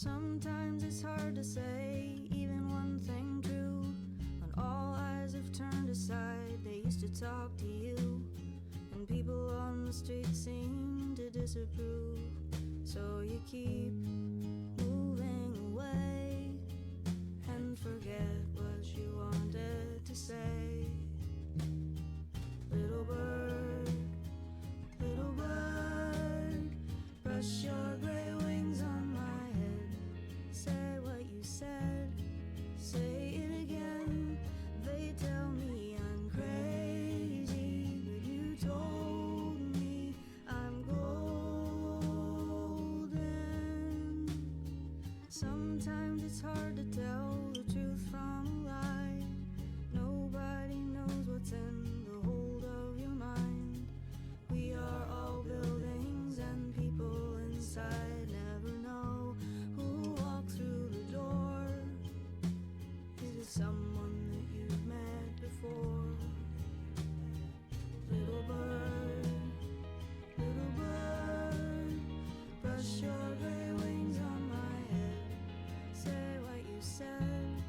Sometimes it's hard to say even one thing true when all eyes have turned aside. They used to talk to you, and people on the street seem to disapprove. So you keep moving away and forget what you wanted to say. Little bird, brush your gray wings on my head. Say what you said, say it again. They tell me I'm crazy, but you told me I'm golden. Sometimes it's hard to tell the truth from a lie. Nobody knows what's in the hold of your mind. We are all buildings and people inside never know who walked through the door. Is it someone that you've met before? Little bird, brush your gray wings on my head. Say what you said,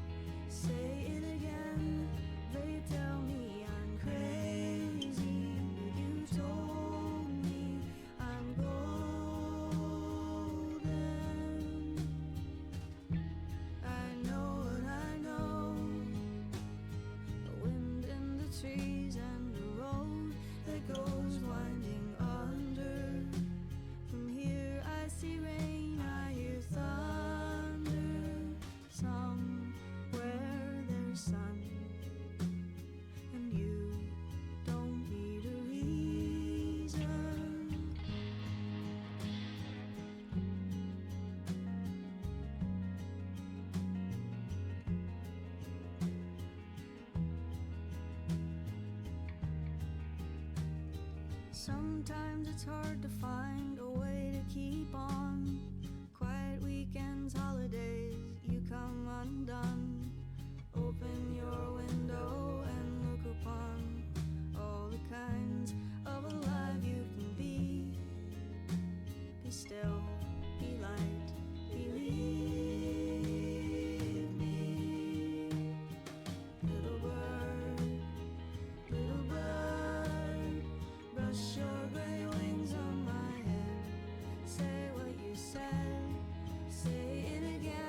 say it again. They tell me I'm crazy, but you told me I'm golden. I know what I know, the wind in the trees and the road that goes winding under. From here I see rain, I hear thunder. Somewhere there's sun, and you don't need a reason. Sometimes it's hard to find a way to keep on. Quiet weekends, holidays, you come undone. Open your window and look upon all the kinds of alive you can be. Be still, be light, believe me. Little bird, brush your gray wings on my head. Say what you said, say it again.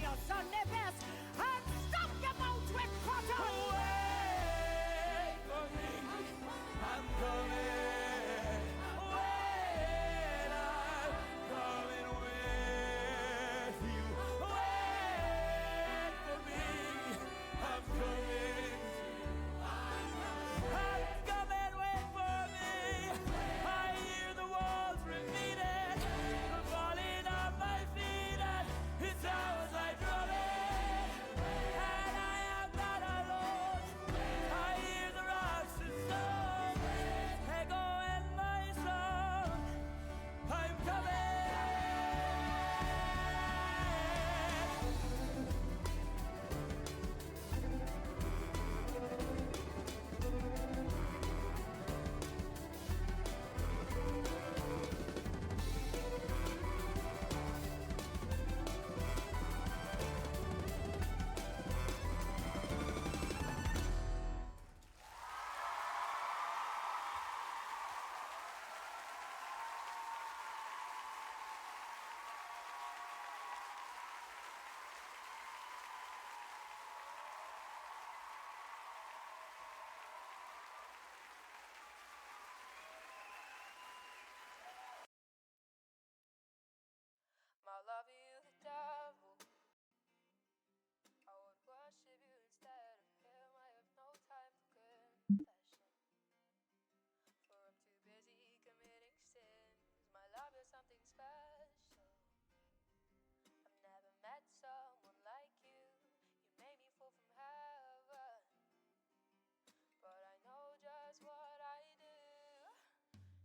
in your Sunday best and stop your mouth with cotton. Wait for me, I'm coming. Wait, I'm coming with you. Wait for me, I'm coming. I'm coming, wait for me. I hear the walls repeating, the falling of my feet, and it sounds like drumming. And I am not alone. I hear the rocks and stones echo in my soul. I'm coming. My love, you the devil. I would worship you instead of him. I have no time for confession, for I'm too busy committing sins. My love is something special. I've never met someone like you. You made me fall from heaven, but I know just what I do.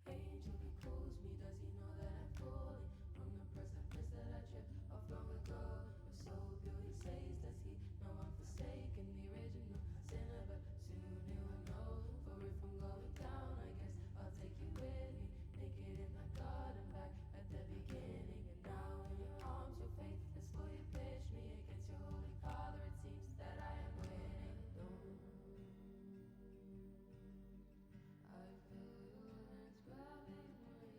Angel, he calls me, does he know that I'm falling from the precipice that I tripped off long ago? You're so pure, he says, does he know I'm forsaken, the original sinner? But soon he will know, for if I'm going down, I guess I'll take you with me, naked in my garden back at the beginning. And now in your arms, your faith is full, you pitch me against your holy father. It seems that I am winning. I feel your hands grabbing my throat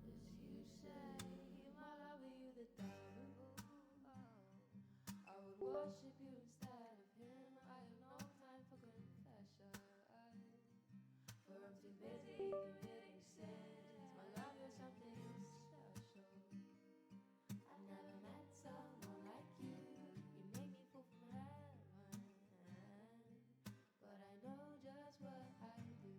as you say, my love, are you the devil? I would worship you instead of him. I have no time for confession, for I'm too busy committing sins. My love, you're something special. I've never met someone like you. You make me fall from heaven, but I know just what I do.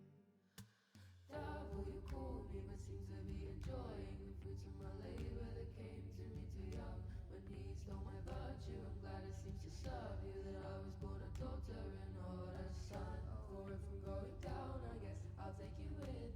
Devil, you call me, but seems to be enjoying the fruits of my labor that came to me too young. When he stole my virtue, I'm glad it seems to serve you that I was born a daughter and not a son. For if I'm going down, I guess I'll take you with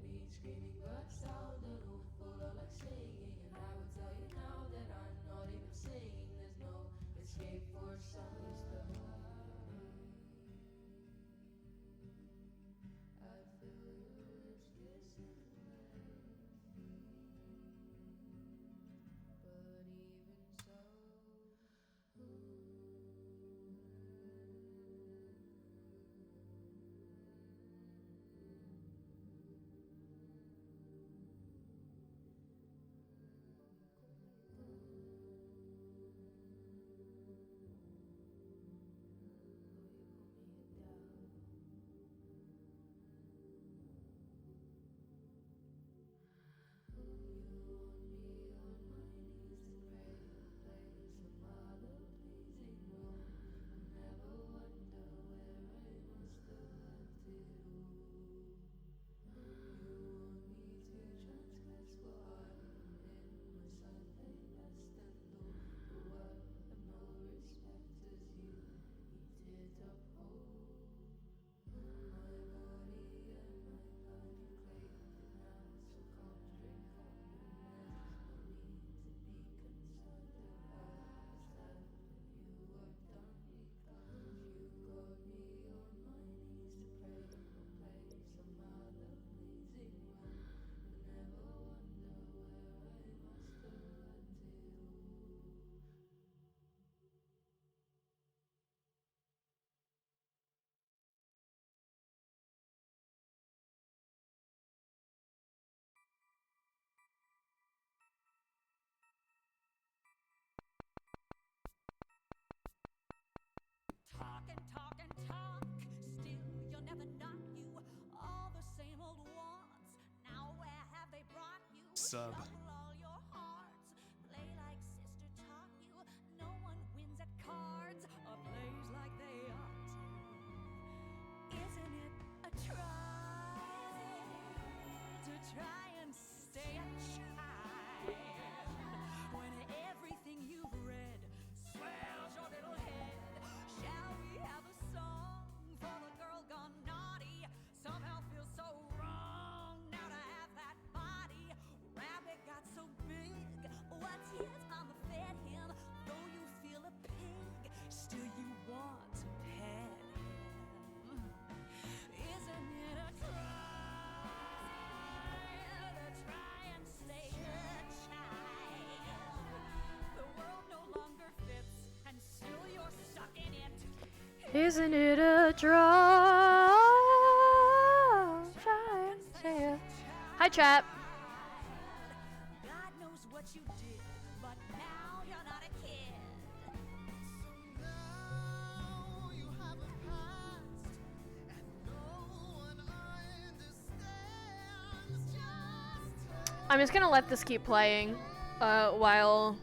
sub. All your hearts, play like sister taught you. No one wins at cards or plays like they ought to. Isn't it a try and stay a child when everything you've read swells your little head? Shall we have a song for the girl gone naughty? Somehow feels so wrong now to have that body. Rabbit got so big, what's his mama fed him? Though you feel a pig, still you want to pet him. Isn't it a try and stay a child? The world no longer fits, and still you're stuck in it. Isn't it a draw? Hi, chat. God knows what you did, but now you're not a kid. So now you have a past, and no one understands. I'm just gonna let this keep playing while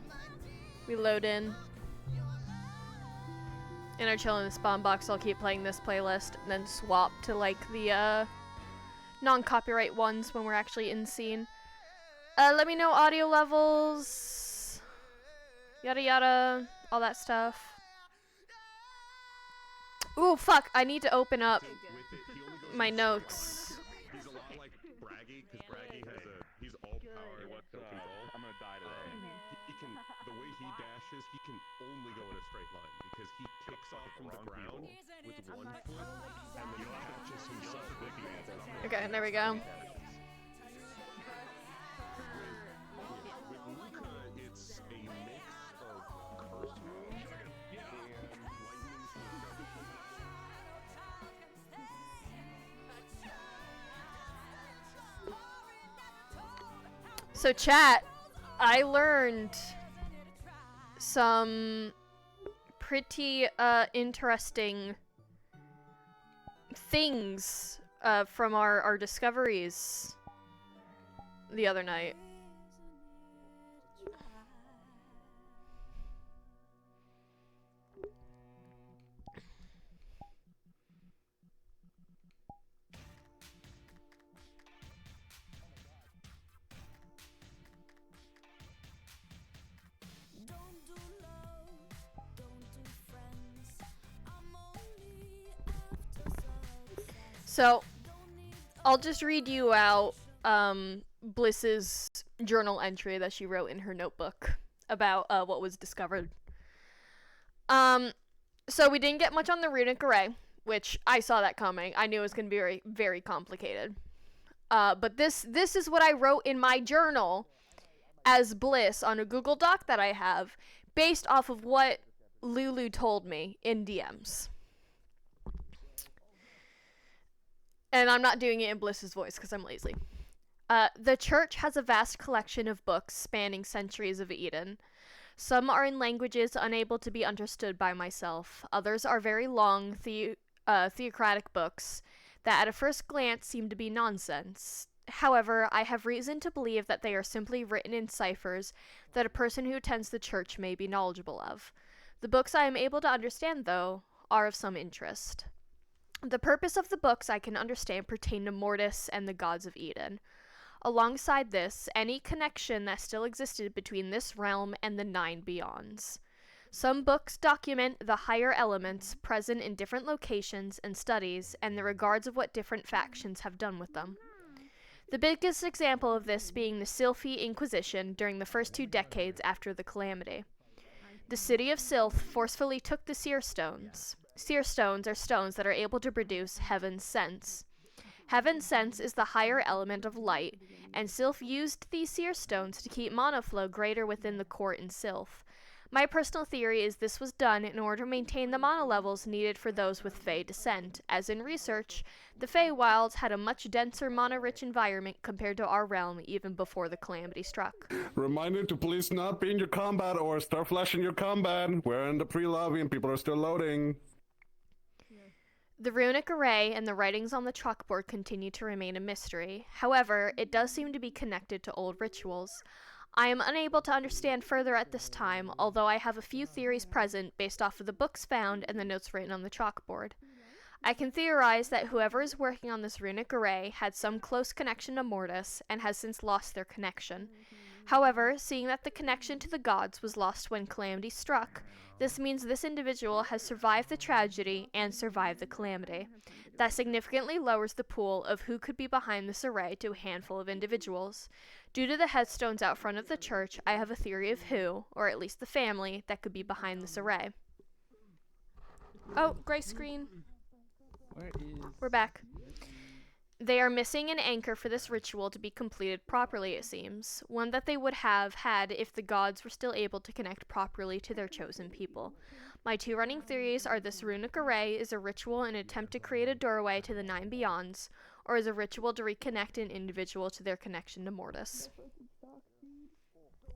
we load in. In our chill in the spawn box, I'll keep playing this playlist and then swap to like the non-copyright ones when we're actually in scene. Let me know audio levels, yada yada, all that stuff. Ooh, fuck, I need to open up my notes. He's a lot like Braggy, because Braggy has he's all power. I'm gonna die today. He can, the way he dashes, he can only go in a straight line, because he kicks off from the ground with one foot, and then he catches himself with the other. Okay, there we go. With Luca, it's a mix of curse moves and lightning So chat, I learned some pretty interesting things from our discoveries the other night. Don't do love, don't do friends. I'm only after success. So, I'll just read you out Bliss's journal entry that she wrote in her notebook about what was discovered. So we didn't get much on the runic array, which I saw that coming. I knew it was going to be very, very complicated. But this is what I wrote in my journal as Bliss on a Google Doc that I have, based off of what Lulu told me in DMs. And I'm not doing it in Bliss's voice because I'm lazy. The church has a vast collection of books spanning centuries of Eden. Some are in languages unable to be understood by myself. Others are very long theocratic books that at a first glance seem to be nonsense. However, I have reason to believe that they are simply written in ciphers that a person who attends the church may be knowledgeable of. The books I am able to understand, though, are of some interest. The purpose of the books I can understand pertain to Mortis and the gods of Eden. Alongside this, any connection that still existed between this realm and the 9 beyonds. Some books document the higher elements present in different locations and studies and the regards of what different factions have done with them. The biggest example of this being the Sylphi Inquisition during the first 2 decades after the Calamity. The city of Sylph forcefully took the seer stones. Seer stones are stones that are able to produce heaven's sense. Heaven's sense is the higher element of light, and Sylph used these seer stones to keep mana flow greater within the court in Sylph. My personal theory is this was done in order to maintain the mana levels needed for those with Fey descent, as in research, the Feywilds had a much denser mana-rich environment compared to our realm even before the Calamity struck. Reminder to please not be in your combat or start flashing your combat. We're in the pre-lobby and people are still loading. The runic array and the writings on the chalkboard continue to remain a mystery. However, it does seem to be connected to old rituals. I am unable to understand further at this time, although I have a few theories present based off of the books found and the notes written on the chalkboard. I can theorize that whoever is working on this runic array had some close connection to Mortis and has since lost their connection. However, seeing that the connection to the gods was lost when calamity struck, this means this individual has survived the tragedy and survived the calamity. That significantly lowers the pool of who could be behind this array to a handful of individuals. Due to the headstones out front of the church, I have a theory of who, or at least the family, that could be behind this array. Oh, gray screen. We're back. They are missing an anchor for this ritual to be completed properly, it seems. One that they would have had if the gods were still able to connect properly to their chosen people. My two running theories are this runic array is a ritual in an attempt to create a doorway to the Nine Beyonds, or is a ritual to reconnect an individual to their connection to Mortis.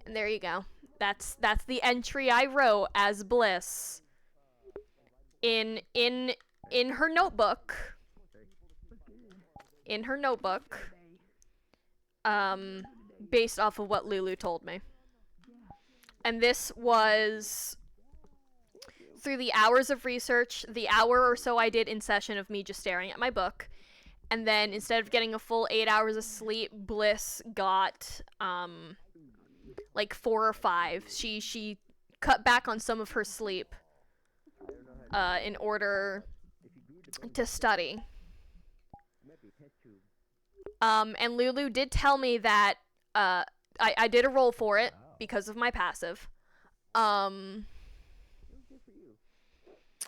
And there you go. That's the entry I wrote as Bliss. In her notebook. In her notebook. Based off of what Lulu told me. And this was through the hours of research, the hour or so I did in session of me just staring at my book. And then instead of getting a full 8 hours of sleep, Bliss got like 4 or 5. She cut back on some of her sleep in order to study. And Lulu did tell me that I did a roll for it because of my passive.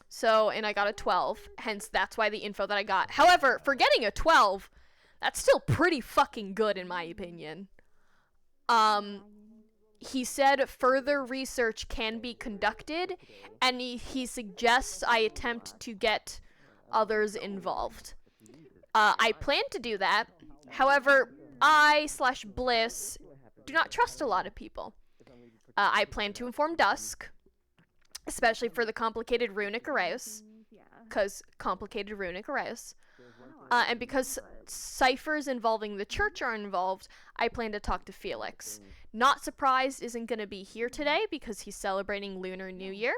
So, and I got a 12, hence that's why the info that I got. However, for getting a 12, that's still pretty fucking good in my opinion. He said further research can be conducted, and he suggests I attempt to get others involved. I plan to do that. However, I/Bliss do not trust a lot of people. I plan to inform Dusk, especially for the complicated runic arrays, because complicated runic arrays. And because ciphers involving the church are involved, I plan to talk to Felix. Not Surprised isn't going to be here today because he's celebrating Lunar New Year,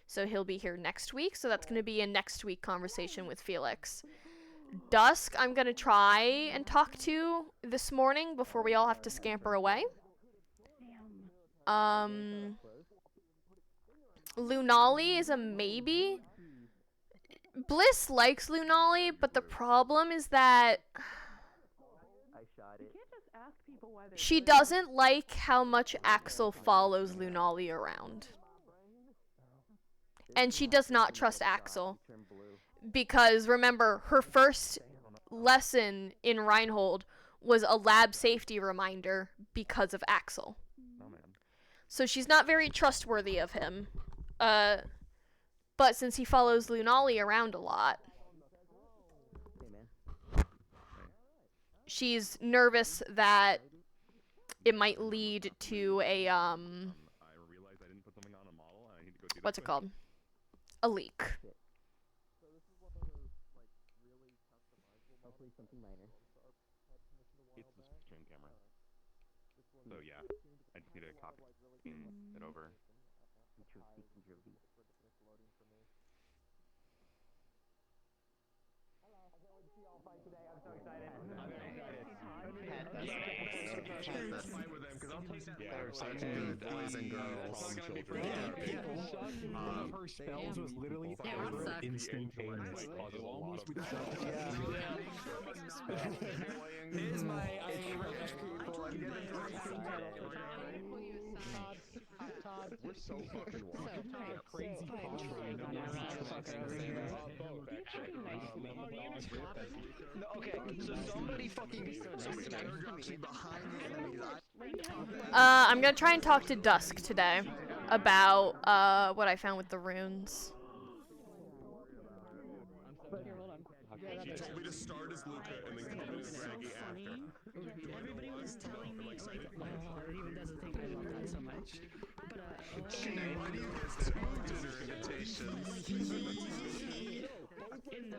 so he'll be here next week, so that's going to be a next week conversation with Felix. Dusk, I'm going to try and talk to this morning before we all have to scamper away. Lunali is a maybe. Bliss likes Lunali, but the problem is that she doesn't like how much Axel follows Lunali around. And she does not trust Axel. Because, remember, her first lesson in Reinhold was a lab safety reminder because of Axel. So she's not very trustworthy of him. But since he follows Lunali around a lot, she's nervous that it might lead to a, what's it called? A leak. It's the stream camera. So yeah, I just need to copy it over. Boys and girls. Her spells was literally instantaneous. Here's my We're so fucking wild. crazy Okay, so somebody fucking I'm gonna try and talk to Dusk today about what I found with the runes. He told me to start as Luca and then come in as Raggy after. Everybody was telling me, like, well, it even doesn't think I love that so much. But, Why do you get two dinner invitations? in the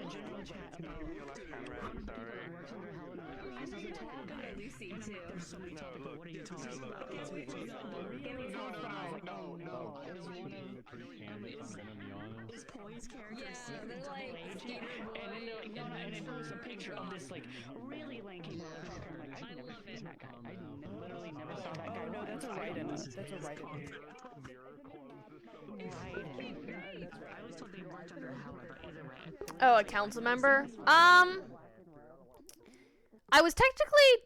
general chat about this is a tall guy. Lucy too. There's so many tall people. What are you talking about? It's me. Is Poi's character and then there was a picture of this like really lanky motherfucker. I'm like, I never seen that guy. I literally never saw that guy. No, that's a write-in. That's a write-in. I was told they worked under Howard, but either way. Oh, a council member? I was technically,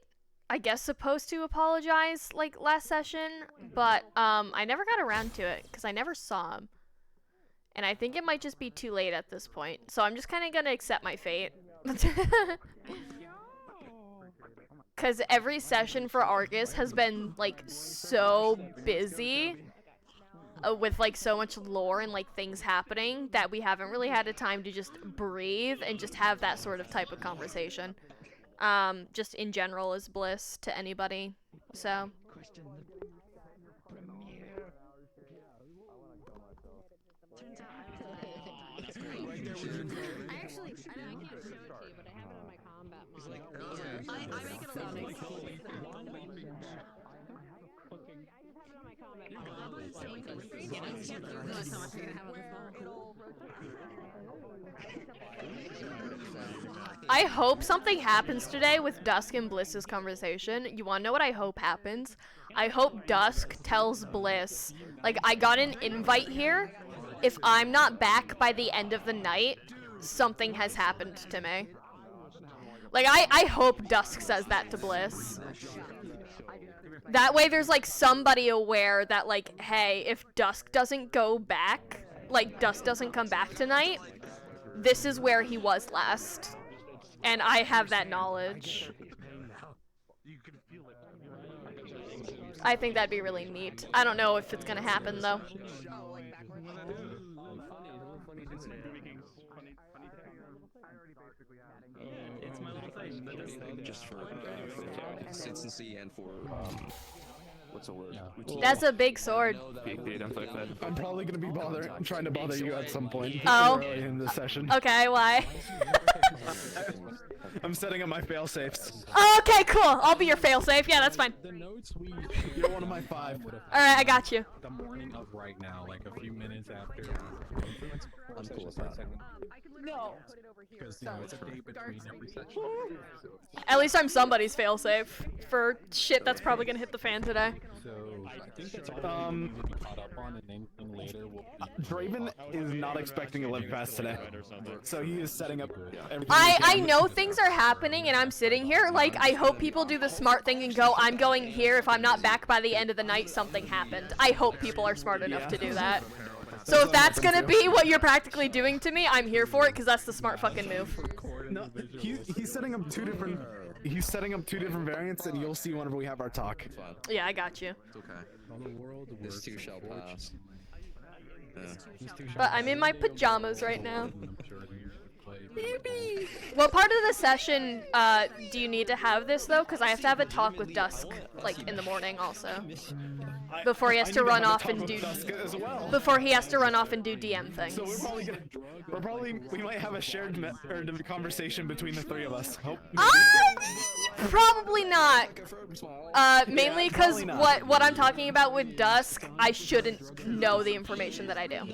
I guess, supposed to apologize, like, last session, but, I never got around to it, because I never saw him. And I think it might just be too late at this point, so I'm just kind of gonna accept my fate. Because every session for Argus has been, like, so busy with, like, so much lore and, like, things happening that we haven't really had a time to just breathe and just have that sort of type of conversation. Just in general as Bliss to anybody, so. I make it a lot of I hope something happens today with Dusk and Bliss's conversation. You wanna know what I hope happens? I hope Dusk tells Bliss, like, I got an invite here. If I'm not back by the end of the night, something has happened to me. Like, I hope Dusk says that to Bliss. That way there's, like, somebody aware that, like, hey, if Dusk doesn't go back, like, Dusk doesn't come back tonight, this is where he was last. And I have that knowledge. I think that'd be really neat. I don't know if it's gonna happen, though. It's my little thing. Just for consistency and for what's the word? That's a big sword. I'm probably gonna be trying to bother you at some point. Oh. Early in this session. Okay, why? I'm setting up my fail safes. Oh, okay, cool. I'll be your failsafe. Yeah, that's fine. You're one of my 5. Alright, I got you. The morning of right now, like a few minutes after. I'm cool with that. No. Because, you know, it's a day between every session. At least I'm somebody's failsafe for shit that's probably gonna hit the fan today. So, I think that's all we need to be caught up on, and anything later will be... Draven is not expecting a live pass today, so he is setting up everything. I know things are happening and I'm sitting here, like, I hope people do the smart thing and go, I'm going here, if I'm not back by the end of the night, something happened. I hope people are smart enough to do that. So if that's gonna be what you're practically doing to me, I'm here for it, because that's the smart fucking move. No, he's setting up 2 different... He's setting up 2 different variants, and you'll see whenever we have our talk. Yeah, I got you. It's okay. This too shall pass. But I'm in my pajamas right now. What part of the session do you need to have this though? Because I have to have a talk with Dusk, like in the morning also, before he has to run off and do. Before he has to run off and do DM things. So we might have a shared conversation between the 3 of us. Probably not. Mainly because what I'm talking about with Dusk, I shouldn't know the information that I do.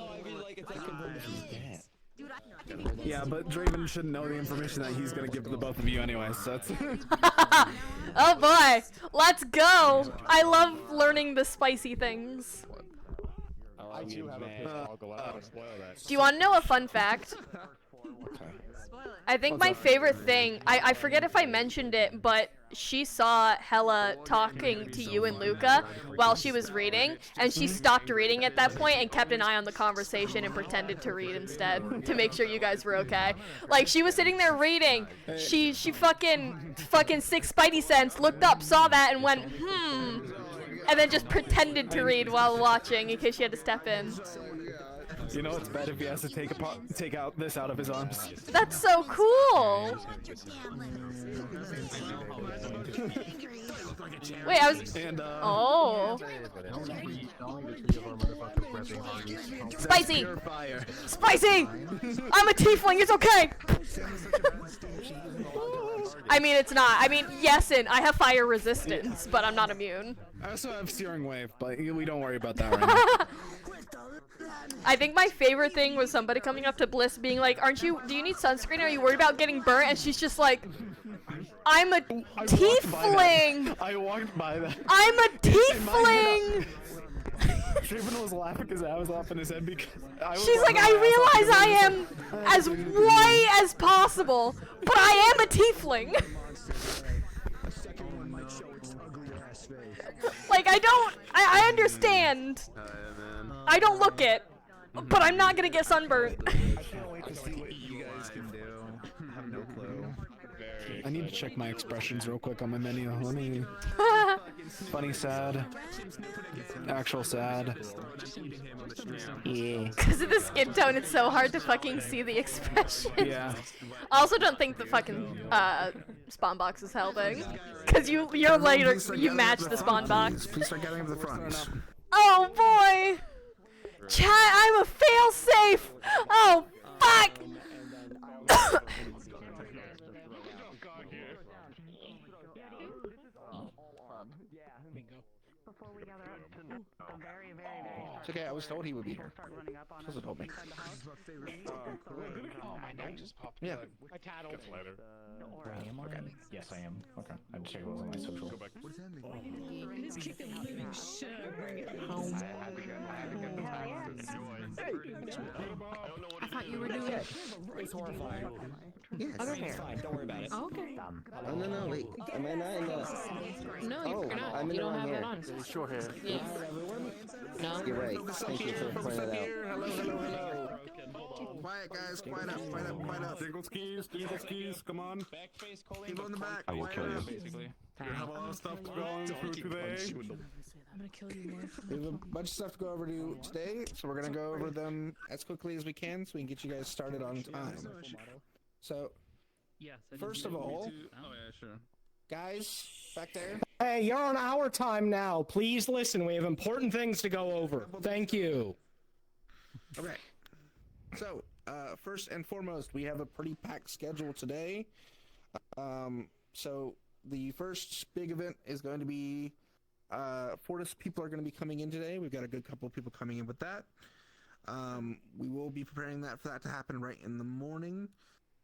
Yeah, but Draven shouldn't know the information that he's gonna give to the both of you anyway, so it's... Oh boy, let's go! I love learning the spicy things. Do you want to know a fun fact? I think my favorite thing, I forget if I mentioned it, but she saw Hella talking to you and Luca while she was reading, and she stopped reading at that point and kept an eye on the conversation and pretended to read instead to make sure you guys were okay. Like, she was sitting there reading, she fucking 6 spidey sense, looked up, saw that, and went, and then just pretended to read while watching in case she had to step in. You know it's bad if he has to take this out of his arms. That's so cool! Wait, I was... Spicy! Pure fire. Spicy! I'm a tiefling, it's okay! I mean, it's not. I mean, yes, and I have fire resistance, but I'm not immune. I also have Searing Wave, but we don't worry about that right now. I think my favorite thing was somebody coming up to Bliss being like, do you need sunscreen? Are you worried about getting burnt? And she's just like, I'm a tiefling! I walked by that. I'm a tiefling! Draven was laughing because I was laughing his head because She's like, I realize I am as white as possible, but I am a tiefling. Like, I understand. I don't look it, but I'm not gonna get sunburned. I can't wait to see what you guys can do. I have no clue. I need to check my expressions real quick on my menu. Let me. Funny, sad. Actual sad. Yeah. Because of the skin tone, it's so hard to fucking see the expression. Yeah. I also don't think the fucking spawn box is helping. Because you're later, you match the spawn box. Please start getting to the front. Oh boy! Chat, I'm a fail-safe! Oh, fuck! It's okay, I was told he would be here. He told me. Yeah. I tattled. Am I? Yes, I am. Okay. I had to check it was on my social. What does that mean? This chicken living should bring it home. I thought you were doing it. It's horrifying. Yes. It's fine. Don't worry about it. Oh, okay. Oh, no, wait. Am I not in the... No, you're not. I'm in You the don't wrong have hair. it on. Short hair. Yeah. No. You're right. Thank you for pointing that out. Hello. Quiet, guys. Quiet up. Dingle skis. Come on. Keep on the back. I will kill you. We have a lot of stuff going through today. I'm gonna kill you more. We have a bunch of stuff to go over today, so we're gonna go over them as quickly as we can so we can get you guys started on time. So, first of all, guys, back there. Hey, you're on our time now. Please listen. We have important things to go over. Thank you. Okay. So, first and foremost, we have a pretty packed schedule today. So the first big event is going to be Fortis people are going to be coming in today. We've got a good couple of people coming in with that. We will be preparing for that to happen right in the morning.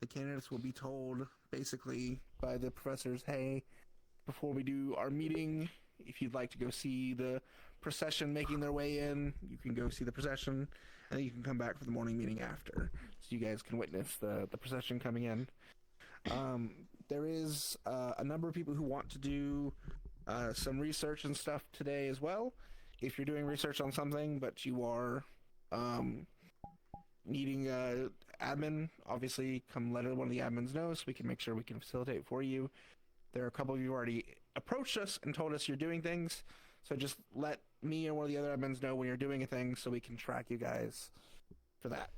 The candidates will be told basically by the professors, hey, before we do our meeting, if you'd like to go see the procession making their way in, you can go see the procession, and then you can come back for the morning meeting after, so you guys can witness the procession coming in. There is a number of people who want to do some research and stuff today as well. If you're doing research on something, but you are needing admin, obviously come let one of the admins know so we can make sure we can facilitate for you. There are a couple of you who already approached us and told us you're doing things, so just let me or one of the other admins know when you're doing a thing so we can track you guys for that.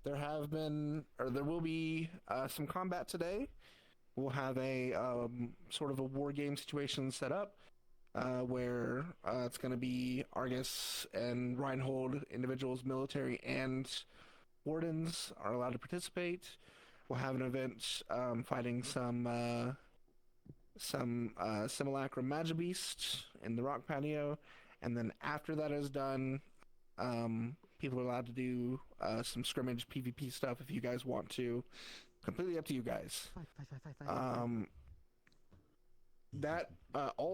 There will be some combat today. We'll have a sort of a war game situation set up where it's going to be Argus and Reinhold, individuals, military, and wardens are allowed to participate. We'll have an event fighting some Simulacrum Magibeast in the rock patio, and then after that is done, people are allowed to do some scrimmage PvP stuff if you guys want to. Completely up to you guys. All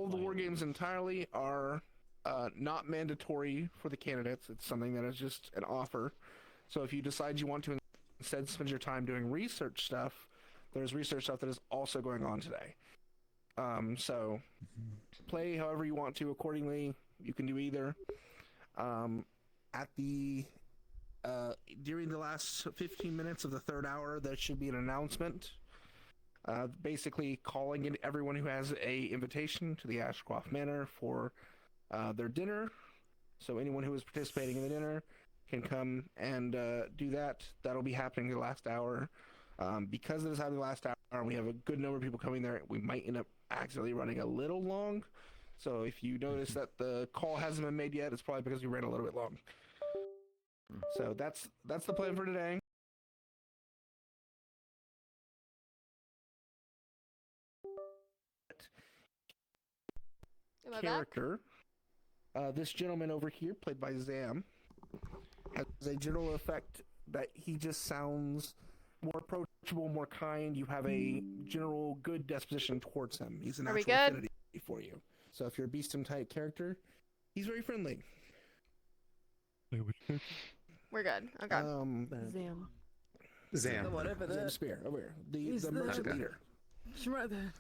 of the war games entirely are not mandatory for the candidates. It's something that is just an offer. So if you decide you want to instead spend your time doing research stuff, there's research stuff that is also going on today. So play however you want to accordingly. You can do either. During the last 15 minutes of the third hour, there should be an announcement, basically calling in everyone who has a invitation to the Ashcroft Manor for their dinner. So anyone who is participating in the dinner can come and do that. That'll be happening the last hour. Because it is happening the last hour, and we have a good number of people coming there, we might end up accidentally running a little long. So if you notice that the call hasn't been made yet, it's probably because we ran a little bit long. So that's the plan for today. Am I back? Character, this gentleman over here, played by Zam, has a general effect that he just sounds more approachable, more kind. You have a general good disposition towards him. He's a Are we natural good? affinity for you. So if you're a beastum type character, he's very friendly. We're good. Okay. Zam. Whatever Zam that. Spear, over here. The He's merchant the- leader.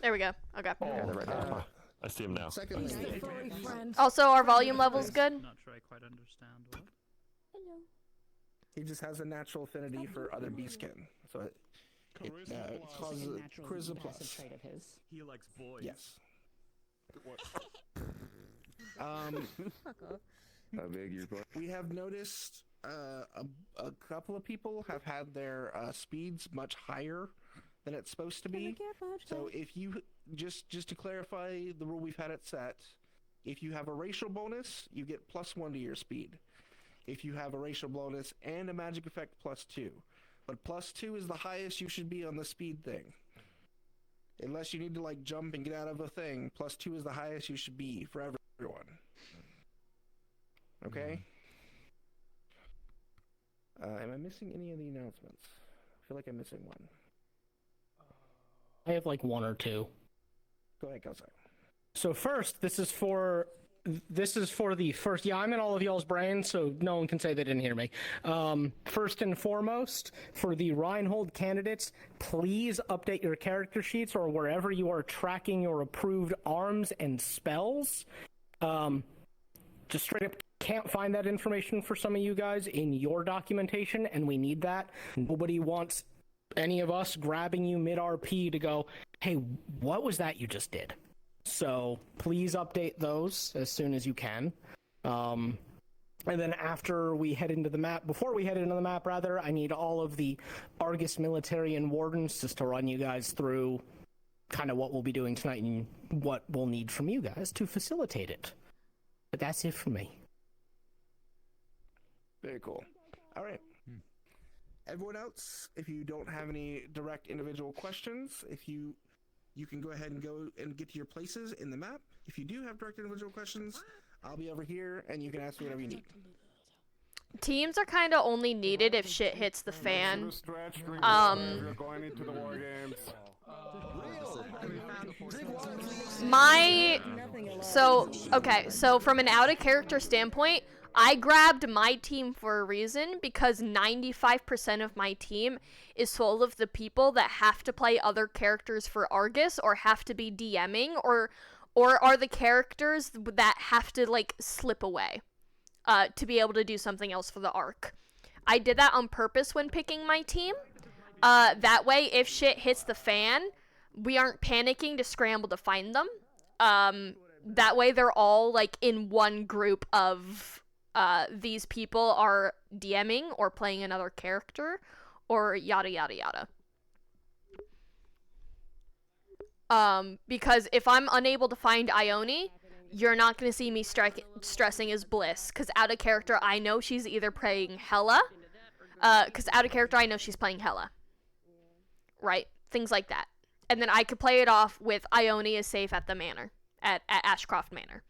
There we go. Okay. I see him now. Secondly, Also, our volume level's good. Not sure I quite understand what. he just has a natural affinity for other beastkin. So it causes a charisma plus. Trait of his. He likes boys. Yes. Fuck off. I beg your pardon. We have noticed a couple of people have had their speeds much higher than it's supposed to be. So if you just to clarify the rule we've had it set, if you have a racial bonus, you get +1 to your speed. If you have a racial bonus and a magic effect, +2. But +2 is the highest you should be on the speed thing. Unless you need to like jump and get out of a thing, +2 is the highest you should be for everyone. Okay? Am I missing any of the announcements? I feel like I'm missing one. I have like one or two. Go ahead, Kelsey. So first, this is for the first. Yeah, I'm in all of y'all's brains, so no one can say they didn't hear me. First and foremost, for the Reinhold candidates, please update your character sheets or wherever you are tracking your approved arms and spells. Just straight up can't find that information for some of you guys in your documentation, and we need that. Nobody wants any of us grabbing you mid-RP to go, hey, what was that you just did? So please update those as soon as you can. And then after we head into the map, before we head into the map, rather, I need all of the Argus military and wardens just to run you guys through kind of what we'll be doing tonight and what we'll need from you guys to facilitate it. But that's it for me. Very cool. All right. Everyone else, if you don't have any direct individual questions, if you can go ahead and go and get to your places in the map. If you do have direct individual questions, I'll be over here and you can ask me whatever you need. Teams are kind of only needed if shit hits the fan. So from an out of character standpoint, I grabbed my team for a reason because 95% of my team is full of the people that have to play other characters for Argus or have to be DMing or are the characters that have to like slip away to be able to do something else for the arc. I did that on purpose when picking my team. That way, if shit hits the fan, we aren't panicking to scramble to find them. That way, they're all like in one group of these people are DMing or playing another character or yada yada yada. Because if I'm unable to find Ione, you're not going to see me stressing as Bliss, because out of character I know she's either playing Hela, because out of character I know she's playing Hela. Right? Things like that. And then I could play it off with Ione is safe at the manor, at Ashcroft Manor.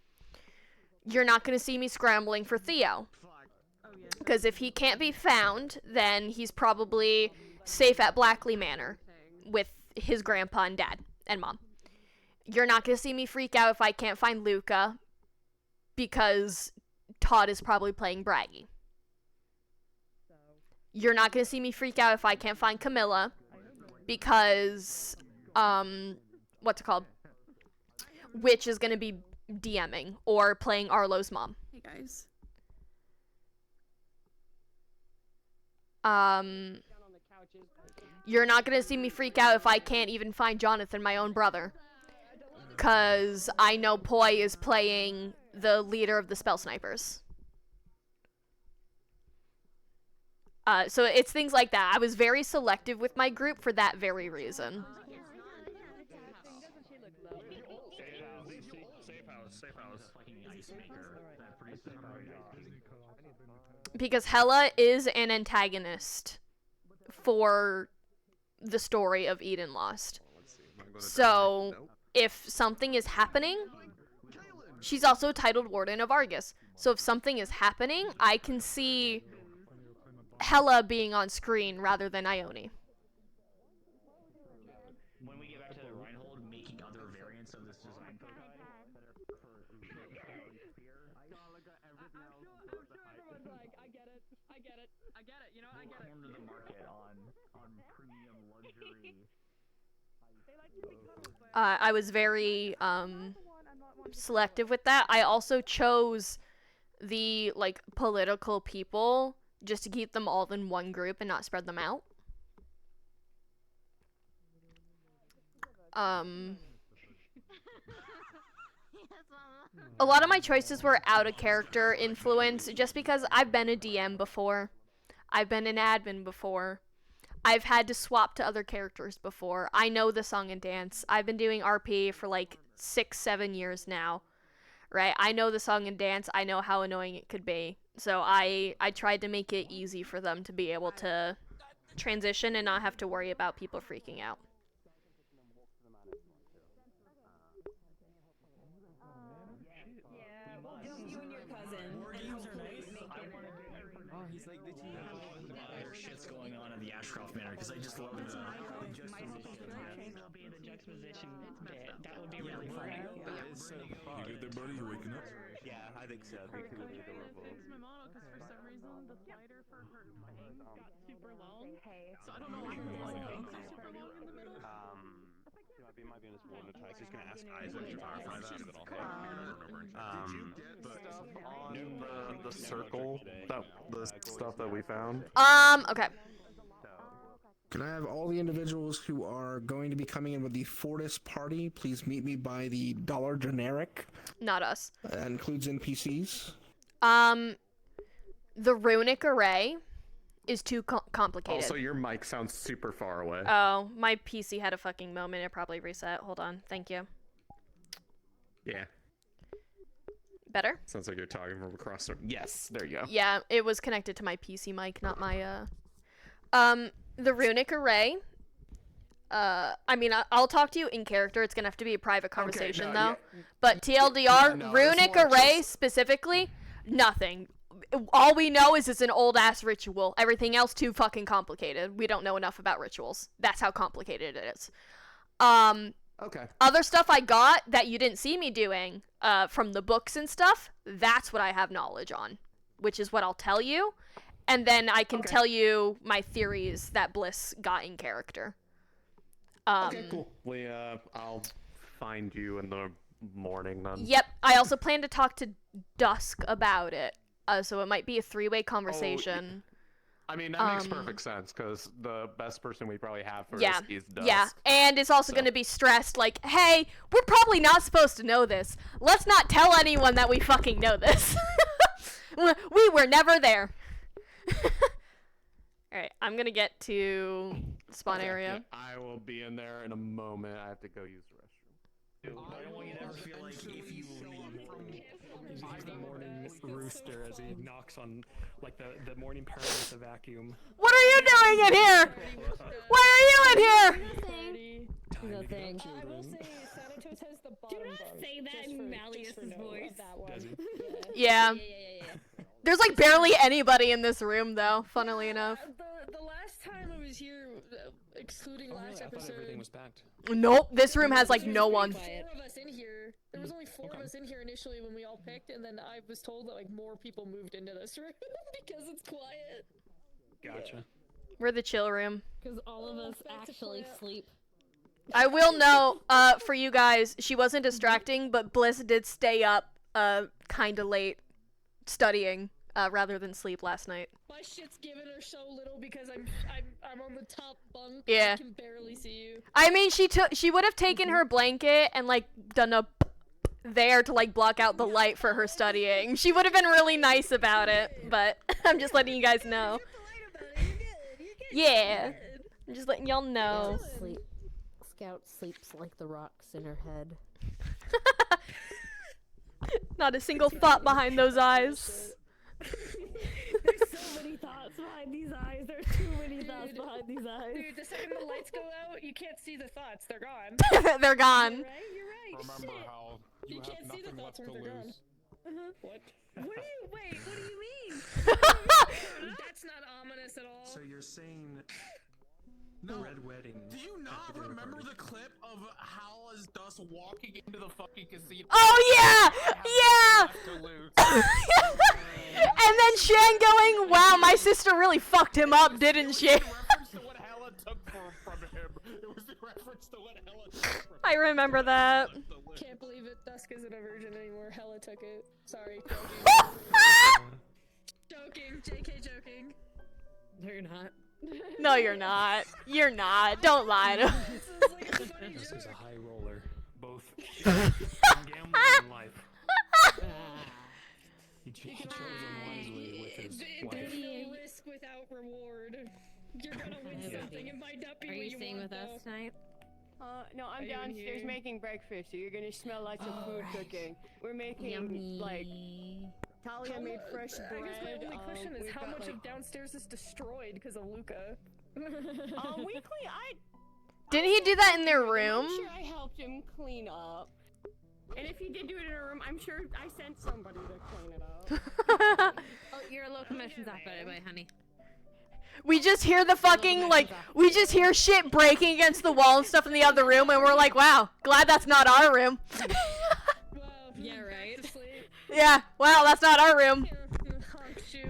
You're not going to see me scrambling for Theo. Because if he can't be found, then he's probably safe at Blackley Manor with his grandpa and dad and mom. You're not going to see me freak out if I can't find Luca, because Todd is probably playing Braggy. You're not going to see me freak out if I can't find Camilla, because, what's it called? Witch is going to be DMing or playing Arlo's mom. Hey guys. You're not going to see me freak out if I can't even find Jonathan, my own brother. Because I know Poi is playing the leader of the Spell Snipers. So it's things like that. I was very selective with my group for that very reason. Safe house. Because Hela is an antagonist for the story of Eden Lost. So, if something is happening, she's also titled Warden of Argus. So if something is happening, I can see Hela being on screen rather than Ione. When we get back to Reinhold making other variants of this design code, I get it. You know, I get it. corner the market on premium luxury. I was very selective with that. I also chose the like political people just to keep them all in one group and not spread them out. A lot of my choices were out of character influence just because I've been a DM before. I've been an admin before. I've had to swap to other characters before. I know the song and dance. I've been doing RP for like 6-7 years now. Right? I know the song and dance. I know how annoying it could be. So I tried to make it easy for them to be able to transition and not have to worry about people freaking out. You and your cousin. War games are nice. Oh, he's like the team. Other shit's going on in the Ashcroft Manor because I just love the Maybe will be the juxtaposition bit. That would be really fun. That is so fun. You good there, buddy? You waking up? Yeah, I think so. We could be adorable. Fix my model because for some reason the slider for her bang got super long. So I don't know why her bangs are super long in the middle. He might be in his one attack. He's gonna ask Isaac to clarify that. On the circle, the stuff that we found. Okay. Can I have all the individuals who are going to be coming in with the Fortis party please meet me by the Dollar Generic? Not us. That includes NPCs. The runic array is too complicated. Also, your mic sounds super far away. Oh, my PC had a fucking moment. It probably reset. Hold on. Thank you. Yeah. Better? Sounds like you're talking from across the... Yes, there you go. Yeah, it was connected to my PC mic, not my, the runic array. I mean, I'll talk to you in character. It's gonna have to be a private conversation, though. Yeah. But TLDR, runic array specifically, nothing. All we know is it's an old-ass ritual. Everything else too fucking complicated. We don't know enough about rituals. That's how complicated it is. Okay. Other stuff I got that you didn't see me doing, from the books and stuff, that's what I have knowledge on, which is what I'll tell you. And then I can tell you my theories that Bliss got in character. Okay, cool. I'll find you in the morning then. Yep. I also plan to talk to Dusk about it. So it might be a 3-way conversation. I mean, that makes perfect sense, because the best person we probably have for yeah, this is Dusk. Yeah, and it's also going to be stressed, like, hey, we're probably not supposed to know this. Let's not tell anyone that we fucking know this. We were never there. Alright, I'm going to get to spawn area. Yeah, I will be in there in a moment. I have to go use the restroom. I don't want you to ever feel like if you He's the morning rooster as he knocks on, like, the morning parrot with the vacuum. What are you doing in here? Why are you in here? Nothing. I will say, Thanatos has the bottom Do not say that in Malleus's voice. Does he? Yeah. There's like barely anybody in this room, though, funnily enough. The last time I was here, excluding last episode. I thought everything was packed. Nope, this room has like no one. 4 of us in here. There was only 4 of us in here initially when we all picked, and then I was told that like more people moved into this room because it's quiet. Gotcha. We're the chill room. Because all of us actually sleep. I will know, for you guys, she wasn't distracting, but Bliss did stay up, kinda late, studying, rather than sleep last night. My shit's given her so little because I'm on the top bunk. Yeah. I can barely see you. I mean, she would have taken her blanket and, like, done a there to, like, block out the light for her studying. She would have been really nice about it, but I'm just letting you guys know. Yeah. I'm just letting y'all know. Scout sleeps like the rocks in her head. Not a single thought behind those eyes. There's so many thoughts behind these eyes. There's too many thoughts behind these eyes. Dude, the second the lights go out, you can't see the thoughts. They're gone. They're gone. You're right. Remember Shit. how You have can't see the nothing thoughts left when to they're gone. lose. What? Wait, what do you mean? That's not ominous at all. So you're saying No. Red Wedding. Do you not dinner remember party. the clip of Hal as Dust walking into the fucking casino? Oh yeah! Yeah! To lose. And then Shan going, wow, my sister really fucked him up, didn't she? reference to what Helen took from him. It was the reference to what Helen took from him. I remember that. Can't believe it. Dusk isn't a virgin anymore. Hella took it. Sorry. Joking. JK joking. No, you're not. No, you're not. You're not. Don't lie to him. This is a high roller, both gambling and life. He chose unwisely with his wife. There's no risk without reward. You're gonna win something. It might not be Are what you you staying want, with us though. tonight? No, I'm Are you in downstairs here? making breakfast, so you're gonna smell lots of food cooking. We're making, Yummy. like, Talia How made mu- fresh bread. I guess my only question is we've how got, much like, of downstairs is destroyed because of Luca? Weekly, Didn't he do that in their room? I'm sure I helped him clean up. And if he did do it in a room, I'm sure I sent somebody to clean it up. Oh, you're a locomotion's off, by the way, honey. We just hear the fucking, like, we just hear shit breaking against the wall and stuff in the other room, and we're like, wow, glad that's not our room. Yeah, right. Yeah, wow, that's not our room. Honk shoe.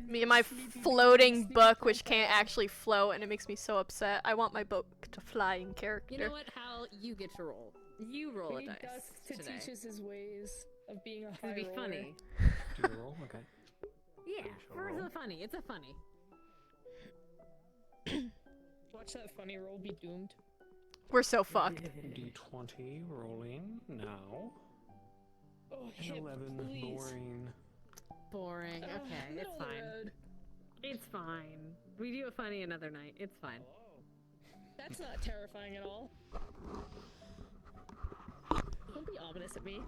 Me and my floating book, which can't actually float, and it makes me so upset. I want my book to fly in character. You know what, Hal? You get to roll. You roll We a need dice Dusk to today. teach us his ways of being a high It'd be roller. funny. Do you roll? Okay. Yeah, Shall for roll? the funny. It's a funny. Watch that funny roll be doomed. We're so fucked. D20 rolling now. Oh, An hip, 11 please. boring. Boring. Okay, it's middle of the fine. road. It's fine. We do a funny another night. It's fine. That's not terrifying at all. Don't be ominous at me.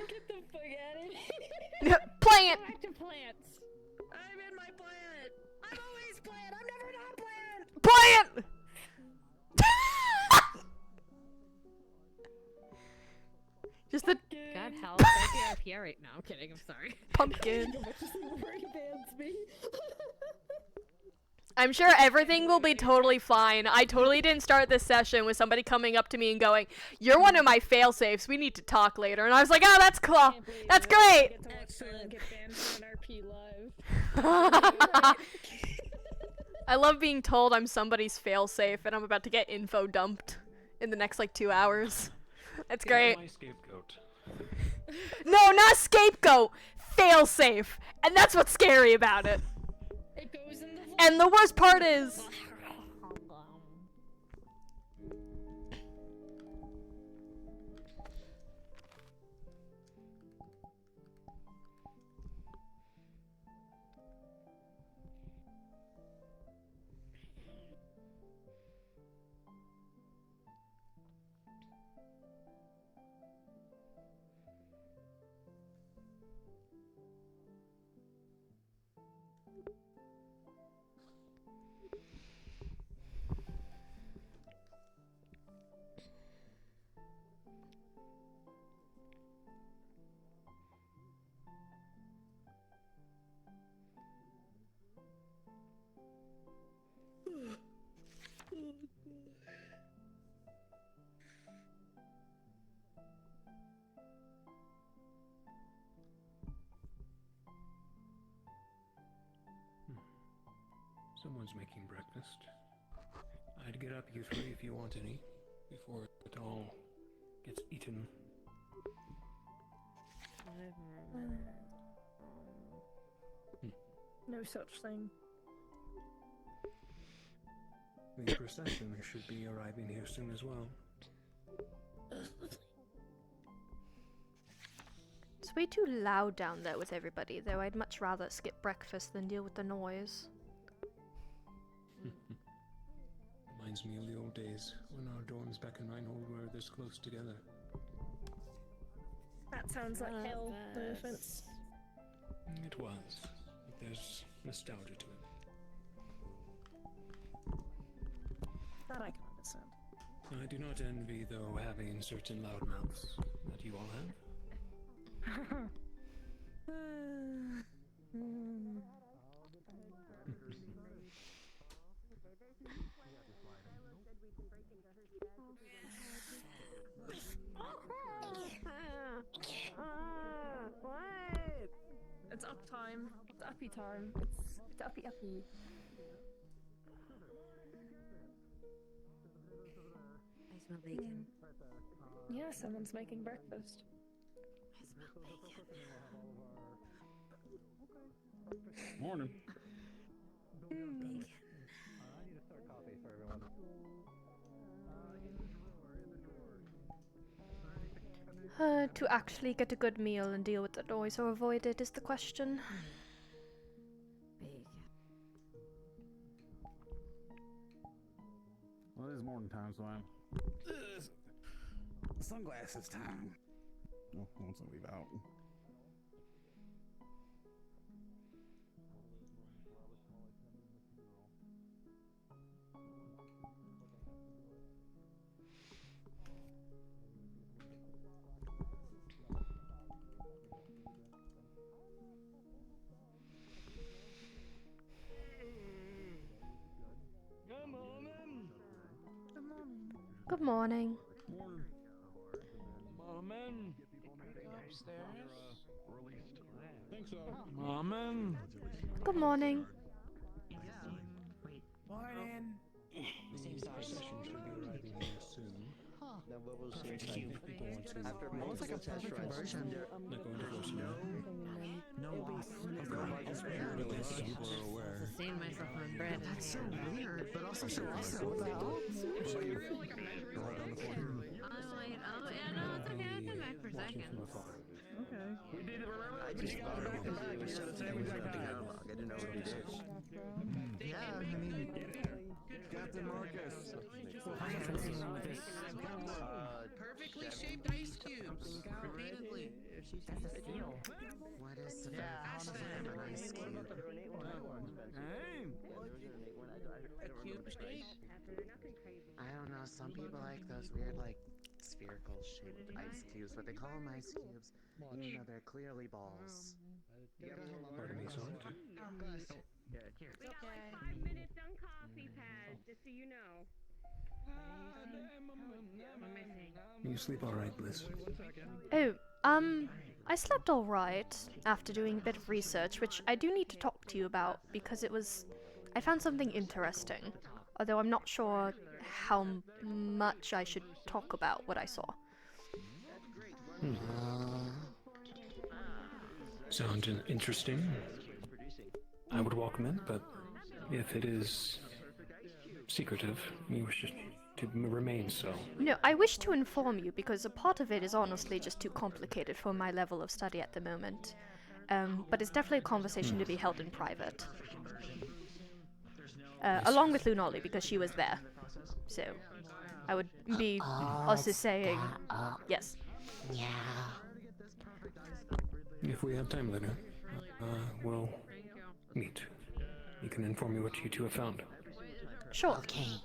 Get the fuck out of here. Plant! Back to plants. I'm in my plant. I'm always plant. I'm never not plant. Plant! Just the God, Hal, thank you RPR right now. I'm kidding. I'm sorry. pumpkin. Worry bands me. I'm sure everything will be totally fine. I totally didn't start this session with somebody coming up to me and going, "You're one of my fail-safes. We need to talk later." And I was like, "Oh, that's cool. That's great." Excellent. Get banned from an RP live. I love being told I'm somebody's fail-safe and I'm about to get info dumped in the next like 2 hours. That's great. My scapegoat. No, not scapegoat. Fail-safe. And that's what's scary about it. It goes in the And the worst part is, Someone's making breakfast. I'd get up you three if you want any, before it all gets eaten. No such thing. The procession should be arriving here soon as well. it's way too loud down there with everybody, though. I'd much rather skip breakfast than deal with the noise. reminds me of the old days when our dorms back in Reinhold were this close together. That sounds like hell, no offense. It was. But there's nostalgia to it. That I can understand. I do not envy, though, having certain loudmouths that you all have. What? It's up time. It's uppy time. It's uppy uppy. I smell bacon. Yeah, someone's making breakfast. Morning. Bacon. To actually get a good meal and deal with the noise or avoid it is the question. Well, it is morning time, so I'm. Sunglasses time. Oh, once I leave out. Good morning. Morning. Upstairs. Think so. Morning. Good morning. Morning. Same size session should be arriving here soon. Now what was Perfect cube. People want to after almost like a perfect conversion? not going to force you. No loss. Sustain myself on bread. That's so weird, but also so awesome. What the hell? Yeah, no, it's okay. I'll come back for a second. Okay. We did it, remember? I just got it back. We should have taken it back. I didn't know what we did. Yeah, I mean... Captain Marcus. Perfectly shaped ice cubes. Repeatedly. That's a steal. What is the definition of an ice cube? A cube shape? I don't know. Some people like those weird, like, spherical shaped ice cubes, but they call them ice cubes. Even though they're clearly balls. Pardon me, son. We got like 5 minutes on coffee pad, just so you know. You sleep all right, Bliss? Oh, I slept alright after doing a bit of research, which I do need to talk to you about because I found something interesting, although I'm not sure how much I should talk about what I saw. Sounds interesting. I would welcome it, but if it is secretive, you wish it to remain so. No, I wish to inform you because a part of it is honestly just too complicated for my level of study at the moment. But it's definitely a conversation to be held in private. Along with Lunoli, because she was there. So, I would be also saying, yes. Yeah. If we have time later, we'll meet. You can inform me what you two have found. Sure. Okay.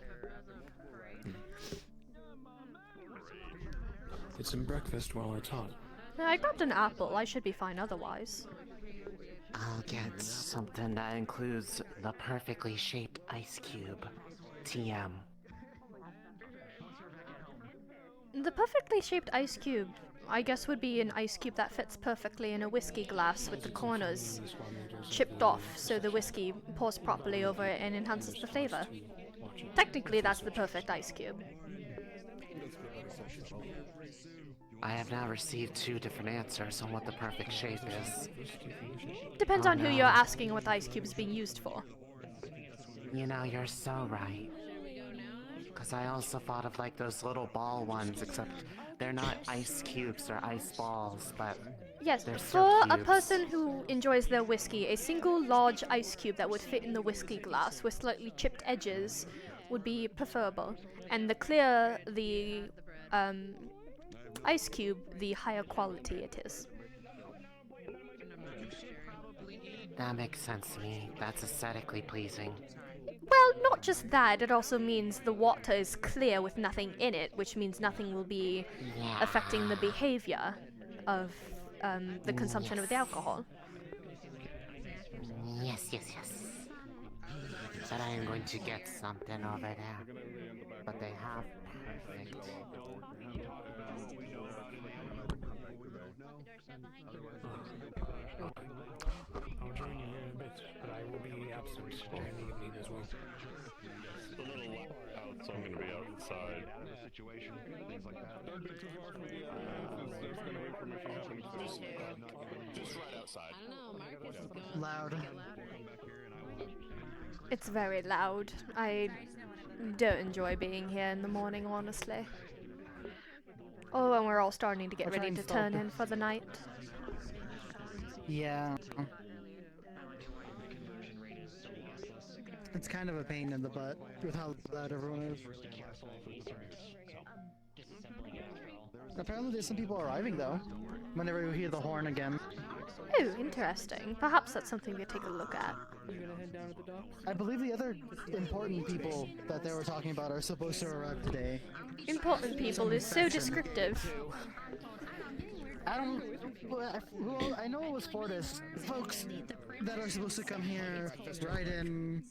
Get some breakfast while it's hot. I grabbed an apple. I should be fine otherwise. I'll get something that includes the perfectly shaped ice cube. TM. The perfectly shaped ice cube, I guess, would be an ice cube that fits perfectly in a whiskey glass with the corners chipped off so the whiskey pours properly over it and enhances the flavor. Technically, that's the perfect ice cube. I have now received 2 different answers on what the perfect shape is. Depends on who you're asking what the ice cube is being used for. You know, you're so right. Because I also thought of like those little ball ones, except they're not ice cubes, they're ice balls, but yes, they're for so a cubes. person who enjoys their whiskey, a single large ice cube that would fit in the whiskey glass with slightly chipped edges would be preferable. And the clearer the ice cube, the higher quality it is. That makes sense to me. That's aesthetically pleasing. Well, not just that, it also means the water is clear with nothing in it, which means nothing will be affecting the behavior of the consumption of the alcohol. Yes. But I am going to get something over there. But they have perfect. I'll join you in a bit, but I will be absent during the evening as well. It's a little loud, so I'm going to be outside. Situation, things like that. Don't be too far from the there's going to be permission happening. Just right outside. I don't know, Marcus is going loud. It's very loud. I don't enjoy being here in the morning, honestly. Oh, and we're all starting to get ready to turn in for the night. Yeah. It's kind of a pain in the butt with how loud everyone is. Apparently there's some people arriving though, whenever you hear the horn again. Oh, interesting. Perhaps that's something to take a look at. You gonna head down to the docks? I believe the other important people that they were talking about are supposed to arrive today. Important people is so descriptive. I don't. Well, I know it was Fortis. Folks that are supposed to come here, right in.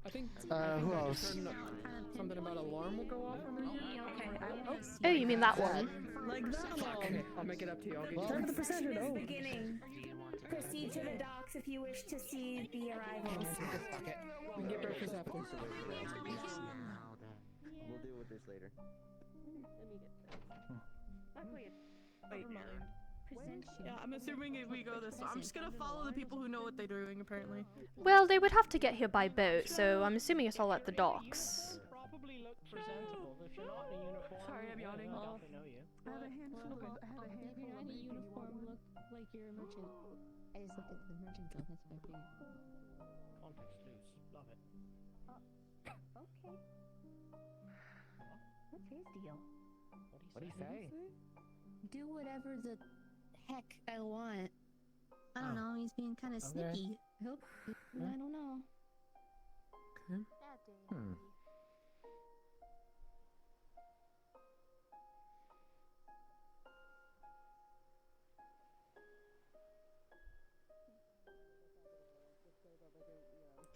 I think. Who else? Something about alarm will go off or maybe? Oh, you mean that one? Like that alarm. Okay, I'll make it up to you. I'll give you Time for the procession. procession. Oh. Beginning. Proceed to the docks if you wish to see the arrivals. Okay. We can get breakfast after. We'll deal with this later. Wait, yeah, I'm assuming if we go this way, I'm just gonna follow the people who know what they're doing, apparently. Well, they would have to get here by boat, so I'm assuming it's all at the docks. Sorry, I'm yawning. I have a handful of uniform look like you're a merchant. I just looked at the merchant guild, that's what I figured. Context loose. Love it. Okay. What's his deal? What do you say? Do whatever the heck I want. I don't know, he's being kind of sneaky. I don't know.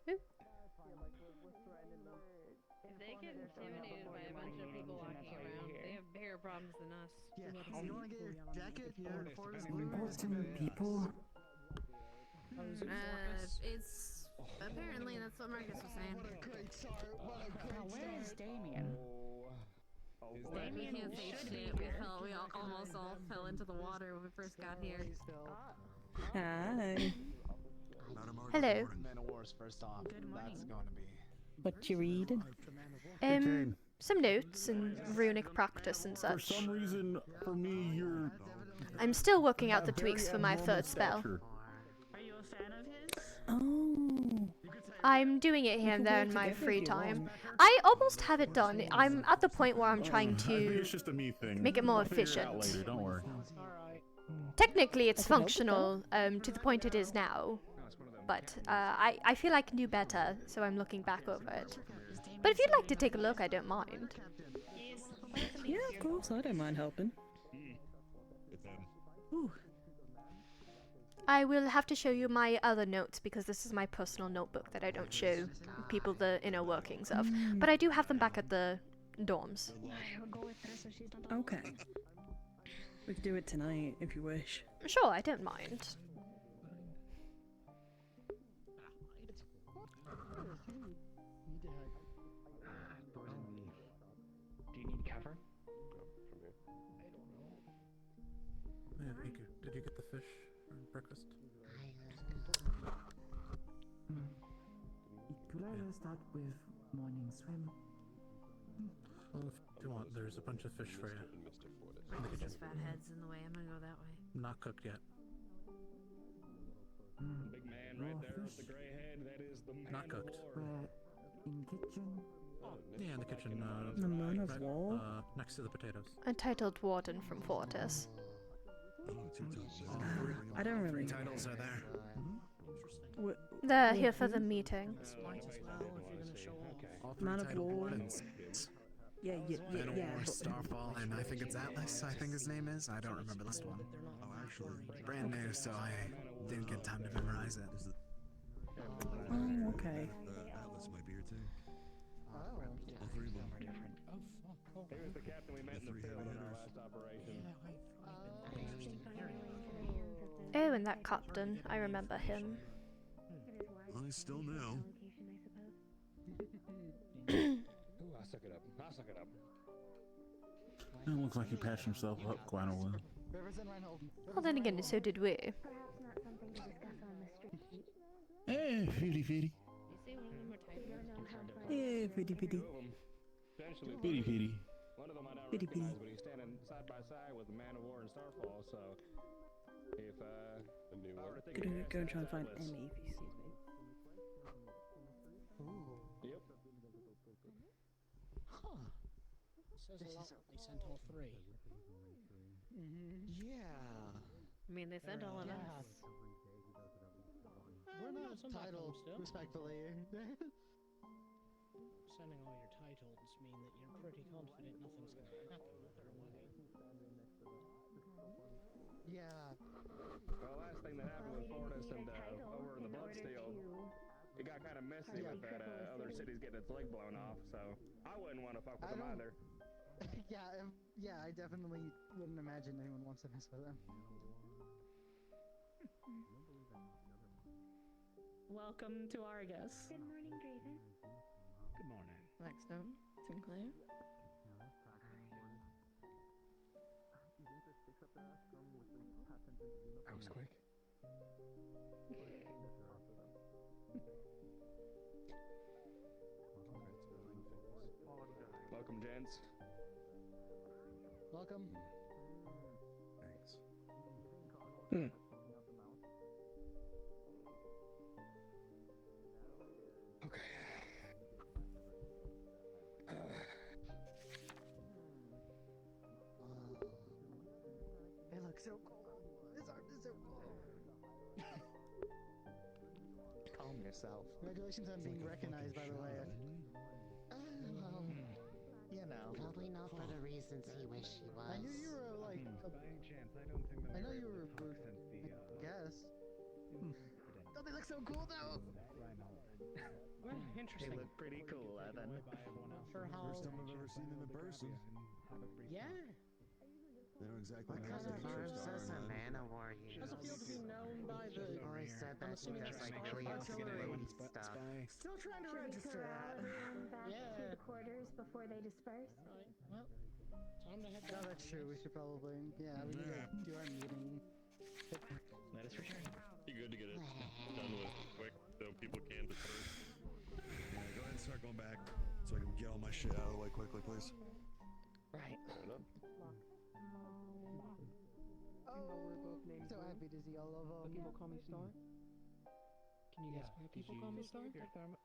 If they get intimidated by a bunch of people walking around, they have bigger problems than us. Yeah, you want to get your jacket? Yeah, Important people? It's apparently that's what Marcus was saying. Now, where is Damien? We can't say shit. We almost all fell into the water when we first got here. Hi. Hello. First off, Good morning. that's going to be. What you read? Some notes and runic practice and For such. some reason, for me, you're. I'm still working out the tweaks for my third spell. Are you a fan of his? Oh. I'm doing it here and there in my free time. I almost have it done. I'm at the point where I'm trying to It's just a me thing. make it more I'll figure it out efficient. later, don't worry. Technically, it's functional to the point it is now. But I feel I can do better, so I'm looking back over it. But if you'd like to take a look, I don't mind. Yeah, of course. I don't mind helping. Ooh. I will have to show you my other notes because this is my personal notebook that I don't show people the inner workings of. But I do have them back at the dorms. Okay. We could do it tonight if you wish. Sure, I don't mind. Do you need cover? Yeah, thank you. Did you get the fish for breakfast? Could I start with morning swim? Well, if you want, there's a bunch of fish for you. Marcus's fat head's in the way. I'm gonna go that way. Not cooked yet. Big man right there with the gray head, that is the man Not of cooked. war. In kitchen? Yeah, in the kitchen. The man of war? Next to the potatoes. Entitled Warden from Fortis. I don't really. Titles are there. They're here for the meeting. Man of war. Yeah. War, Starfall, and I think it's Atlas, I think his name is. I don't remember this one. Oh, actually. Brand new, so I didn't get time to memorize it. Oh, okay. Atlas might be here too. All three of them are different. He was the captain we met in the field in our last operation. Oh, and that captain. I remember him. Well, he's still new. Ooh, I suck it up. I suck it up. It looks like he patched himself up quite a while. Well, then again, so did we. Hey, feety feety. Hey, feety feety. Feety feety. One of them I don't Feety recognize, feety. but he's standing side by side with the Man of War and Starfall, so if I were to think of Gonna gas, go and try and that's find Atlas. Emmy if he sees me. Yep. Huh. Says a lot. They sent all three. Yeah. I mean, they sent all of us. We're not titled, respectfully. Sending all your titles mean that you're pretty confident nothing's going to happen while they're away. Yeah. Well, last thing that happened with Fortis and over in the Bloodsteel, it got kind of messy with that other city's getting its leg blown off, so I wouldn't want to fuck with them either. Yeah, I definitely wouldn't imagine anyone wants to mess with them. Welcome to Argus. Good morning, Draven. Good morning. Blackstone, Sinclair. That was quick. Welcome, gents. Welcome. Thanks. Okay. It looks so cool. His art is so cool. Calm yourself. Congratulations on being recognized, by the way. Well, you know. Probably not for the reasons he wished he was. I knew you were like. By any chance, I don't think that I know you were. since the Guess. Don't they look so cool though? Well, interesting. They look pretty cool, Evan. For how? First time I've ever seen them in person. Yeah. They know exactly What how kind of to herbs trick does a Iron Man. man of war use? Does it feel to be known by the? Boy said I'm that he assuming does it's like really artillery. obscure stuff. Still trying to Should we register corral that. everyone back Yeah. to the quarters before they disperse? Right. Well, time to head No, down. that's true. We should probably. Yeah, we need to do our meeting. Let us return. Be good to get it done with quick so people can disperse. Yeah, go ahead and start going back so I can get all my shit out of the way quickly, please. Right. So happy to see all of them. People call me Star. Can you guess why people call me Star? Look at them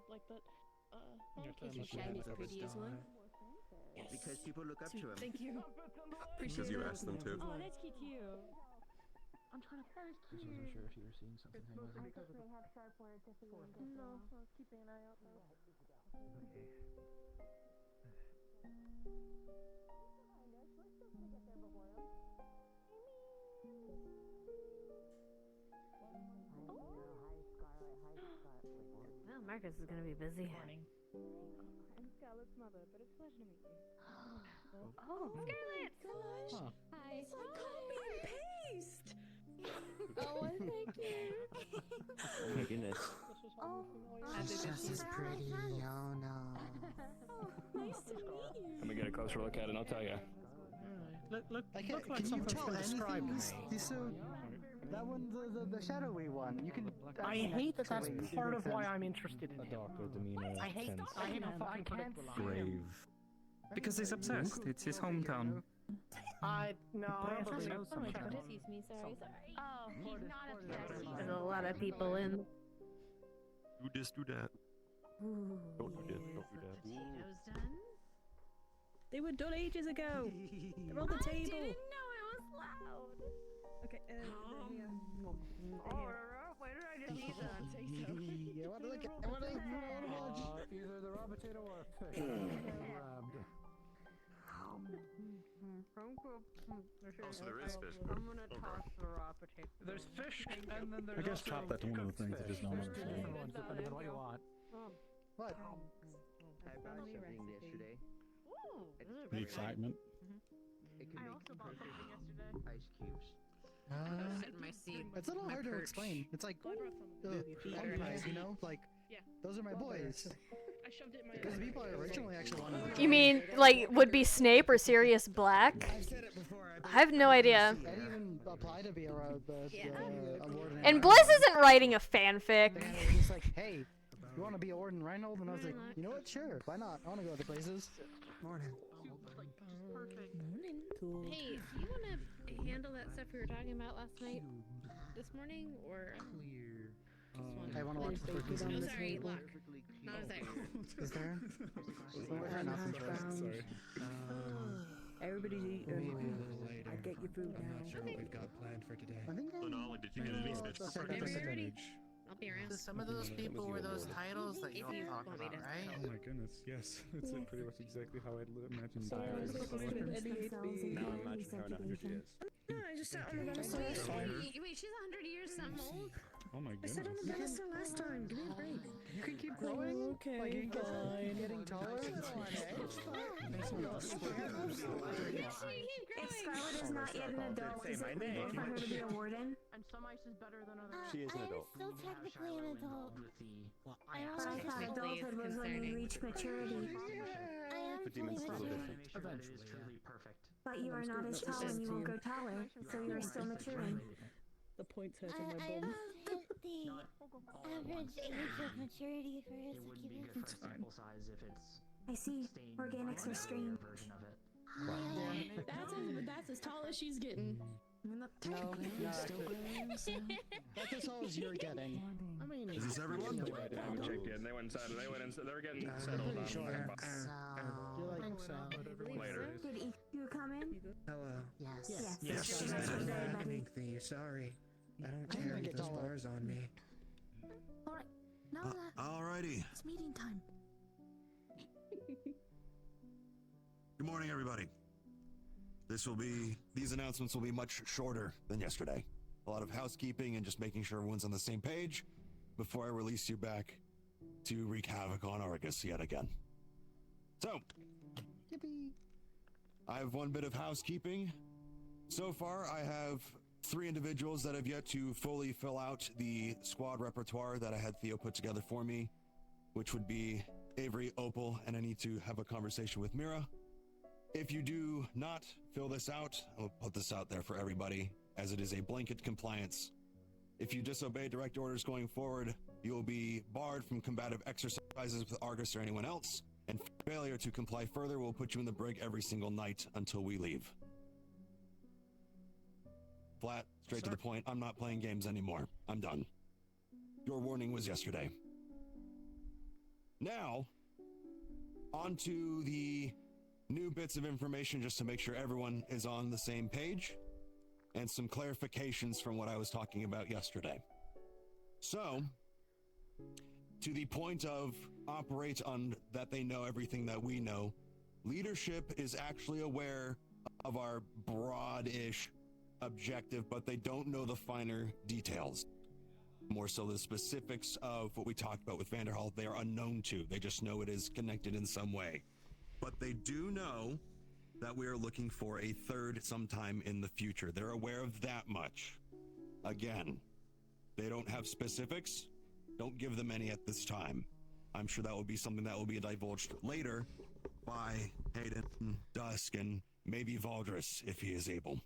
like that. Because you're shiny, pretty as one. Yes. Because people look up to him. Thank you. Because you asked them to. Oh, that's cute too. I'm trying to first. Just wasn't sure if you were seeing something. I definitely have sharp words if you want to get No, I was keeping an eye out though. Well, Marcus is gonna be busy. I'm Scarlett's mother, but it's a pleasure to meet you. Oh, Scarlett! Huh. Hi. It's like copy and paste. Oh, well, thank you. Oh my goodness. Oh, She's just as pretty, oh no. Nice to meet you. Let me get a closer look at it and I'll tell you. Look Can like you something's tell been described anything? to me. He's so. That one, the shadowy one. You can. I hate that that's part of why I'm interested in him. Doctor demeanor. I hate how fucking predictable I am. Grave. Because he's obsessed. It's his hometown. No, I Probably know knows something. something. Excuse me, sorry. Oh, he's not obsessed. There's a lot of people in. Do this, do that. Don't do that. Don't do that. Potatoes done? They were done ages ago. They're on the I table. didn't know it was loud. Okay. Why did I just eat that? Say so. I want to look at. I want to watch. Either the raw potato or a fish. Grabbed. Also, there is fish. I'm gonna toss the raw potato. There's fish, and then there's I guess also chop that to one of the things that fish. is normal. There's two different ones, depending on what you want. What? I bought something yesterday. Ooh, The excitement. It can I make also bought something yesterday. ice cubes. Sit in my seat. It's a little my hard to perch. explain. It's like the Better. guys, you know, like Yeah. those are my boys. I shoved it in my. Because the people I originally actually wanted. You mean like would be Snape or Sirius Black? I have no idea. I didn't even apply to be a warden. And Bliss isn't writing a fanfic. They were just like, hey, you want to be a warden Reinhold? And I was like, you know what? Sure, why not? I want to go other places. Morning. Perfect. Cool. Hey, do you want to handle that stuff we were talking about last night, this morning, or? I want to watch the Oh, freaking sorry, look. Not a sec. Is there? Sorry. Everybody's eating. I get your food I'm now. not sure what we've got planned for today. I think So not only did you get any fish, I'll be around. So some of those people were those titles that you If you all talk want me about, to. right? Oh my goodness, yes. It's like pretty much exactly how I'd imagine So diaries. now imagine how in 100 years. No, I just sat on the pedestal last time. Wait, she's 100 years something old? Oh my I goodness. sat on the pedestal last time. Give me a break. You can keep growing. Okay, Like, you can fine. getting taller. If Scarlet is not yet an adult, is it legal for her to be a warden? And some ice is better than others. She is an adult. Still technically an adult. Well, But I thought Technically, adulthood it's was when you concerning. reach maturity. The demon's a little different. Eventually, perfect. But you are not as tall and you won't go taller, so you are still maturing. The points hurt on my I bum. don't think the average age of maturity for a succubus. It's fine. Size if it's I see. Organics are strained. version of it. That's as tall as she's getting. No, that's as tall as you're getting. I mean, Is this everyone? I haven't checked yet. They went inside. They were getting settled on. You're like, Later. Did each of you come in? Hello. Yes. Yes. Everybody. Make me sorry. I don't I'm gonna carry get those taller. bars on me. Alright. Now that Alrighty. it's meeting time. Good morning, everybody. These announcements will be much shorter than yesterday. A lot of housekeeping and just making sure everyone's on the same page before I release you back to wreak havoc on Argus yet again. So, I have one bit of housekeeping. So far, I have 3 individuals that have yet to fully fill out the squad repertoire that I had Theo put together for me, which would be Avery, Opal, and I need to have a conversation with Mira. If you do not fill this out, I'll put this out there for everybody, as it is a blanket compliance. If you disobey direct orders going forward, you will be barred from combative exercises with Argus or anyone else, and failure to comply further will put you in the brig every single night until we leave. Flat, straight to the point, I'm not playing games anymore. I'm done. Your warning was yesterday. Now, on to the new bits of information just to make sure everyone is on the same page, and some clarifications from what I was talking about yesterday. So, to the point of operate on that they know everything that we know, leadership is actually aware of our broad-ish objective, but they don't know the finer details. More so the specifics of what we talked about with Vanderhall, they are unknown to. They just know it is connected in some way. But they do know that we are looking for a third sometime in the future. They're aware of that much. Again, they don't have specifics. Don't give them any at this time. I'm sure that will be something that will be divulged later by Hayden, Dusk, and maybe Valdris if he is able.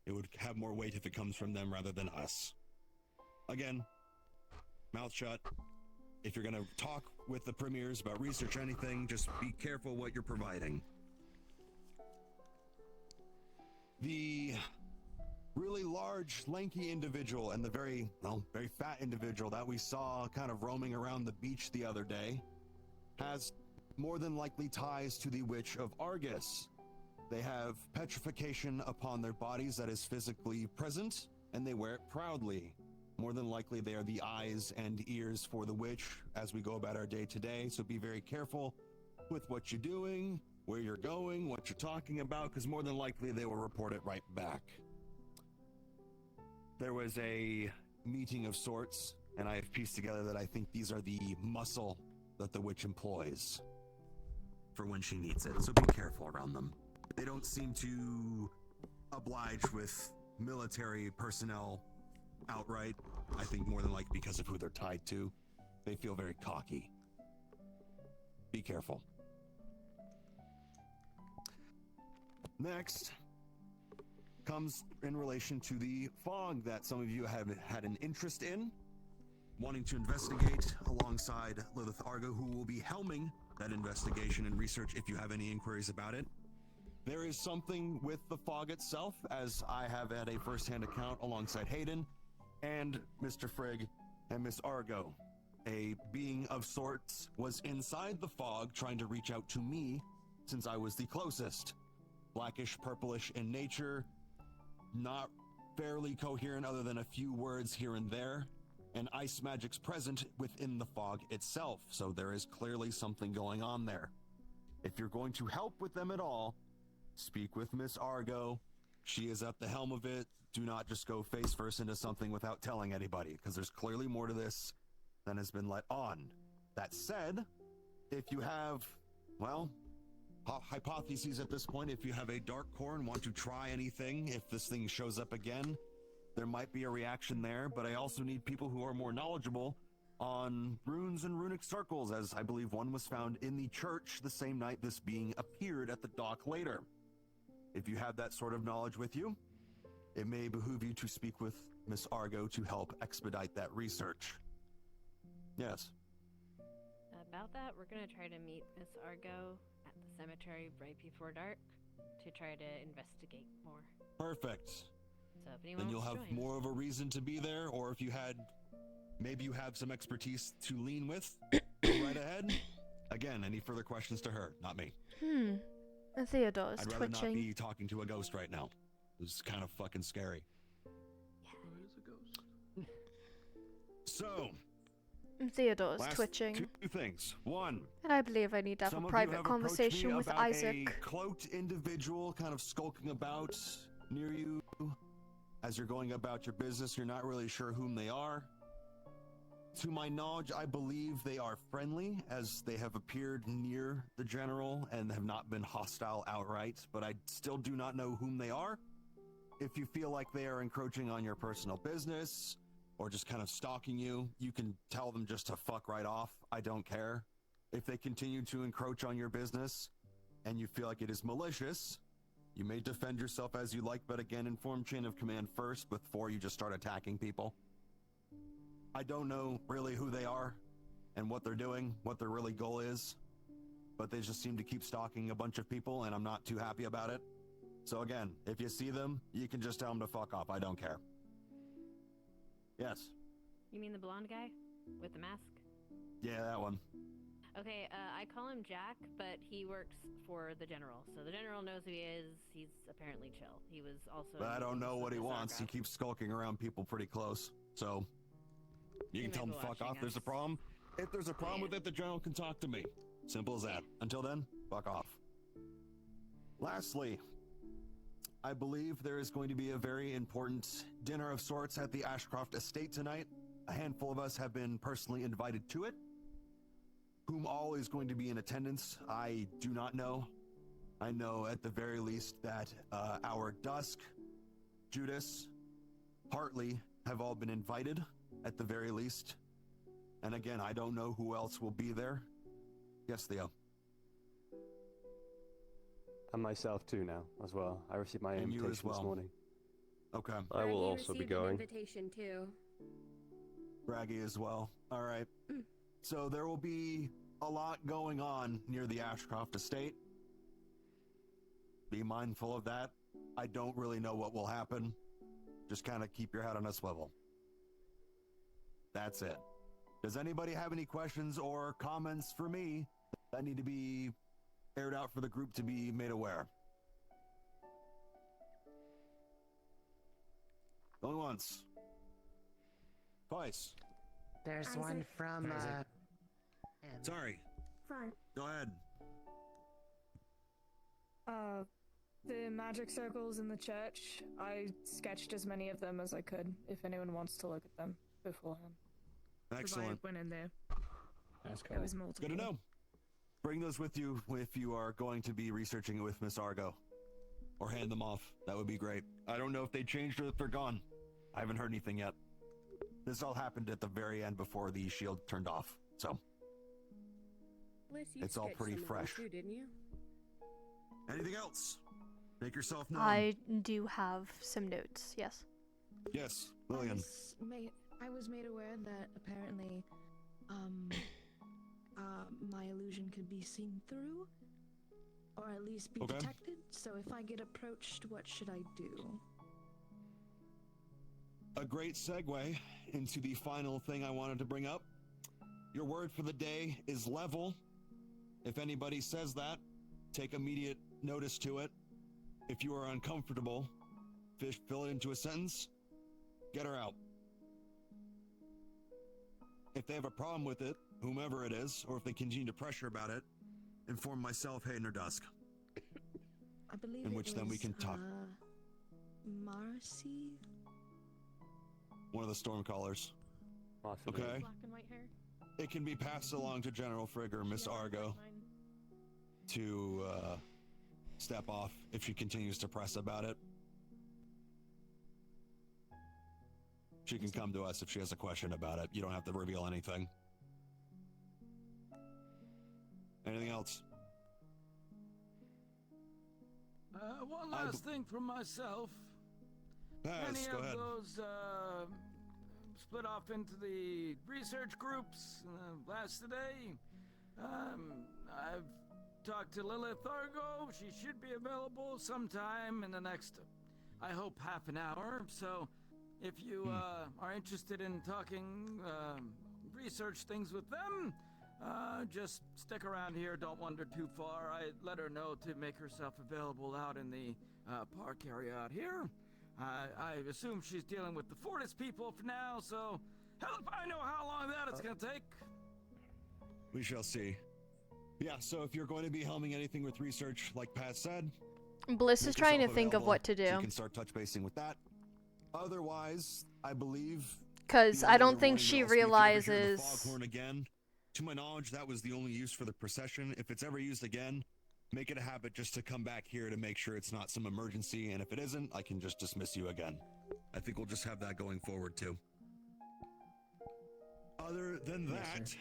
It would have more weight if it comes from them rather than us. Again, mouth shut. If you're going to talk with the premiers about research or anything, just be careful what you're providing. The really large, lanky individual and the very fat individual that we saw kind of roaming around the beach the other day has more than likely ties to the Witch of Argus. They have petrification upon their bodies that is physically present, and they wear it proudly. More than likely, they are the eyes and ears for the witch as we go about our day to day, so be very careful with what you're doing, where you're going, what you're talking about, because more than likely they will report it right back. There was a meeting of sorts, and I have pieced together that I think these are the muscle that the witch employs for when she needs it, so be careful around them. They don't seem to oblige with military personnel outright. I think more than likely because of who they're tied to. They feel very cocky. Be careful. Next comes in relation to the fog that some of you have had an interest in, wanting to investigate alongside Lilith Argo, who will be helming that investigation and research if you have any inquiries about it. There is something with the fog itself, as I have had a first-hand account alongside Hayden and Mr. Frigg and Miss Argo. A being of sorts was inside the fog trying to reach out to me since I was the closest. Blackish, purplish in nature, not fairly coherent other than a few words here and there, and ice magic's present within the fog itself, so there is clearly something going on there. If you're going to help with them at all, speak with Miss Argo. She is at the helm of it. Do not just go face first into something without telling anybody, because there's clearly more to this than has been let on. That said, if you have, well, hypotheses at this point, if you have a dark core and want to try anything, if this thing shows up again, there might be a reaction there, but I also need people who are more knowledgeable on runes and runic circles, as I believe one was found in the church the same night this being appeared at the dock later. If you have that sort of knowledge with you, it may behoove you to speak with Miss Argo to help expedite that research. Yes. About that, we're gonna try to meet Miss Argo at the cemetery right before dark to try to investigate more. Perfect. So if anyone then you'll wants have to join. more of a reason to be there, or if you had, maybe you have some expertise to lean with, go right ahead. Again, any further questions to her, not me. Theodore is I'd rather twitching. not be talking to a ghost right now. This is kind of fucking scary. So, Theodore is last twitching. two things. One, And I believe I need to have some a of you private have approached conversation me with about Isaac. a cloaked individual kind of skulking about near you as you're going about your business. You're not really sure whom they are. To my knowledge, I believe they are friendly, as they have appeared near the general and have not been hostile outright, but I still do not know whom they are. If you feel like they are encroaching on your personal business or just kind of stalking you, you can tell them just to fuck right off. I don't care. If they continue to encroach on your business and you feel like it is malicious, you may defend yourself as you like, but again, inform chain of command first before you just start attacking people. I don't know really who they are and what they're doing, what their really goal is, but they just seem to keep stalking a bunch of people, and I'm not too happy about it. So again, if you see them, you can just tell them to fuck off. I don't care. Yes. You mean the blonde guy with the mask? Yeah, that one. Okay, I call him Jack, but he works for the general. So the general knows who he is. He's apparently chill. He was also... But I don't know what he wants. He keeps skulking around people pretty close. So you can tell him to fuck off. There's a problem. If there's a problem with it, the general can talk to me. Simple as that. Until then, fuck off. Lastly, I believe there is going to be a very important dinner of sorts at the Ashcroft estate tonight. A handful of us have been personally invited to it. Whom all is going to be in attendance, I do not know. I know at the very least that our Dusk, Judas, Hartley have all been invited at the very least. And again, I don't know who else will be there. Yes, Theo. And myself too now, as well. I received my And you invitation as well. this morning. Okay. I will also be going. Invitation too. Braggy as well. All right. So there will be a lot going on near the Ashcroft estate. Be mindful of that. I don't really know what will happen. Just kind of keep your head on a swivel. That's it. Does anybody have any questions or comments for me that need to be aired out for the group to be made aware? Going once. Twice. There's one from, Sorry. Fine. Go ahead. The magic circles in the church, I sketched as many of them as I could, if anyone wants to look at them beforehand. Excellent. I went in there. That's It was multiple. Good to know. Bring those with you if you are going to be researching it with Miss Argo. Or hand them off. That would be great. I don't know if they changed or if they're gone. I haven't heard anything yet. This all happened at the very end before the shield turned off, so Bliss, you it's all sketched pretty some of them fresh. too, didn't you? Anything else? Make yourself known. I do have some notes, yes. Yes, Lillian. I was made aware that apparently, my illusion could be seen through, or at least be Okay. detected. So if I get approached, what should I do? A great segue into the final thing I wanted to bring up. Your word for the day is level. If anybody says that, take immediate notice to it. If you are uncomfortable, fill it into a sentence, get her out. If they have a problem with it, whomever it is, or if they continue to pressure about it, inform myself, Hayden, or Dusk. I believe In it which then we was, can talk. Marcy? One of the Stormcallers. Possibly. Okay. Black and white hair. It can be passed along to General Frigg or Miss Argo to step off if she continues to press about it. She can come to us if she has a question about it. You don't have to reveal anything. Anything else? One last thing from myself. Pass, Many go of ahead. those split off into the research groups last today. I've talked to Lilith Argo. She should be available sometime in the next, I hope, half an hour. So if you are interested in talking research things with them, just stick around here. Don't wander too far. I let her know to make herself available out in the park area out here. I assume she's dealing with the Fortis people for now, so hell if I know how long that is going to take. We shall see. Yeah, so if you're going to be helming anything with research, like Pat said, Bliss is make trying to yourself think of available what to so you do. can start touch basing with that. Otherwise, I believe... Because the I only don't other think warning she that I'll speak, if you ever hear the realizes. foghorn again, to my knowledge, that was the only use for the procession. If it's ever used again, make it a habit just to come back here to make sure it's not some emergency, and if it isn't, I can just dismiss you again. I think we'll just have that going forward, too. Other than that,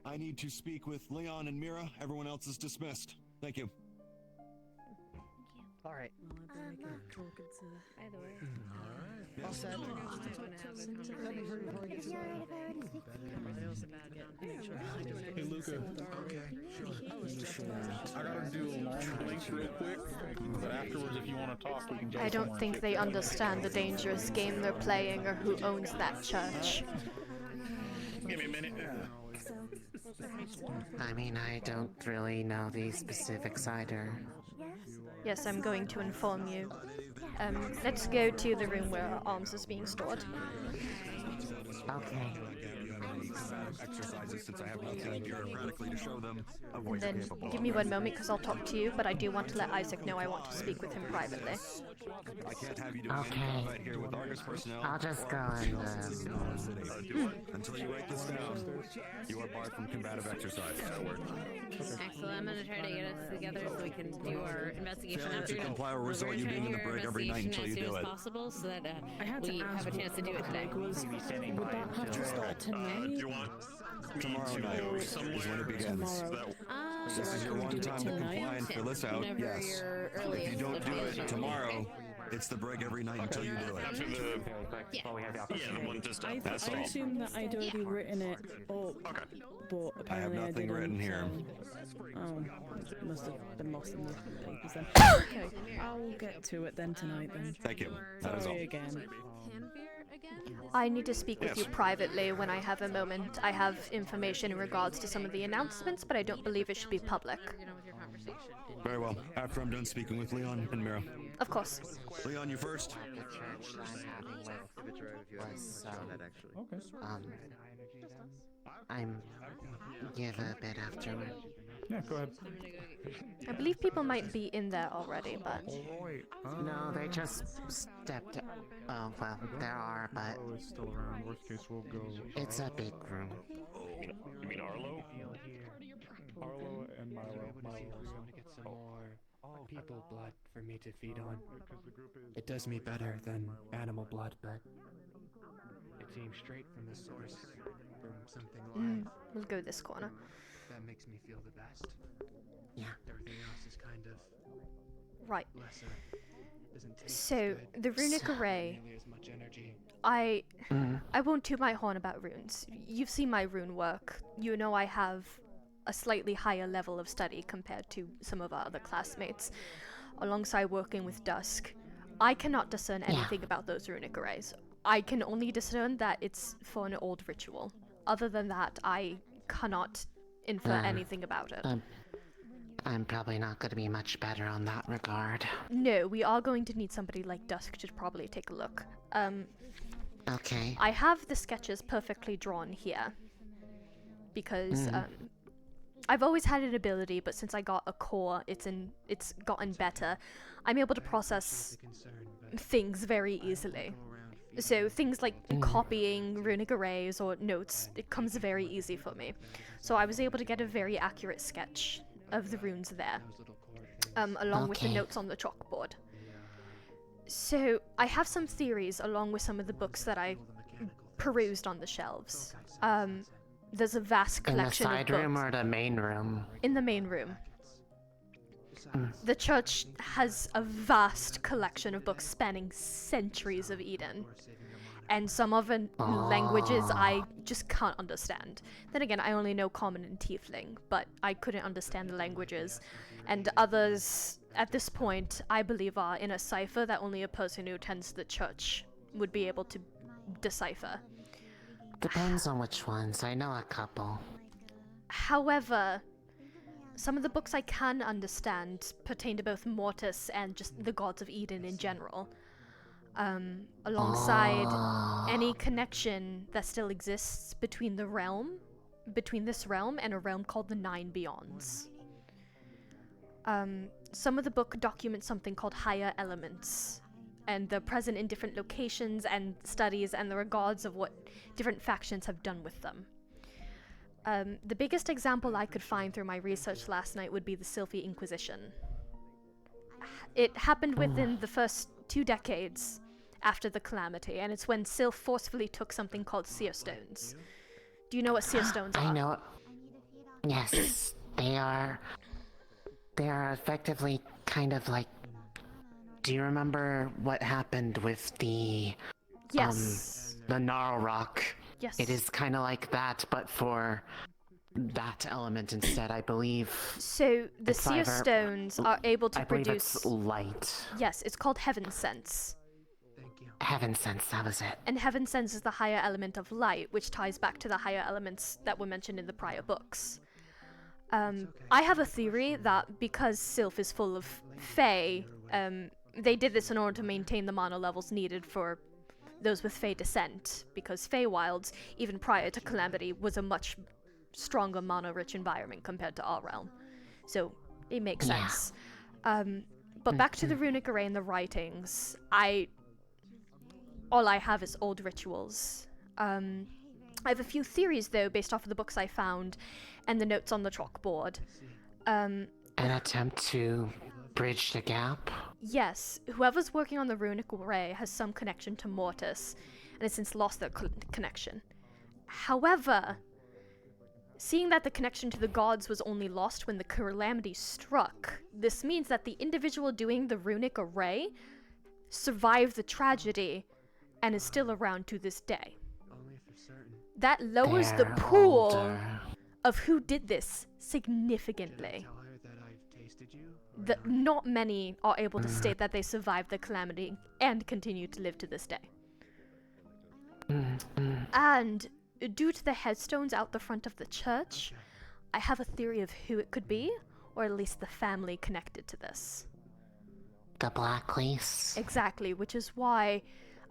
I need to speak with Leon and Mira. Everyone else is dismissed. Thank you. All right. Either way. All set. Hey Luca. Okay, sure. I gotta do a long link real quick, but afterwards, if you want to talk, we can jump I don't somewhere. think they understand the dangerous game they're playing or who owns that church. Give me a minute. I mean, I don't really know the specifics either. Yes, I'm going to inform you. Let's go to the room where our arms is being stored. Okay. Exercises, since I have nothing bureaucratically to show them. of what And you're then capable of. give me 1 moment because I'll talk to you, but I do want to let Isaac know I want to speak with him privately. I can't have you do Okay. any combat here with Argus personnel. I'll just or go and, Until you write this down, you are barred from combative exercise. Excellent. I'm gonna try to get us together so we can do our investigation Failure to after. comply will We're result gonna you try being to in do the our break every night until you investigation do as it. soon as possible so that I had to we have a ask chance to do it today. was would that have to start tonight? Do you want Tomorrow me to night go is when it begins. Tomorrow. This is your one time to comply and fill this out. Whenever Yes. you're If earliest you don't do available. it tomorrow, it's the break every night until you do after it. the Yeah. the one just I that's all. assumed that I'd already written it up, but apparently I nothing didn't, written here. so, must have been lost in the papers then. Okay, I'll get to it then tonight then. Thank you. That is all. Sorry again. again? I need to speak with you privately when I have a moment. I have information in regards to some of the announcements, but I don't believe it should be public. Very well. After I'm done speaking with Leon and Mira. Of course. Leon, you first. The church I'm having with was, I'm give a bit after. Yeah, go ahead. I believe people might be in there already, but... No, they just stepped. Oh, well, there are, but. It's still around. Worst case, we'll go. It's a big room. You mean Arlo? Arlo and Milo. I want to get some more people blood for me to feed on. It does me better than animal blood, but it seems straight from the source, from something live. We'll go this corner. That makes me feel the best. Yeah. Everything else is kind of right. lesser. Doesn't taste So good. the runic array. Nearly as much energy. I won't toot my horn about runes. You've seen my rune work. You know I have a slightly higher level of study compared to some of our other classmates. Alongside working with Dusk, I cannot discern anything about those runic arrays. I can only discern that it's for an old ritual. Other than that, I cannot infer anything about it. I'm probably not going to be much better on that regard. No, we are going to need somebody like Dusk to probably take a look. Okay. I have the sketches perfectly drawn here. Because, I've always had an ability, but since I got a core, it's gotten better. I'm able to process things very easily. So things like copying runic arrays or notes, it comes very easy for me. So I was able to get a very accurate sketch of the runes there, along with the notes on the chalkboard. So I have some theories along with some of the books that I perused on the shelves. There's a vast collection of books. In the side room or the main room? In the main room. The church has a vast collection of books spanning centuries of Eden. And some of the languages I just can't understand. Then again, I only know Common and Tiefling, but I couldn't understand the languages. And others, at this point, I believe are in a cipher that only a person who attends the church would be able to decipher. Depends on which ones. I know a couple. However, some of the books I can understand pertain to both Mortis and just the gods of Eden in general. Alongside any connection that still exists between this realm and a realm called the Nine Beyonds. Some of the book documents something called higher elements, and they're present in different locations and studies and the regards of what different factions have done with them. The biggest example I could find through my research last night would be the Sylphy Inquisition. It happened within the first 2 decades after the Calamity, and it's when Sylph forcefully took something called seer stones. Do you know what seer stones are? I know. Yes, they are effectively kind of like. Do you remember what happened with the? Yes. The Gnarl Rock. Yes. It is kind of like that, but for that element instead, I believe. So the seer stones are able to I believe produce it's light. Yes, it's called Heaven Sense. Heaven Sense, that was it. And Heaven Sense is the higher element of light, which ties back to the higher elements that were mentioned in the prior books. I have a theory that because Sylph is full of Fae, they did this in order to maintain the mana levels needed for those with Fae descent, because Feywilds, even prior to Calamity, was a much stronger mana-rich environment compared to our realm. So, it makes sense. But back to the runic array and the writings, all I have is old rituals. I have a few theories, though, based off of the books I found and the notes on the chalkboard. An attempt to bridge the gap? Yes, whoever's working on the runic array has some connection to Mortis, and has since lost their connection. However, seeing that the connection to the gods was only lost when the Calamity struck, this means that the individual doing the runic array survived the tragedy and is still around to this day. That lowers the pool of who did this significantly. Not many are able to state that they survived the Calamity and continue to live to this day. And due to the headstones out the front of the church, I have a theory of who it could be, or at least the family connected to this. The Blackleys. Exactly, which is why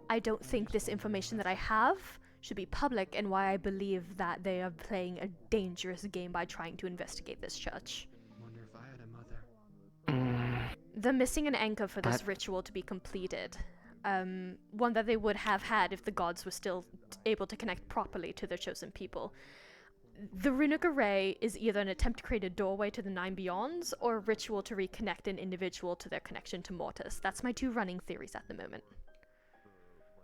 I don't think this information that I have should be public, and why I believe that they are playing a dangerous game by trying to investigate this church. Wonder if I had a mother. They're missing an anchor for this ritual to be completed. One that they would have had if the gods were still able to connect properly to their chosen people. The runic array is either an attempt to create a doorway to the Nine Beyonds, or a ritual to reconnect an individual to their connection to Mortis. That's my two running theories at the moment.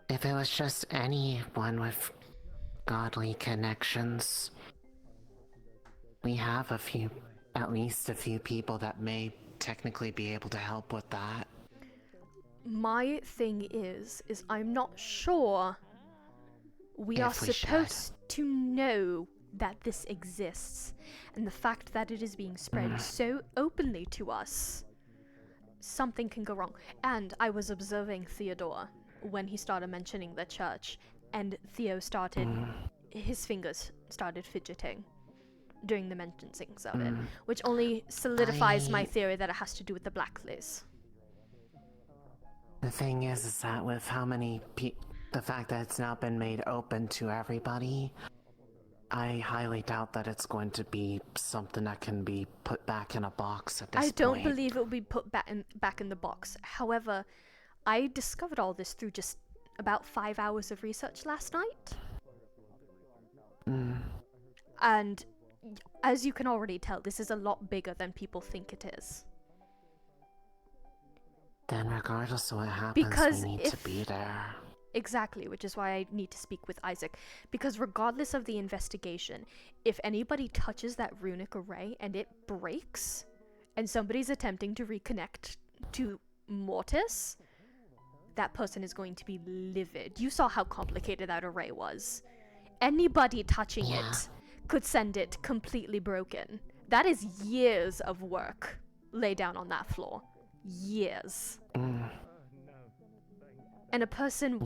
If it was just anyone with godly connections, we have at least a few people that may technically be able to help with that. My thing is I'm not sure we are supposed to know that this exists, and the fact that it is being spread so openly to us, something can go wrong. And I was observing Theodore when he started mentioning the church, and Theo his fingers started fidgeting during the mentionings of it, which only solidifies my theory that it has to do with the Blackleys. The thing is that with how many the fact that it's now been made open to everybody, I highly doubt that it's going to be something that can be put back in a box at this point. I don't believe it will be put back in the box. However, I discovered all this through just about 5 hours of research last night. And as you can already tell, this is a lot bigger than people think it is. Then regardless of what happens, we need to be there. Exactly, which is why I need to speak with Isaac. Because regardless of the investigation, if anybody touches that runic array and it breaks, and somebody's attempting to reconnect to Mortis, that person is going to be livid. You saw how complicated that array was. Anybody touching it could send it completely broken. That is years of work laid down on that floor. Years. And a person,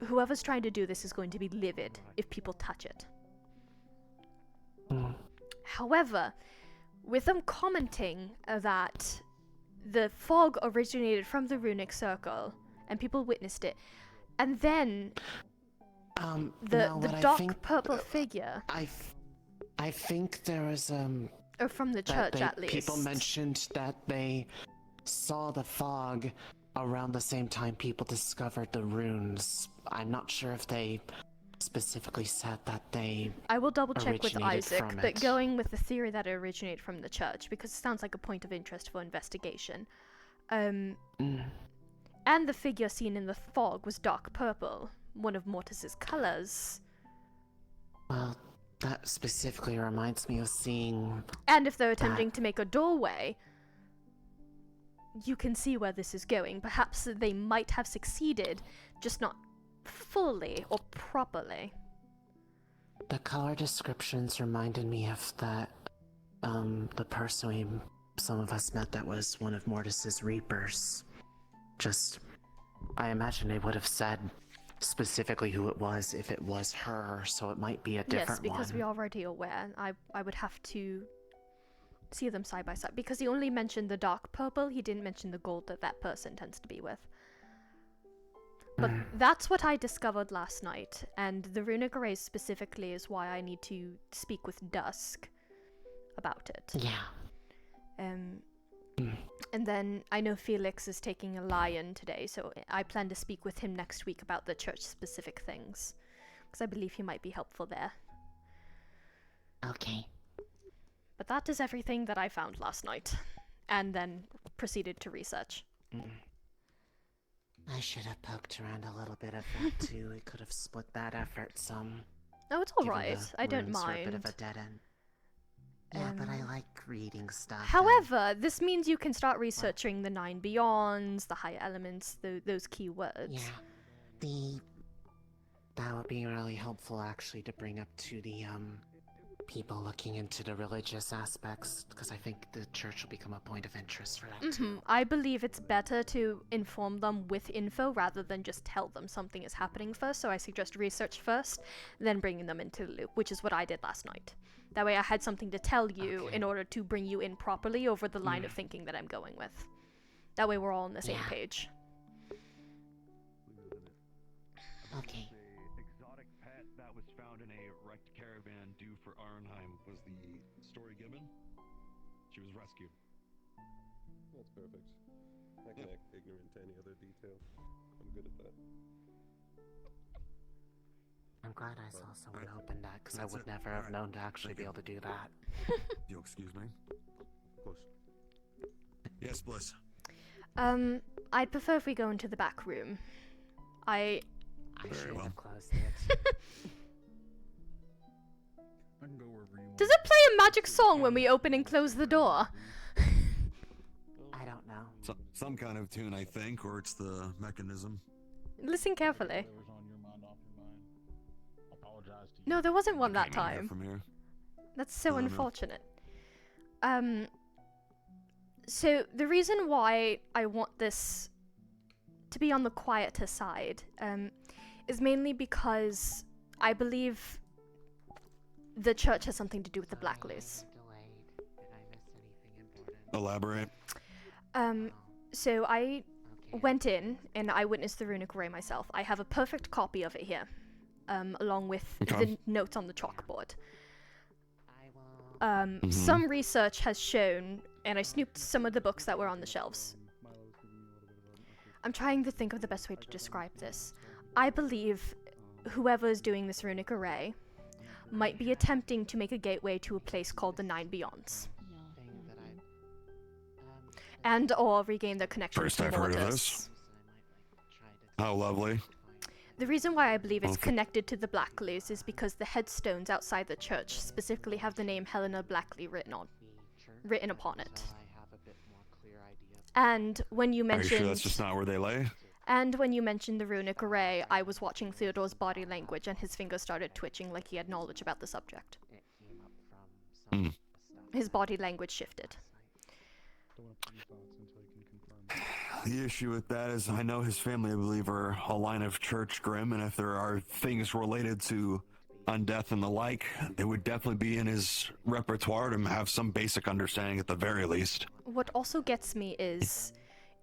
whoever's trying to do this is going to be livid if people touch it. However, with them commenting that the fog originated from the runic circle and people witnessed it, and then the dark purple figure. I think there was or from the church at least. People mentioned that they saw the fog around the same time people discovered the runes. I'm not sure if they specifically said that they I will double check with Isaac, but it. Going with the theory that it originated from the church, because it sounds like a point of interest for investigation. And the figure seen in the fog was dark purple, one of Mortis's colors. Well, that specifically reminds me of seeing... And if they're attempting to make a doorway, you can see where this is going. Perhaps they might have succeeded, just not fully or properly. The color descriptions reminded me of that, the person some of us met that was one of Mortis's Reapers. I imagine they would have said specifically who it was if it was her, so it might be a different one. Yes, because we're already aware. I would have to see them side by side, because he only mentioned the dark purple, he didn't mention the gold that person tends to be with. But that's what I discovered last night, and the runic array specifically is why I need to speak with Dusk about it. Yeah. And then I know Felix is taking a lion today, so I plan to speak with him next week about the church-specific things, because I believe he might be helpful there. Okay. But that is everything that I found last night, and then proceeded to research. I should have poked around a little bit of that too. We could have split that effort some. Oh, it's alright. I don't Were a mind. bit of a dead end. Yeah, but I like reading stuff. However, this means you can start researching the Nine Beyonds, the higher elements, those keywords. Yeah. That would be really helpful actually to bring up to the people looking into the religious aspects, because I think the church will become a point of interest for that too. I believe it's better to inform them with info rather than just tell them something is happening first, so I suggest research first, then bringing them into the loop, which is what I did last night. That way I had something to tell you in order to bring you in properly over the line of thinking that I'm going with. That way we're all on the same page. Okay. Exotic pet that was found in a wrecked caravan due for Arnheim was the story given. She was rescued. That's perfect. I can act ignorant to any other detail. I'm good at that. I'm glad I saw someone open that, because I would never have known to actually be able to do that. You'll excuse me? Bliss. Yes, Bliss. I'd prefer if we go into the back room. I should have closed it. I can go wherever you want. Does it play a magic song when we open and close the door? I don't know. Some kind of tune, I think, or it's the mechanism. Listen carefully. Whatever's on your mind, off your mind. I'll apologize to you. No, there wasn't one that Came in here time. from here. That's so I don't know. unfortunate. So the reason why I want this to be on the quieter side, is mainly because I believe the church has something to do with the Blacklist. Elaborate. So I went in and I witnessed the runic array myself. I have a perfect copy of it here, along with the notes on the chalkboard. Some research has shown, and I snooped some of the books that were on the shelves. I'm trying to think of the best way to describe this. I believe whoever is doing this runic array might be attempting to make a gateway to a place called the Nine Beyonds. And or regain their connection First to I've heard of Mortis. this. How lovely. The reason why I believe it's connected to the Blackleys is because the headstones outside the church specifically have the name Helena Blackley written upon it. And when you Are you mentioned sure that's just not where they lay? And when you mentioned the runic array, I was watching Theodore's body language and his fingers started twitching like he had knowledge about the subject. His body language shifted. The issue with that is I know his family, I believe, are a line of church grim, and if there are things related to undeath and the like, it would definitely be in his repertoire to have some basic understanding at the very least. What also gets me is,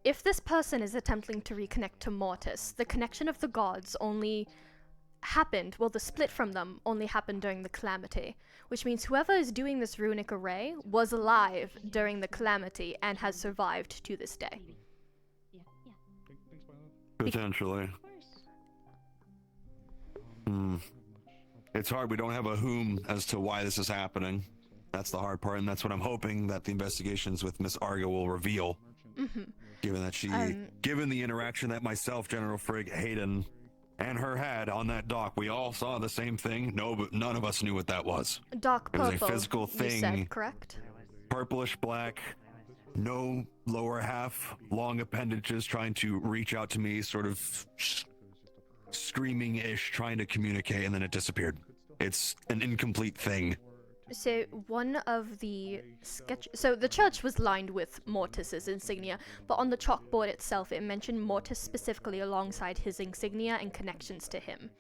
if this person is attempting to reconnect to Mortis, the connection of the gods only happened, well, the split from them only happened during the Calamity, which means whoever is doing this runic array was alive during the Calamity and has survived to this day. Potentially. It's hard, we don't have a whom as to why this is happening. That's the hard part, and that's what I'm hoping that the investigations with Miss Argo will reveal. Given that given the interaction that myself, General Frigg, Hayden, and her had on that dock, we all saw the same thing. No, but none of us knew what that was. Dark purple, it was a physical thing. You said, correct? Purplish black, no lower half, long appendages trying to reach out to me, sort of screaming-ish, trying to communicate, and then it disappeared. It's an incomplete thing. So one of the so the church was lined with Mortis's insignia, but on the chalkboard itself it mentioned Mortis specifically alongside his insignia and connections to him.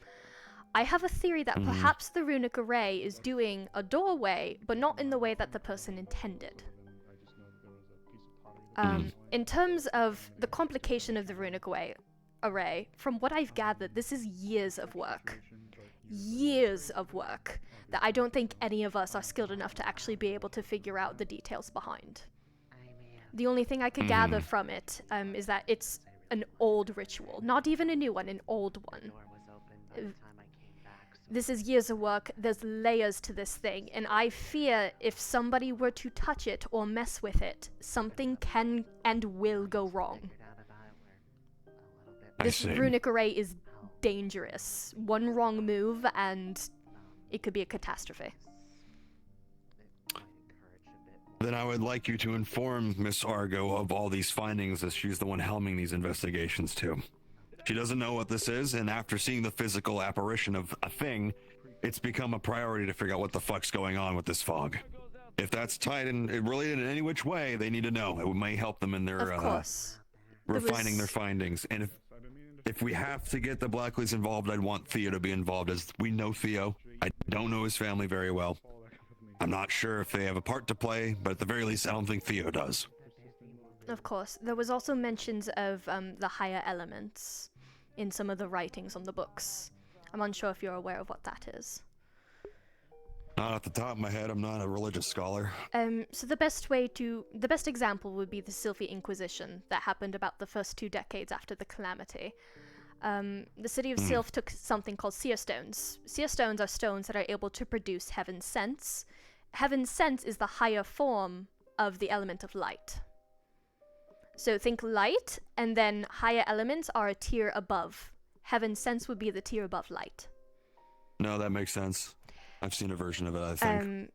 I have a theory that perhaps the runic array is doing a doorway, but not in the way that the person intended. In terms of the complication of the runic array, from what I've gathered, this is years of work. Years of work that I don't think any of us are skilled enough to actually be able to figure out the details behind. The only thing I could gather from it is that it's an old ritual, not even a new one, an old one. This is years of work, there's layers to this thing, and I fear if somebody were to touch it or mess with it, something can and will go wrong. This runic array is dangerous. One wrong move and it could be a catastrophe. Then I would like you to inform Miss Argo of all these findings, as she's the one helming these investigations too. She doesn't know what this is, and after seeing the physical apparition of a thing, it's become a priority to figure out what the fuck's going on with this fog. If that's tied and related in any which way, they need to know. It may help them in their Of course. refining their findings. And if we have to get the Blackleys involved, I'd want Theo to be involved, as we know Theo. I don't know his family very well. I'm not sure if they have a part to play, but at the very least, I don't think Theo does. Of course. There was also mentions of the higher elements in some of the writings on the books. I'm unsure if you're aware of what that is. Not off the top of my head, I'm not a religious scholar. So the best example would be the Sylphy Inquisition that happened about the first 2 decades after the Calamity. The city of Sylph took something called seer stones. Seer stones are stones that are able to produce heaven's sense. Heaven's sense is the higher form of the element of light. So think light, and then higher elements are a tier above. Heaven's sense would be the tier above light. No, that makes sense. I've seen a version of it, I think.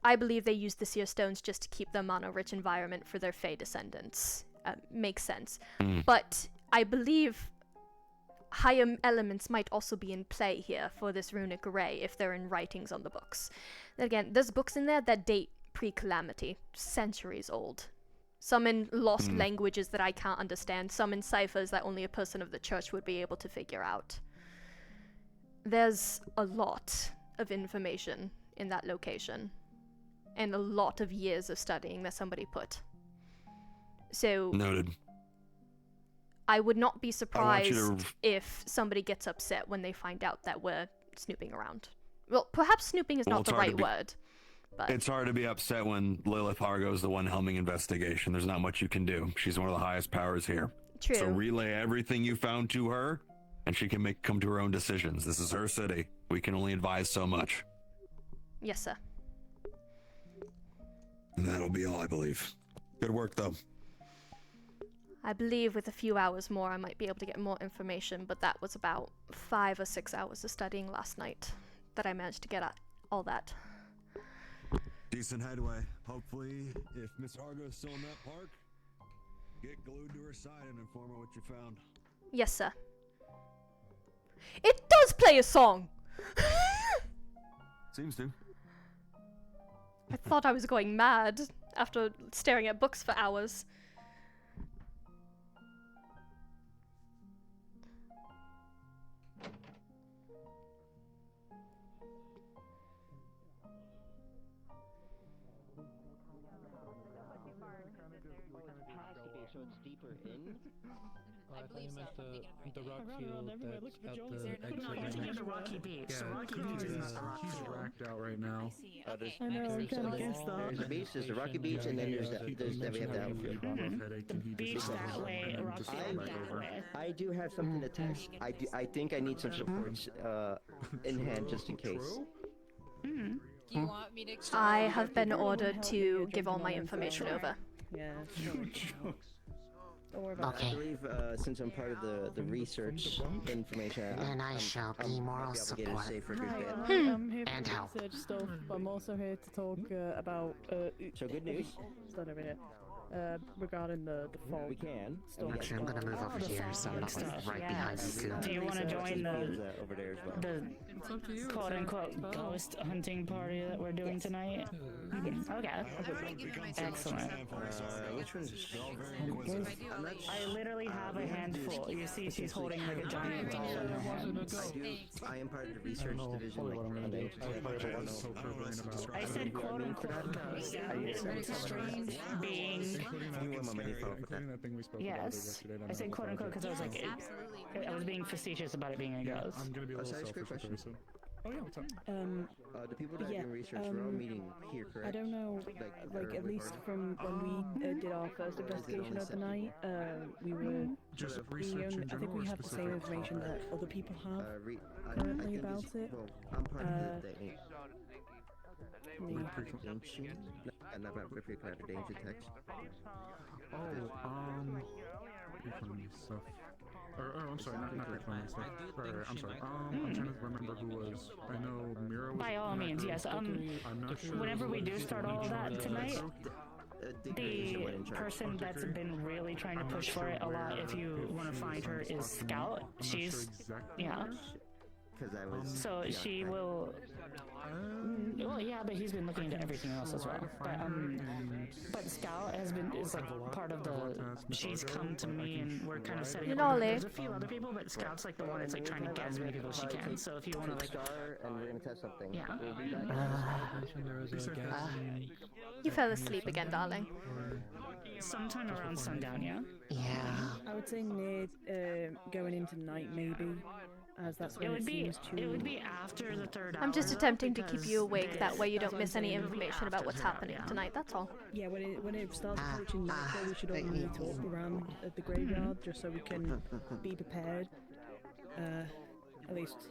I believe they used the seer stones just to keep them on a rich environment for their Fae descendants. Makes sense. But I believe higher elements might also be in play here for this runic array if they're in writings on the books. Again, there's books in there that date pre-Calamity, centuries old. Some in lost languages that I can't understand, some in ciphers that only a person of the church would be able to figure out. There's a lot of information in that location, and a lot of years of studying that somebody put. So noted. I would not be surprised if somebody gets upset when they find out that we're snooping around. Well, perhaps snooping is not the right word. But it's hard to be upset when Lilith Hargo is the one helming investigation. There's not much you can do. She's one of the highest powers here. True. So relay everything you found to her, and she can come to her own decisions. This is her city. We can only advise so much. Yes, sir. And that'll be all, I believe. Good work, though. I believe with a few hours more, I might be able to get more information, but that was about 5 or 6 hours of studying last night that I managed to get at all that. Decent headway. Hopefully, if Miss Hargo's still in that park, get glued to her side and inform her what you found. Yes, sir. It does play a song! Seems to. I thought I was going mad after staring at books for hours. So it's deeper in? I believe so. The rock I field everywhere. Look for at Jones. the exit. No, the Rocky Beach. Yeah, The Rocky Beach is not the rock He's field. racked out right now. I know, I'm trying to guess that. There's a beach, there's the Rocky Beach, and then there's we have the outfield. The beach that way, Rocky Field that way. I do have something to test. I think I need some supports in hand just in case. Do you want me to I have been ordered to give all my information over. Yeah. Don't worry about I believe since I'm part of the research information, then I shall be moral support. I'm here And for help. research stuff, but I'm also here to talk about so good news. Stand over here. Regarding the fog. We can. Stuff. Actually, I'm gonna move over here so I'm not like right behind you two. Do you want to join over there as well. the quote-unquote ghost hunting party that we're doing tonight? Okay. Excellent. Which one's I literally have a handful. You see she's holding like a giant doll in her hand. I am part of the research division. I said quote-unquote ghost. It's a strange being. Yes. I said quote-unquote because I was like, I was being facetious about it being a ghost. I'm gonna be a little selfish with this. Oh yeah, what's up? The people that are doing research, we're all meeting here, correct? I don't know, like at least from when we did our first investigation of the night, we were Just we research in I think general we or have the same information that other people have I currently think about it's- it. Well, I'm part of the ancient, not pre-declared danger text. Reclaiming stuff. I'm sorry, not reclaiming stuff. I'm sorry. I'm trying to remember who was. I know Mira was. By all means, yes. I'm not sure. Whenever we do start all of that tonight, the person that's been really trying to push for it a lot, if you want to find her, is Scout. She's, yeah. Because I was. So she will. Well, yeah, but he's been looking into everything else as well. But Scout is like part of the. She's come to me and we're kind of setting up. Lolly. There's a few other people, but Scout's like the one that's like trying to get as many people as she can. So if you want to like. And we're gonna test something. Yeah. You fell asleep again, darling. Sometime around sundown, yeah? Yeah. I would say near going into night, maybe, as that's when it seems to. It would be after the third hour. I'm just attempting to keep you awake, that way you don't miss any information about what's happening tonight, that's all. Yeah, when it starts approaching nightfall, we should all meet up around at the graveyard, just so we can be prepared. At least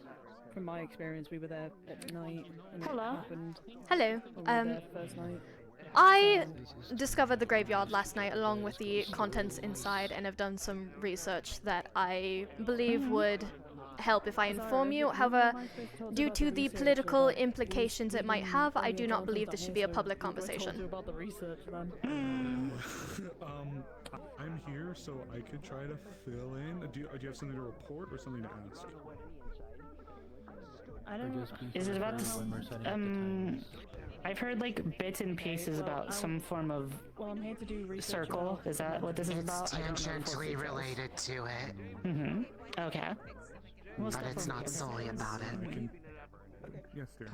from my experience, we were there at night, and Hello. it happened. Hello. When we were there first night. I discovered the graveyard last night along with the contents inside and have done some research that I believe would help if I inform you. However, due to the political implications it might have, I do not believe this should be a public conversation. I'm here, so I could try to fill in. Do you have something to report or something to ask? I don't know. Is it about this? I've heard like bits and pieces about some form of circle. Is that what this is about? Tangentially related to it. Mm-hmm. Okay. But it's not solely about it. Yes, dear.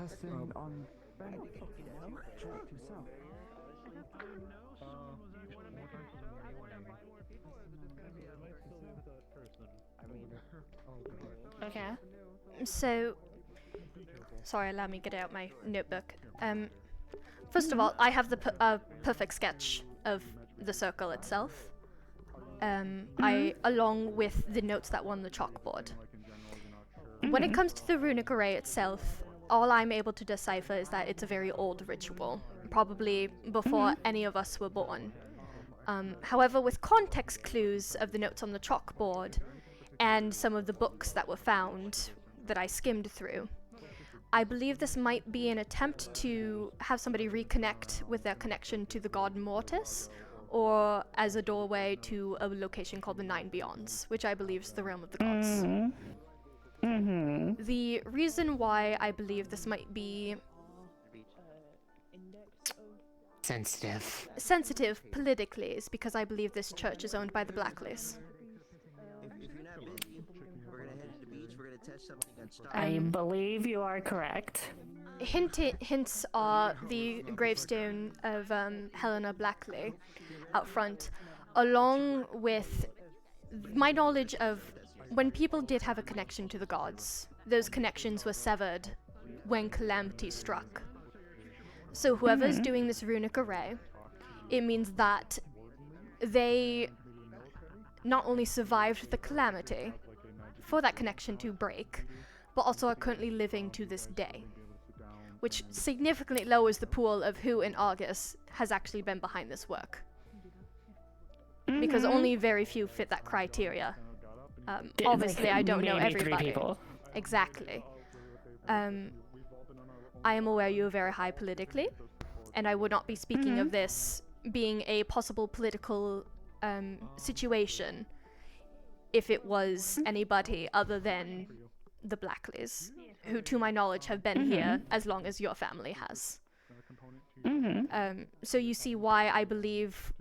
Okay. So, sorry, allow me to get out my notebook. First of all, I have the perfect sketch of the circle itself. Along with the notes that were on the chalkboard. When it comes to the runic array itself, all I'm able to decipher is that it's a very old ritual, probably before any of us were born. However, with context clues of the notes on the chalkboard and some of the books that were found that I skimmed through, I believe this might be an attempt to have somebody reconnect with their connection to the god Mortis, or as a doorway to a location called the Nine Beyonds, which I believe is the realm of the gods. The reason why I believe this might be sensitive politically is because I believe this church is owned by the Blacklist. If you're not busy, we're gonna head to the beach. We're gonna test something on stock. I believe you are correct. Hints are the gravestone of Helena Blackley out front, along with my knowledge of when people did have a connection to the gods, those connections were severed when calamity struck. So whoever's doing this runic array, it means that they not only survived the calamity for that connection to break, but also are currently living to this day, which significantly lowers the pool of who in Argus has actually been behind this work. Because only very few fit that criteria. Obviously, like I don't know maybe 3 everybody. people. Exactly. I am aware you are very high politically, and I would not be speaking of this being a possible political situation if it was anybody other than the Blackleys, who to my knowledge have been here as long as your family has. So you see why I believe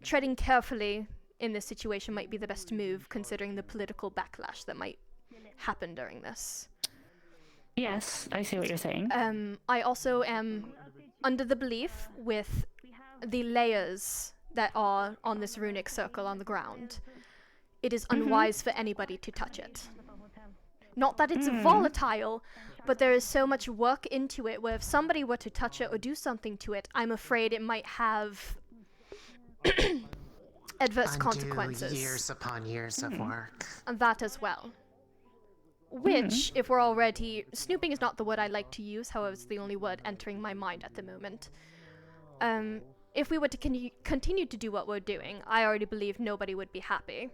treading carefully in this situation might be the best move, considering the political backlash that might happen during this. Yes, I see what you're saying. I also am under the belief with the layers that are on this runic circle on the ground, it is unwise for anybody to touch it. Not that it's volatile, but there is so much work into it where if somebody were to touch it or do something to it, I'm afraid it might have adverse consequences. Years upon years of work. And that as well. Which, if we're already... Snooping is not the word I like to use, however, it's the only word entering my mind at the moment. If we were to continue to do what we're doing, I already believe nobody would be happy.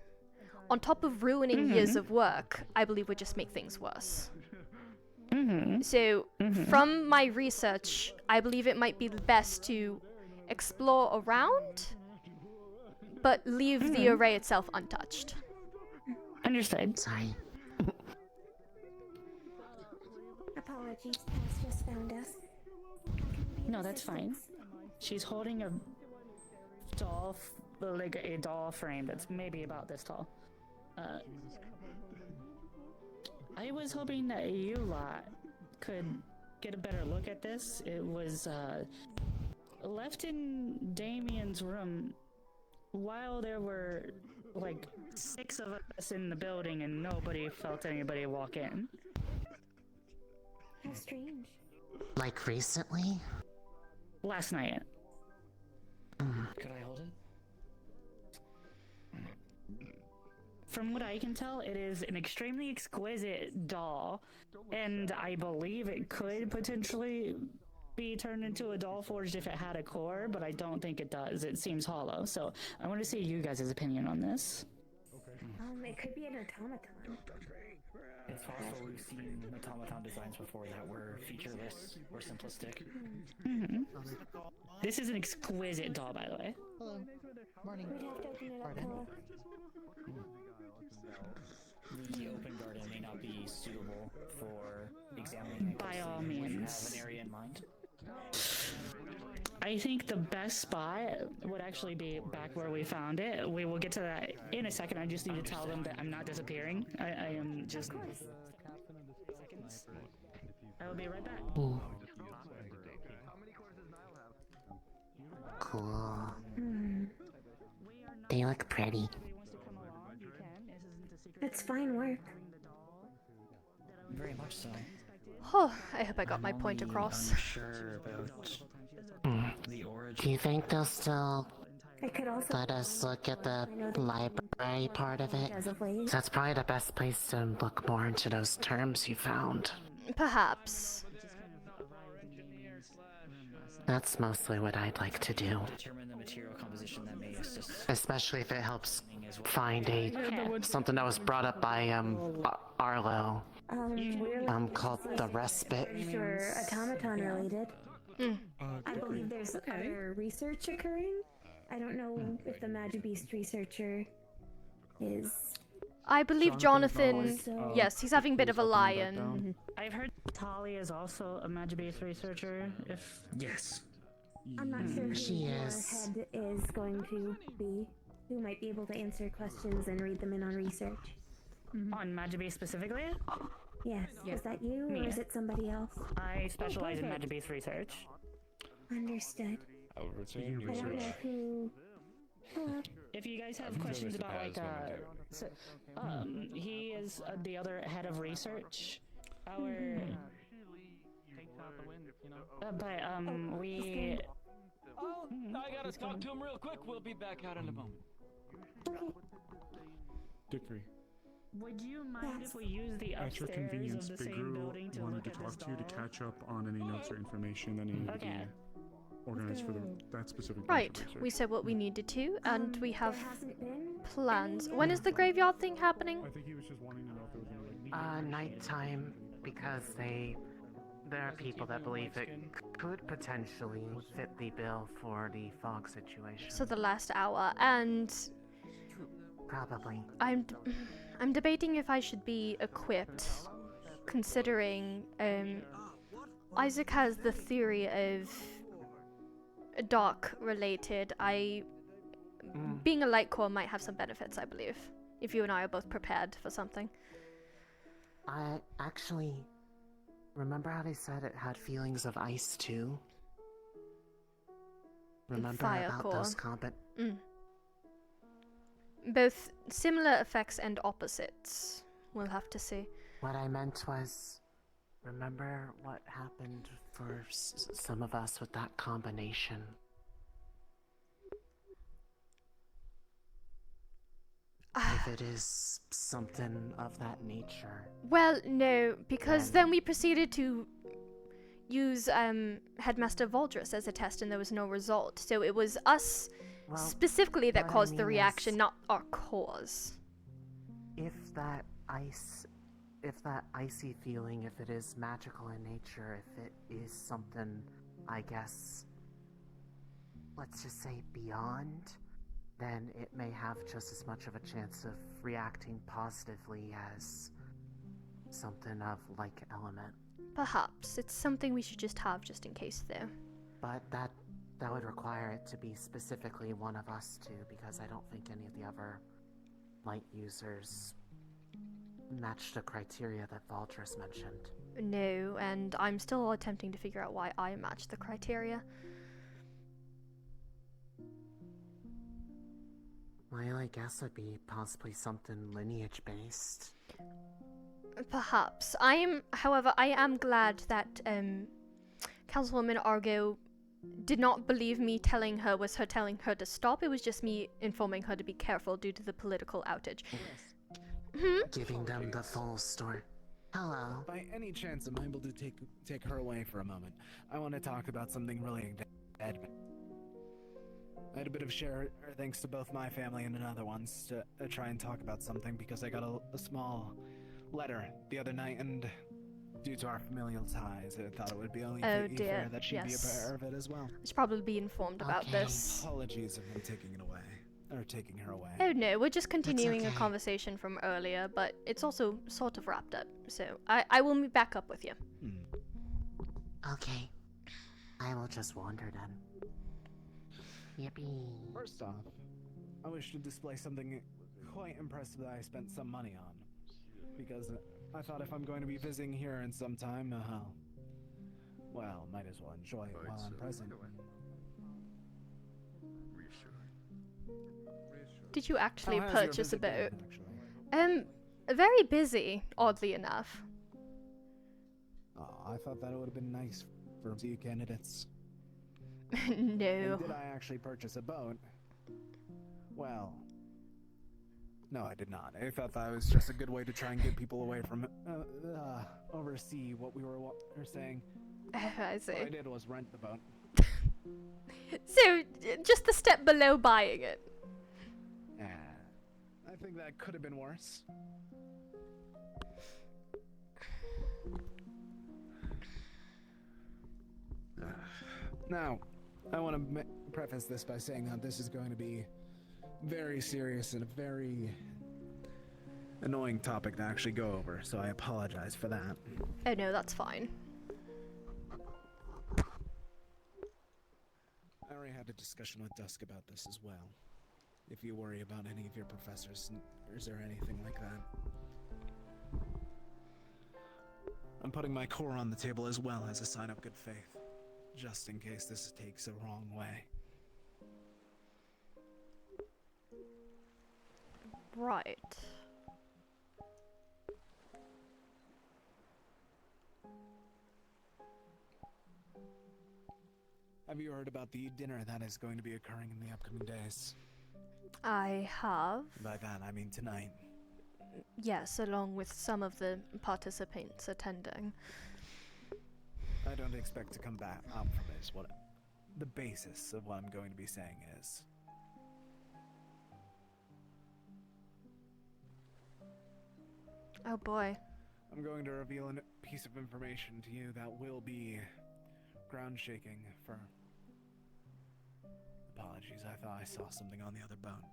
On top of ruining years of work, I believe would just make things worse. So, from my research, I believe it might be best to explore around, but leave the array itself untouched. Understood. Sorry. Apologies, Pass just found us. No, that's fine. She's holding a doll, like a doll frame that's maybe about this tall. I was hoping that you lot could get a better look at this. It was left in Damien's room while there were like 6 of us in the building and nobody felt anybody walk in. How strange. Like recently? Last night. Could I hold it? From what I can tell, it is an extremely exquisite doll, and I believe it could potentially be turned into a doll forged if it had a core, but I don't think it does. It seems hollow, so I want to see you guys' opinion on this. It could be an automaton. It's possible we've seen automaton designs before that were featureless or simplistic. This is an exquisite doll, by the way. Hello. Morning. We'd have to open it up. Pardon? The open garden may not be suitable for examining. By all Would you means. have an area in mind? I think the best spot would actually be back where we found it. We will get to that in a second. I just need to tell them that I'm not disappearing. I am just... I will be right back. Ooh. Cool. They look pretty. It's fine work. Very much so. Oh, I hope I got my point across. I'm sure about the origin. Do you think they'll still I could also let us look at the library part of it? That's probably the best place to look more into those terms you found. Perhaps. That's mostly what I'd like to do. Determine the material composition that may assist. Especially if it helps find something that was brought up by Arlo. We're Called the respite. sure automaton related. I believe there's other research occurring. I don't know if the Magic Beast researcher is. I believe Jonathan. So- Yes, he's having a bit of a lion. I've heard Tali is also a Magibase researcher, Yes. I'm not sure who She your is. head is going to be. Who might be able to answer questions and read them in on research. on Magibase specifically. Yes. Yeah. Is that you, or Me. is it somebody else? I specialize in perfect. Magibase research. Understood. I would retain I don't know research. who. Hello. If you guys have I'm questions curious about as like women do. he is the other head of research. Our we Oh, I gotta talk to him real quick. We'll be back out in a moment. Dickory, would you mind if we use the at your upstairs convenience, of the Big same Guru building to wanted look to at talk this to you to doll? catch up on any notes or information that needed to Okay. be organized for that specific Right, research. we said what we needed to, and we have There hasn't been plans. any When is the graveyard thing happening? I think he was just wanting to know if there was any Nighttime, because there are people that believe it could potentially fit the bill for the fog situation. So the last hour, and Probably. I'm debating if I should be equipped, considering Isaac has the theory of dark related. Being a light core might have some benefits, I believe, if you and I are both prepared for something. I actually remember how they said it had feelings of ice too. Remember Fire about core. those combat? Both similar effects and opposites. We'll have to see. What I meant was, remember what happened for some of us with that combination? If it is something of that nature. Well, no, because then we proceeded to use Headmaster Valdris as a test and there was no result. So it was us specifically that what I caused the mean reaction, is- not our cause. If that icy feeling, if it is magical in nature, if it is something, I guess, let's just say beyond, then it may have just as much of a chance of reacting positively as something of like element. Perhaps. It's something we should just have just in case, though. But that would require it to be specifically one of us two, because I don't think any of the other light users match the criteria that Valdris mentioned. No, and I'm still attempting to figure out why I match the criteria. Well, I guess it'd be possibly something lineage-based. Perhaps. However, I am glad that Councilwoman Argo did not believe me telling her was her telling her to stop. It was just me informing her to be careful due to the political outage. Giving them the full story. Hello. By any chance, am I able to take her away for a moment? I want to talk about something relating to Edmund. I had a bit of share thanks to both my family and another one's to try and talk about something because I got a small letter the other night, and due to our familial ties, I thought it would be only fair that she'd be aware of it as well. I should probably be informed about this. Apologies if I'm taking her away. Oh no, we're just continuing a conversation from earlier, but it's also sort of wrapped up, so I will meet back up with you. Okay. I will just wander then. Yippee. First off, I wish to display something quite impressive that I spent some money on. Because I thought if I'm going to be visiting here in some time, well, might as well enjoy it while I'm present. Did you actually How has your purchase a visit been, boat? Very busy, oddly enough. I thought that it would have been nice for the candidates. No. And did I actually purchase a boat? Well, no, I did not. I thought that was just a good way to try and get people away from oversee what we were saying. I see. What I did was rent the boat. So, just the step below buying it. I think that could have been worse. Now, I want to preface this by saying that this is going to be very serious and a very annoying topic to actually go over, so I apologize for that. Oh no, that's fine. I already had a discussion with Dusk about this as well. If you worry about any of your professors, is there anything like that? I'm putting my core on the table as well as a sign of good faith, just in case this takes a wrong way. Right. Have you heard about the dinner that is going to be occurring in the upcoming days? I have. By that, I mean tonight. Yes, along with some of the participants attending. I don't expect to come back out from it, is what the basis of what I'm going to be saying is. Oh boy. I'm going to reveal a piece of information to you that will be ground shaking for... Apologies, I thought I saw something on the other boat.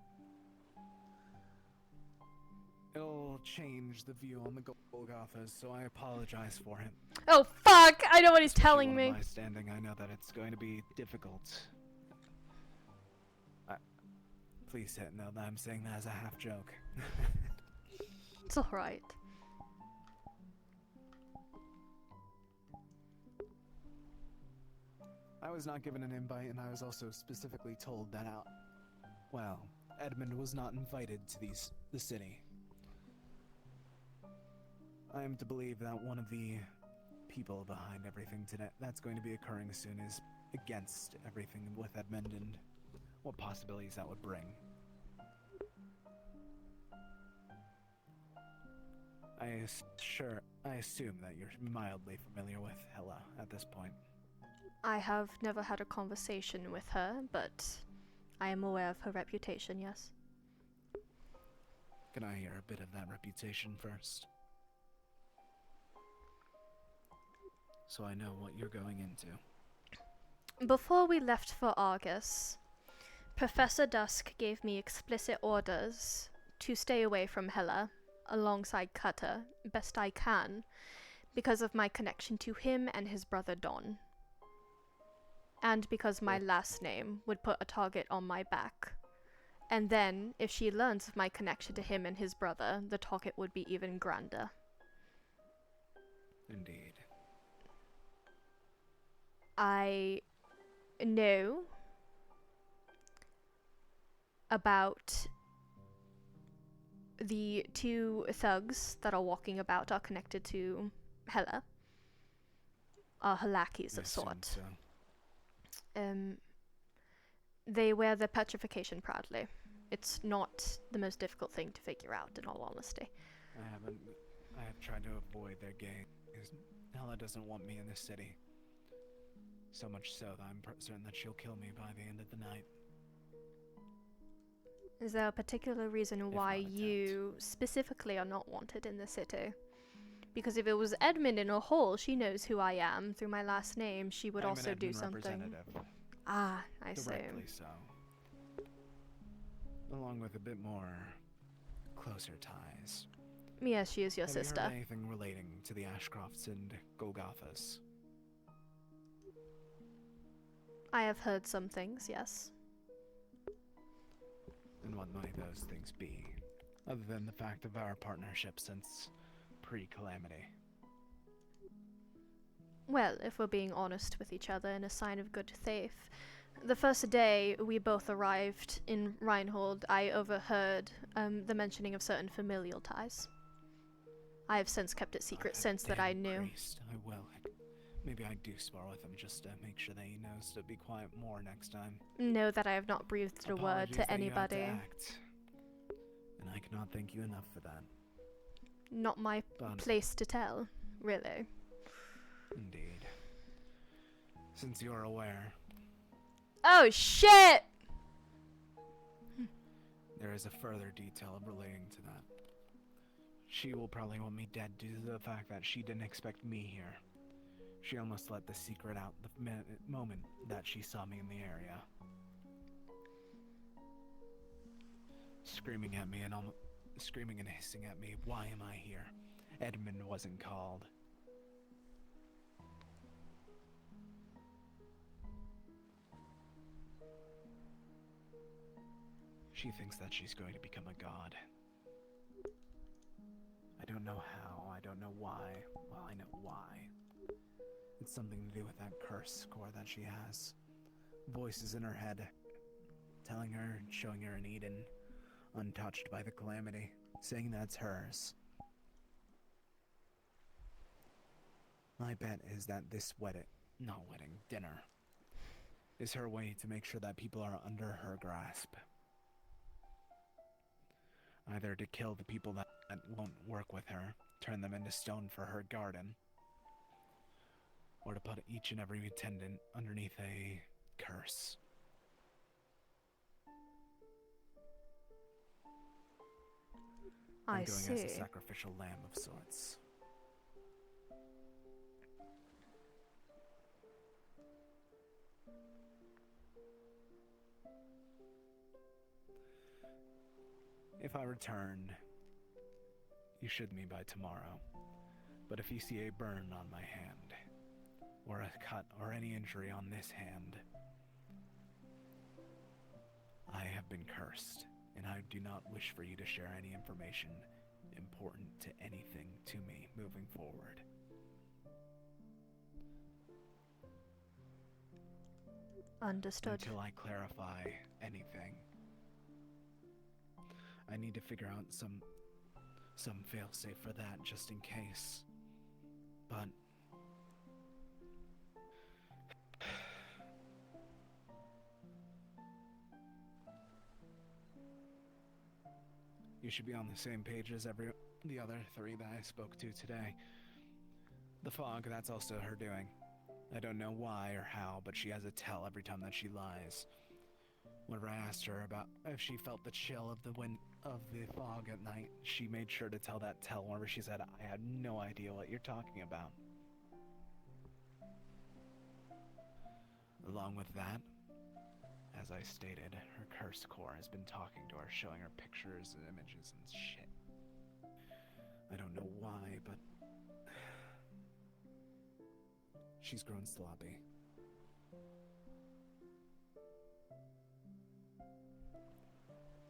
It'll change the view on the Golgothas, so I apologize for it. Oh fuck! I know what he's telling me. My standing, I know that it's going to be difficult. Please know that I'm saying that as a half joke. It's alright. I was not given an invite, and I was also specifically told that Edmund was not invited to the city. I am to believe that one of the people behind everything that's going to be occurring soon is against everything with Edmund and what possibilities that would bring. I assume that you're mildly familiar with Hella at this point. I have never had a conversation with her, but I am aware of her reputation, yes. Can I hear a bit of that reputation first? So I know what you're going into. Before we left for Argus, Professor Dusk gave me explicit orders to stay away from Hella, alongside Cutter, best I can, because of my connection to him and his brother Don. And because my last name would put a target on my back. And then, if she learns of my connection to him and his brother, the target would be even grander. Indeed. I know about the two thugs that are walking about are connected to Hela. Are her lackeys of sort. So. They wear their petrification proudly. It's not the most difficult thing to figure out, in all honesty. I have tried to avoid their gaze. Hela doesn't want me in this city. So much so that I'm certain that she'll kill me by the end of the night. Is there a particular reason why you specifically are not wanted in the city? Because if it was Edmund in a hole, she knows who I am through my last name. She would also do something. Ah, I see. Directly so. Along with a bit more closer ties. Yes, she is your Have sister. you heard anything relating to the Ashcrofts and Golgothas? I have heard some things, yes. And what might those things be? Other than the fact of our partnership since pre-calamity. Well, if we're being honest with each other in a sign of good faith, the first day we both arrived in Reinhold, I overheard the mentioning of certain familial ties. I have since kept it secret since that I knew. Priest, I will. Maybe I do spar with him just to make sure that he knows to be quiet more next time. Know that I have not breathed a word to anybody. You had to act, and I cannot thank you enough for that. Not my place to tell, really. Indeed. Since you're aware. Oh shit! There is a further detail relating to that. She will probably want me dead due to the fact that she didn't expect me here. She almost let the secret out the moment that she saw me in the area. Screaming at me and screaming and hissing at me, why am I here? Edmund wasn't called. She thinks that she's going to become a god. I don't know how, I don't know why. Well, I know why. It's something to do with that curse core that she has. Voices in her head, telling her, showing her an Eden, untouched by the calamity, saying that's hers. My bet is that this dinner, is her way to make sure that people are under her grasp. Either to kill the people that won't work with her, turn them into stone for her garden, or to put each and every attendant underneath a curse. I going see. as a sacrificial lamb of sorts. If I return, you should me by tomorrow. But if you see a burn on my hand, or a cut or any injury on this hand, I have been cursed, and I do not wish for you to share any information important to anything to me moving forward. Understood. Until I clarify anything. I need to figure out some failsafe for that just in case. But you should be on the same page as the other three that I spoke to today. The fog, that's also her doing. I don't know why or how, but she has a tell every time that she lies. Whenever I asked her about if she felt the chill of the wind of the fog at night, she made sure to tell that tell whenever she said, I had no idea what you're talking about. Along with that, as I stated, her curse core has been talking to her, showing her pictures and images and shit. I don't know why, but she's grown sloppy.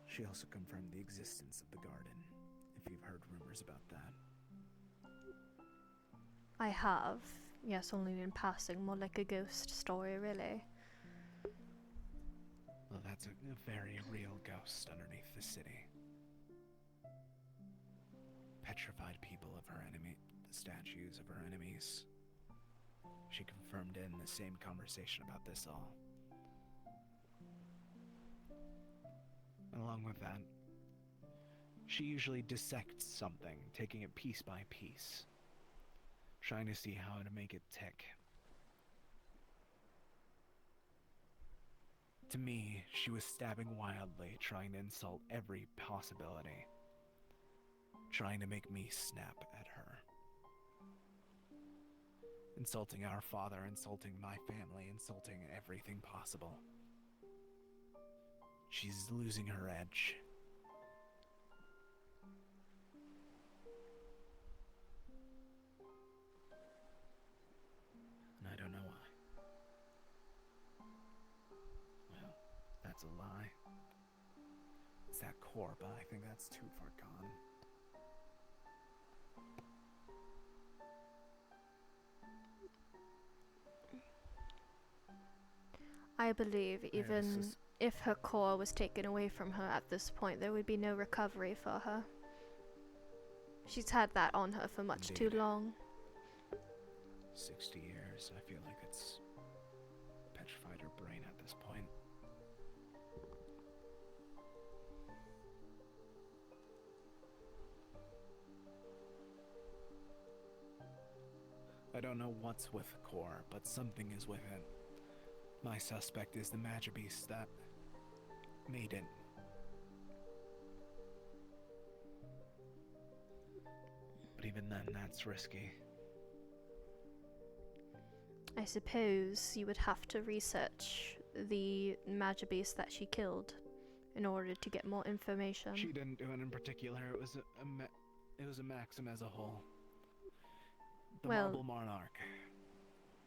She also confirmed the existence of the garden, if you've heard rumors about that. I have. Yes, only in passing, more like a ghost story, really. Well, that's a very real ghost underneath the city. Petrified people of her enemy, the statues of her enemies. She confirmed it in the same conversation about this all. Along with that, she usually dissects something, taking it piece by piece, trying to see how to make it tick. To me, she was stabbing wildly, trying to insult every possibility, trying to make me snap at her. Insulting our father, insulting my family, insulting everything possible. She's losing her edge. And I don't know why. Well, that's a lie. It's that core, but I think that's too far gone. I believe even if her core was taken away from her at this point, there would be no recovery for her. She's had that on her for much too long. 60 years, I feel like it's petrified her brain at this point. I don't know what's with the core, but something is with it. My suspect is the Magibeast that made it. But even then, that's risky. I suppose you would have to research the Magibeast that she killed in order to get more information. She didn't do it in particular. It was a maxim as a whole. The Marble Monarch.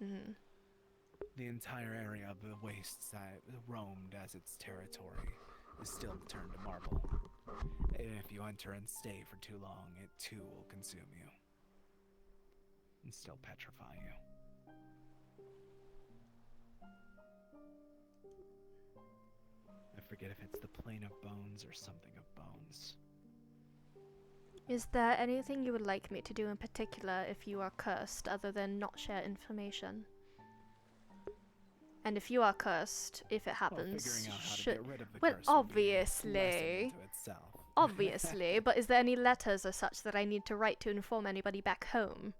Mm-hmm. The entire area of the wastes that roamed as its territory is still turned to marble. And if you enter and stay for too long, it too will consume you. And still petrify you. I forget if it's the plane of bones or something of bones. Is there anything you would like me to do in particular if you are cursed, other than not share information? And if you are cursed, if it happens, well, obviously, obviously, but is there any letters or such that I need to write to inform anybody back home?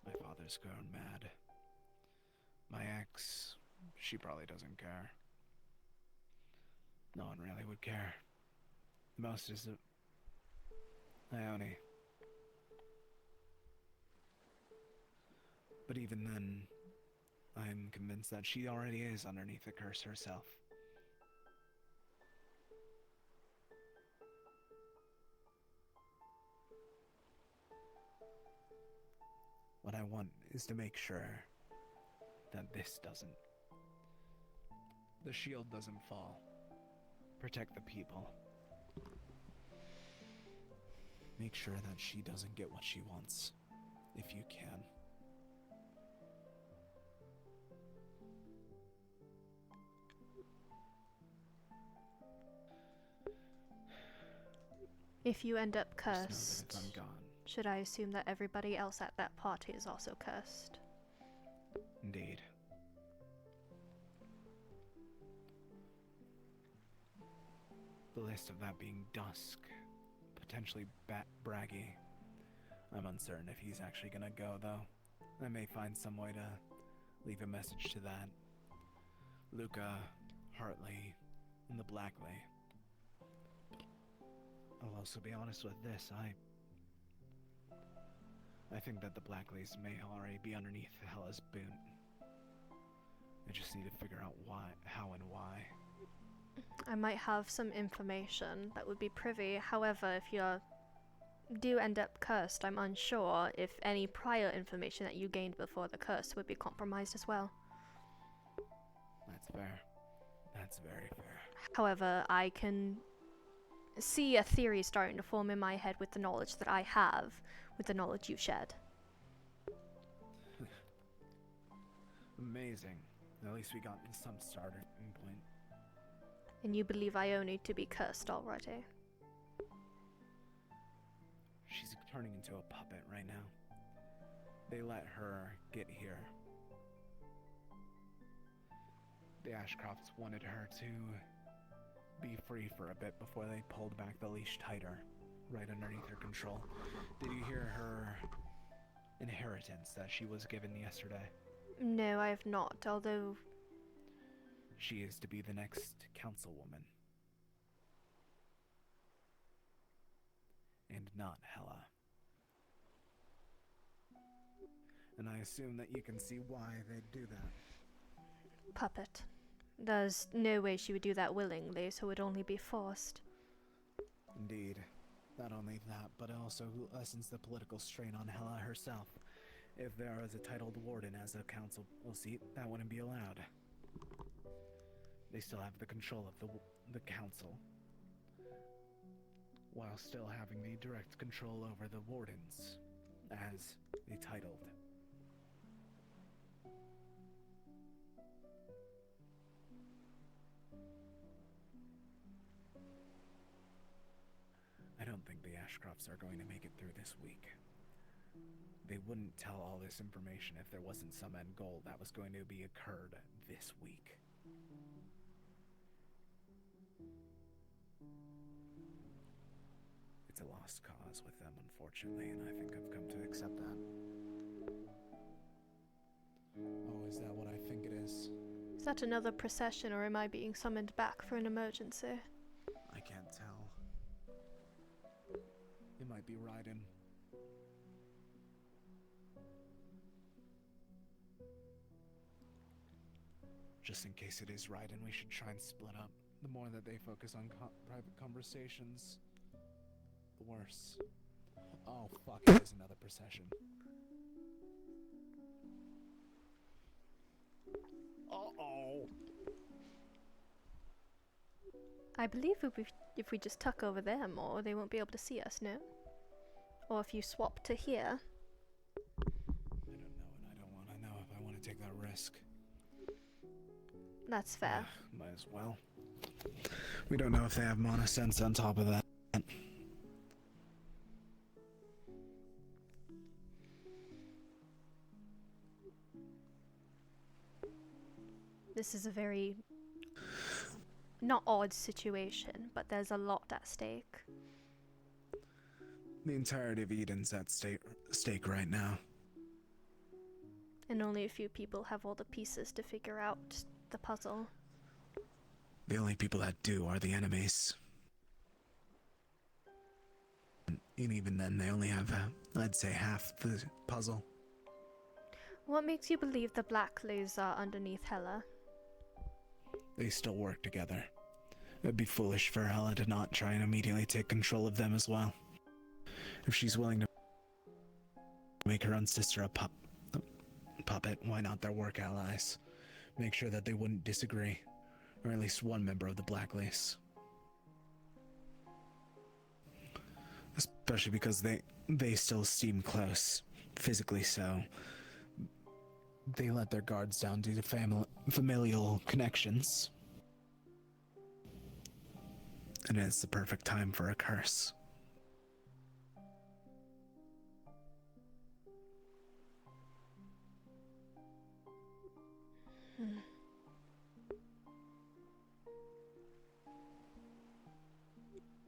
My father's grown mad. My ex, she probably doesn't care. No one really would care. The most is Ione. But even then, I'm convinced that she already is underneath the curse herself. What I want is to make sure that this doesn't. The shield doesn't fall. Protect the people. Make sure that she doesn't get what she wants, if you can. If you end up cursed, should I assume that everybody else at that party is also cursed? Indeed. The list of that being Dusk, potentially Braggy. I'm uncertain if he's actually gonna go, though. I may find some way to leave a message to that. Luca, Hartley, and the Blackley. I'll also be honest with this, I think that the Blackleys may already be underneath Hella's boot. I just need to figure out why, how and why. I might have some information that would be privy. However, if you're do end up cursed, I'm unsure if any prior information that you gained before the curse would be compromised as well. That's fair. That's very fair. However, I can see a theory starting to form in my head with the knowledge that I have, with the knowledge you've shared. Amazing. At least we got some starting point. And you believe I only to be cursed already? She's turning into a puppet right now. They let her get here. The Ashcrofts wanted her to be free for a bit before they pulled back the leash tighter, right underneath her control. Did you hear her inheritance that she was given yesterday? No, I have not, although... She is to be the next councilwoman. And not Hela. And I assume that you can see why they'd do that. Puppet. There's no way she would do that willingly, so it would only be forced. Indeed. Not only that, but it also lessens the political strain on Hela herself. If there is a titled warden as a council seat, that wouldn't be allowed. They still have the control of the council, while still having the direct control over the wardens, as the titled. I don't think the Ashcrofts are going to make it through this week. They wouldn't tell all this information if there wasn't some end goal that was going to be occurred this week. It's a lost cause with them, unfortunately, and I think I've come to accept that. Oh, is that what I think it is? Is that another procession, or am I being summoned back for an emergency? I can't tell. It might be Raiden. Just in case it is Raiden, we should try and split up. The more that they focus on private conversations, the worse. Oh, fuck, it is another procession. Uh-oh. I believe if we just tuck over there more, they won't be able to see us, no? Or if you swap to here. I don't know, and I don't want to know if I want to take that risk. That's fair. Might as well. We don't know if they have mana sense on top of that. This is a very not odd situation, but there's a lot at stake. The entirety of Eden's at stake right now. And only a few people have all the pieces to figure out the puzzle. The only people that do are the enemies. And even then, they only have, I'd say, half the puzzle. What makes you believe the Blacklays are underneath Hela? They still work together. It'd be foolish for Hela to not try and immediately take control of them as well. If she's willing to make her own sister a puppet, why not their work allies? Make sure that they wouldn't disagree. Or at least one member of the Blacklace. Especially because they still seem close, physically so. They let their guards down due to familial connections. And it's the perfect time for a curse.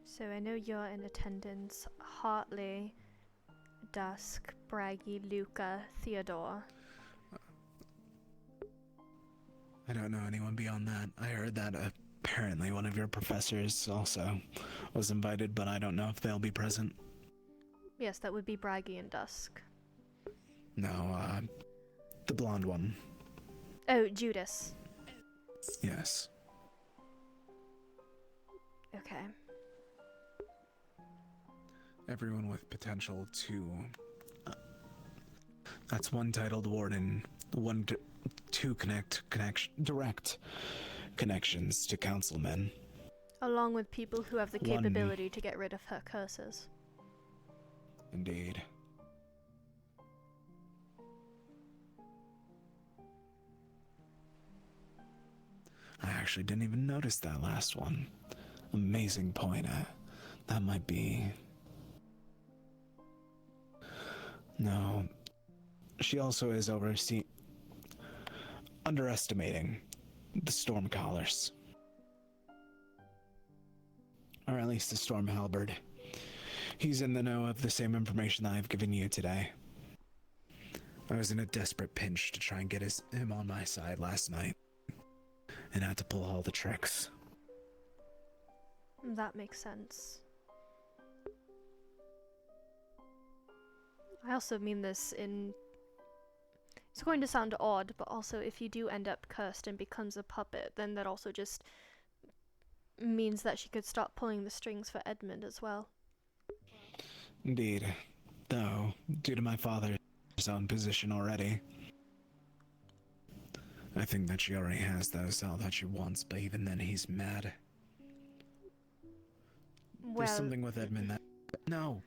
So I know you're in attendance. Hartley, Dusk, Braggy, Luca, Theodore. I don't know anyone beyond that. I heard that apparently one of your professors also was invited, but I don't know if they'll be present. Yes, that would be Braggy and Dusk. No, the blonde one. Oh, Judas. Yes. Okay. everyone with potential to. That's one titled warden, two direct connections to councilmen. Along with people who have the One- capability to get rid of her curses. Indeed. I actually didn't even notice that last one. Amazing point. That might be. No. She also is underestimating the storm callers. Or at least the storm halberd. He's in the know of the same information that I've given you today. I was in a desperate pinch to try and get him on my side last night. And had to pull all the tricks. That makes sense. I also mean this in... It's going to sound odd, but also if you do end up cursed and becomes a puppet, then that also just means that she could start pulling the strings for Edmund as well. Indeed. Though, due to my father's own position already, I think that she already has all that she wants, but even then he's mad. Well, there's something with Edmund that... No!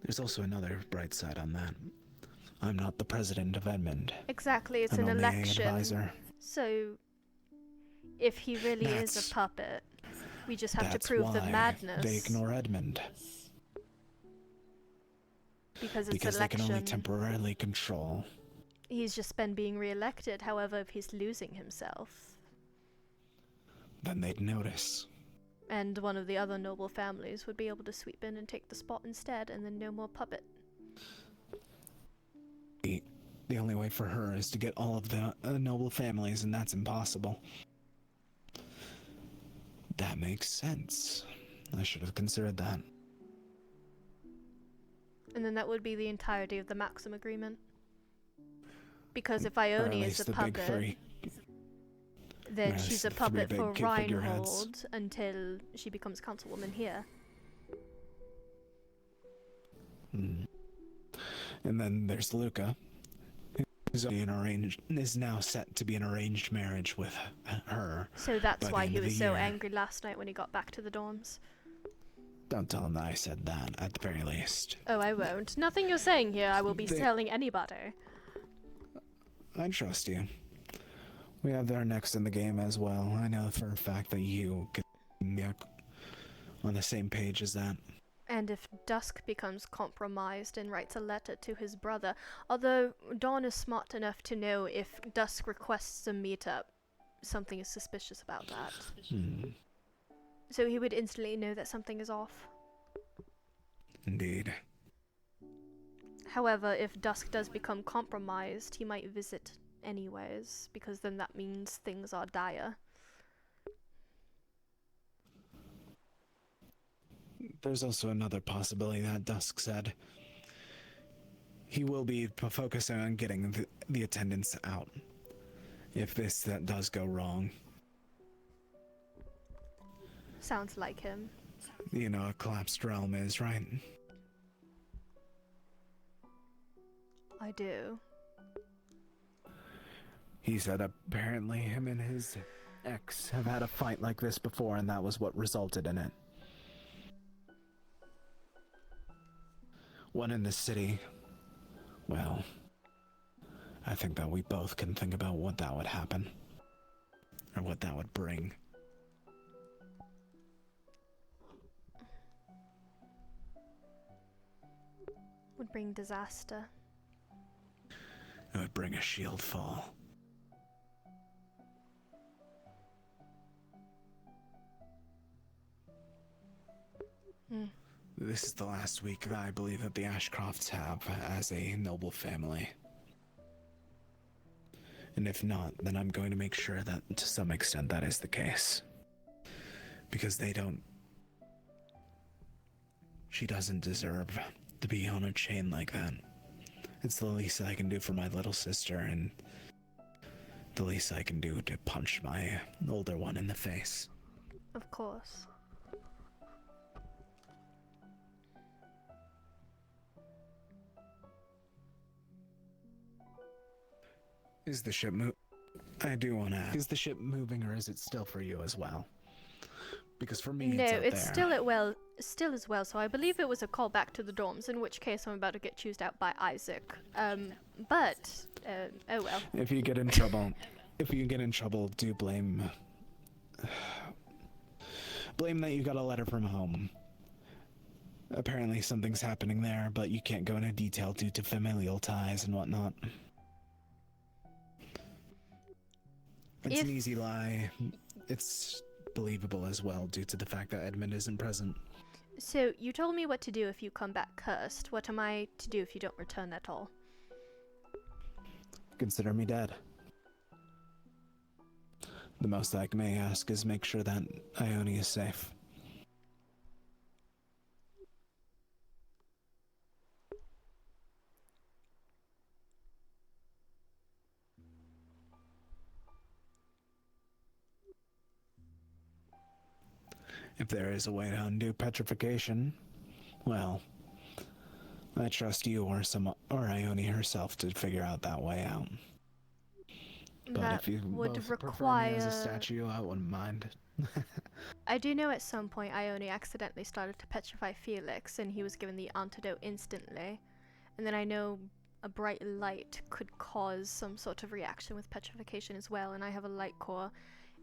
There's also another bright side on that. I'm not the president of Edmund. Exactly, it's I'm an only an election. advisor. So, if he really is a puppet, we just have to prove the madness. They ignore Edmund. Because it's because election. They can only temporarily control. He's just been being re-elected, however, if he's losing himself. Then they'd notice. And one of the other noble families would be able to sweep in and take the spot instead, and then no more puppet. The only way for her is to get all of the noble families, and that's impossible. That makes sense. I should have considered that. And then that would be the entirety of the Maxim agreement. Because if Ione is a puppet, then she's a puppet for Reinhold until she becomes councilwoman here. And then there's Luca, who's is now set to be an arranged marriage with her. So that's why he was so angry last night when he got back to the dorms. Don't tell him that I said that, at the very least. Oh, I won't. Nothing you're saying here I will be telling anybody. I trust you. We have our next in the game as well. I know for a fact that you could be on the same page as that. And if Dusk becomes compromised and writes a letter to his brother, although Dawn is smart enough to know if Dusk requests a meetup, something is suspicious about that. So he would instantly know that something is off. Indeed. However, if Dusk does become compromised, he might visit anyways, because then that means things are dire. There's also another possibility that Dusk said. He will be focusing on getting the attendants out. If that does go wrong. Sounds like him. You know, a collapsed realm is, right? I do. He said apparently him and his ex have had a fight like this before, and that was what resulted in it. One in the city. Well, I think that we both can think about what that would happen. Or what that would bring. Would bring disaster. It would bring a shield fall. This is the last week that I believe that the Ashcrofts have as a noble family. And if not, then I'm going to make sure that to some extent that is the case. Because she doesn't deserve to be on a chain like that. It's the least I can do for my little sister, and the least I can do to punch my older one in the face. Of course. Is the ship I do want to ask, is the ship moving or is it still for you as well? Because for me, No, it's it's still as well. So I believe it was a call back to the dorms, in which case I'm about to get choosed out by Isaac. But oh well. If you get in trouble, do blame that you got a letter from home. Apparently something's happening there, but you can't go into detail due to familial ties and whatnot. It's an easy lie. It's believable as well due to the fact that Edmund isn't present. So you told me what to do if you come back cursed. What am I to do if you don't return at all? Consider me dead. The most I may ask is make sure that Ione is safe. If there is a way to undo petrification, well, I trust you or Ione herself to figure out that way out. But that if you would both require prefer me as a statue, I wouldn't mind. I do know at some point Ione accidentally started to petrify Felix, and he was given the antidote instantly. And then I know a bright light could cause some sort of reaction with petrification as well, and I have a light core.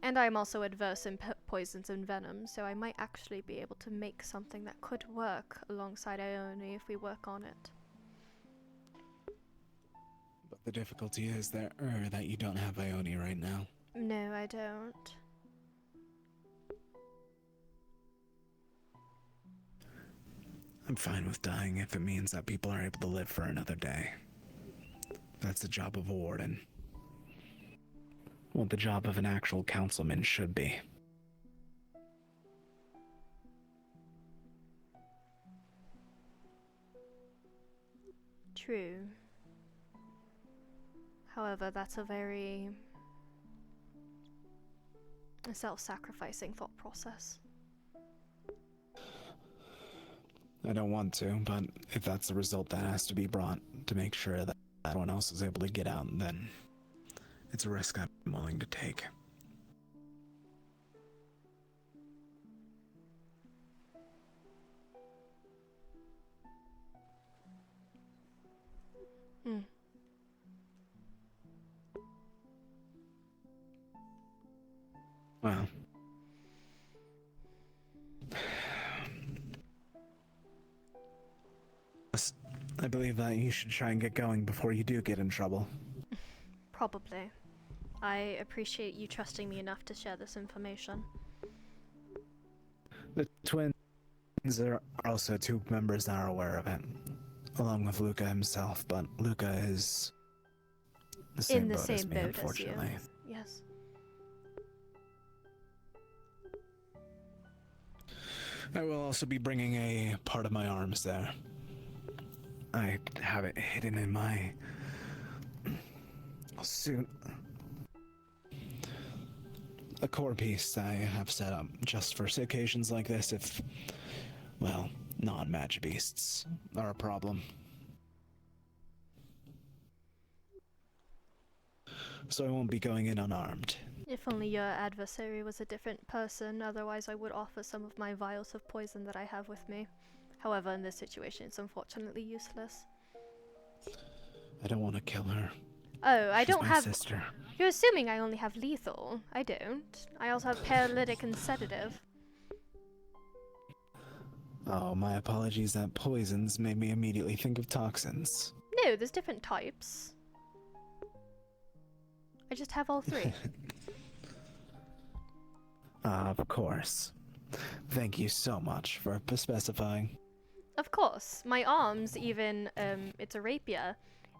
And I'm also adverse in poisons and venom, so I might actually be able to make something that could work alongside Ione if we work on it. But the difficulty is that you don't have Ione right now. No, I don't. I'm fine with dying if it means that people are able to live for another day. That's the job of a warden. What the job of an actual councilman should be. True. However, that's a very self-sacrificing thought process. I don't want to, but if that's the result that has to be brought to make sure that everyone else is able to get out, then it's a risk I'm willing to take. Well, I believe that you should try and get going before you do get in trouble. Probably. I appreciate you trusting me enough to share this information. The twins are also two members that are aware of it, along with Luca himself, but Luca is the same boat as me, unfortunately. Yes. I will also be bringing a part of my arms there. I have it hidden in my suit. A core piece I have set up just for occasions like this if, well, non-magic beasts are a problem. So I won't be going in unarmed. If only your adversary was a different person, otherwise I would offer some of my vials of poison that I have with me. However, in this situation, it's unfortunately useless. I don't want to kill her. Oh, I She's don't my have... sister. You're assuming I only have lethal. I don't. I also have paralytic and sedative. Oh, my apologies that poisons made me immediately think of toxins. No, there's different types. I just have all three. Of course. Thank you so much for specifying. Of course. My arms even, it's a rapier.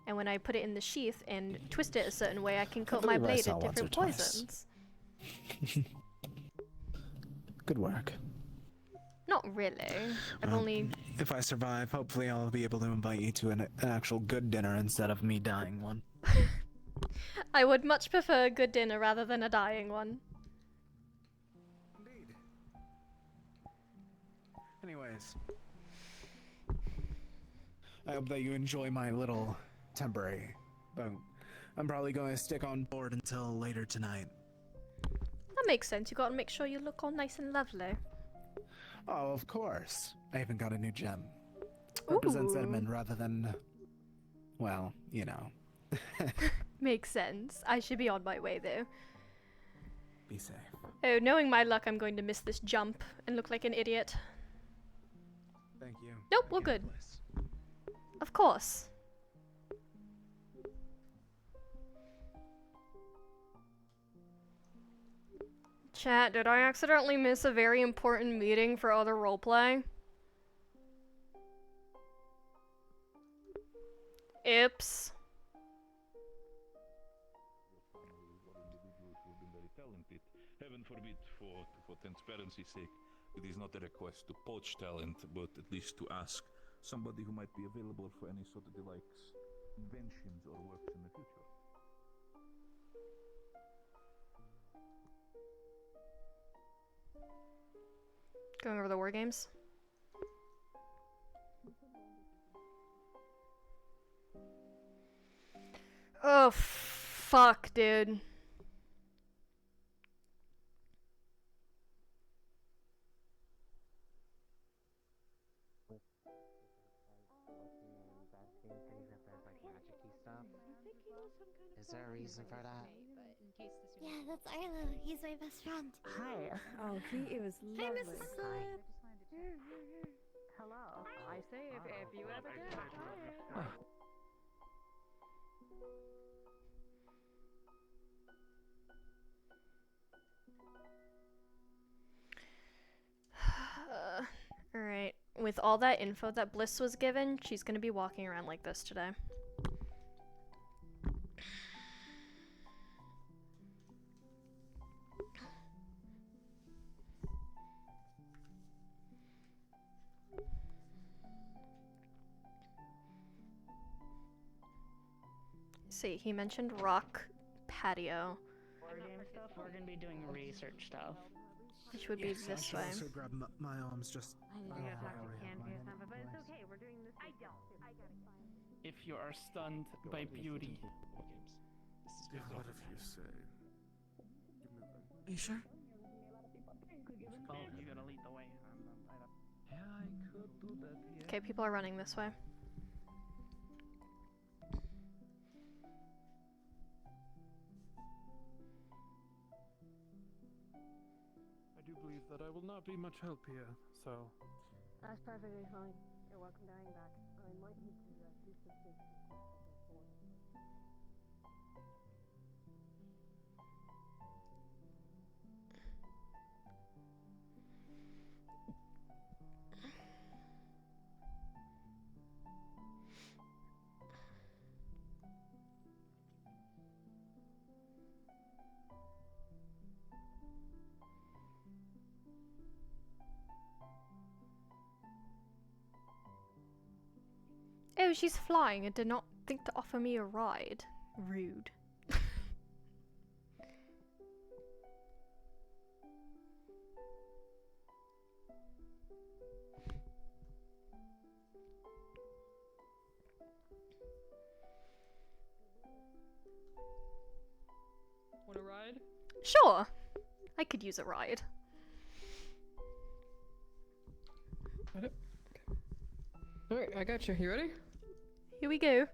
And when I put it in the sheath and twist it a certain way, I can cut my blade at different poisons. Good work. Not really. I've only... If I survive, hopefully I'll be able to invite you to an actual good dinner instead of me dying one. I would much prefer a good dinner rather than a dying one. Indeed. Anyways. I hope that you enjoy my little temporary boat. I'm probably going to stick on board until later tonight. That makes sense. You gotta make sure you look all nice and lovely. Oh, of course. I even got a new gem. Represents Ooh. Edmund rather than, well, you know. Makes sense. I should be on my way though. Be safe. Oh, knowing my luck, I'm going to miss this jump and look like an idiot. Thank you. Nope, we're good. Of course. Chat, did I accidentally miss a very important meeting for other roleplay? Oops. Heaven forbid, for transparency's sake, it is not a request to poach talent, but at least to ask somebody who might be available for any sort of the likes, inventions or works in the future. Going over the war games. Oh, fuck, dude. Is there a reason for that? Yeah, that's Arlo. He's my best friend. Hi. Oh, he was Hi, lovely. Mrs. Slip. Hello. I say if you ever get Alright. With all that info that Bliss was given, she's gonna be walking around like this today. See, he mentioned rock patio, War game stuff, we're gonna be doing research stuff. which would be Yes, I this should way. also grab my arms just. You gotta talk to Candy or something, but it's okay. We're doing this. I don't. I got it. If you are stunned by beauty. Yeah, what if you say? Are you sure? Oh, you gotta lead the way. Yeah, I could do that. Yeah. Okay, people are running this way. I do believe that I will not be much help here, so. That's perfectly fine. You're welcome to hang back. I might need to do something. Oh, she's flying and did not think to offer me a ride. Rude. Want a ride? Sure. I could use a ride. Alright, I got you. You ready? Here we go.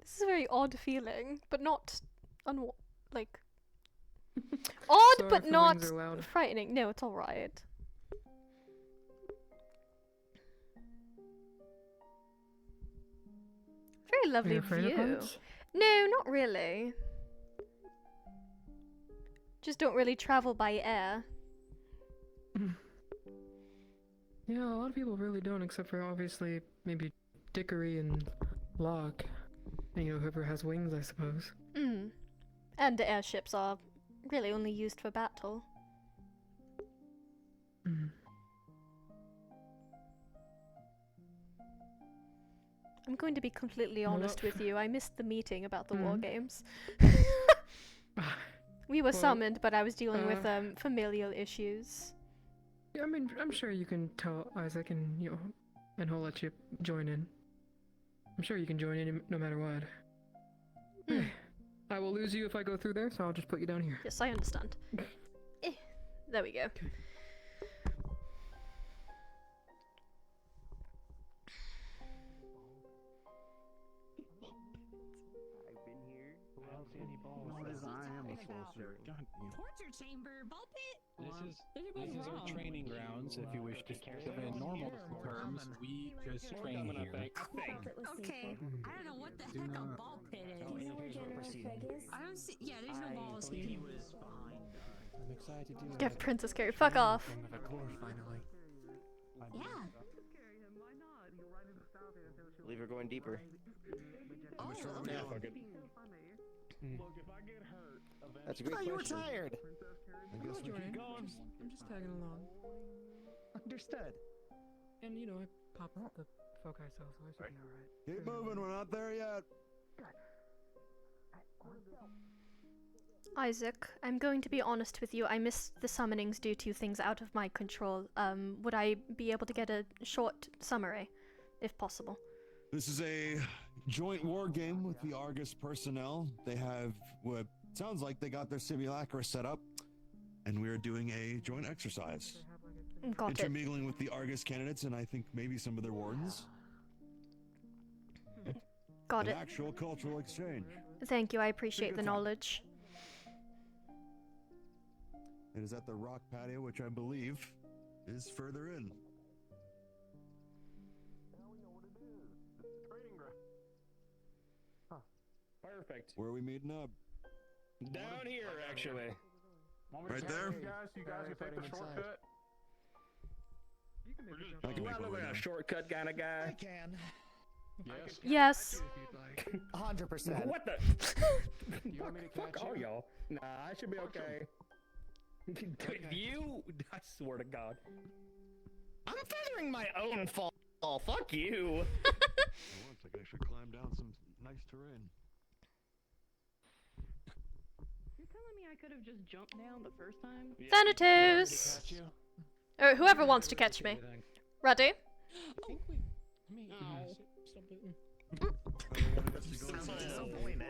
This is a very odd feeling, but not like odd, Sorry but if the not wings are loud. frightening. No, it's all right. Very lovely you afraid of view. heights? No, not really. Just don't really travel by air. Yeah, a lot of people really don't, except for obviously maybe Dickory and Locke. And, you know, whoever has wings, I suppose. Mm. And airships are really only used for battle. Mm. I'm going to be completely Well, honest that- with you. I missed the meeting about the war Mhm. games. We were Well, summoned, but I was dealing with familial issues. Yeah, I mean, I'm sure you can tell Isaac and, you know, and he'll let you join in. I'm sure you can join in no matter what. Hey, I will lose you if I go through there, so I'll just put you down here. Yes, I understand. There we go. I've been here. I don't see any balls. Torture chamber, ball pit. This is our training grounds. If you wish to give it in normal terms, we just train here. Okay. I don't know what the heck a ball pit is. Do you know where General Craig is? I don't see. Yeah, there's no balls here. I'm excited to do Get Princess Carrie, fuck off. Finally. Yeah. I believe we're going deeper. Oh, Yeah, fuck it. That's a great question. You were tired. I guess we keep going. I'm just tagging along. Understood. And you know, I popped the foci cell, so I should be alright. Keep moving, we're not there yet. Isaac, I'm going to be honest with you. I missed the summonings due to things out of my control. Would I be able to get a short summary, if possible? This is a joint war game with the Argus personnel. They have what sounds like they got their simulacra set up, and we're doing a joint exercise. Got it. Intermingling with the Argus candidates and I think maybe some of their wardens. Got An it. actual cultural exchange. Thank you, I appreciate the knowledge. It is at the rock patio, which I believe is further in. Perfect. Where are we meeting up? Down here, actually. Right there? You guys can take the shortcut. I can Do I make my look way like a down. shortcut kind of guy? I can. Yes. Yes. 100%. What the? You want me to Fuck catch all you? y'all. Nah, I should be okay. You? I swear to God. I'm feathering my own fall. Fuck you. Looks like I should climb down some nice terrain. You're telling me I could have just jumped down the first time? Thanatos! Or whoever wants to catch me. Ready?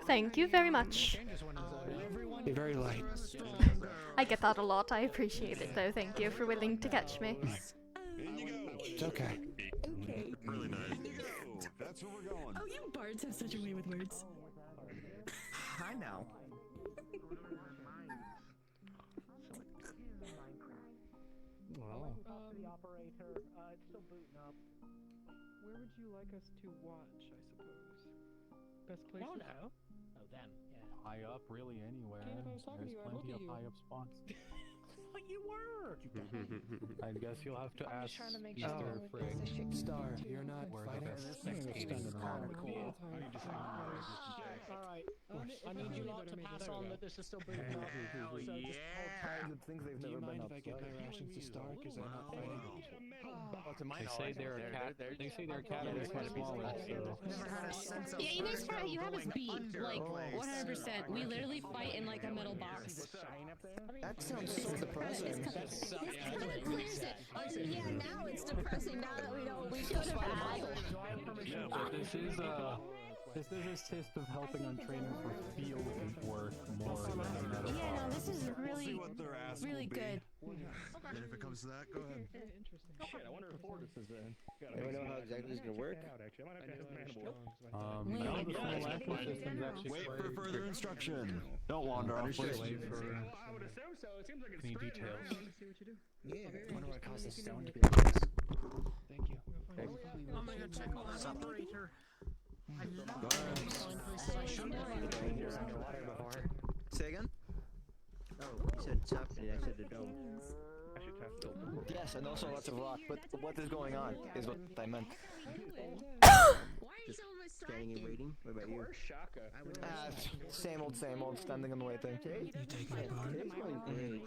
Thank you very much. Be very light. I get that a lot. I appreciate it though. Thank you for willing to catch me. It's okay. Okay. Really nice. That's where we're going. Oh, you bards have such a way with words. I know. Well. The operator, it's still booting up. Where would you like us to watch, I suppose? Best place to know. Oh, them. Yeah. High up, really anywhere. Kane, if I was talking to There's you, I'd look plenty at of you. high up spots. But you were. I guess you'll have to ask trying to make Mr. sure Frigg. Star, You're not fighting this extended Alright, cool. I need you lot to pass on that this is still booting up. So just hold tight. Things they've Do you never been mind if I get my rations to Stark? Is that not fighting? They say their they say their academy is much smaller, so. Yeah, you have us beat, like 100%. We literally fight in like a metal box. That sounds so depressing. Yeah, now it's depressing. Now that we know what we could have had. Yeah, but this is a taste of helping on training for field work more than metal. Yeah, no, this is really, See what their ask really will be. good. And if it comes to that, go ahead. Shit, I wonder if Fortis is in. Anyone know how exactly this is gonna work? I know the full life system's actually Wait quite for further instruction. Don't wander off, please. wait for I would assume so. It seems like it's any screwed. details. Yeah. I wonder what caused the stone to be like this. Thank you. I'm gonna check on this operator. I love Underwater before. Say again? Oh, you said something. I said the dome. Yes, and also lots of rock, but what is going on is what I meant. Just standing and waiting. What about you? Where's Shaka? Same old, standing and waiting. Today's going great.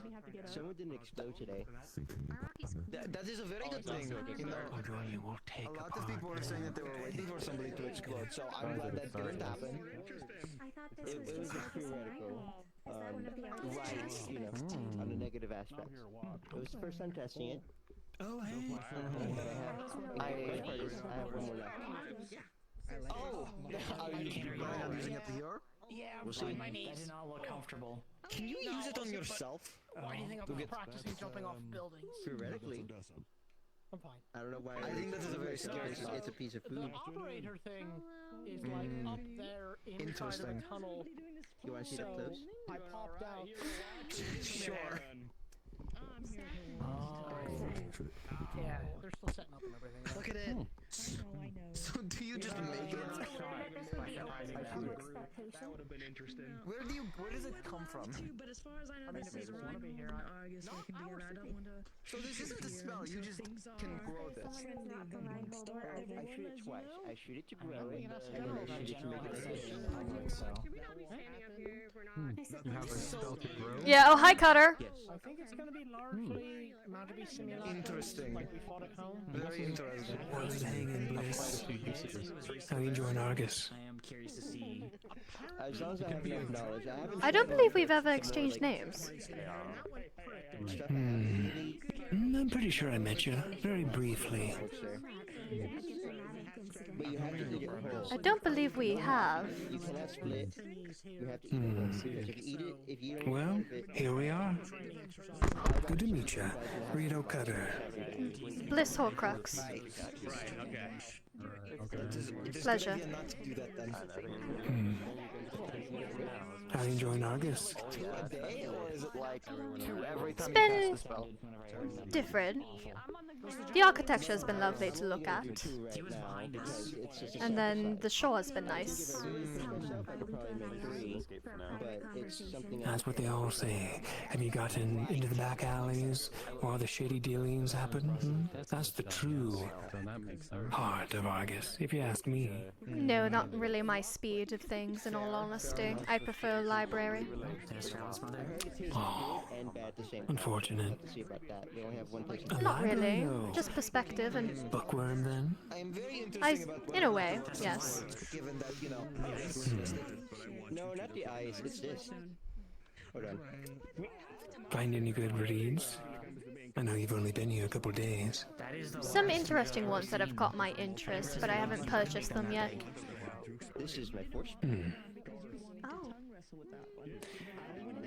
Someone didn't explode today. That is a very good thing. You know, a lot of people were saying that they were waiting for somebody to explode, so I'm glad that didn't happen. It was just theoretical. Right, you know, on the negative aspects. It was the first time testing it. Oh, hey. I have one more left. Oh, are you planning on using it here? Yeah, We'll see. my knees. That did not look comfortable. Can you use it on but- yourself? Why do you think To I'm get- practicing jumping off buildings? Theoretically. I'm fine. I don't know why. I think this is a very scary It's, spot. it's a piece of The food. operator thing is like up there inside of a Interesting. tunnel. You want to see so the clips? I popped out. Sure. Yeah, they're still setting up and everything. Look at it. So do you just make it? That would have been interesting. Where does it come from? But as far as I know, mean, this if is they right want to be here, I guess we can be here. I don't want to. So this isn't a spell. You just can grow this. I shoot it twice. I shoot it to grow it, and then I shoot it to make it a fish. You have a spell to grow? Yeah, oh, hi, Cutter. Yes. I think it's going to be largely Magic Simulator. Interesting. Like we fought at home. Very interesting. How's it hanging, Bliss? How you enjoying Argus? I am curious to see. As long as I have enough knowledge, I haven't. I don't believe we've ever exchanged names. I'm pretty sure I met you, very briefly. But you have to eat it whole. I don't believe we have. You cannot split. You have to eat it whole. So if you eat it, if you don't Well, eat it, here we are. Good to meet you, Rito Cutter. Bliss Horcrux. Right, okay. Pleasure. Not to do that then. How you enjoying Argus? A day, or is it like every It's time been you cast a spell? different. The architecture has been lovely to look at. And then the shore has been nice. That's what they all say. Have you gotten into the back alleys where all the shady dealings happen? That's the true heart of Argus, if you ask me. No, not really my speed of things, in all honesty. I prefer library. Oh, unfortunate. Not really. Library, Just perspective and... Bookworm, then? In a way, yes. Given that, you know. No, not the eyes. It's this. Hold on. Find any good reads? I know you've only been here a couple days. Some interesting ones that have caught my interest, but I haven't purchased them yet. This is my force. Oh.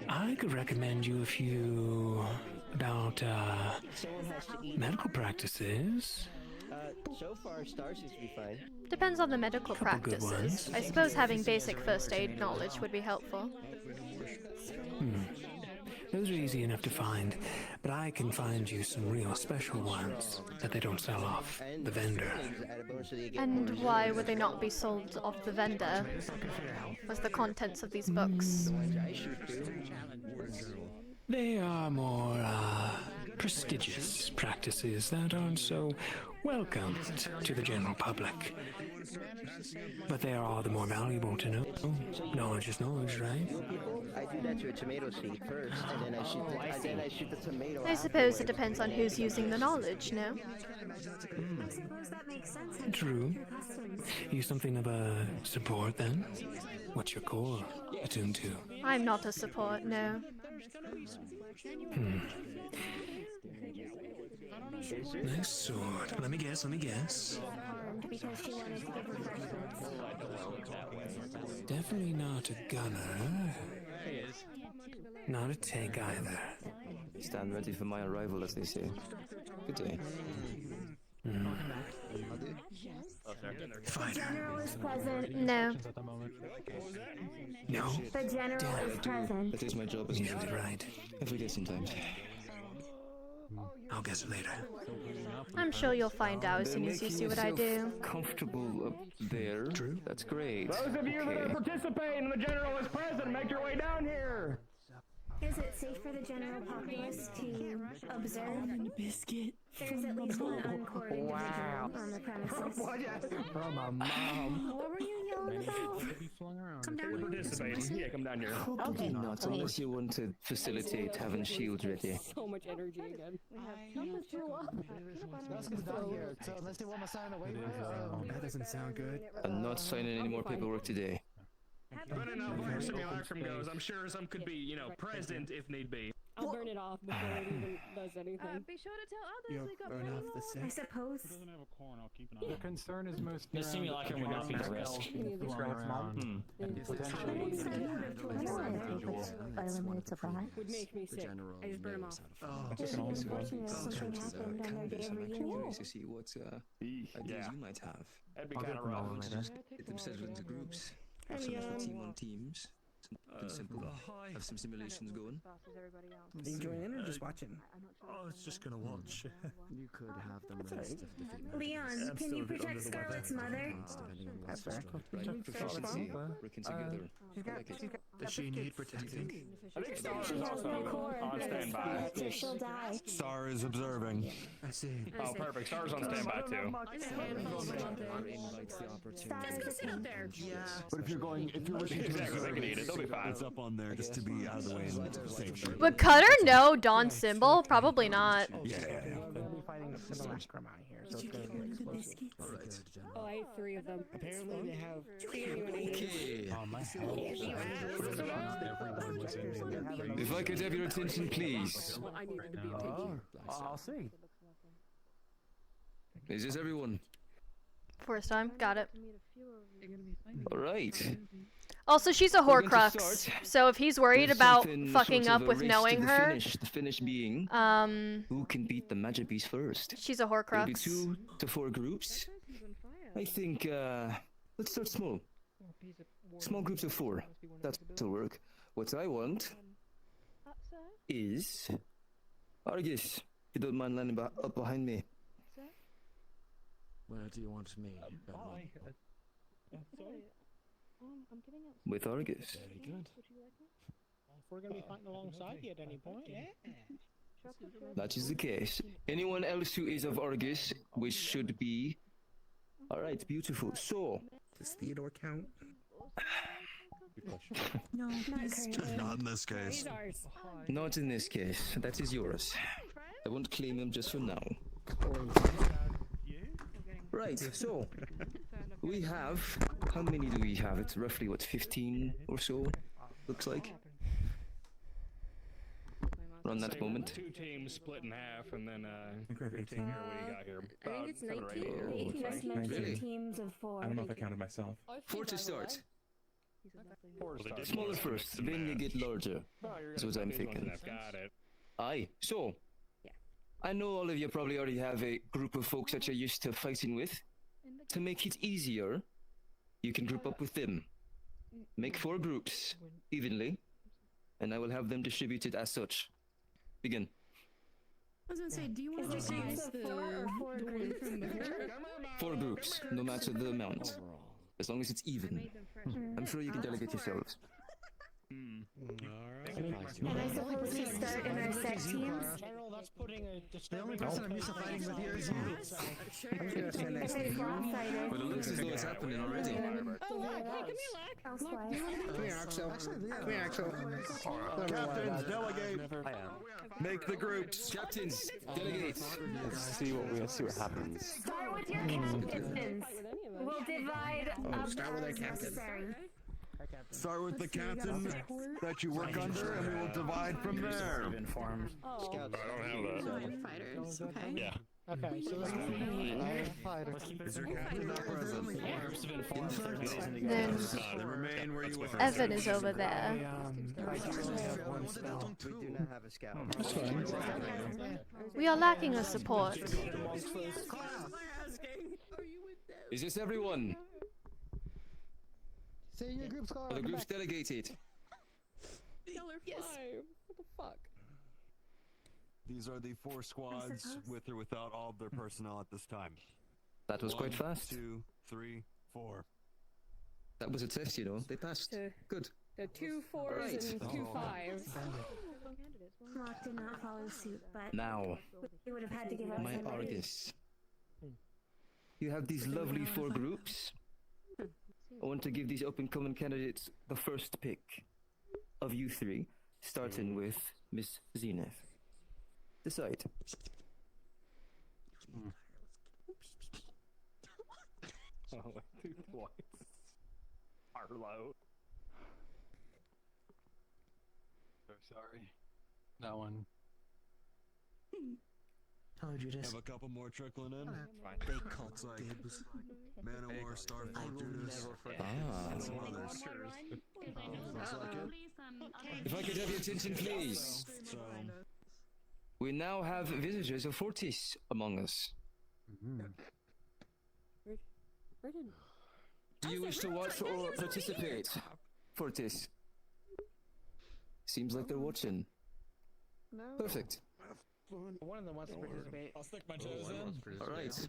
I could recommend you a few about medical practices. So far, Star seems to be fine. Depends on the medical Couple good practices. ones. I suppose having basic first aid knowledge would be helpful. Those are easy enough to find, but I can find you some real special ones that they don't sell off the vendor. And why would they not be sold off the vendor? What's the contents of these books? They are more prestigious practices that aren't so welcomed to the general public. But they are all the more valuable to know. Knowledge is knowledge, right? I do that to a tomato seed first, and then I shoot the tomato. I suppose it depends on who's using the knowledge, no? True. You something of a support then? What's your core attuned to? I'm not a support, no. Nice sword. Let me guess. Definitely not a gunner. Not a tank either. Stand ready for my arrival, as they say. Good day. Fighter. No. No? The general is present. That is my job, isn't it? Right. Every day sometimes. I'll guess later. I'm sure you'll find out as soon as you see what I do. Comfortable up there. True. That's great. Those of you that are participating, the general is present. Make your way down here. Is it safe for the general populace to observe? Biscuit. There's at least one uncored individual on the premises. From a mom. What were you yelling about? Come down here. Participating. Yeah, come down here. Probably not, unless you want to facilitate having shields ready. So much energy again. So unless they want to sign away, that doesn't sound good. I'm not signing any more paperwork today. But enough where simulacrum goes. I'm sure some could be, present if need be. I'll burn it off before it even does anything. Be sure to tell others You'll we got burn plenty off the more. sick. I suppose. If it doesn't have a core, I'll keep an eye The on it. concern is most The simulacrum would not be a risk. and potentially By limited supply. Would make me sick. I just burn them off. Unfortunately, something happened on their day of reunion. Curious to see what ideas you might have. That'd be kind of rough. Get themselves into groups. Have some different team on teams. Something simple. Have some simulations going. Are you joining in or just watching? I was just gonna watch. you could have them rest if defeat Leon, can you protect Scarlet's mother? That's fair. Working together. Does she need protecting? I think Star She is has also no core. on standby. She'll die. Star is observing. I see. Oh, perfect. Star's on standby too. But if you're wishing to Exactly, they observe can eat it. They'll be fine. it's up on there just to be out of the way and safe. Would Cutter know Dawn's symbol? Probably not. Yeah. We're gonna be fighting simulacrum out here, so it's gonna be explosive. Oh, I ate 3 of them. Apparently they have. Okay. Oh, my health. Everyone was in If I could have your attention, please. I needed to be picky. I'll see. Is this everyone? First time, got it. All right. Also, she's a We're going to Horcrux, start so if he's worried with about something fucking sort up of a with race knowing to the her, finish being who can beat the magic beast first. she's a There'll be Horcrux. 2 to 4 groups. I think let's start small. Small groups of 4. That'll work. What I want is Argus. If you don't mind lining up behind me. Where do you want me? With Argus. Very good. If we're gonna be fighting alongside you at any point, yeah. That is the case. Anyone else who is of Argus, which should be. Alright, beautiful. So. Does Theodore count? No, not currently. Not in this case. Not in this case. That is yours. I won't claim him just for now. Right, so. We have. How many do we have? It's roughly, what, 15 or so? Looks like. Around that moment. 2 teams split in half, and then I think we have 18. What do you got here? I think it's 7 or 8. 18 Oh, just mentioned really? teams of 4. I don't know if I counted myself. 4 to start. 4 to start. Smaller first, then you get larger. That's what I'm thinking. Got it. Aye, so. I know all of you probably already have a group of folks that you're used to fighting with. To make it easier, you can group up with them. Make 4 groups, evenly, and I will have them distributed as such. Begin. I was gonna say, do you want to Is it use groups of 4 or 4 groups? 4 groups, no matter the amount. As long as it's even. I'm sure you can delegate yourselves. And I suppose we start in our set teams? That's putting a The only person I'm used to fighting with here is you. I'm just gonna stand next to you. But it looks as though it's happening already. Elsewise. Come here, Axel. Come here, Axel. Captains, delegate. Make the groups. Captains, delegate. Let's see what happens. Start with your captains. We'll divide up start with our as captain. necessary. Start with the captain that you work under, and we will divide from there. I don't have that. fighters? Okay. Yeah. Okay, so let's Is your captain not present? Then They remain where you were. Evan is over there. I do only have 1 spell. We do not have a scout. That's fine. We are lacking a support. Is this everyone? Say your group's called. Are the groups delegated? Yes. What the fuck? These are the 4 squads with or without all of their personnel at this time. That was quite 1, fast. 2, 3, 4. That was a test, you know. They passed. Good. The 2 4s Right. and 2 5s. Mock did not follow suit, but Now, we would have had to give up my some raid. Argus. You have these lovely 4 groups. I want to give these open common candidates the first pick of you 3, starting with Miss Zenith. Decide. Oh, 2 twice. Arlo. So sorry. That one. Hello, Judas. Have a couple more trickling in. They called Looks like dibs. Manowar, Starfall, Judas. Ah. Some others. Looks like it. If I could have your attention, please. So, We now have visitors of Fortis among us. Do you wish to watch or participate, Fortis? Seems like they're watching. No. Perfect. One of them wants to participate. I'll stick my toes in. All right.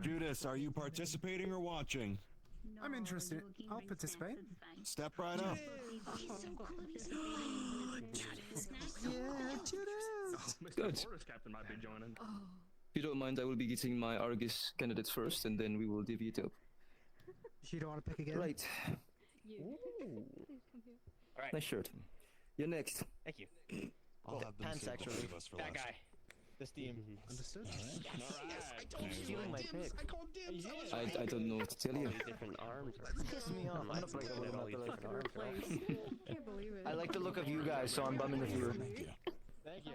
Judas, are you participating or watching? I'm interested. I'll participate. Step right up. Yeah, Judas. Good. Captain might be joining. If you don't mind, I will be getting my Argus candidates first, and then we will divvy it up. You don't want to pick again? Right. All right. Nice shirt. You're next. Thank you. I'll have them save pansexual. both of us for That last. guy. The steam. Understood. You're stealing my pick. I don't know what to tell you. Different arms. Piss me off. I'm not breaking all these different arms. Can't believe it. I like the look of you guys, so I'm bumming with you. Thank you.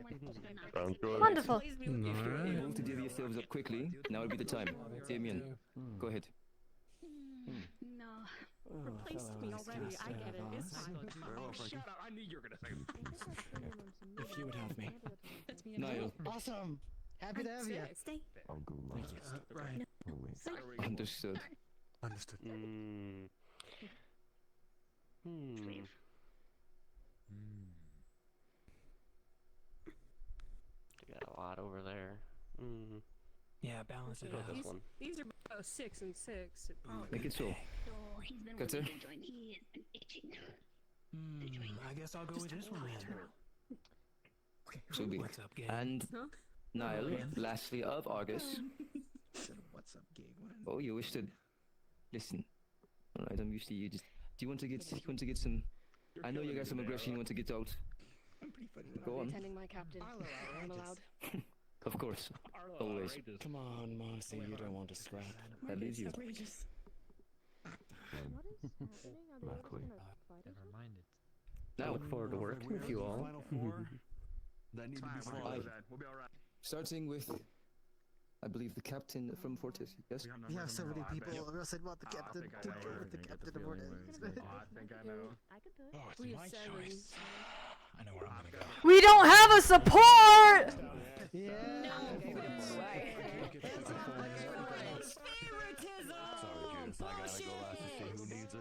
Sounds good. Wonderful. If you're able to divvy yourselves up quickly, now would be the time. Damien, go ahead. No. Replaced me already. I get it. It's fine. Shut up. I knew you were going to say it. If you would have me. Niall. Awesome. Happy to have you. Stay. Right. Understood. Understood. You got a lot over there. Yeah, balance it out. This one. These are both 6 and 6. Make it so. Oh, he's been Cutter? waiting to join. He has been itching. I guess I'll go with this one then. So be. What's up, gang? And Niall, lastly of Argus. What's up, gang? Oh, you wish to listen. All right, I'm used to you. Just do you want to get some? I know you got some aggression you want to get out. I'm pretty funny. Go on. Pretending my captain. I'm allowed. Of course. Always. Come on, Marcy, you don't want to scrap. That leaves you. What is happening? Are they Luckily. gonna fight each Never other? mind it. Now, Look forward to working with you all. Final four that need to be followed. We'll be all right. starting with, I believe, the captain from Fortis. Yes. You have so many people. I said, want the captain to go with the captain of Fortis. I think I know. I could do it. Oh, it's We have my 7. choice. I know where I'm gonna go. We don't have a support! Yeah. Sorry, Judas, I gotta go last to see who needs it.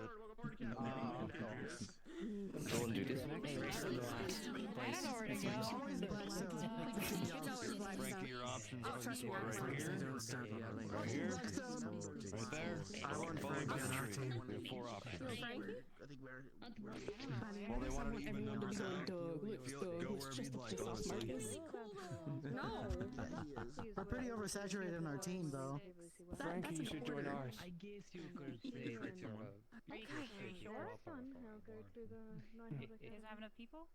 Go and do this. Frankie, your options are this one right here, right here, right there. I want Frankie on our team. We have 4 options. I think we're Well, they wanted to even numbers out. Doug, Go wherever you'd like, honestly. No. We're pretty oversaturated on our team, though. Frankie, you should join ours. I guess you could say that you're a Okay, sure. Fun. I'll go through the 9 other You guys have enough people?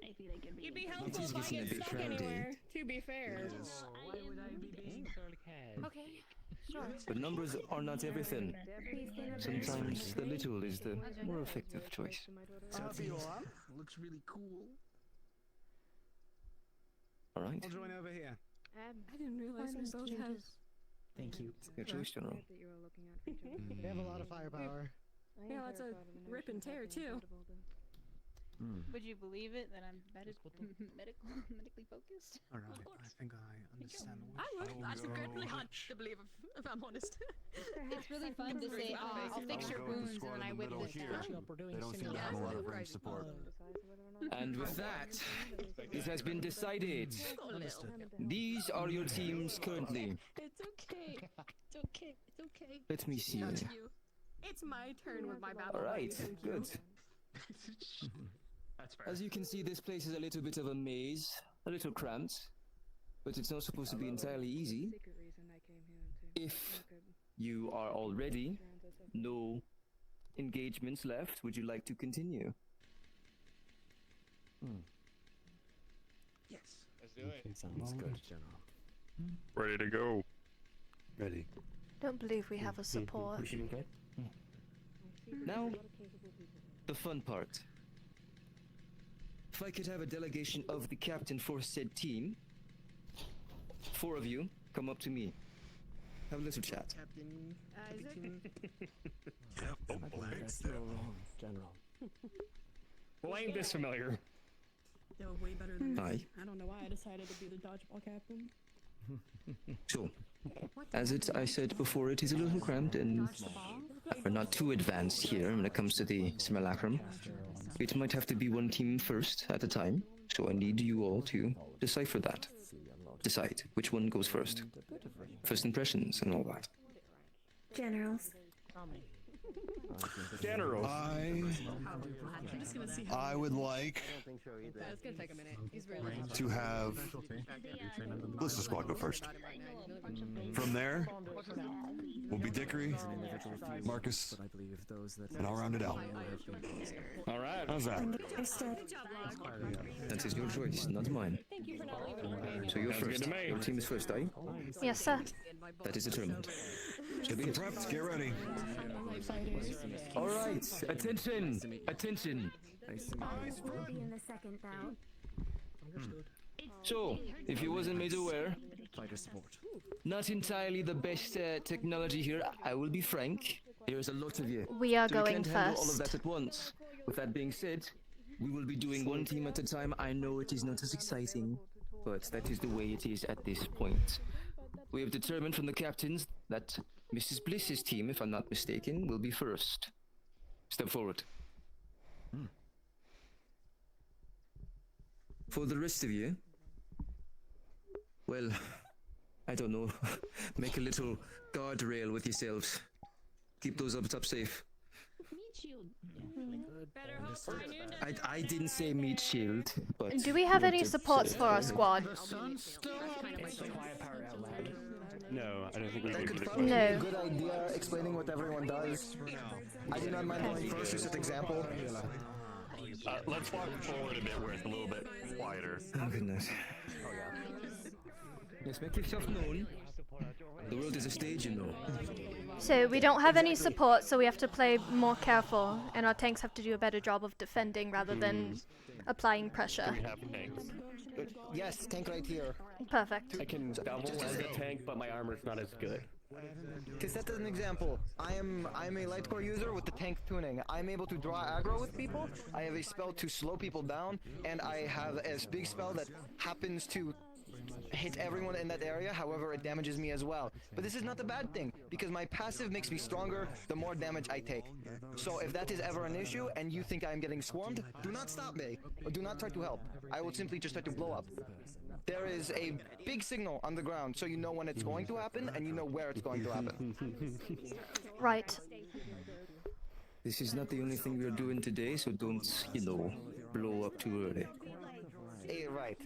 I feel like It'd be It helpful is if I getting a get bit stuck crowded. anywhere, to be fair. Why would I be being sarcastic? Okay, sure. But numbers are not everything. Sometimes the little is the more effective choice. Looks really cool. All right. I'll join over here. I didn't realize we both have... Thank you. Your choice, General. That you were looking at for each other. They have a lot of firepower. Yeah, that's a rip and tear, too. Would you believe it that I'm medically focused? All right, I think I understand the I would. That's incredibly hard to believe, if I'm honest. It's really fun to say, I'll fix your wounds, and then I whip this down. They don't seem to have a lot of range support. And with that, it has been decided. These are your teams currently. It's okay. It's okay. It's okay. Let me see. Not you. It's my turn with my battle. All right, buddy, thank you. good. As you can see, this place is a little bit of a maze, a little cramped, but it's not supposed to be entirely easy. If you are all ready, no engagements left, would you like to continue? Yes. Let's do it. Sounds good, General. Ready to go. Ready. Don't believe we have a support. We should be good. Now, the fun part. if I could have a delegation of the captain for said team, 4 of you come up to me. Have a little chat. General. Well, ain't this familiar? They were way better than Aye. I don't know why I decided to be the dodgeball captain. So, as I said before, it is a little cramped and we're not too advanced here when it comes to the simulacrum. It might have to be one team first at a time, so I need you all to decipher that. Decide which one goes first. First impressions and all that. Generals. Generals. I would like It's gonna take a minute. He's really to have Bliss Squad go first. From there, will be Dickory, Marcus, and I'll round it out. All right. How's that? That is your choice, not mine. So you're Sounds good first. to me. Your team is first, eh? Yes, sir. That is determined. So be Get it. prepped, get ready. All right, attention, attention. Will be in the second bout. So, if you wasn't made aware, not entirely the best technology here. I will be frank. There's a lot of you. We are So going we can't handle all of first. that at once. With that being said, we will be doing one team at a time. I know it is not as exciting, but that is the way it is at this point. We have determined from the captains that Mrs. Bliss's team, if I'm not mistaken, will be first. Step forward. For the rest of you, well, I don't know. Make a little guardrail with yourselves. Keep those up top safe. I didn't say meat shield, but Do we have you any have to supports say for it. our squad? No, I don't think we That could would. probably No. be a good idea, explaining what everyone does. I do not mind going first, just an example. Let's walk forward a bit where it's a little bit quieter. Oh goodness. Yes, make yourself known. The world is a stage, you know. So we don't have any support, so we have to play more careful, and our tanks have to do a better job of defending rather than applying pressure. We have tanks. Yes, tank right here. Perfect. I can double as a tank, but my armor's not as good. To set as an example, I'm a light core user with the tank tuning. I'm able to draw aggro with people. I have a spell to slow people down, and I have a big spell that happens to hit everyone in that area, however it damages me as well. But this is not a bad thing, because my passive makes me stronger the more damage I take. So if that is ever an issue, and you think I'm getting swarmed, do not stop me, or do not try to help. I will simply just try to blow up. There is a big signal on the ground, so you know when it's going to happen, and you know where it's going to happen. Right. This is not the only thing we are doing today, so don't, blow up too early. Right.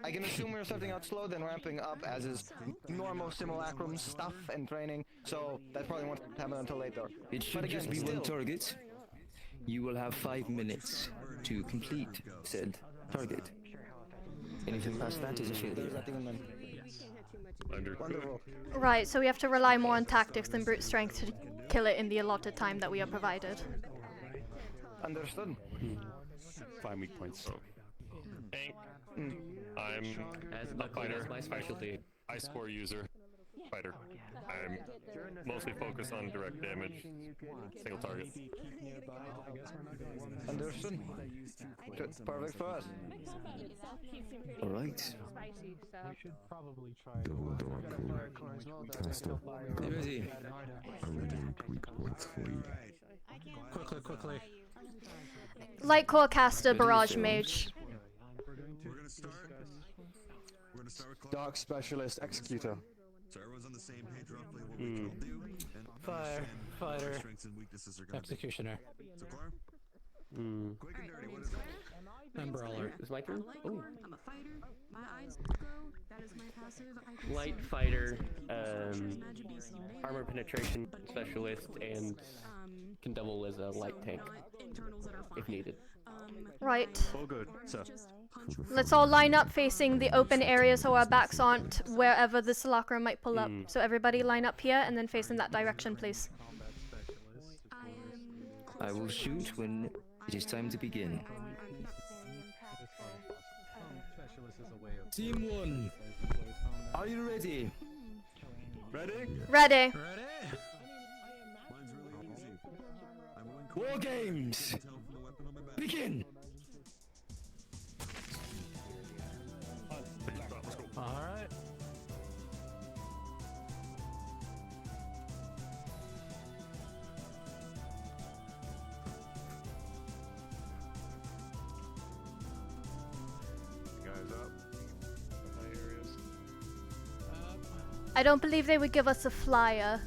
I can assume we're starting out slow, then ramping up, as is normal simulacrum stuff and training, so that probably won't happen until later. It should just be one target. You will have 5 minutes to complete said target. Anything past that is a failure. Wonderful. Right, so we have to rely more on tactics than brute strength to kill it in the allotted time that we are provided. Understood. 5 weak points. Tank. I'm a fighter. my specialty. I score user. Fighter. I'm mostly focused on direct damage. Single target. Understood. Perfect for us. Alright. We should probably try. You ready? Quickly. Light core caster, barrage mage. We're gonna start with Dark specialist executor. So everyone's on the same page roughly what we all do. And Fighter. what our strengths and weaknesses are gonna Executioner. be. So Clark, quick and dirty, what is it? And brawler. Is my turn? Oh. I'm a fighter. My eyes go. That is my passive. I can Light see fighter, Magic BC melee, armor penetration specialist, and can double as a light tank internals that are fine. if needed. Right. Oh, good. So. Let's all line up facing the open area so our backs aren't wherever the Simulacrum might pull up. So everybody line up here and then face in that direction, please. I will shoot when it is time to begin. Team 1, are you ready? Ready? Ready. War games! Begin! Alright. Guys up. High areas. I don't believe they would give us a flyer.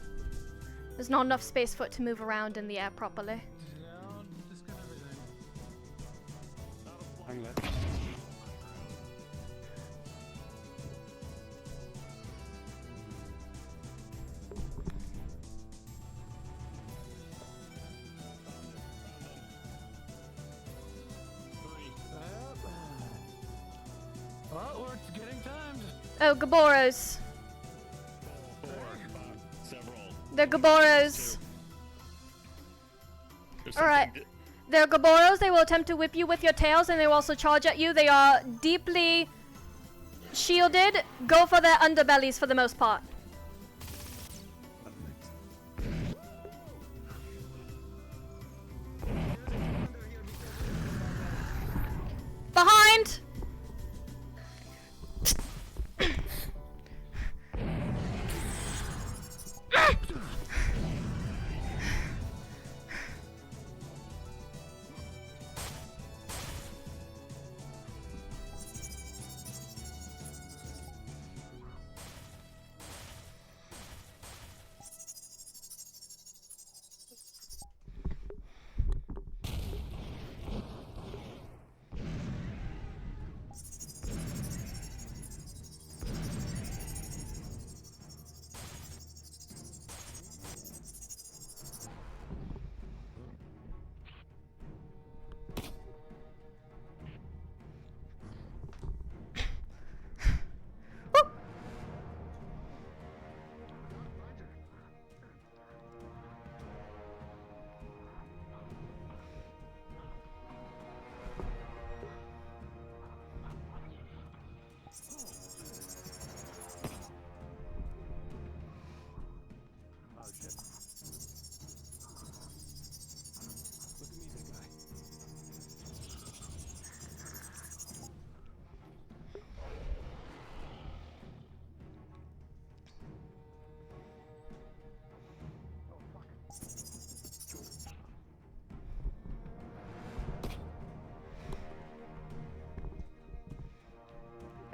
There's not enough space for it to move around in the air properly. Hang left. Oh, we're getting timed. Oh, Gaboros. Several. They're Gaboros. There's Alright. something They're Gaboros. They will attempt to whip you with your tails and they will also charge at you. They are deeply shielded. Go for their underbellies for the most part. Behind!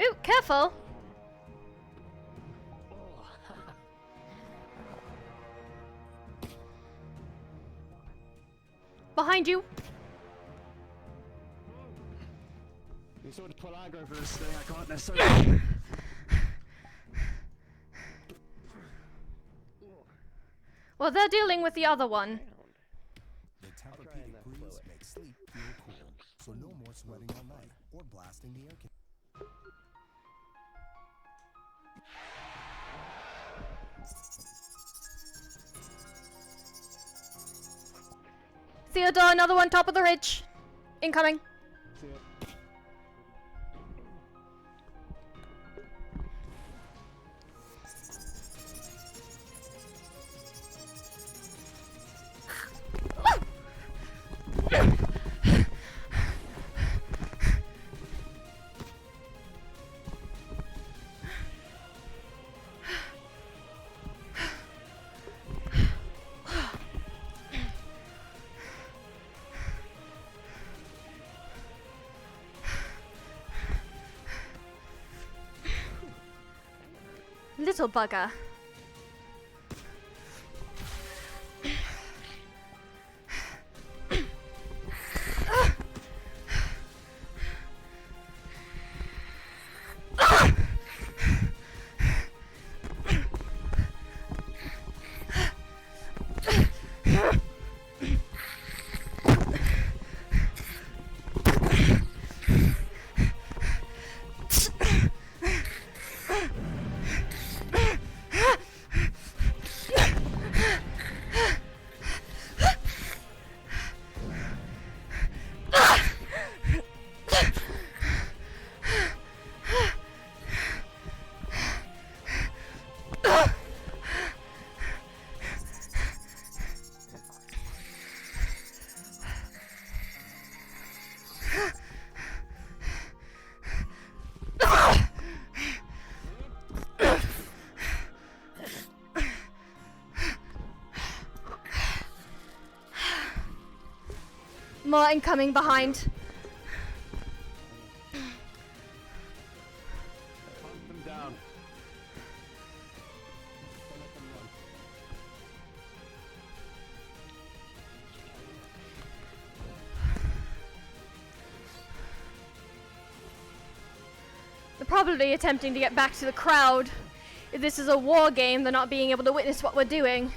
Ooh, careful! Behind you! You sort of pull aggro for this thing, I can't necessarily. Well, they're dealing with the other one. The Tempur-Pedic breeze makes sleep feel cool, so no more sweating all night or blasting the air conditioner. Theodore, another one top of the ridge. Incoming. Little bugger. More incoming behind. Hunt them down. They're probably attempting to get back to the crowd. If this is a war game, they're not being able to witness what we're doing.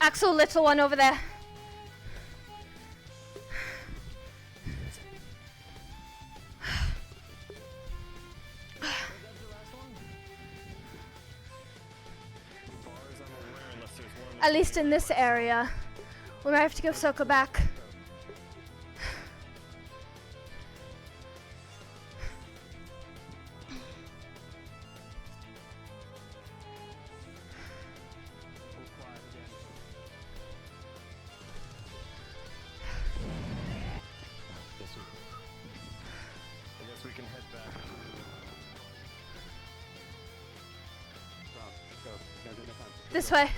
Axel, little one over there. At least in this area. We might have to go circle back. I guess we can head back. This way.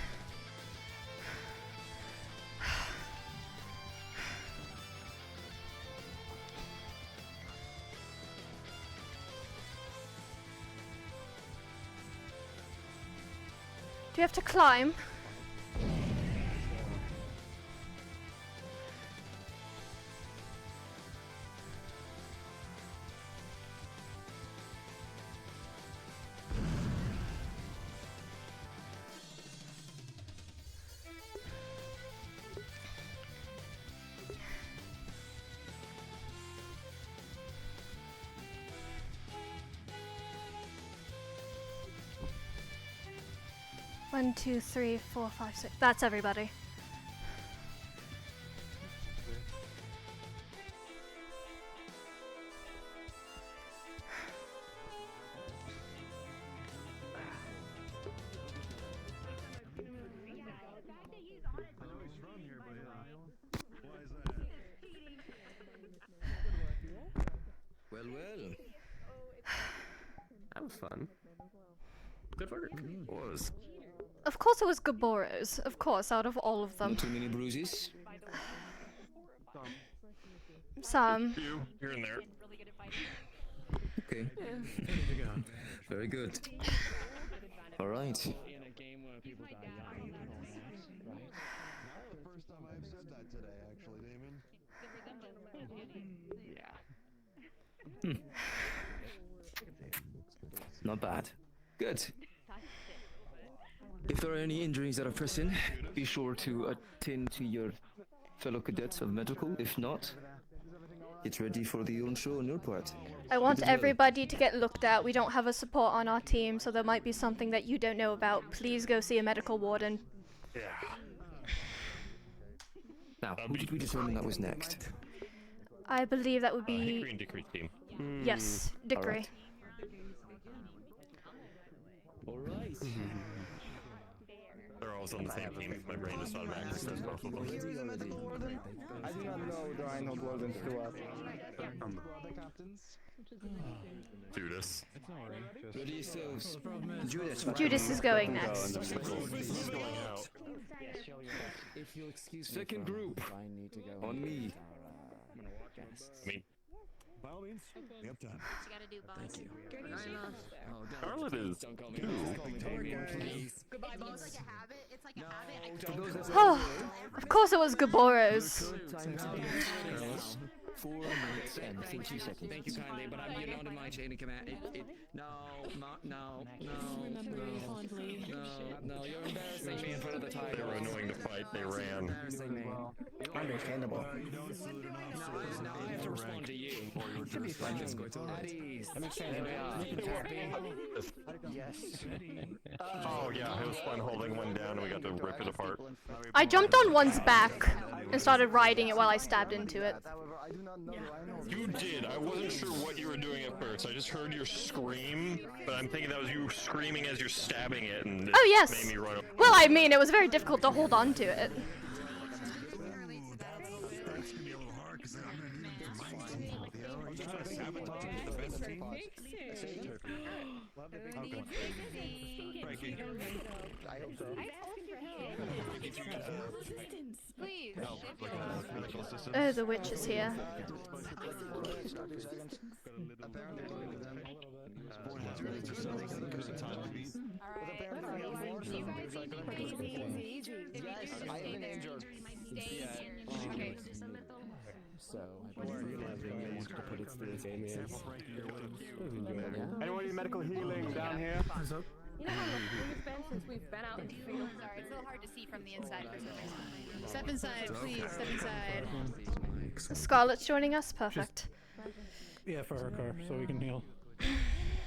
Do you have to climb? One, two, three, four, five, six. That's everybody. Well, well. That was fun. Good work. It was. Of course it was Gaboros. Of course, out of all of them. Not too many bruises? Some. Few here and there. Okay. Very good. All right. In a game where people die young. Not the first time I've said that today, actually, Damon. Yeah. Not bad. Good. If there are any injuries that are pressing, be sure to attend to your fellow cadets of medical. If not, get ready for the own show on your part. I want everybody to get looked at. We don't have a support on our team, so there might be something that you don't know about. Please go see a medical warden. Yeah. Now, who did we determine that was next? I believe that would be... Hickory and Dickory team. Yes, Dickory. All right. They're all also on the same team. My brain just automatically says both of them. Here is a medical warden. I do not know the Reinhold wardens too well. Judas. Ready yourselves. Judas is going next. If you'll excuse me. Second group. On me. Me. By all means, we have time. What you gotta do, boss? Thank you. Charlotte is two. Goodbye, boss. It's like a habit. It's like a habit. Oh, of course it was Gaboros. 4 minutes and 50 seconds. Thank you kindly, but you're not in my chain of command. No, you're embarrassing me in front of the tiger. They were annoying to fight. They ran. Embarrassing me. Understandable. Now I have to respond to you. It should be fine. At ease. I'm excited. Yes. Oh yeah, it was fun holding one down and we got to rip it apart. I jumped on one's back and started riding it while I stabbed into it. You did. I wasn't sure what you were doing at first. I just heard your scream, but I'm thinking that was you screaming as you're stabbing it, and it Oh yes. made me run over. Well, I mean, it was very difficult to hold on to it. Please. Oh, the witch is here. So, I was realizing I wanted to put it through its aliens. Anyone need medical healing down here? You know how long it's been since we've been out in the field? Sorry, it's a little hard to see from the inside for some reason. Step inside, please. Step inside. Scarlett's joining us. Perfect. Yeah, for her car, so we can heal.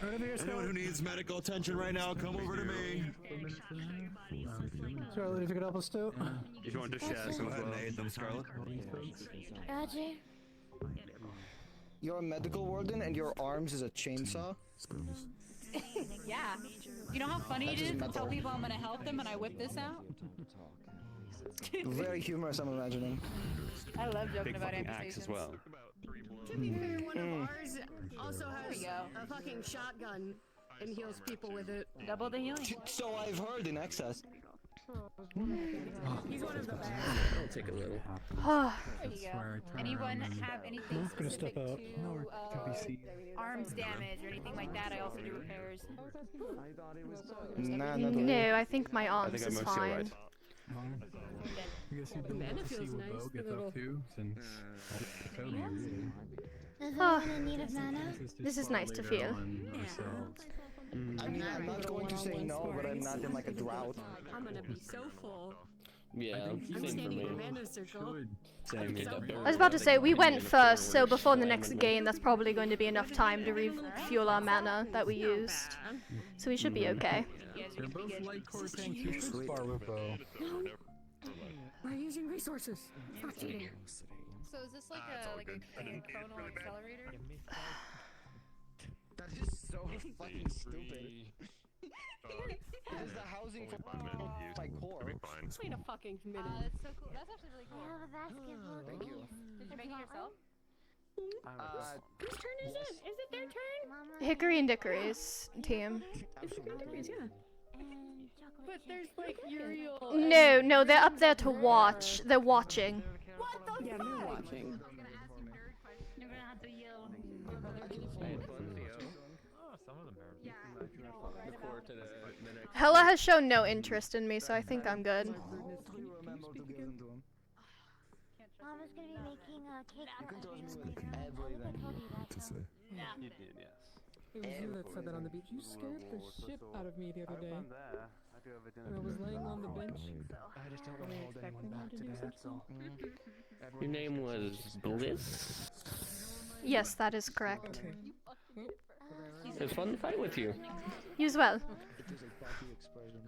Anyone who needs medical attention right now, come over to me. Scarlett, if you could help us too. If you want to share some ahead and aid them, Scarlett. Roger. You're a medical warden and your arms is a chainsaw? Yeah. You know how funny it is to tell people I'm gonna help them and I whip this out? Very humorous, I'm imagining. I love joking about axe amputations. as well. To be fair, one of ours also has a fucking shotgun and heals people with it. Double the healing. So I've heard in excess. He's one of the best. I'll take a little. There you go. Anyone have anything specific to arms damage or anything like that? I also do repairs. Nah, No, I think my arms is fine. I guess you'd Amanda love to see feels what nice, Bo the gets little- up to, since Toby really. Is Oh. anyone in need of mana? This is nice to feel. I mean, I'm not going to say no, but I'm not in like a drought. I'm gonna be so full. Yeah, I'm same for standing me. in Amanda's circle. Same here. I was about to say, we went first, so before the next game, that's probably going to be enough time to refuel our mana that we used. So we should be okay. They're both light core tanks. You should spar with Bo. We're using resources. It's not cheating. So is this like a chronal accelerator? That is so fucking stupid. It is the housing for my core. Wait a fucking minute. That's so cool. That's actually really cool. I have a basketball. Thank you. Did you make it yourself? Whose turn is it? Is it their turn? Hickory and Dickory's team. It's Hickory and Dickory's, yeah. But there's like Uriel. No, they're up there to watch. They're watching. What the fuck? They're watching. Hella has shown no interest in me, so I think I'm good. Mama's gonna be making a cake for us. I told you that, though. Yeah. You did, yes. It was you that said that on the beach. You scared the shit out of me the other day. When I was laying on the bench. I just don't want to hold anyone back today, that's all. Your name was Bliss? Yes, that is correct. It was fun to fight with you. You as well.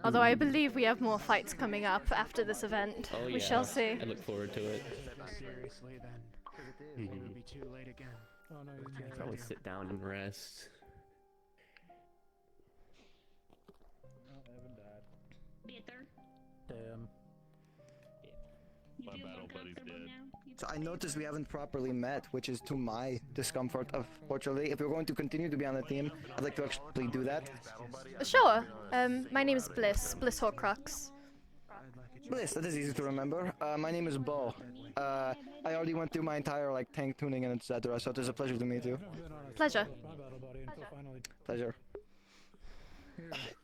Although I believe we have more fights coming up after this event. Oh, yeah. We shall see. I look forward to it. Seriously, then. It will be too late again. Oh, no, I can probably sit down and rest. Damn. My battle buddy's dead. So I noticed we haven't properly met, which is to my discomfort, unfortunately. If we're going to continue to be on the team, I'd like to actually do that. Sure. My name is Bliss. Bliss Horcrux. Bliss, that is easy to remember. My name is Bo. I already went through my entire like tank tuning and etc. So it is a pleasure to meet you. Pleasure. Pleasure.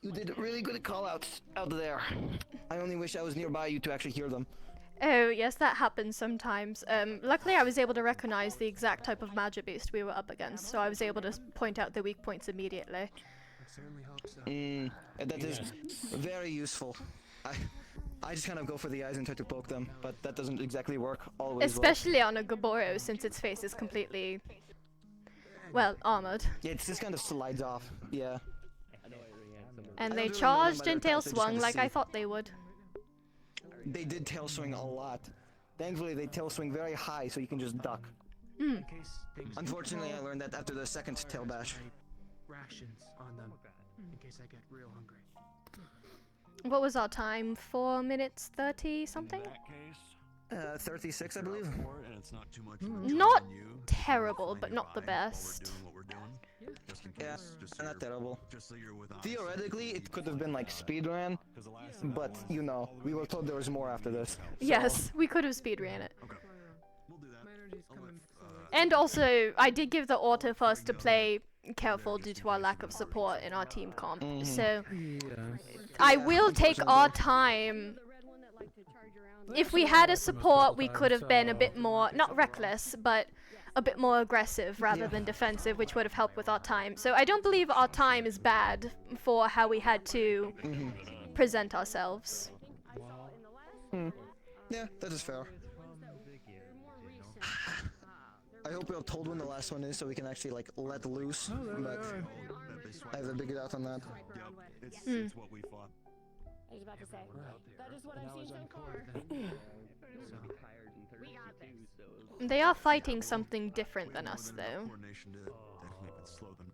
You did really good call-outs out there. I only wish I was nearby you to actually hear them. Oh, yes, that happens sometimes. Luckily I was able to recognize the exact type of magic beast we were up against, so I was able to point out the weak points immediately. That is very useful. I just kind of go for the eyes and try to poke them, but that doesn't exactly work always. Especially on a Gaboro, since its face is completely, well, armored. Yeah, it just kind of slides off, yeah. And they charged and tail swung like I thought they would. They did tail swing a lot. Thankfully, they tail swing very high, so you can just duck. Unfortunately, I learned that after the second tail bash. Rations on them in case I get real hungry. What was our time? 4 minutes 30 something? 36, I believe. Not terrible, but not the best. Yeah, not terrible. Theoretically, it could have been like speedrun, but you know, we were told there was more after this. So. Yes, we could have speedran it. And also, I did give the order for us to play careful due to our lack of support in our team comp. So, I will take our time. If we had a support, we could have been a bit more, not reckless, but a bit more aggressive rather than defensive, which would have helped with our time. So I don't believe our time is bad for how we had to present ourselves. Yeah, that is fair. I hope we're told when the last one is so we can actually like let loose, but I haven't figured out on that. It's what we fought. I was about to say, that is what I've seen so far. They are fighting something different than us, though.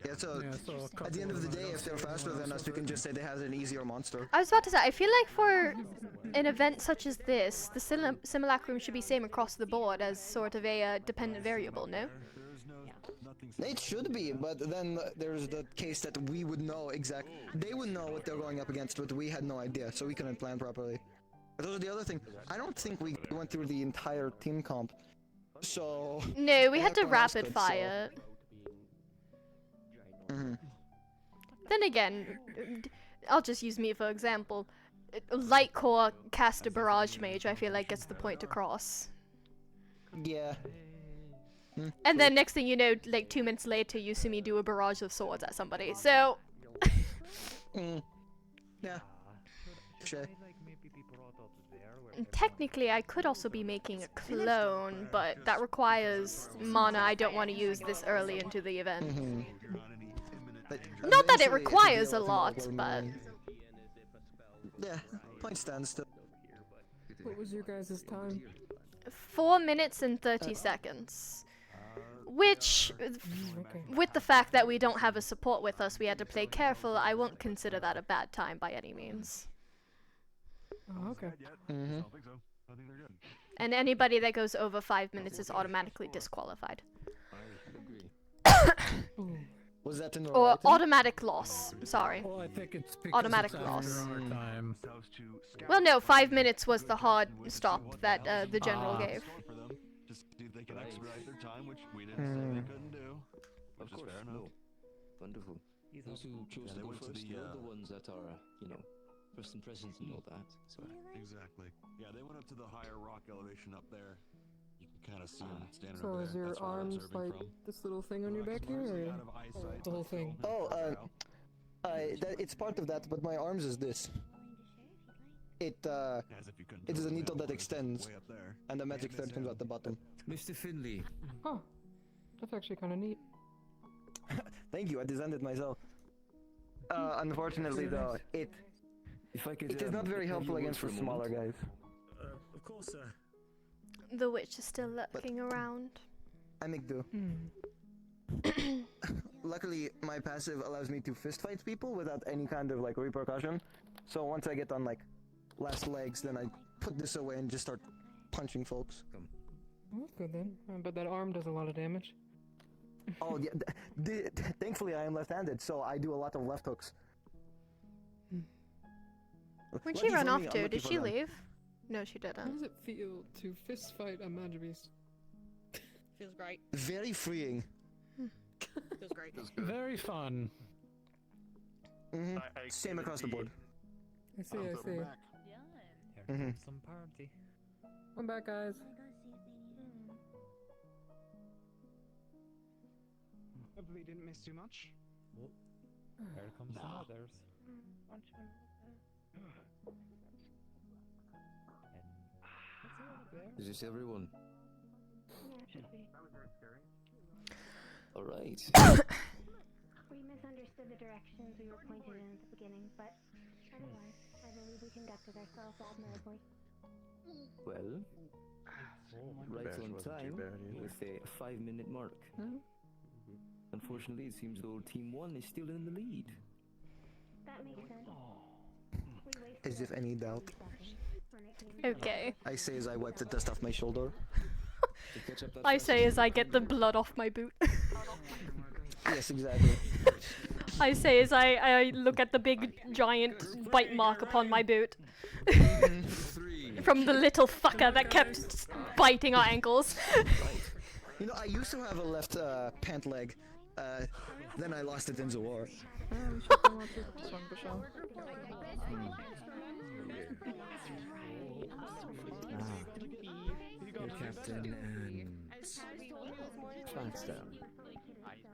Yeah, so at the end of the day, if they're faster than us, we can just say they have an easier monster. I was about to say, I feel like for an event such as this, the simulacrum should be same across the board as sort of a dependent variable, no? It should be, but then there's the case that we would know they would know what they're going up against, but we had no idea, so we couldn't plan properly. But those are the other thing. I don't think we went through the entire team comp, so... No, we had to rapid fire. Then again, I'll just use me for example. Light core cast a barrage mage, I feel like gets the point across. Yeah. And then next thing you know, like 2 minutes later, you see me do a barrage of swords at somebody. So. Yeah. Sure. Technically, I could also be making a clone, but that requires mana I don't want to use this early into the event. Not that it requires a lot, but... Yeah, point stands still. What was your guys' time? 4 minutes and 30 seconds. Which, with the fact that we don't have a support with us, we had to play careful, I won't consider that a bad time by any means. Oh, okay. And anybody that goes over 5 minutes is automatically disqualified. Was that in the Or automatic loss, sorry. Well, I think it's automatic it's loss. after our time. Well, no, 5 minutes was the hard stop that the general gave. Just see if they can expedite their time, which we didn't say they couldn't do. Which is fair enough. Wonderful. Those who chose to go first, they're the ones that are, you know, first impressions and all that. So. Exactly. Yeah, they went up to the higher rock elevation up there. You can kind of see them standing So over is there. your That's where we're arms observing like from. this little thing on your back here, or the whole thing? Oh, it's part of that, but my arms is this. It is a needle that extends, and the magic thread comes at the bottom. Mr. Finley. Huh. That's actually kind of neat. Thank you, I designed it myself. Unfortunately though, it is not very helpful against the smaller guys. Of course, sir. The witch is still lurking around. I make do. Luckily, my passive allows me to fist fight people without any kind of like repercussion. So once I get on like last legs, then I put this away and just start punching folks. That's good then. But that arm does a lot of damage. Oh yeah, thankfully I am left-handed, so I do a lot of left hooks. Where'd she Lucky run for off me, to? unlucky Did for she them. leave? No, she How didn't. does it feel to fist fight a Magibeast? Feels great. Very freeing. Feels great. Very fun. Mm-hmm. Same across the board. I see, I see. Mm-hmm. Some party. I'm back, guys. Hopefully you didn't miss too much. Oh, here comes some others. Is this everyone? Alright. We misunderstood the directions we were pointed in at the beginning, but otherwise, I believe we conducted ourselves admirably. Well, right Bears on wasn't too time bad either. with a 5-minute mark. Unfortunately, it seems though Team 1 is still in the lead. That makes sense. As if any doubt. Okay. I say as I wipe the dust off my shoulder. I say as I get the blood off my boot. Yes, exactly. I say as I look at the big giant bite mark upon my boot. From the little fucker that kept biting our ankles. You know, I used to have a left pant leg. Then I lost it in the war. We should go watch this one, Michelle. Your captain and Flagstone.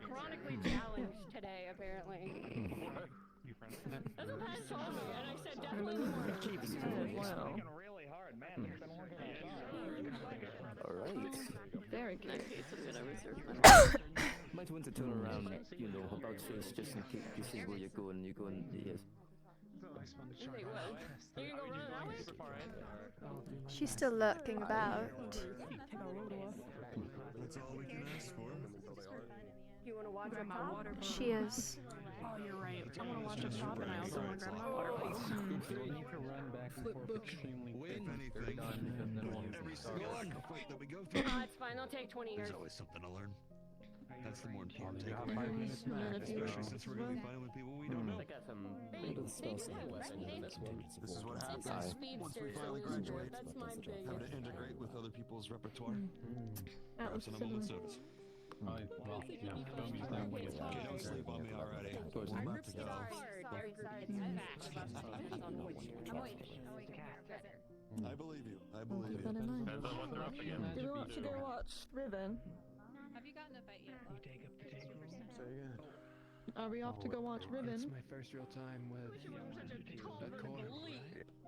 Chronically challenged today, apparently. That's what Matt told me, and I said definitely. Alright. Very good. Might want to turn around, you know, about face just in case this is where you're going. You're going, yes. Wait, what? You can go run out? She's still lurking about. That's all we can ask for. You want to watch a top? She is. Oh, you're right. I want to watch a top, and I also want to grab my water bottle. You need to run back and forth extremely quick. If anything, every single fight that we go through, It's fine. It'll take 20 years. there's always something to learn. That's the more important You have takeaway. 5 minutes max. Especially since we're going to be fighting with people we don't know. I got some. This is what happens once we finally graduate. That's my big. Having to integrate with other people's repertoire. Perhaps in a moment's notice. Well, yeah, don't use that way. Okay, don't sleep on me already. I'm about to go. I believe you. I believe you. Depends on what they're up against. Do we want to go watch Ribbon? Have you gotten a fight yet? You take up the table. Are we off to go watch It's Ribbon? my first real time with a core.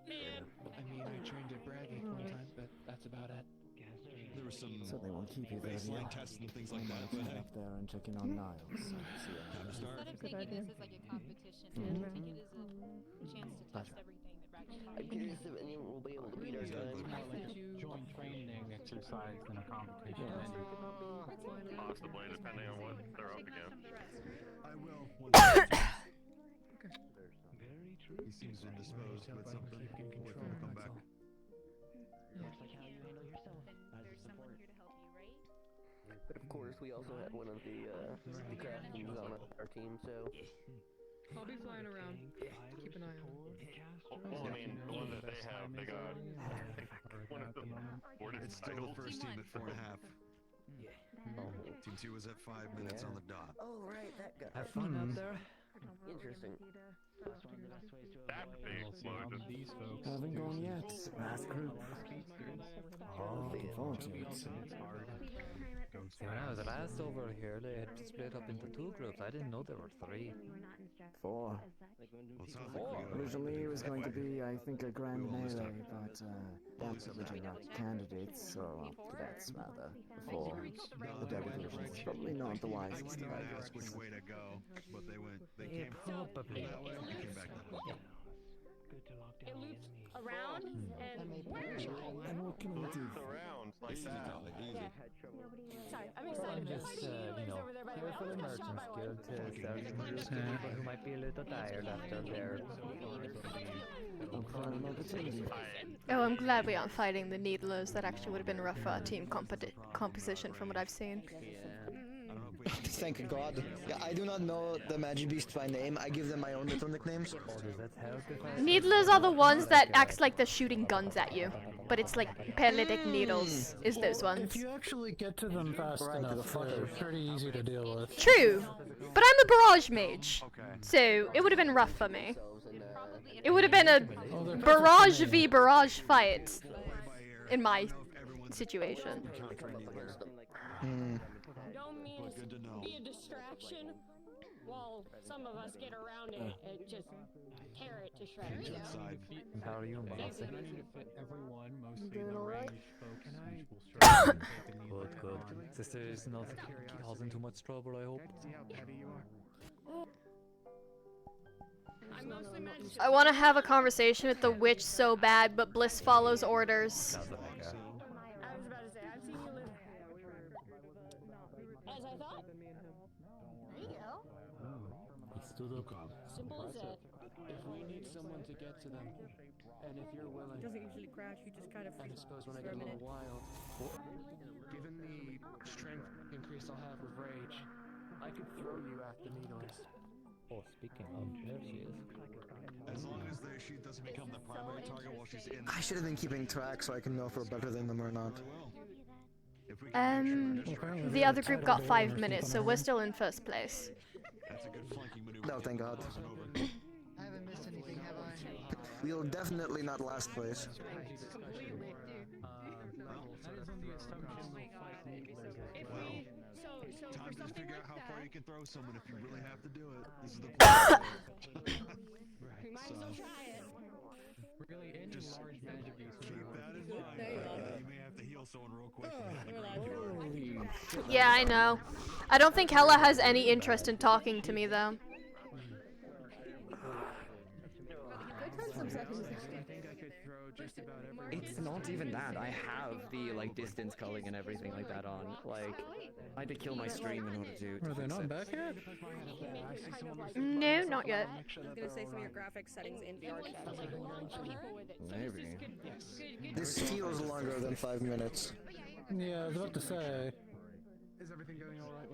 I mean, I trained at Bradley one time, but that's about it. There were some Certainly won't keep you there. baseline tests and things like that, but hey, Up there and checking on Niles. time to start. Instead of thinking this is like a competition, take it as a chance to test everything that Bradley I'm curious if anyone will be able to beat our gun. Joint training exercise in a competition. Possibly, depending on what they're up against. I will. Very true. He seems indisposed with something. We'll come back. But of course, we also had one of the captains on our team, so. I'll be flying around. Keep an eye on. Well, I mean, the one that they have, they got one of the awarded It's still titles. the first team at 4.5. Team 2 was at 5 minutes on the dot. Oh, right, that guy. Have fun out there. Interesting. That big load. These folks. Haven't gone yet. Last group. Oh, looking forward to it. When I was last over here, they had split up into 2 groups. I didn't know there were 3. 4. Originally it was going to be, I think, a grand melee, but that's original candidates, so that's rather for the delegations. Probably not the wisest. I didn't ask which way to go, but they came Probably. that way. We came back that way. It loops around, and where? And what can we do? Around like that. Sorry, I'm I'm excited. just, Over there by the here for the rock. Merchants Guild to start some groups of people who might be a little tired after their Oh, I'm glad we aren't fighting the Needlers. That actually would have been rough for our team composition from what I've seen. Thank God. Yeah, I do not know the Magibeast by name. I give them my own little nicknames. Needlers are the ones that act like they're shooting guns at you, but it's like paralytic needles is those ones. If you actually get to them fast enough, they're pretty easy to deal with. True, but I'm a barrage mage, so it would have been rough for me. It would have been a barrage v barrage fight in my situation. Don't mean to be a distraction while some of us get around it and just tear it to shreds. How are you, Mossy? Good. Sister is not causing too much trouble, I hope. I want to have a conversation with the witch so bad, but Bliss follows orders. I was about to say, I've seen you live. As I thought. There you go. He stood up. Simple as that. If we need someone to get to them, and if you're willing, It doesn't usually crash, you just kind of and I suppose when I get a little wild, given the strength increase I'll have with rage, I could throw you at the needles. Oh, speaking of, there she is. As long as she doesn't become the primary target while she's in. I should have been keeping track so I can know if we're better than them or not. The other group got 5 minutes, so we're still in first place. That's a good flanking maneuver. No, thank God. I haven't missed anything, have I? We'll definitely not last place. Time to figure out how far you can throw someone if you really have to do it. This is the point. We might as well try it. Really, any large magic beast keep that in mind. You may have to heal someone real quick. Yeah, I know. I don't think Hella has any interest in talking to me, though. It's not even that. I have the like distance culling and everything like that on. Like, I had to kill my stream in order to. Are they not back yet? No, not yet. I was gonna say some of your graphics settings in VR chat. Maybe. This feels longer than 5 minutes. Yeah, I was about to say.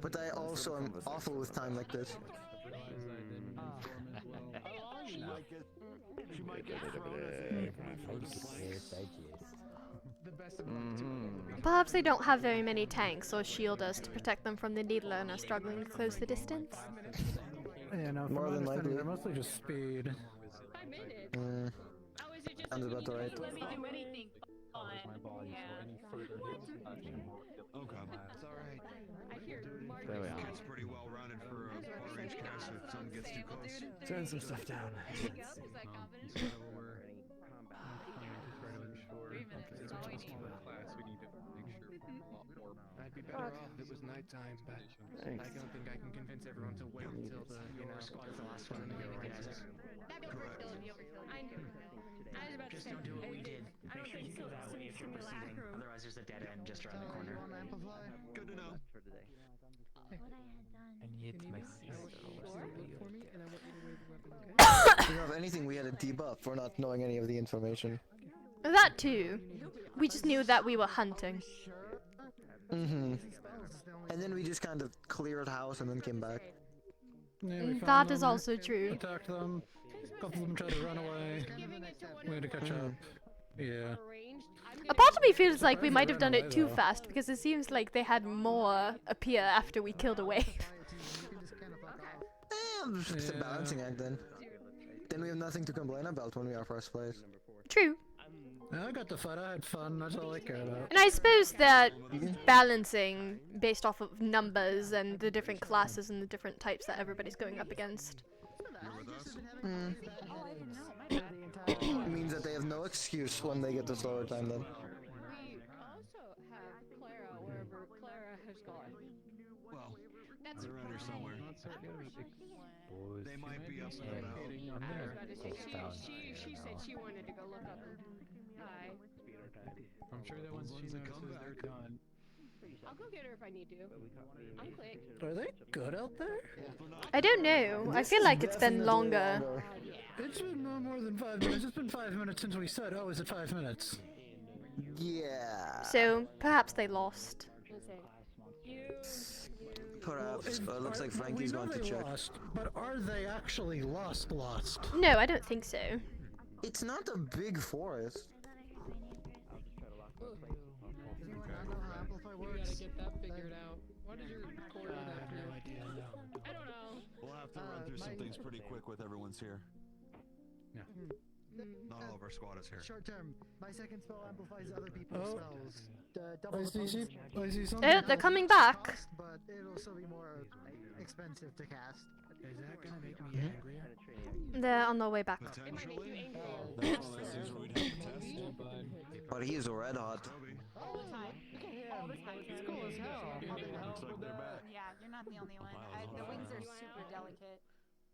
But I also am awful with time like this. She might get Perhaps they don't have very many tanks or shielders to protect them from the needler and are struggling to close the distance. Yeah, no, More than likely. they're mostly just speed. Sounds about right. Let me do anything fun. Okay. It's alright. There we are. It's pretty well rounded for a range cast if someone gets too close. Turn some stuff down. I'd be better off if it was nighttime, but I don't think I can convince everyone to wait until the squad's the last one to go organize. Just don't do what we did. Make sure you go that way if you're proceeding. Otherwise, there's a dead end just around the corner. Good to know. And yet my sister If you have anything, we had a debuff for not knowing any of the information. That too. We just knew that we were hunting. And then we just kind of cleared house and then came back. Yeah, we That found is them, also true. Attacked them. A couple of them tried to run away. We had to catch up. Yeah. A part of me feels like we might have done it too fast because it seems like they had more appear after we killed a wave. It's a balancing act then. Then we have nothing to complain about when we are first place. True. I got the fight, I had fun, that's all I care about. And I suppose that balancing based off of numbers and the different classes and the different types that everybody's going up against. It means that they have no excuse when they get the slower time then. We also have Clara wherever Clara has gone. Well, they're around here somewhere. They might be up and about. I was about to say, she said she wanted to go look up. Hi. I'm sure that once she notices they're done. I'll go get her if I need to. I'm quick. Are they good out there? I don't know. I feel like it's been longer. It's been no more than 5 minutes. It's been 5 minutes since we said, oh, is it 5 minutes? Yeah. So perhaps they lost. Perhaps. Looks like Frankie's going to check. Lost, but are they actually lost? No, I don't think so. It's not a big forest. We gotta get that figured out. What is your coordinate up here? I don't know. We'll have to run through some things pretty quick with everyone's here. Yeah. Not all of our squad is here. Short term, my second spell amplifies other people's spells. I see something. Oh, they're coming back. But it'll still be more expensive to cast. Is that gonna make me angrier? They're on their way back. Potentially. That's one of those things where we'd have to test. But he is red hot. All the time. All the time. It's cool as hell. Looks like they're back. Yeah, you're not the only one. The wings are super delicate,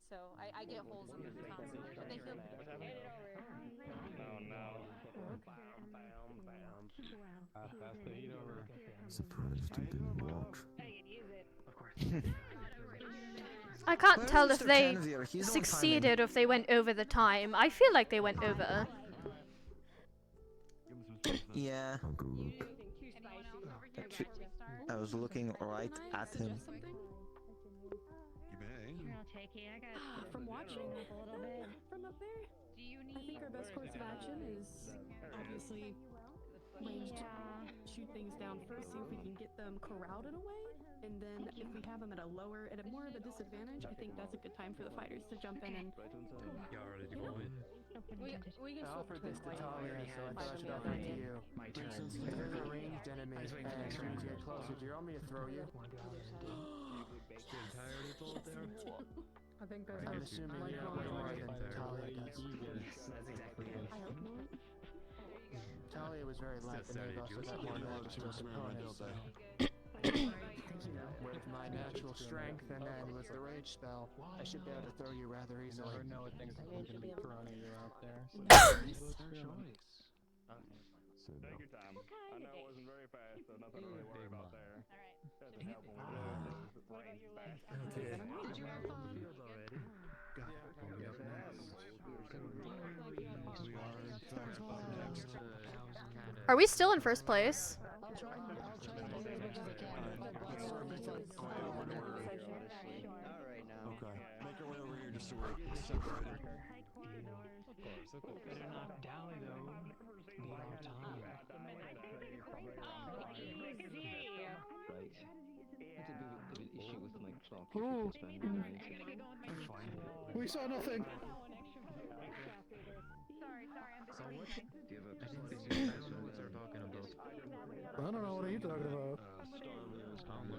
so I get holes in them constantly. But they feel good. Oh no. Pass the heat over. Surprised he didn't walk. I can't Where's tell if Mr. they Tanvir? He's on succeeded or if they went over the time. I feel like they went over. Yeah. I'll go look. I was looking right at him. You may. From watching a little bit from up there, I think our best course of action is obviously ranged shoot things down first, see if we can get them corralled in a way, and then if we have them at a more of a disadvantage, I think that's a good time for the fighters to jump in and. We can I offered this to Talia, so I thought I should offer it to you. My turn. If there's a ranged enemy and you get closer, do you want me to throw you? I think that's I'm assuming you know more than Talia does. That's exactly it. Talia was very light, and they've also got more knowledge to opponents. With my natural strength and then with the rage spell, I should be able to throw you rather easily. You never know what things are going to be thrown at you out there. So Take your time. I know it wasn't very fast, so nothing to really worry about there. Alright. Did you have fields already? Are we still in first place? Okay. Make our way over here just so we're separated. Of course. Better not dally though. Need our time. Right. It's a bit of an issue with my clock. We saw nothing. Do you have a I don't know what they're talking about. I don't know what are you talking about.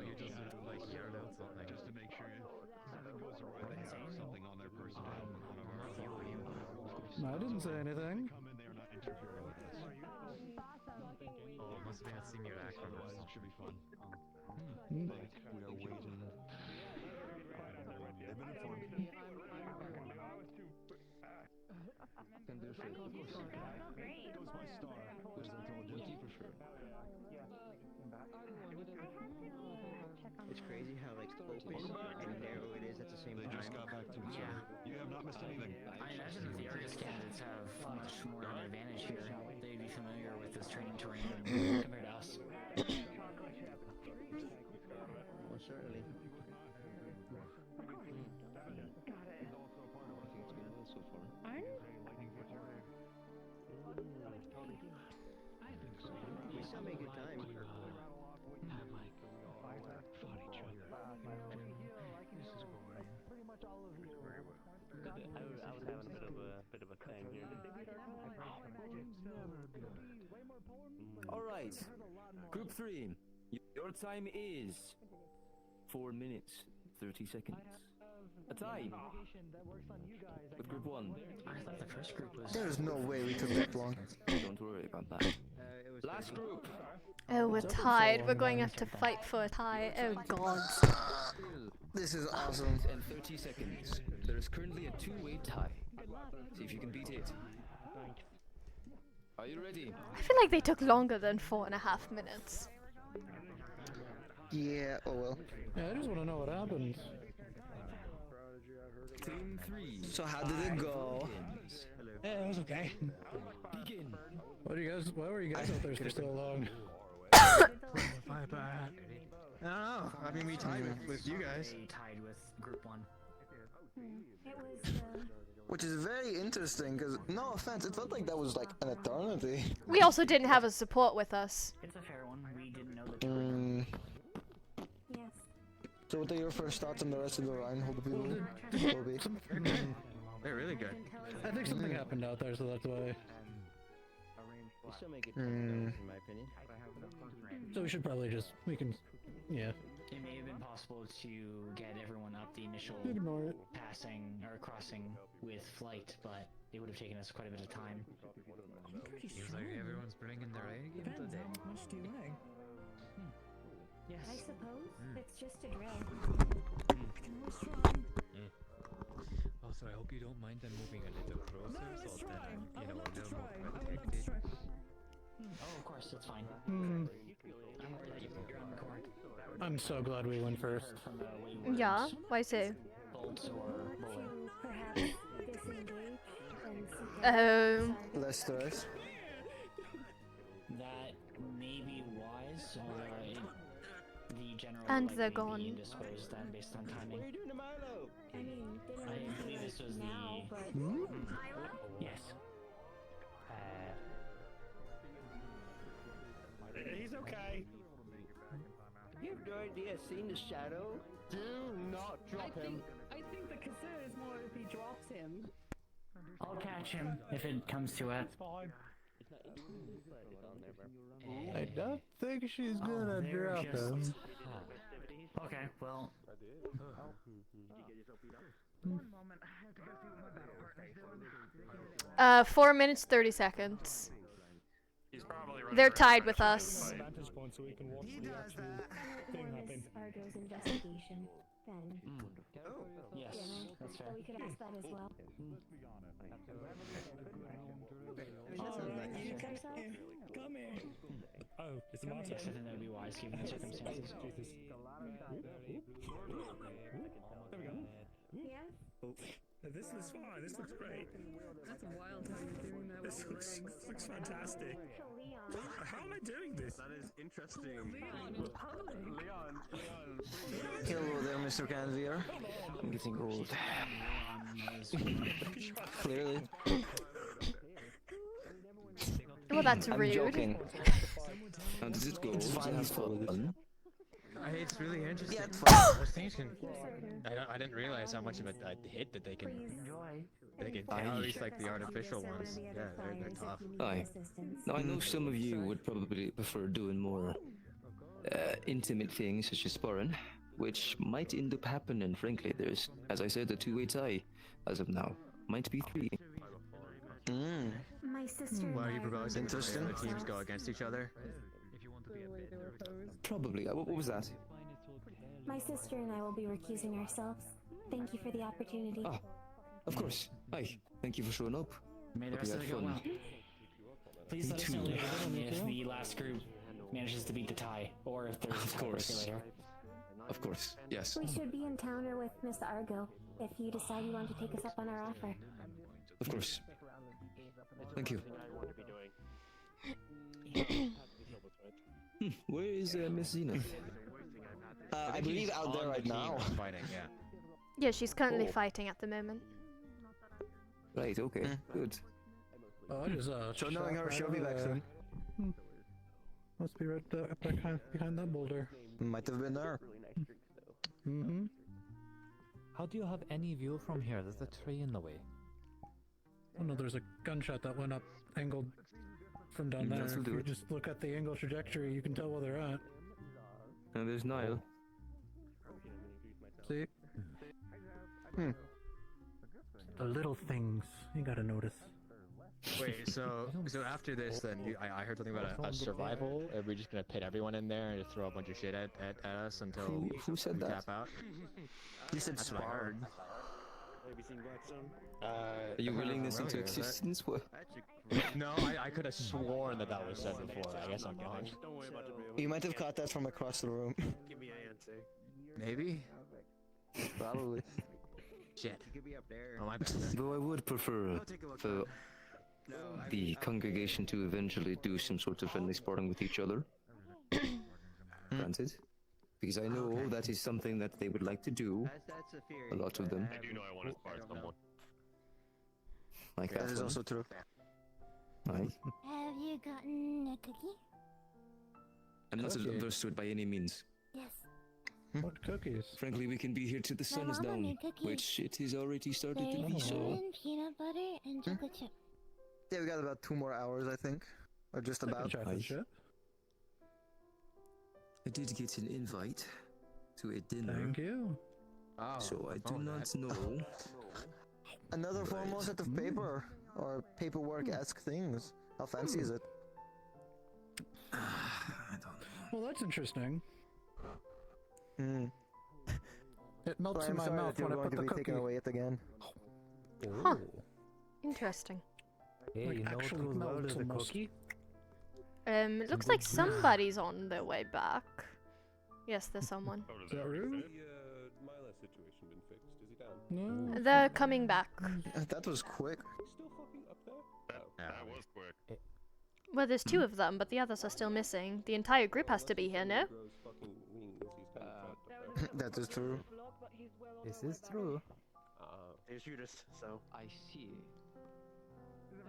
You just like yelled out something. Just to make sure something goes right, they have something on their personnel. I didn't say anything. Come in there, not interfere with this. Oh, it must have been a simulacrum or something. Should be fun. Hmm. We are waiting. They've been informed. Can do shit. Of course. Goes my star. There's a told you for sure. It's crazy how like open and narrow it is at the same time. They just got back to each other. You have not missed anything. I imagine that the Argus candidates have much more of an advantage here. They'd be familiar with this training terrain compared to us. Well, certainly. We still make good time. I was having a bit of a thing here. All right, Group 3. Your time is 4 minutes 30 seconds. A tie with Group 1. I thought the first group was. There's no way we took that long. Don't worry about that. Last group. Oh, we're tied. We're going to have to fight for a tie. Oh, God. This is awesome. And 30 seconds. There is currently a two-way tie. See if you can beat it. Are you ready? I feel like they took longer than 4.5 minutes. Yeah, oh well. Yeah, I just want to know what happened. Team 3. So how did it go? Yeah, it was okay. Begin. Why were you guys out there for so long? My bad. I don't know. I mean, we tied with you guys. They tied with group 1. It was, Which is very interesting, because, no offense, it felt like that was like an eternity. We also didn't have a support with us. It's a fair one. We didn't know the yes. So what are your first thoughts on the rest of the line? They're really good. I think something happened out there, so that's why. They still make it in my opinion. So we should probably just, yeah. It may have been possible to get everyone up the initial Ignore it. passing or crossing with flight, but it would have taken us quite a bit of time. Seems like everyone's bringing their A game today. How much do you weigh? Yes. I suppose it's just a drill. Also, I hope you don't mind them moving a little closer, so that I'm, a little more protected. Oh, of course, it's fine. I'm so glad we went first. Yeah, why so? Less stress. That may be wise, the general And would they're likely gone. be indisposed then based on timing. What are you doing to Milo? I believe this was the... Yes. He's okay. You have no idea, seeing the shadow? Do not drop him. I think the concern is more if he drops him. I'll catch him if it comes to it. I don't think she's gonna they're drop just- him. Okay, well... 4 minutes 30 seconds. He's probably running They're around tied with trying to us. fight. So we can watch the actual thing happen. Argo's investigation, then. Yes, that's fair. We could ask that as well. Come here. Oh, it's my Yes, I think that would be wise given the circumstances. Jesus. There we go. Yeah? This looks fine. This looks great. That's wild how you're doing that This with looks fantastic. How am I doing this? That is interesting. Leon, Hello there, Mr. Canvier. I'm getting gold. Clearly. Well, that's I'm rude. joking. How does it go? It's fine, he's fun. It's really interesting. Yeah, it's fun. Those things can. I didn't realize how much of a hit that they can. They can take, at least like the artificial ones. Yeah, they're tough. Aye. Now I know some of you would probably prefer doing more intimate things such as sparring, which might end up happening. Frankly, there's, as I said, a two-way tie as of now. Might be three. My sister. Why are you proposing? Interesting. The teams go against each other. Probably. What was that? My sister and I will be recusing ourselves. Thank you for the opportunity. Ah, of course. Aye. Thank you for showing up. May the Hope you rest of had it go fun. well. Please Me let us know too. later on if the last group manages to beat the tie, or if there's a course. later. Of course. Yes. We should be in town or with Miss Argo if you decide you want to take us up on our offer. Of course. Thank you. Where is Miss Zenith? I believe out there right now. Fighting, yeah. Yeah, she's currently Oh. fighting at the moment. Right. Okay. Good. Oh, I just, So knowing her, she'll be back soon. Must be right behind that boulder. Might have been there. Mm-hmm. How do you have any view from here? There's a tree in the way. Oh no, there's a gunshot that went up angled from down there. That'll If do you it. just look at the angle trajectory, you can tell where they're at. And there's Niall. See? The little things you gotta notice. Wait, so after this, then I heard something about a survival. Are we just gonna pit everyone in there and just throw a bunch of shit at us until Who said we that? tap out? You said That's what I heard. Are you willing this into familiar, is it? existence? What? No, I could have sworn that was said before. I guess I'm wrong. You might have caught that from across the room. Maybe. Probably. Shit. You could be up there. Oh, my bad. Though I would prefer for the congregation to eventually do some sort of friendly sparring with each other. Granted. Because I know that is something that they would like to do. That's a theory. A lot of them. I do know I want to spar someone. Like That is one. also true. Right. Have you gotten a cookie? I'm not Cookie. averse to it by any means. Yes. What cookies? Frankly, we can be here till the sun is mama down, made cookies. which it is already started to be There's so. cinnamon, peanut butter, and chocolate chip. Yeah, we got about 2 more hours, I think. Or just about. Chocolate chip. I did get an invite to a dinner. Thank you. So I do not know. Another formal set of paper or paperwork-esque things. How fancy is it? Well, that's interesting. Hmm. It melts But in I'm my sorry mouth that you're when I going put to the be cookie. taken away it again. Huh. Interesting. Hey, Like, you know what actually goes well melts as a almost. cookie? It looks like somebody's on their way back. Yes, there's someone. Is that rude? Milo situation been fixed? Is he down? No. They're coming back. That was quick. Still fucking up there? That was quick. Well, there's 2 of them, but the others are still missing. The entire group has to be here, no? Grows fucking wings. He's kind of trapped up there. That is true. This is true. They shoot us, so. I see.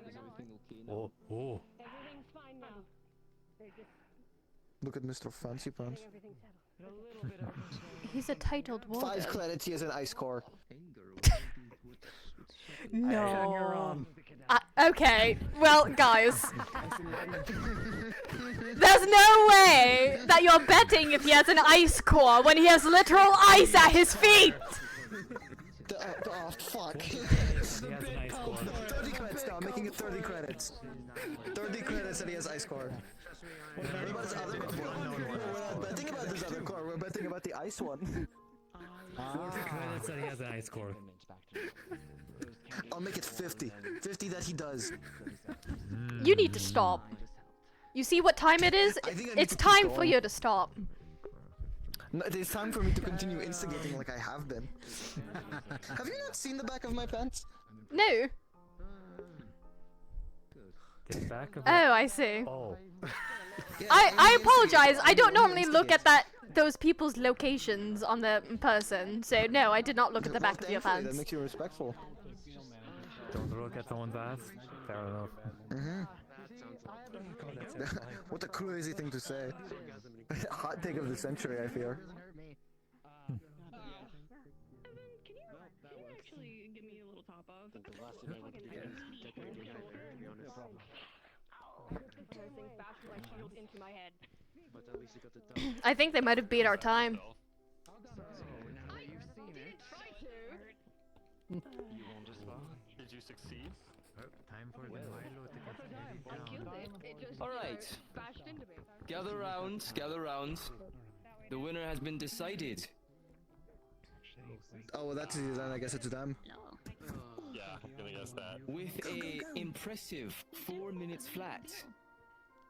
Is everything okay now? Oh, oh. Everything's fine now. They're just Look at Mr. Fancy Pants. everything settled. He's a titled warden. 5 credits, he has an ice core. No. Okay, well, guys. There's no way that you're betting if he has an ice core when he has literal ice at his feet! Oh, fuck. He has a nice core. 30 credits now, I'm making it 30 credits. 30 credits and he has ice core. What about his other core? We're not betting about his other core, we're betting about the ice one. 40 credits that he has an ice core. I'll make it 50. 50 that he does. You need to stop. You see what time it is? I think I need It's to keep time for going. you to stop. No, it is time for me to continue instigating like I have been. Have you not seen the back of my pants? No. The back of Oh, I see. Oh. Yeah, I apologize. I don't I'm normally look instigate. at those people's locations on the person, so no, I did not look at the Well, back of your thankfully, pants. That makes you respectful. Don't look at someone's ass. Fair enough. Mm-hmm. What a crazy thing to say. Hot take of the century, I fear. Can you actually give me a little top off? Everything's back to my shield into my head. I think they might have beat our time. Did you succeed? Time for the Milo to get down. All right. Bashed into me. Gather round, gather round. The winner has been decided. Oh, well, that's easy then. I guess it's them. Yeah, I'm gonna guess that. With a impressive 4 minutes flat.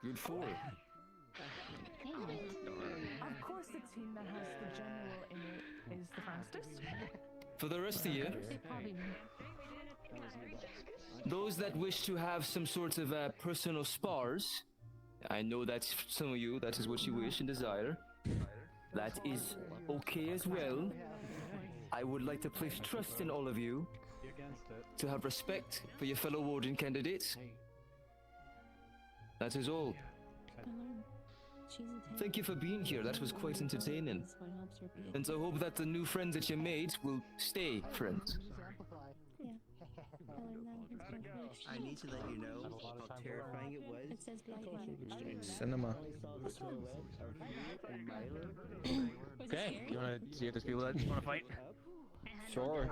Good 4. Of course, the team that has the general in it is the fastest. For the rest of you, those that wish to have some sort of personal spars, I know that some of you, that is what you wish and desire. That is okay as well. I would like to place trust in all of you to have respect for your fellow warden candidates. That is all. Thank you for being here. That was quite entertaining. And I hope that the new friends that you made will stay friends. I need to let you know how terrifying it was. Cinema. Okay, you wanna see if there's people that wanna fight? Sure.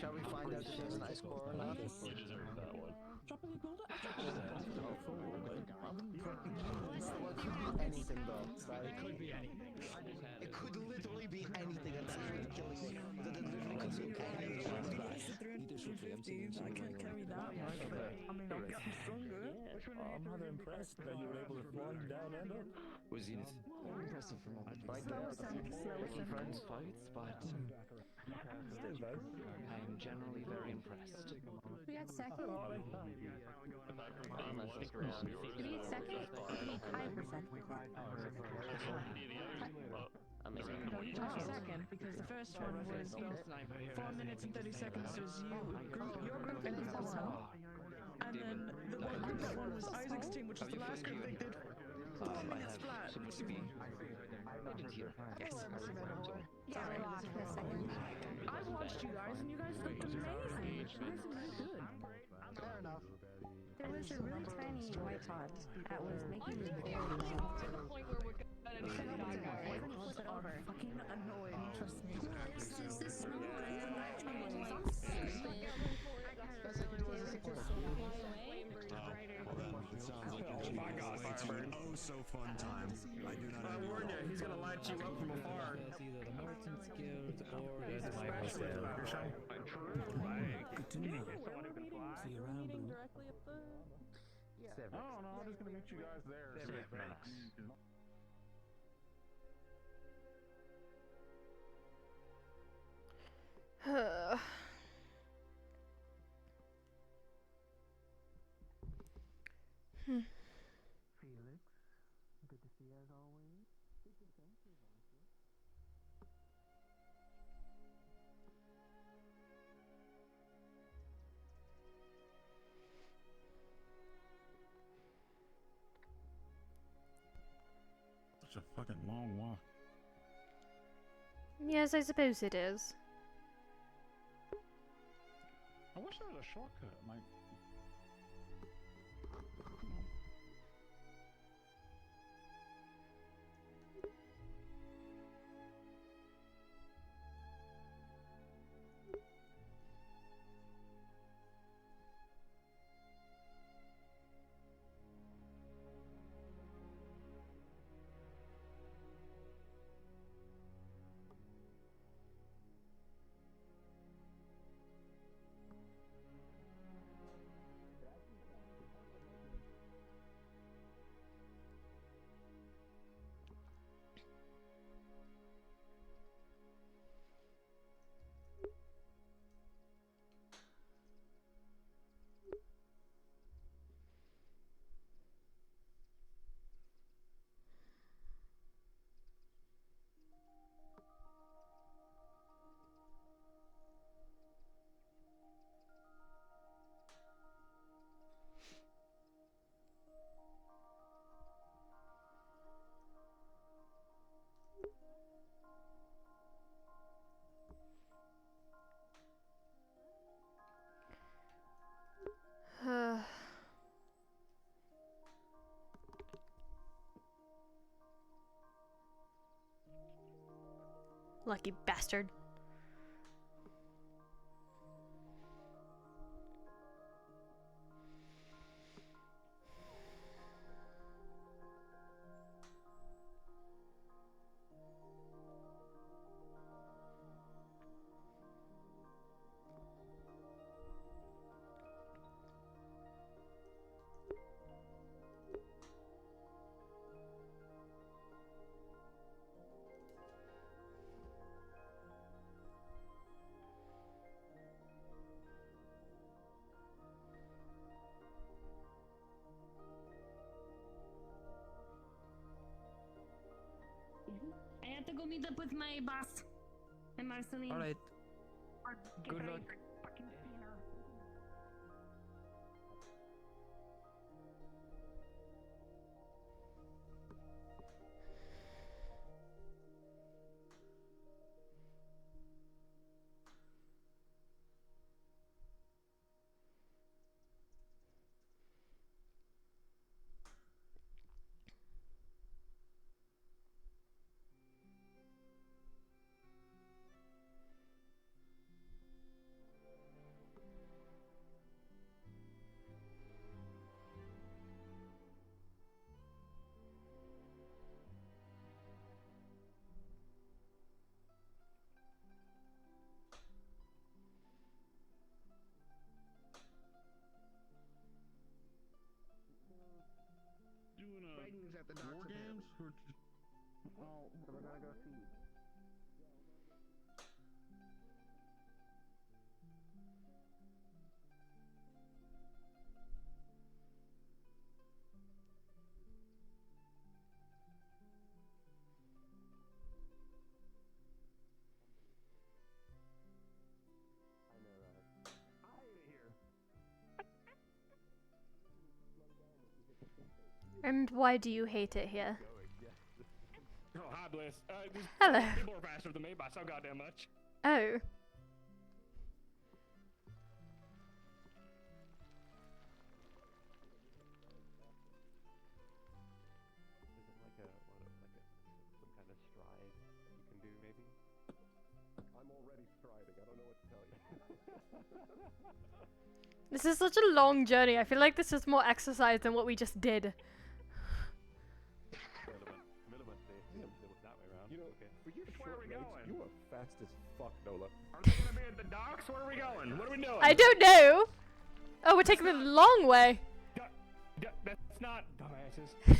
Shall we find out if there's an ice core or not? You deserve that one. Drop it, build it. I wouldn't anything though. It could be anything. It could literally be anything, and that's what's killing me. That it literally could be anything. I can't carry that much, but I mean, I'm getting stronger. I'm rather impressed that you were able to fly him down and up. Was it? Impressive from all the friends fights, but still though. I'm generally very impressed. We got second. Did we get second? Did we tie for second? No, you took second because the first one was 4 minutes and 30 seconds was your group and Elsa. And then the one group that won was Isaac's team, which was the last group they did 4 minutes flat. Supposed to be here. Yes. Yeah, we lost for a second. I've watched you guys and you guys looked amazing. You guys are really good. Fair enough. There was a really tiny white pod that was making me very loud. To the point where we're gonna need to die. I couldn't flip it over. Fucking annoying, trust me. Is this snow? I am not totally. It sounds like you're into an oh so fun time. I do not I warn you, he's gonna light you up from afar. It's either the Merchant's Guild or the Especially the Burger Shop. Good to know. See you around, Blue. Directly at the... Yeah. Oh no, I'm just gonna meet you guys there. Felix, good to see you as always. Such a fucking long walk. Yes, I suppose it is. I wish there was a shortcut. Like, Lucky bastard. I have to go meet up with my boss and Marceline. Alright. Good luck. at the doctor. War games? Oh, so we're gonna go see. And why do you hate it here? Oh, hi, Bliss. Hello. People are faster than me by so goddamn much. Oh. Some kind of stride you can do, maybe? I'm already striding. I don't know what to tell you. This is such a long journey. I feel like this is more exercise than what we just did. That way around. You know, for your Where are we going? you are fast as fuck, Nola. Are we gonna be at the docks? Where are we going? What are we doing? I don't know. Oh, we're taking the long way. That's not dumbasses. I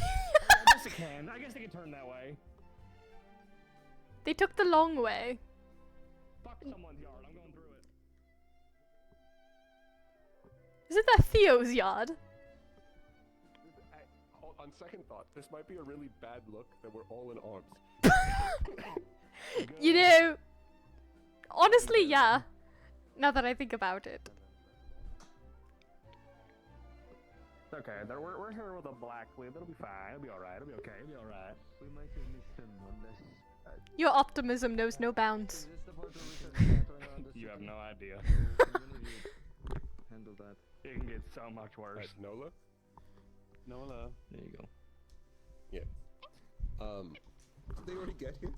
guess it can. I guess they can turn that way. They took the long way. Fuck someone's yard. I'm going through it. Isn't that Theo's yard? On second thought, this might be a really bad look that we're all in arms. You know, honestly, yeah. Now that I think about it. It's okay. We're here with a black clip. It'll be fine. It'll be alright. It'll be okay. It'll be alright. We might have missed him unless... Your optimism knows no bounds. You have no idea. Handle that. It can get so much worse. Nola? Nola. There you go. Yeah. Did they already get here?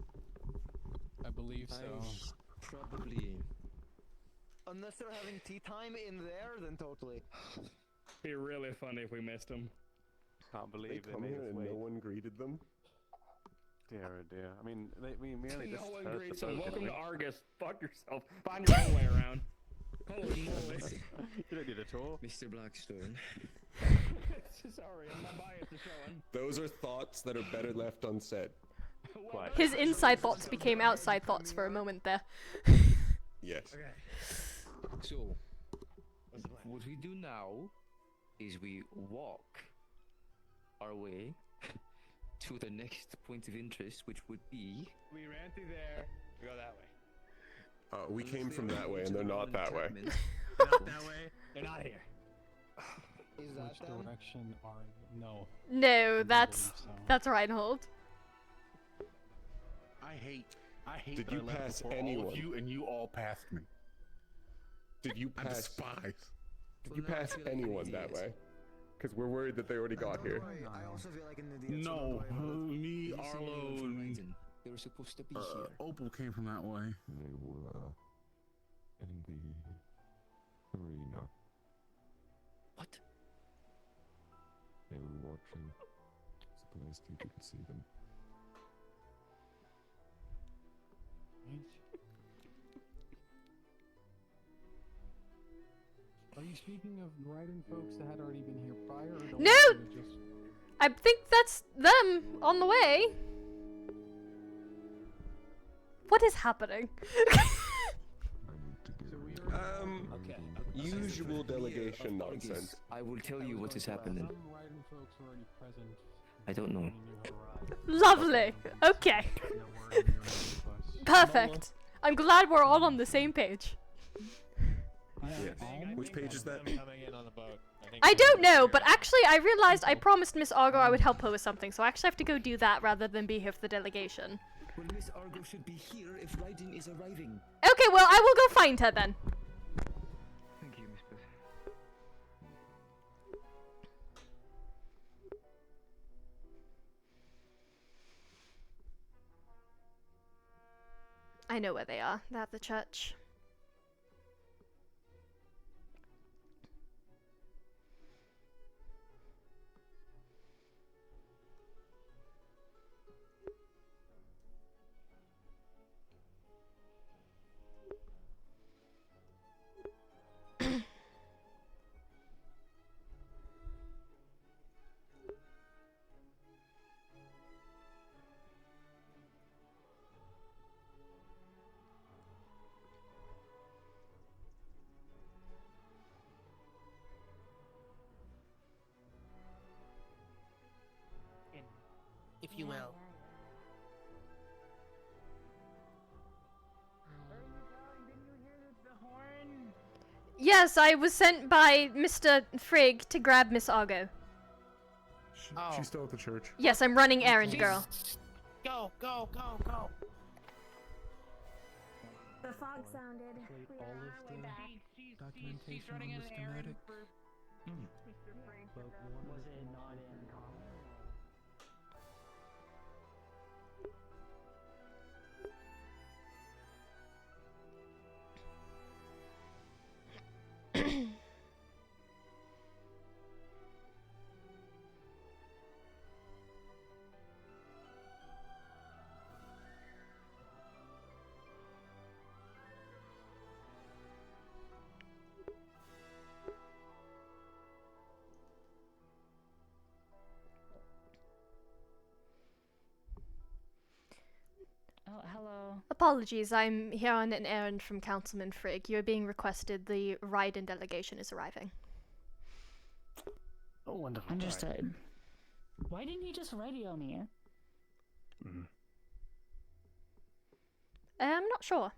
I believe so. Probably. Unless they're having tea time in there, then totally. Be really funny if we missed them. Can't believe they come here and no one greeted them. Dear, oh dear. I mean, we merely No just one heard greets the them. boat, Welcome to right? Argus. Fuck yourself. Find your own way around. Holy moly. You don't need a tour. Mr. Blackstone. Sorry, my bias is showing. Those are thoughts that are better left unsaid. Quiet. His inside thoughts became outside thoughts for a moment there. Yes. Okay. So, what we do now is we walk our way to the next point of interest, which would be... We ran through there. We go that way. We came from that way and they're not that way. They're not that way. They're not here. Which direction are... No. No, that's Reinhold. I hate Did that you I left pass before anyone? all of you and you all passed me. Did you I pass... despise. Did you pass anyone that way? Because we're worried that they already got here. I also feel like an idiot. No, me, Arlo, and they were supposed to be here. Opal came from that way. They were in the arena. What? They were watching. Surprised you didn't see them. Are you speaking of riding folks that had already been here prior? Or No! I think that's them on the way. What is happening? Usual delegation nonsense. I will tell you what is happening. I don't know. Lovely. Okay. Perfect. I'm glad we're all on the same page. Yeah. Which page is that? I don't know, but actually I realized I promised Miss Argo I would help her with something, so I actually have to go do that rather than be here for the delegation. Well, Miss Argo should be here if Raiden is arriving. Okay, well, I will go find her then. Thank you, Miss Beth. I know where they are. They're at the church. if you will. Yes, I was sent by Mr. Frigg to grab Miss Argo. She's still at the church. Yes, I'm running errand, girl. Go, go, go, go. The fog sounded. Complete all of the documentation on the schematic. But one was it not in common? Oh, hello. Apologies, I'm here on an errand from Councilman Frigg. You're being requested. The Raiden delegation is arriving. Oh, wonderful. Understood. Why didn't you just radio me? I'm not sure.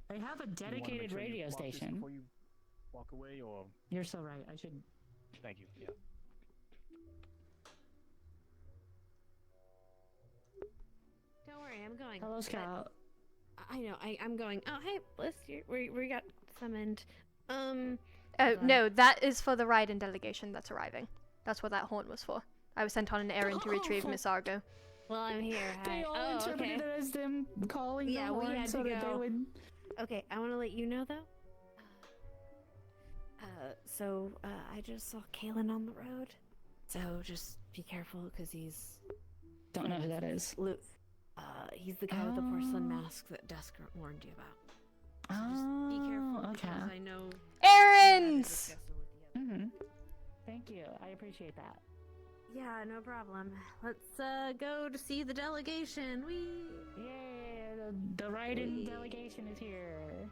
They have a dedicated radio station. Before you walk away, or You're so right. I should. thank you. Yeah. Don't worry, I'm going. Hello, Scout. I know, I'm going. Oh, hey, Bliss, we got summoned. Oh, no, that is for the Raiden delegation that's arriving. That's what that horn was for. I was sent on an errand to retrieve Miss Argo. Well, I'm here. Hi. They all Oh, interpreted okay. it as them calling Yeah, the we horn had so to that they go. would. Okay, I want to let you know though. I just saw Kalen on the road. So just be careful, cause he's. Don't know who that is. He's the guy with the porcelain mask that Dusk warned you about. So just be careful, okay. because I know. Errands! Thank you. I appreciate that. Yeah, no problem. Let's go to see the delegation. Wee. Yeah, the Raiden delegation is here.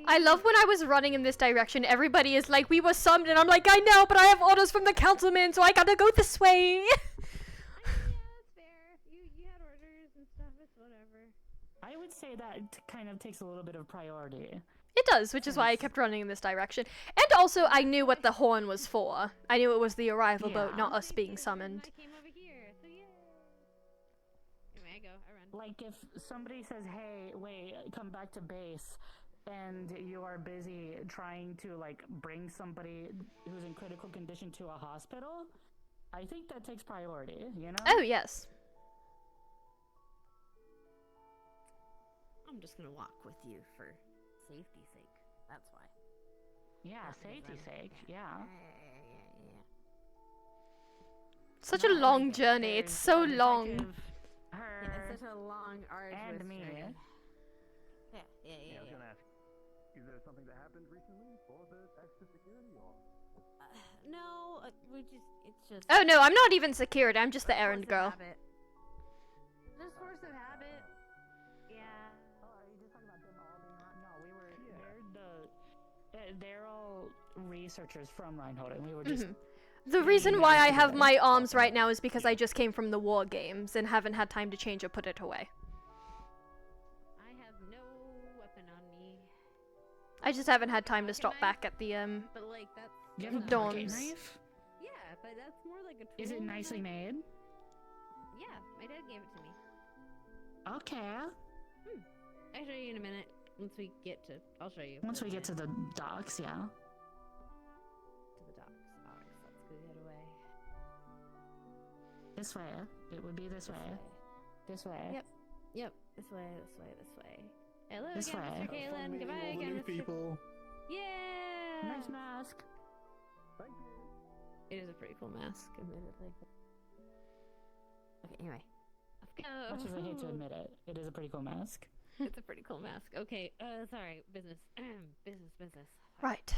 I love when I was running in this direction, everybody is like, we were summoned, and I'm like, I know, but I have orders from the councilman, so I gotta go this way! I would say that kind of takes a little bit of priority. It does, which is why I kept running in this direction. And also, I knew what the horn was for. I knew it was the arrival boat, not us being summoned. Like if somebody says, hey, wait, come back to base, and you are busy trying to like bring somebody who's in critical condition to a hospital, I think that takes priority, you know? Oh, yes. I'm just gonna walk with you for safety's sake. That's why. Yeah, safety's sake, yeah. Such a long journey, it's so long. It's such a long, arduous and me. journey. I was gonna ask, is there something that happened recently for the extra security, or? No, it's just. Oh no, I'm not even secured, I'm just the errand girl. Just force of habit. Yeah. Oh, are you just talking about them all being on? No, they're all researchers from Reinhold, and we were just. The reason why I have my arms right now is because I just came from the war games and haven't had time to change or put it away. I have no weapon on me. I just haven't had time to stop back at the But like that's. You have a pocket dorms. knife? Yeah, but that's more like a tool. Is it nicely made? Yeah, my dad gave it to me. Okay. I'll show you in a minute. Once we get to, I'll show you. Once we get to the docks, yeah. To the docks. Let's go get away. This way. It would be this way. This way. Yep. This way. Hello This again, way. Mr. Kalen. Goodbye again, Mr. people. Yeah. Nice mask. It is a pretty cool mask, admittedly. Okay, anyway. Let's go. Much as I hate to admit it, it is a pretty cool mask. It's a pretty cool mask. Okay, sorry. Business. business. Right.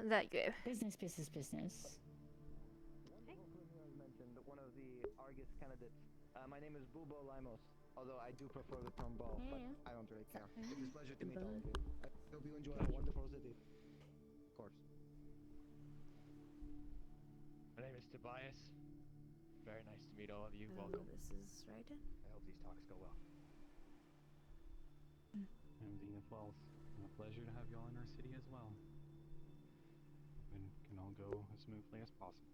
There you go. Business. Mentioned one of the Argus candidates. My name is Bubo Limos, although I do prefer the term Bo, but I don't really care. It is a pleasure to meet all of you. I hope you enjoy a wonderful city. Of course. Tobias. Very nice to meet all of you. Welcome. This is Raiden. I hope these talks go well. Everything as well. A pleasure to have you all in our city as well. And can all go as smoothly as possible.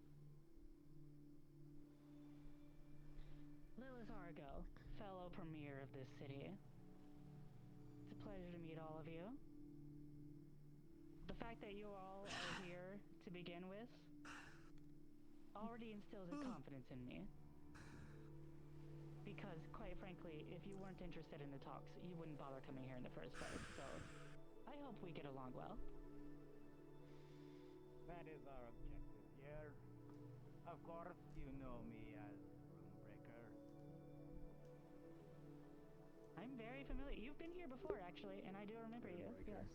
Lilith Argo, fellow premier of this city. It's a pleasure to meet all of you. The fact that you all are here to begin with already instills a confidence in me. Because, quite frankly, if you weren't interested in the talks, you wouldn't bother coming here in the first place, so I hope we get along well. That is our objective here. Of course, you know me as Runebreaker. I'm very familiar. You've been here before, actually, and I do remember you. Yes.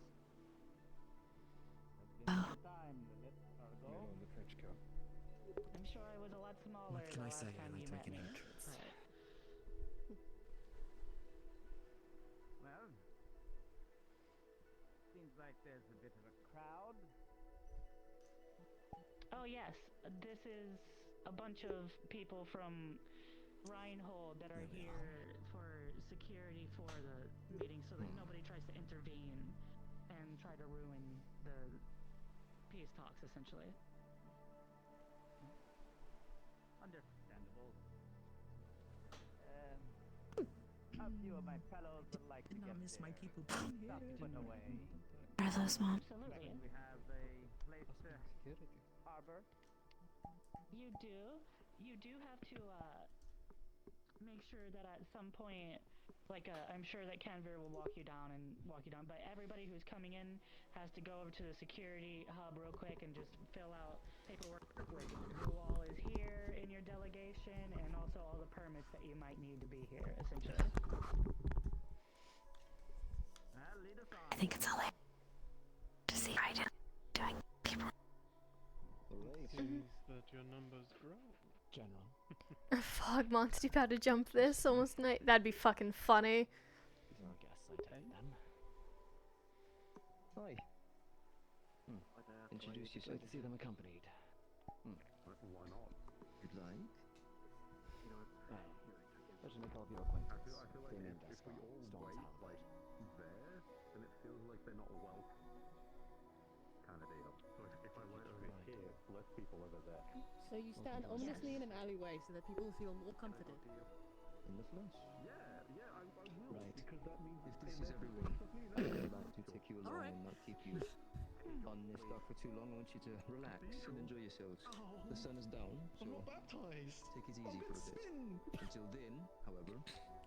Time, Lilith Argo. On the trench coat. I'm sure I was a lot smaller What can the I last say? time I you take met an me. interest. Right. Well, seems like there's a bit of a crowd. Oh yes, this is a bunch of people from Reinhold that are here for security for the meeting so that nobody tries to intervene and try to ruin the peace talks, essentially. Understandable. A few of my fellows would like to get my people stuff put away. Are those, Mom? Absolutely. We have a place to harbor. You do have to make sure that at some point, like I'm sure that Canver will walk you down, but everybody who's coming in has to go over to the security hub real quick and just fill out paperwork with who all is here in your delegation and also all the permits that you might need to be here, essentially. I think it's all to see Raiden doing people. Seems that your numbers grow, General. Fuck, Monty about to jump this almost night. That'd be fucking funny. I guess I take them. Hi. Introduce yourself. Like to see them accompanied. Why not? You'd like? Pleasure to make all of your acquaintance. I feel like Damien if we Deskar, all Storm's wait Halberd. like there, then it feels like they're not welcome. Kind of deal. So if I were to fit here, less people over there. So you stand ominously in an alleyway so that people feel more comforted. In the flesh. Yeah, I will. Right. Because that means If this is everyone, I'd like to take you along and not keep you on this dock for too long. I want you to relax and enjoy yourselves. The sun is down, so I'm not baptized. take it easy for a bit. Until then, however,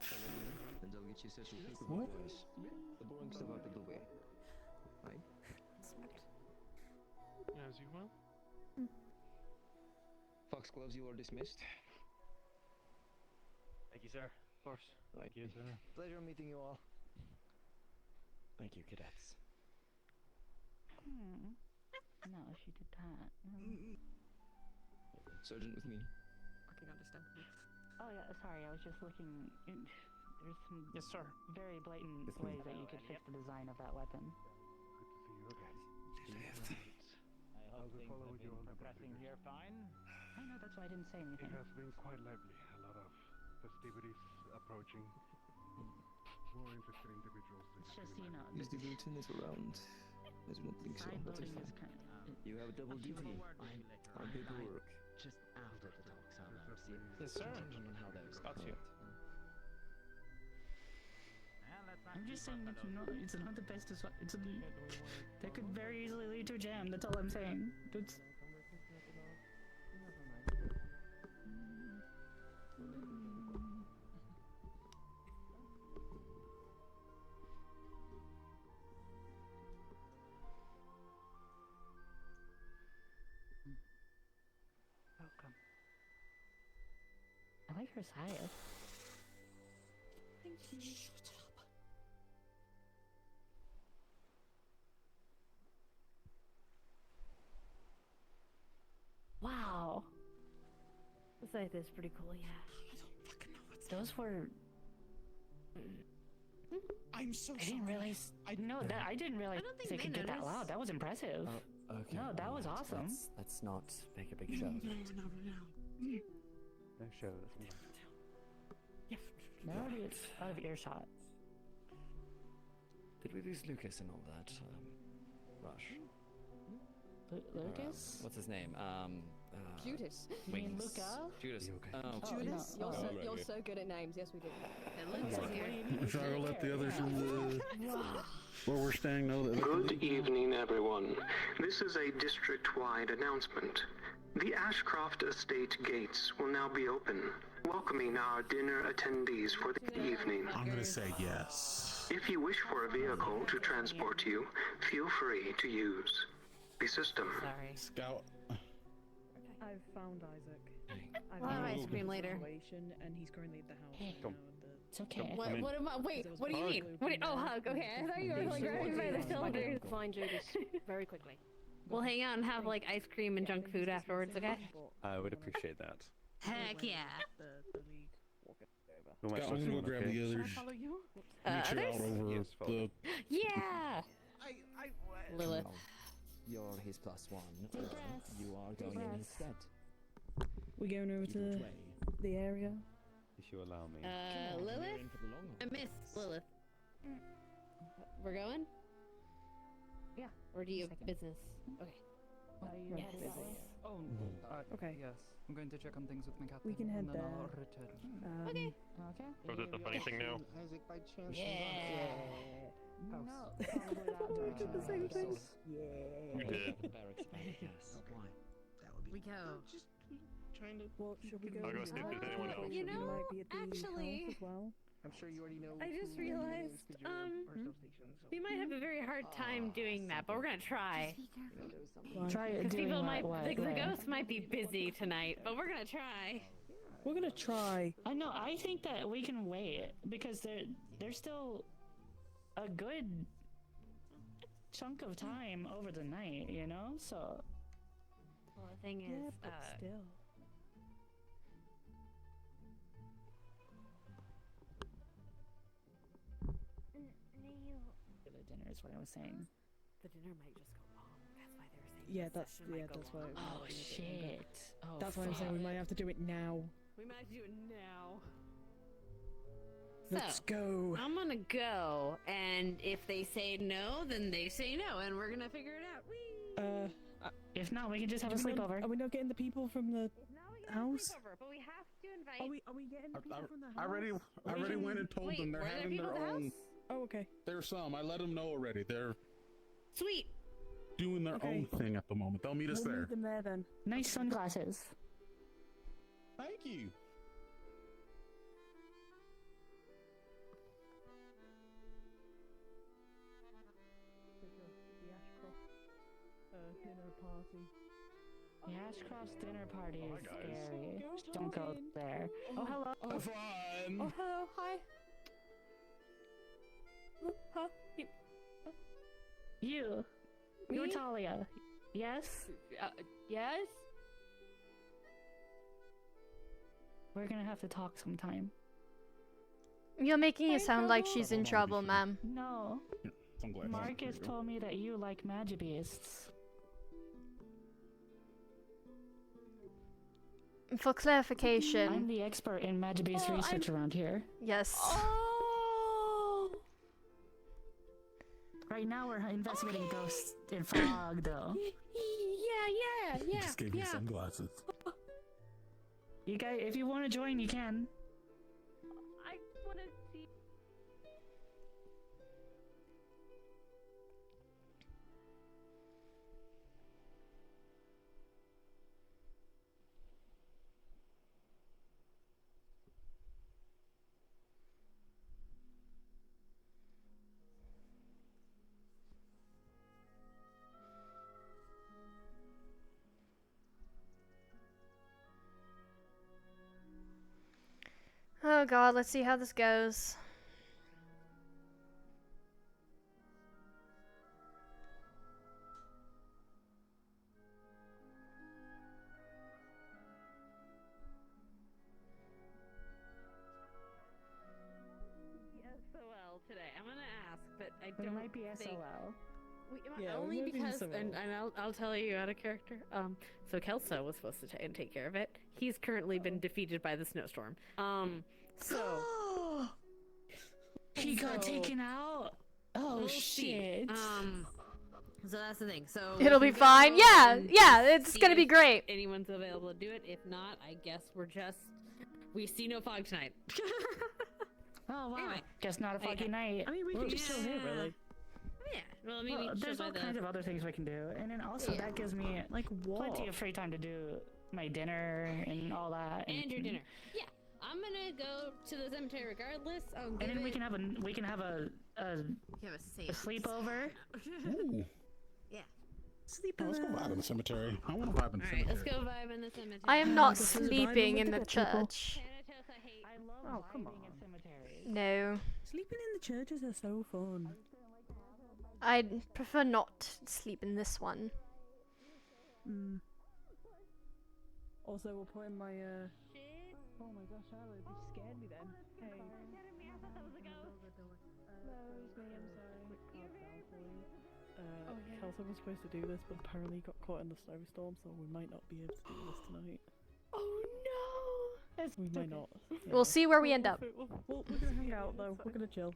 follow me and I'll get you settled paperwork-wise. The boring stuff out of the way. Right? As you will. Foxgloves, you are dismissed. Thank you, sir. Of course. Thank you, sir. Pleasure meeting you all. Thank you, cadets. No, she did that. Sergeant with me. Fucking understandable. Oh yeah, sorry, I was just looking. There's some Yes, sir. very blatant Yes, ma'am. ways that you could fix the design of that weapon. Good to see you again. I hope things have been progressing here fine. I know, that's why I didn't say anything. It has been quite lively. A lot of festivities approaching. More interested individuals. It's just, you know, Is the lieutenant around? I don't think so. side That's loading fine. is kind of. You have double duty. On paperwork. Just after the talks, I'll see Yes, sir. on how those Got you. I'm just saying that it's not the best. That could very easily lead to a jam. That's all I'm saying. That's. Welcome. I like her style. Thank you. Shut up. Wow. The site is pretty cool, yeah. I don't fucking know what's Those were. I'm so I didn't realize. I didn't realize I don't think they they could get that noticed. loud. That was impressive. Okay. No, that was awesome. Let's not make a big show. No shows. Now it's out of earshot. Did we lose Lucas and all that? Rush. Lucas? What's his name? Judas. You mean Wings. Luca? Judas. Oh. Judas? no. You're so good at names. Yes, we do. Should I let the others in the where we're staying know that? Good evening, everyone. This is a district-wide announcement. The Ashcroft Estate gates will now be open, welcoming our dinner attendees for the evening. I'm gonna say yes. If you wish for a vehicle to transport you, feel free to use the system. Sorry. Scout. I've found Isaac. We'll have ice cream later. And he's currently at the house. Come. It's okay. What am I? Wait, what do you mean? Oh, hug. Okay, I thought you were like grabbing by the shoulders. Find Judas very quickly. We'll hang out and have like ice cream and junk food afterwards, okay? I would appreciate that. Heck yeah. Who am I Scout, supposed I'm to gonna go grab okay? the others. Follow you? Make sure Others? out over Yes, the. Yeah. Lilith. You're his +1. You are going in instead. We're going over to the area. If you allow me. Lilith? I missed Lilith. We're going? Yeah. Or do you have business? Okay. Yes. Oh, Okay. yes. I'm going to check on things with my captain. We can head and then there. I'll return. Okay. Okay. Was it the funny thing now? Isaac, by chance. No. We did the same thing. You did. Barracks back, yes. Why? We go. Just trying to. Well, should we go? I'll go see if there's anyone else. You know, might be at the actually, house as well. I'm sure you already know. I just who realized, is your Arsenal station, so. we might have a very hard time doing that, but we're gonna try. Try it Because doing people might, what? the ghosts might be busy tonight, but we're gonna try. We're gonna try. I know. I think that we can wait because there's still a good chunk of time over the night, you know. So. Well, the thing Yeah, is, but still. The dinner is what I was saying. the dinner might just go long. That's why they were saying. Yeah, the that's session might go that's why. long. Oh shit! Oh, That's why I'm saying we might have to do it now. We might do it now. Let's So, go. I'm gonna go, and if they say no, then they say no, and we're gonna figure it out. Whee! If not, we can just have a do we not- sleepover. Are we not getting the people from the house? But we have to invite. Are we getting the people from the house? I already went and told them they're having their own. Oh, okay. There's some. I let them know already. They're Sweet. doing their Okay. own thing at the moment. They'll meet us We'll there. meet them there then. Nice sunglasses. Thank you. The Ashcroft dinner party. The Ashcroft's dinner party is Hi, guys. scary. Ghost Don't go talking. there. Oh, hello. Oh, fun. Oh, hello. Hi. Huh? You. You're Me? Talia. Yes? Yes? We're gonna have to talk sometime. You're making it sound like she's in trouble, ma'am. No. Sunglasses. Marcus told me that you like magibeasts. For clarification. I'm the expert in magibeast research around here. Yes. Right now we're investigating ghosts in fog, though. Yeah. Just gave me sunglasses. You guys, if you want to join, you can. I want to see. Oh god, let's see how this goes. SOL today. I'm gonna ask, but I But it don't might be think... SOL. Only because, and I'll tell you out of character. So Kelso was supposed to take care of it. He's currently been defeated by the snowstorm. So he got taken out. Oh we'll shit. So that's the thing. So It'll be fine. Yeah, it's gonna be great. Anyone's available to do it. If not, I guess we see no fog tonight. Oh wow. Anyway, Guess not a foggy night. I mean, we can still hit really. Yeah. Well, maybe there's all kinds of other things we can do, and then also that gives me plenty of free time to do my dinner and all that. And your dinner. Yeah. I'm gonna go to the cemetery regardless. And then we can have a sleepover. Ooh. Yeah. Sleepover. Let's go vibe in the cemetery. I want to vibe in the cemetery. Let's go vibe in the cemetery. I am not sleeping in the church. I love vibing in cemeteries. No. Sleeping in the churches are so fun. I'd prefer not to sleep in this one. Also, we'll put in my Oh my gosh, Charlotte, you scared me then. Hey. I thought that was a ghost. No, it's me, I'm sorry. Kelso was supposed to do this, but apparently he got caught in the snowstorm, so we might not be able to do this tonight. Oh no! We might not. Yeah. We'll see where we end up. We're gonna hang out though, we're gonna chill.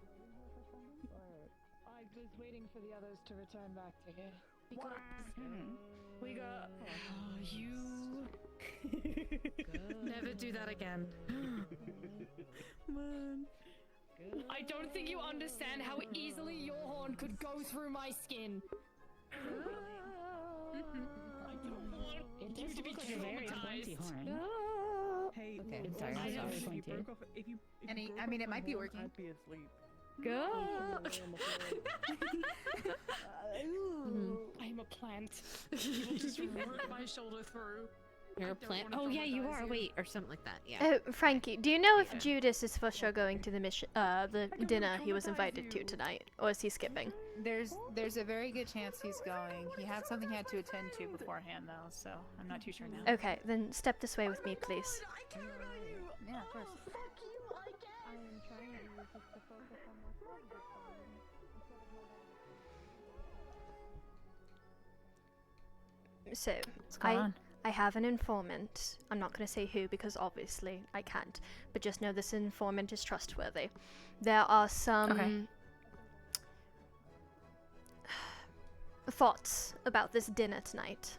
I was waiting for the others to return back to here. We got. Oh, you. Never do that again. Man. I don't think you understand how easily your horn could go through my skin. I don't want you to be traumatized. Hey, okay, I'm sorry. I mean, it might be working. I'd be asleep. Go! I'm a plant. You will just rip my shoulder through. You're a plant. Oh yeah, you are. Wait, or something like that. Yeah. Frankie, do you know if Judas is for sure going to the the dinner he was invited to tonight, or is he skipping? There's a very good chance he's going. He had something he had to attend to beforehand, though, so I'm not too sure now. Okay, then step this way with me, please. Yeah, of course. So, I have an informant. I'm not going to say who because obviously I can't, but just know this informant is trustworthy. There are some thoughts about this dinner tonight.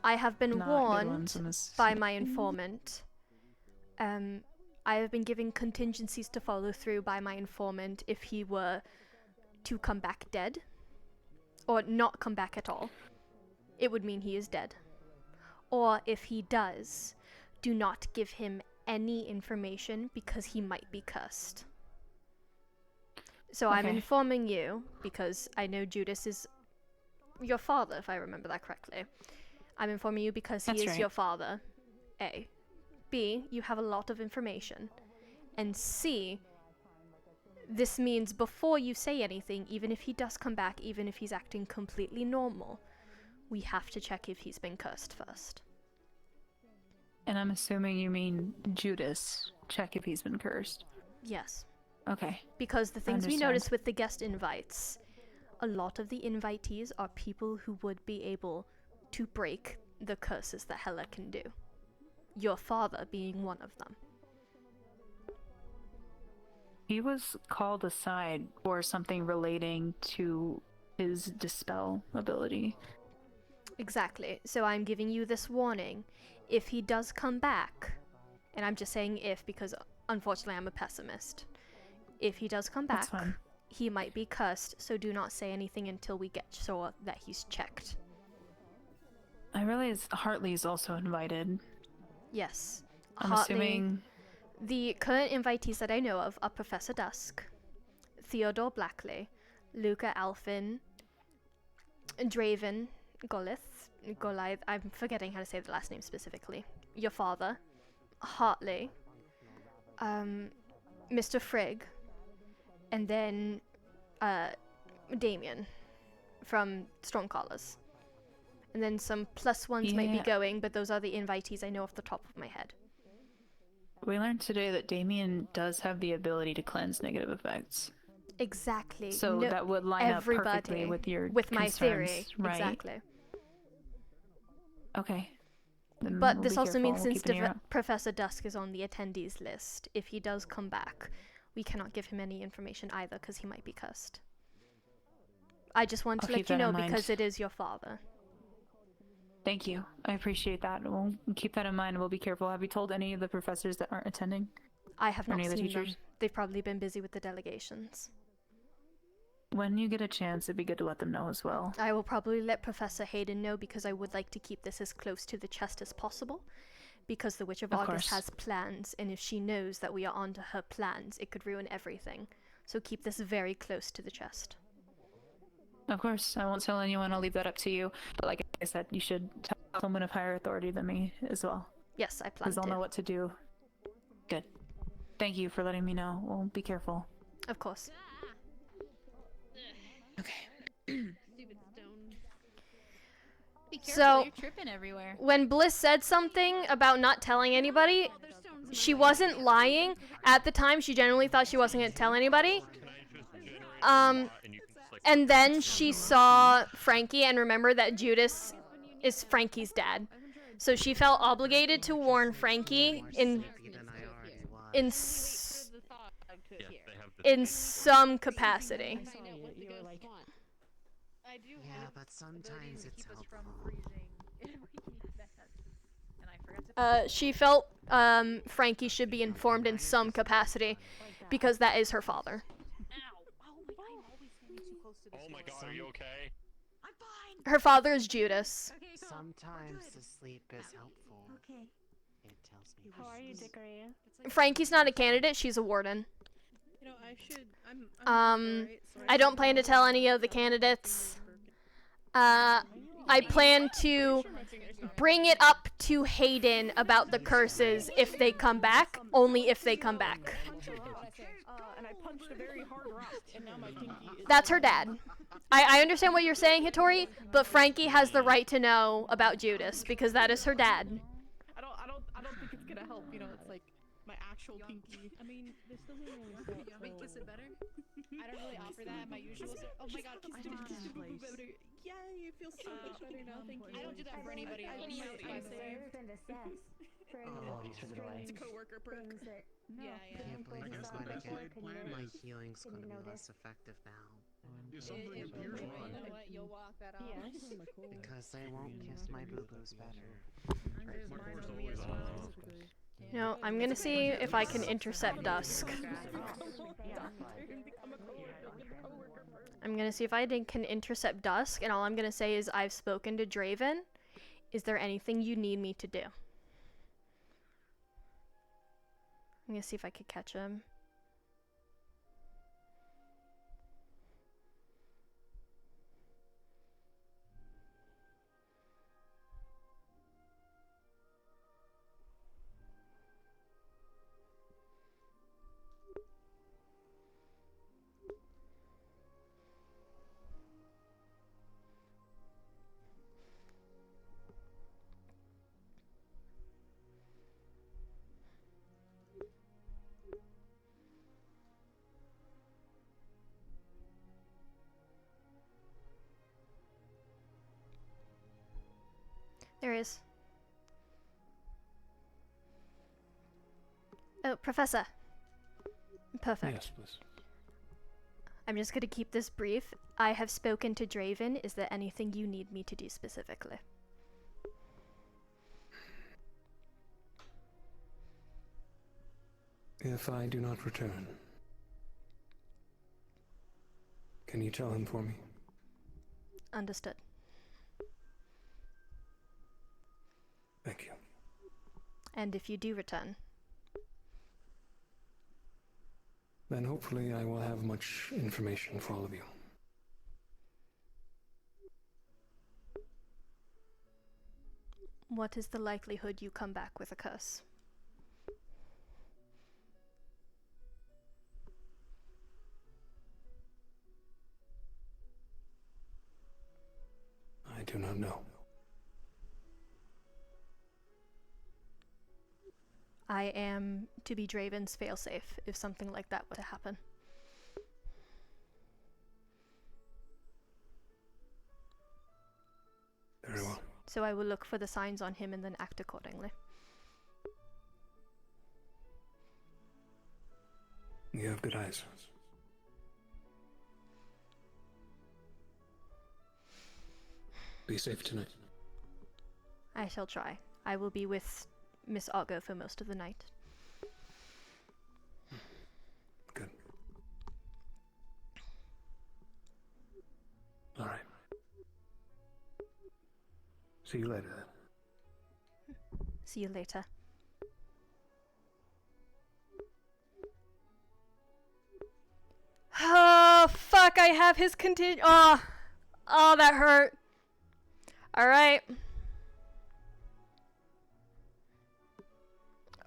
I have been warned by my informant. I have been giving contingencies to follow through by my informant if he were to come back dead. Or not come back at all. It would mean he is dead. Or if he does, do not give him any information because he might be cursed. So I'm informing you because I know Judas is your father, if I remember that correctly. I'm informing you because he is your father. A. B. You have a lot of information. And C. This means before you say anything, even if he does come back, even if he's acting completely normal, we have to check if he's been cursed first. And I'm assuming you mean Judas. Check if he's been cursed. Yes. Okay. Because the things we notice with the guest invites, a lot of the invitees are people who would be able to break the curses that Hela can do. Your father being one of them. He was called aside for something relating to his dispel ability. Exactly. So I'm giving you this warning. If he does come back, and I'm just saying if because unfortunately I'm a pessimist. If he does come back, he might be cursed, so do not say anything until we get sure that he's checked. I realize Hartley is also invited. Yes. I'm Hartley, assuming... The current invitees that I know of are Professor Dusk, Theodore Blackley, Luca Alfin, Draven Goliath, I'm forgetting how to say the last name specifically, your father, Hartley, Mr. Frigg, and then Damien from Stormcallers. And then some plus ones might be going, but those are the invitees I know off the top of my head. We learned today that Damien does have the ability to cleanse negative effects. Exactly. So that would line up perfectly with your my theory. concerns, right? Exactly. Okay. Then But we'll this be also careful. means We'll since keep an ear out. Professor Dusk is on the attendees list, if he does come back, we cannot give him any information either because he might be cursed. I just want to I'll let keep you that in know mind. because it is your father. Thank you. I appreciate that. We'll keep that in mind. We'll be careful. Have you told any of the professors that aren't attending? I have Or not any of the seen teachers? them. They've probably been busy with the delegations. When you get a chance, it'd be good to let them know as well. I will probably let Professor Hayden know because I would like to keep this as close to the chest as possible. Because the Witch of August course. has plans, and if she knows that we are onto her plans, it could ruin everything. So keep this very close to the chest. Of course, I won't tell anyone. I'll leave that up to you. But like I said, you should tell someone of higher authority than me as well. Yes, I plan Because to. they'll know what to do. Good. Thank you for letting me know. Well, be careful. Of course. Stupid stone. Be careful, So, you're tripping everywhere. when Bliss said something about not telling anybody, she wasn't lying. At the time, she genuinely thought she wasn't going to tell anybody. And then she saw Frankie and remembered that Judas is Frankie's dad. So she felt obligated to warn Frankie in some capacity. Yeah, but sometimes it's helpful. She felt Frankie should be informed in some capacity because that is her father. Oh my god, are you okay? Her father is Judas. Sometimes the sleep is helpful. Okay. It tells me. How are you, Dickory? Frankie's not a candidate, she's a warden. You know, I should. I'm I don't plan to tell any of the candidates. I plan to bring it up to Hayden about the curses if they come back, only if they come back. And I punched a very hard rock, and now my pinky is. That's her dad. I understand what you're saying, Hitori, but Frankie has the right to know about Judas because that is her dad. I don't think it's gonna help. You know, it's like my actual pinky. I mean, this doesn't really stop. Yummy, kiss it better? I don't really offer that at my usual. Oh my god, kiss it better. Yay, it feels so much better now. Thank you. I don't do that for anybody else. It's a coworker perk. Yeah. Can't believe I'm going to get my healing's going to be less effective now. You know what? You'll walk that off. Because they won't kiss my boo-boos better. No, I'm gonna see if I can intercept Dusk. I'm gonna see if I can intercept Dusk, and all I'm gonna say is I've spoken to Draven. Is there anything you need me to do? I'm gonna see if I could catch him. There he is. Oh, Professor. Perfect. Yes, please. I'm just gonna keep this brief. I have spoken to Draven. Is there anything you need me to do specifically? If I do not return, can you tell him for me? Understood. Thank you. And if you do return? Then hopefully I will have much information for all of you. What is the likelihood you come back with a curse? I do not know. I am to be Draven's failsafe if something like that were to happen. So I will look for the signs on him and then act accordingly. You have good eyes. Be safe tonight. I shall try. I will be with Miss Otgo for most of the night. Good. All right. See you later then. See you later. Oh, fuck, I have his oh, that hurt. Alright.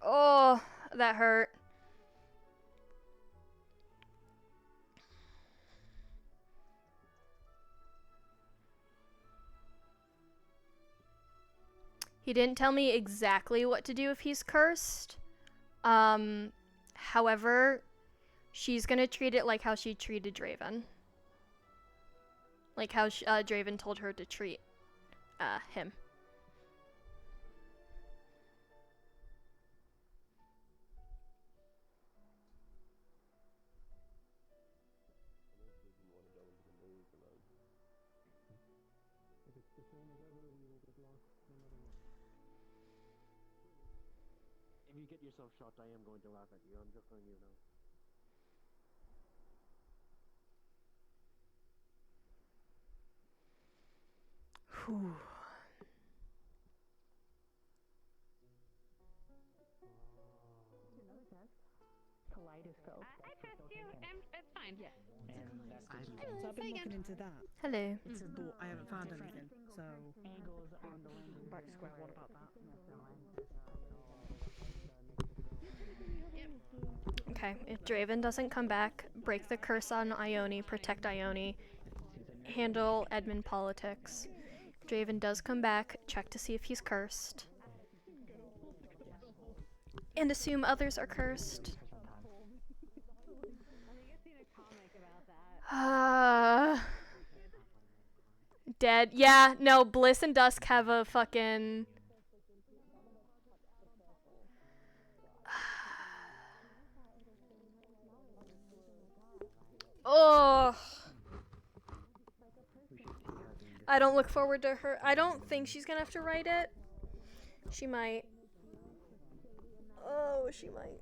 Oh, that hurt. He didn't tell me exactly what to do if he's cursed. However, she's gonna treat it like how she treated Draven. Like how Draven told her to treat him. If you get yourself shot, I am going to laugh at you. I'm just letting you know. Whew. Kaleidoscope. I trust you. It's fine. Yeah. So I've been looking into that. Hello. It says, but I haven't found anything. So back to square one about that. Okay, if Draven doesn't come back, break the curse on Ione, protect Ione, handle Edmund politics. If Draven does come back, check to see if he's cursed. And assume others are cursed. Dead. Yeah, no, Bliss and Dusk have a fucking... Oh, I don't look forward to her. I don't think she's gonna have to write it. She might. Oh, she might.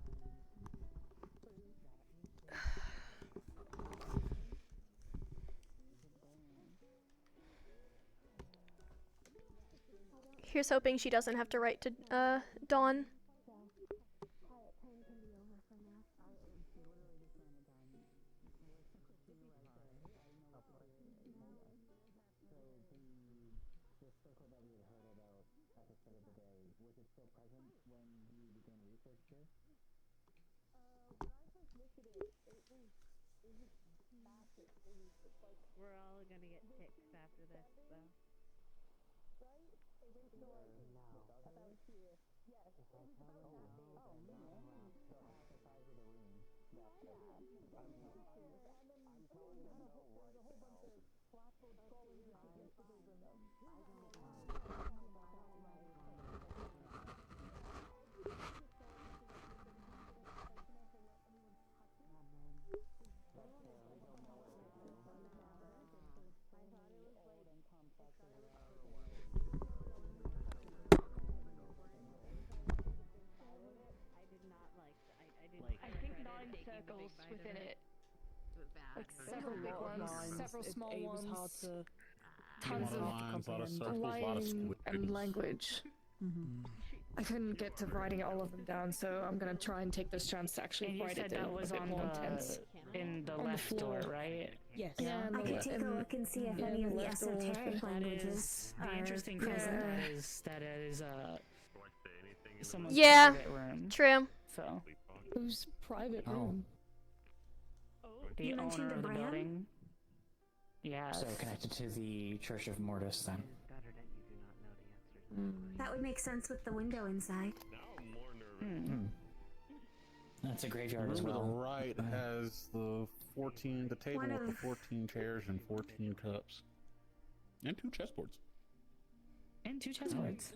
Here's hoping she doesn't have to write to Dawn. We're all gonna get ticks after this, so. I think 9 circles within it. Like several big ones, several small ones, tons of lying and language. I couldn't get to writing all of them down, so I'm gonna try and take this chance to actually write it down a bit more intense. In the On the left floor. door, right? Yes. Yeah, I could take a look and see if any of the esoteric languages The are interesting thing present. is that it is someone's Yeah, private room. true. So Whose private room? the You mentioned owner of the Bram? building. Yeah. So connected to the Church of Mortis then. That would make sense with the window inside. That's a graveyard as Remember well. the right has the the table One with the of- 14 chairs and 14 cups. And 2 chessboards. And 2 chessboards.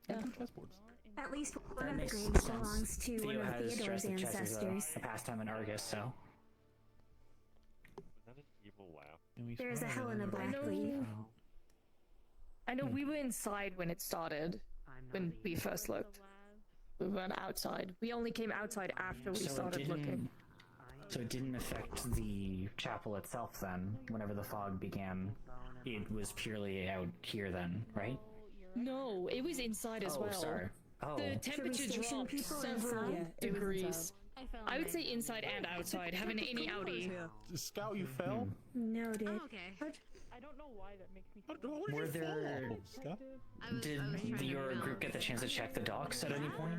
Yeah. 2 chessboards. At least one That of the makes graves sense. belongs to Theo one of has Theodore's stressed that chess is ancestors. a pastime in Argus, so. Was that an evil laugh? There is a Helena Blackley. I know we were inside when it started, when we first looked. We weren't outside. We only came outside after we started looking. So it didn't affect the chapel itself then, whenever the fog began. It was purely out here then, right? No, it was inside as well. Sorry. Oh. The temperature dropped several degrees. I would say inside and outside. Haven't any outie. Scout, you fell? Noted. Okay. I don't know why that makes me. Were there... Did your group get the chance to check the docks at any point?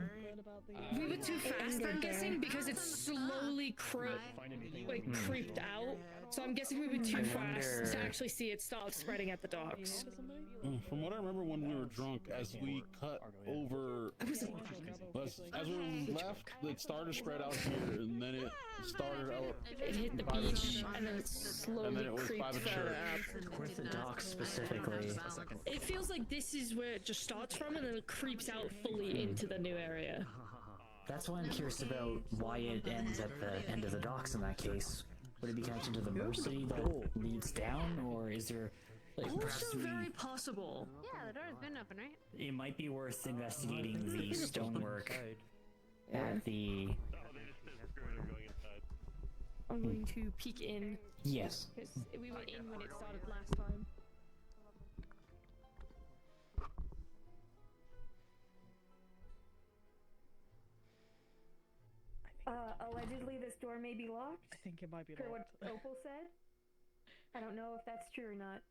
We were too fast, I'm guessing, because it slowly creeped out. So I'm guessing we were too fast to actually see it start spreading at the docks. From what I remember when we were drunk, as we cut over, as we left, it started to spread out here, and then it started out. It hit the beach, and then it slowly creeped further up. Where's the docks specifically? It feels like this is where it just starts from, and then it creeps out fully into the new area. That's why I'm curious about why it ends at the end of the docks in that case. Would it be connected to the Mercy that leads down, or is there... Also very possible. Yeah, the door's been open, right? It might be worth investigating the stonework at the... I'm going to peek in. Yes. Because we were in when it started last time. Allegedly this door may be locked. I think it might be For locked. what Opal said. I don't know if that's true or not.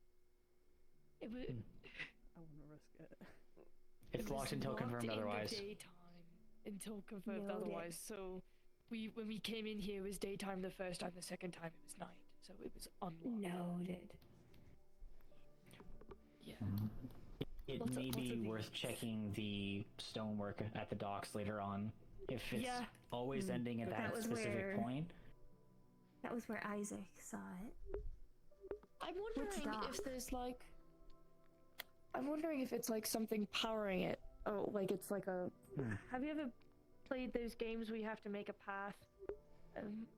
It was... I wouldn't risk it. It's locked until confirmed otherwise. Until confirmed Noted. otherwise. So when we came in here, it was daytime the first time. The second time it was night. So it was unlocked. Noted. Yeah. It may be worth checking the stonework at the docks later on. If it's always ending at that specific point. That was where Isaac saw it. I'm wondering if there's like... I'm wondering if it's like something powering it. Oh, like it's like a... Have you ever played those games where you have to make a path?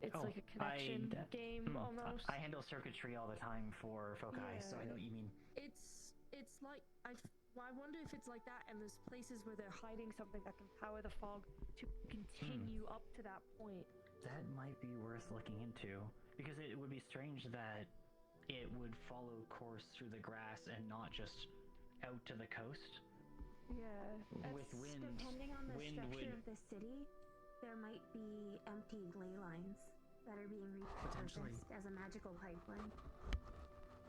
It's like a connection game almost. I handle circuitry all the time for Foci, so I know what you mean. It's like... I wonder if it's like that, and there's places where they're hiding something that can power the fog to continue up to that point. That might be worth looking into, because it would be strange that it would follow course through the grass and not just out to the coast. Yeah. With wind, Depending on the structure would... of the city, there might be empty ley lines that are being repurposed as a magical pipeline.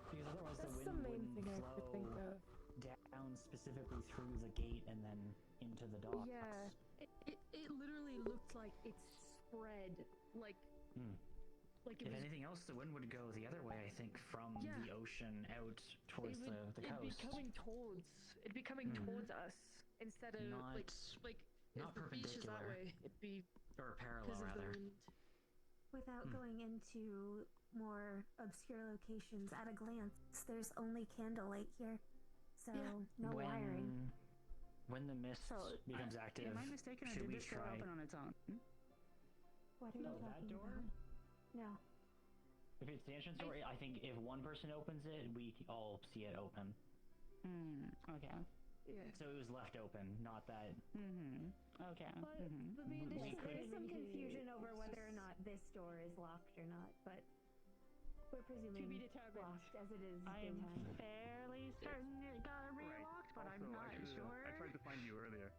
Because otherwise That's the the wind main thing I wouldn't could think flow of. down specifically through the gate and then into the docks. Yeah. It literally looked like it spread, like... Like it If was... anything else, the wind would go the other way, I think, from the ocean out towards the coast. It'd be coming towards us instead of Not- like not if the beach is that perpendicular. way, it'd be Or parallel, because of the rather. wind. Without going into more obscure locations, at a glance, there's only candlelight here. So, no wiring. When the mist becomes active, Am I mistaken, or should did we this door try... open on its own? What are you talking about? No. If it's the entrance door, I think if one person opens it, we all see it open. Okay. Yeah. So it was left open, not that... Okay. There's some confusion over whether or not this door is locked or not, but we're presuming locked as it is I am daytime. fairly certain it got relocked, but I'm not sure. I tried to find you earlier.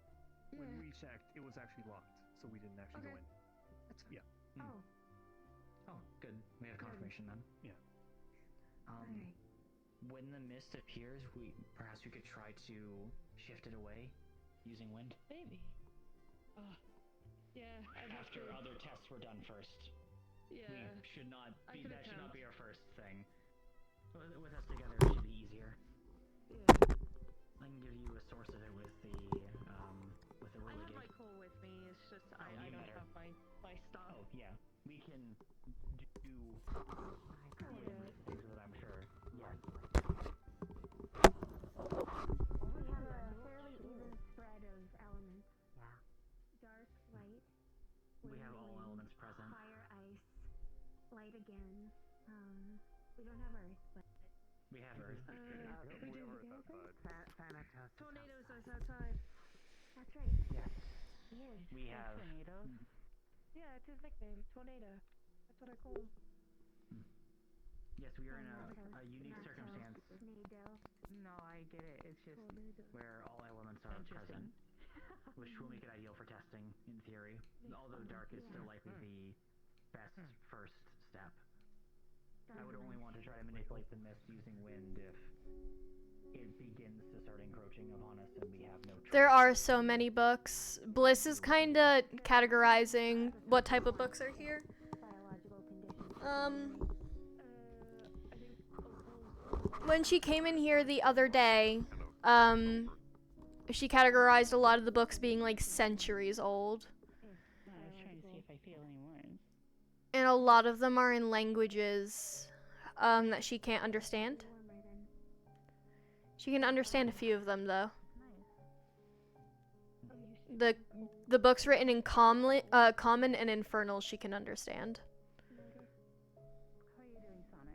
When we checked, it was actually locked, so we didn't actually go in. That's yeah. Oh. Oh, good. We have confirmation then. Yeah. When the mist appears, perhaps we could try to shift it away using wind. Maybe. Yeah. After other tests were done first. Yeah. That should not count. be our first thing. With us together, it should be easier. Yeah. I can give you a source of it with the I whirligig. have my core with me. It's just I even don't better. have my stuff. Oh yeah, we can do with it, I'm sure. Yeah. doors. Tornadoes are outside. That's right. Yes. Yes. We have. Tornadoes? Yeah, it's his nickname, Tornado. That's what I call him. Yes, we are in a unique circumstance No, I get it. It's just where all elements are present, which will make it ideal for testing in theory. Although dark is still likely the best first step. I would only want to try to manipulate the mist using wind if it begins to start encroaching upon us and we have no choice. There are so many books. Bliss is kind of categorizing what type of books are here. When she came in here the other day, she categorized a lot of the books being like centuries old. I was trying to see if I feel any words. And a lot of them are in languages that she can't understand. She can understand a few of them though. The books written in common and infernal she can understand. How are you doing, Sonnet?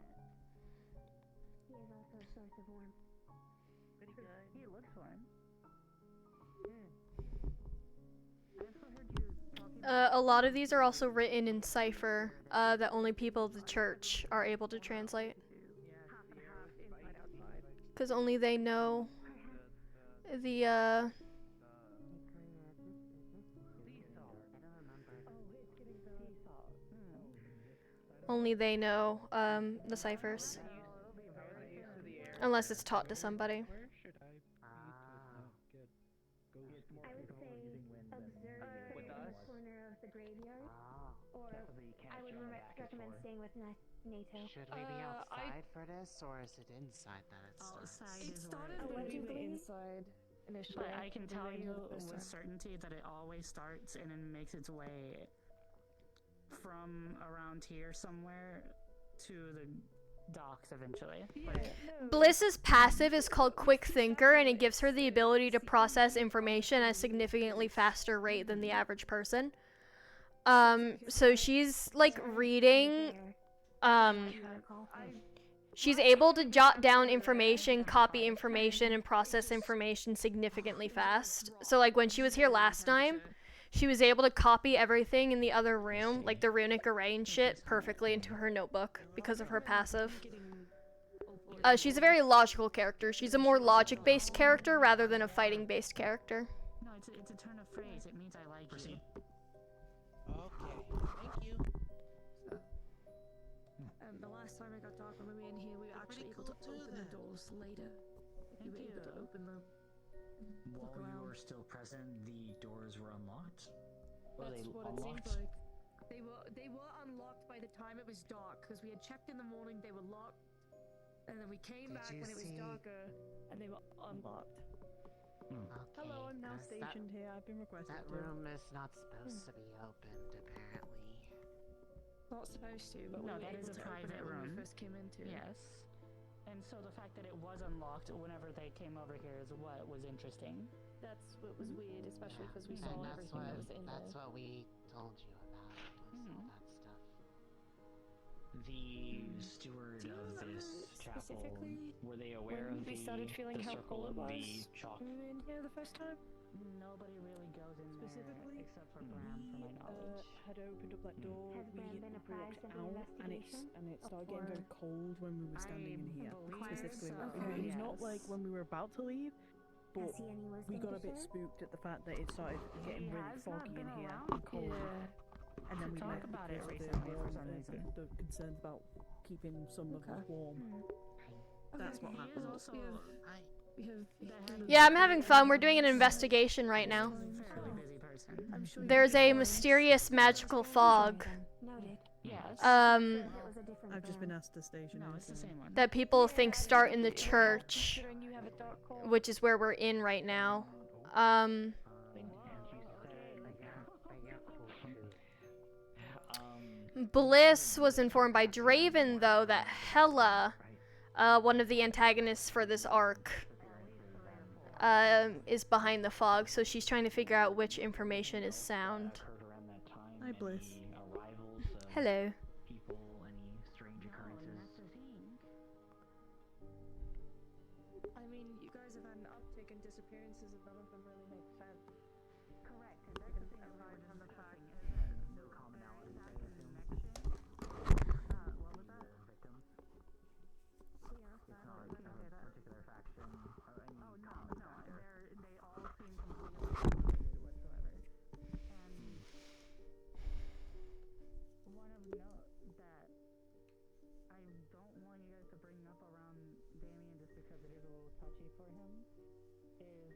He is also a source of warmth. Pretty good. He looks warm. A lot of these are also written in cipher that only people of the church are able to translate. Because only they know the only they know the ciphers. Unless it's taught to somebody. I would say observe in the corner of the graveyard, or I would recommend staying with NATO. Should we be outside for this, or is it inside that it starts? Outside is started where when we were inside initially. But I can We tell were in you the first with time. certainty that it always starts and then makes its way from around here somewhere to the docks eventually. Bliss's passive is called Quick Thinker, and it gives her the ability to process information at a significantly faster rate than the average person. So she's like reading, she's able to jot down information, copy information, and process information significantly fast. So like when she was here last time, she was able to copy everything in the other room, like the runic array and shit, perfectly into her notebook because of her passive. She's a very logical character. She's a more logic-based character rather than a fighting-based character. No, it's a turn of phrase. It means I like you. Okay, thank you. The last time it got dark when we were in here, we were actually able to open the doors later. We were able to open them. While you were still present, the doors were unlocked? That's what it seems like. They were unlocked by the time it was dark, because we had checked in the morning, they were locked, and then we came back when it was darker, and they were unlocked. Okay, Hello, I'm now 'cause stationed here. I've been requested that to. room is not supposed to be opened, apparently. Not supposed to, but No, we were that able is a to open private it when room. we first came into it. Yes. And so the fact that it was unlocked whenever they came over here is what was interesting. That's what was weird, especially because we And saw that's everything that was in That's there. what we told you about, was all that stuff. The steward of this chapel, specifically were they aware when of we started feeling the how circle cold it and the was chalk? when we were in here the first time? Nobody really goes in Specifically, there except for Bram, from my knowledge. had opened up that door, Has we Bram been walked apprised of the out, investigation? and it started getting very cold when we were standing in here. believe Specifically, so, it was not yes. like when we were about to leave, but Has he any we wisdom got to a bit share? spooked at the fact that it started getting really has not foggy been in here around. and cold. Yeah. And then we Talk left about it because of recently for warm, some reason. the concerns about keeping some of us warm. That's what happened. Also, We have Yeah, I'm having fun. We're doing an investigation right now. fairly busy person. I'm sure There's a mysterious magical fog Noted. Yes. It was a different I've just Bram. been asked to station. No, it's the same one. that people think start in the church, considering you have a dark core. which is where we're in right now. Bliss was informed by Draven, though, that Hella, one of the antagonists for this arc, is behind the fog, so she's trying to figure out which information is sound. Hi, Bliss. Hello. People, any strange occurrences? mean, you guys have had an uptick in disappearances and none of them really make sense. Correct, and that's the thing that we were discussing, is that no commonality, I assume. What was that? Victims? Yeah, It's not a particular faction or any common factor. They all seem completely unrelated whatsoever. And one of note that I don't want you guys to bring up around Damien just because it is a little touchy for him is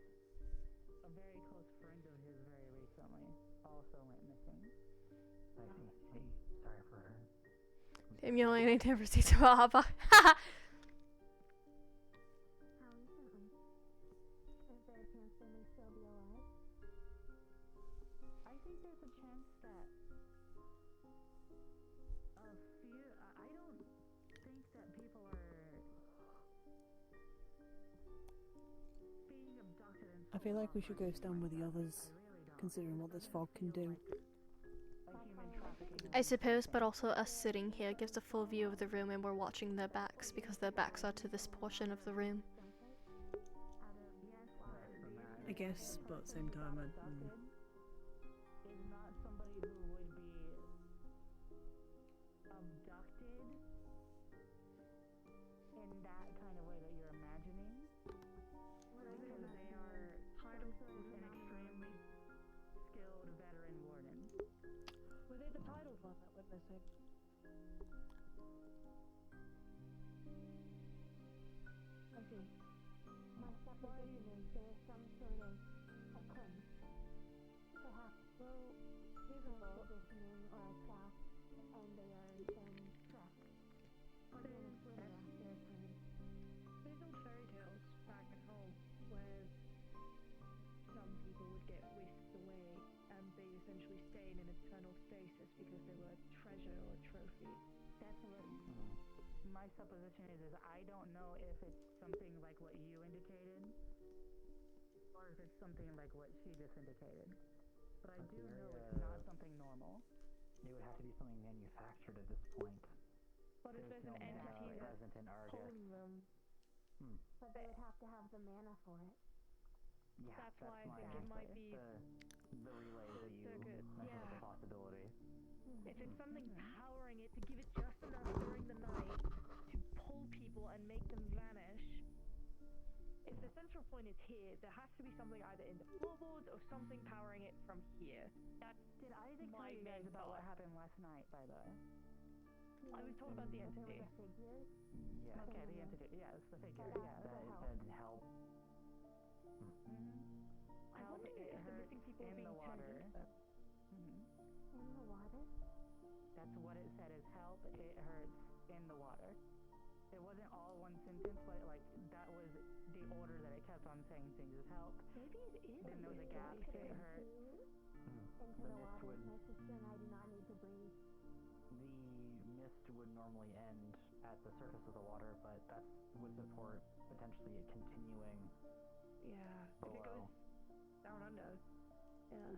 a very close friend of his very recently also went missing. I see. Sorry for her. Damn, you only need to proceed to Bahaba. How recently? Is there a chance they may still be alive? I think there's a chance that I don't think that people are being abducted and I feel like we should go stand with the others, considering what this fog can do. I suppose, but also us sitting here gives a full view of the room and we're watching their backs because their backs are to this portion of the room. I guess, but at the same time, is not somebody who would be abducted in that kind of way that you're imagining, because they are an extremely skilled veteran warden. Were they the titled one that went missing? I see. My supposition is there's some sort of occurrence. Perhaps there's a positioning or a trap, and they are then trapped. Or they're in a sort of their time. There's old fairy tales back at home where some people would get whisked away and they essentially stay in an eternal stasis because they were a treasure or a trophy. That's what my supposition is I don't know if it's something like what you indicated, or if it's something like what she just indicated. But I do know it's not something normal. It would have to be something manufactured at this point. But if there's an entity that's pulling them... But they would have to have the mana for it. Yeah, that's why I think it might be the relay that you mentioned as a possibility. If it's something powering it to give it just enough during the night to pull people and make them vanish. If the central point is here, there has to be something either in the floorboards or something powering it from here. Did Isaac tell you guys about what happened last night, by the way? I was told about the entity. Yeah. Okay, the entity. Yes, the figure. Yeah, that said help. I wonder if the missing people are being turned into them. In the water? That's what it said is help, it hurts, in the water. It wasn't all one sentence, but that was the order that it kept on saying things is help. Maybe it is. Then there was a gap, it hurts. Into the water. My sister and I do not need to breathe. The mist would normally end at the surface of the water, but that would support potentially it continuing. Yeah, below. If it goes down under. Yeah.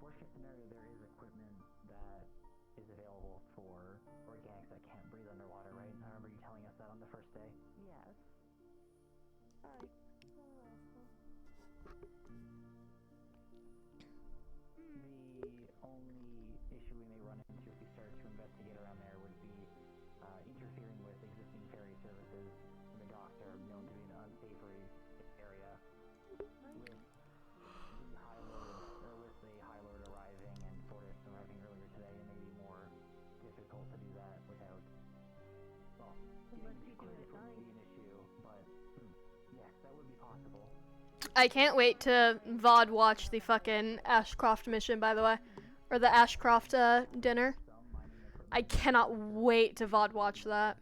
Worst case scenario, there is equipment that is available for organics that can't breathe underwater, right? I remember you telling us that on the first day. Yes. Hi. The only issue we may run into if we start to investigate around there would be interfering with existing ferry services. The docks are known to be an unsavory area. With the High Lord arriving and Fortis arriving earlier today, it may be more difficult to do that without, getting too close would be an issue, but yes, that would be possible. I can't wait to VOD watch the fucking Ashcroft mission, by the way. Or the Ashcroft dinner. I cannot wait to VOD watch that.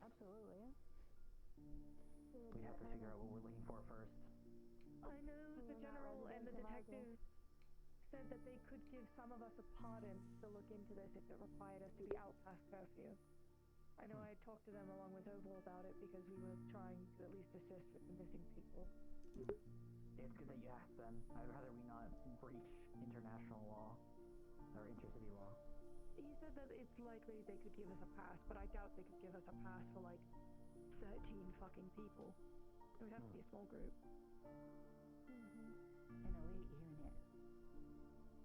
Absolutely. We have to figure out what we're looking for first. I know the general and the detective said that they could give some of us a pardon to look into this if it required us to be out past curfew. I know I talked to them along with Oval about it because we were trying to at least assist with the missing people. It's good that you asked them. I'd rather we not breach international law or intercity law. He said that it's likely they could give us a pass, but I doubt they could give us a pass for like 13 fucking people. It would have to be a small group. An elite unit.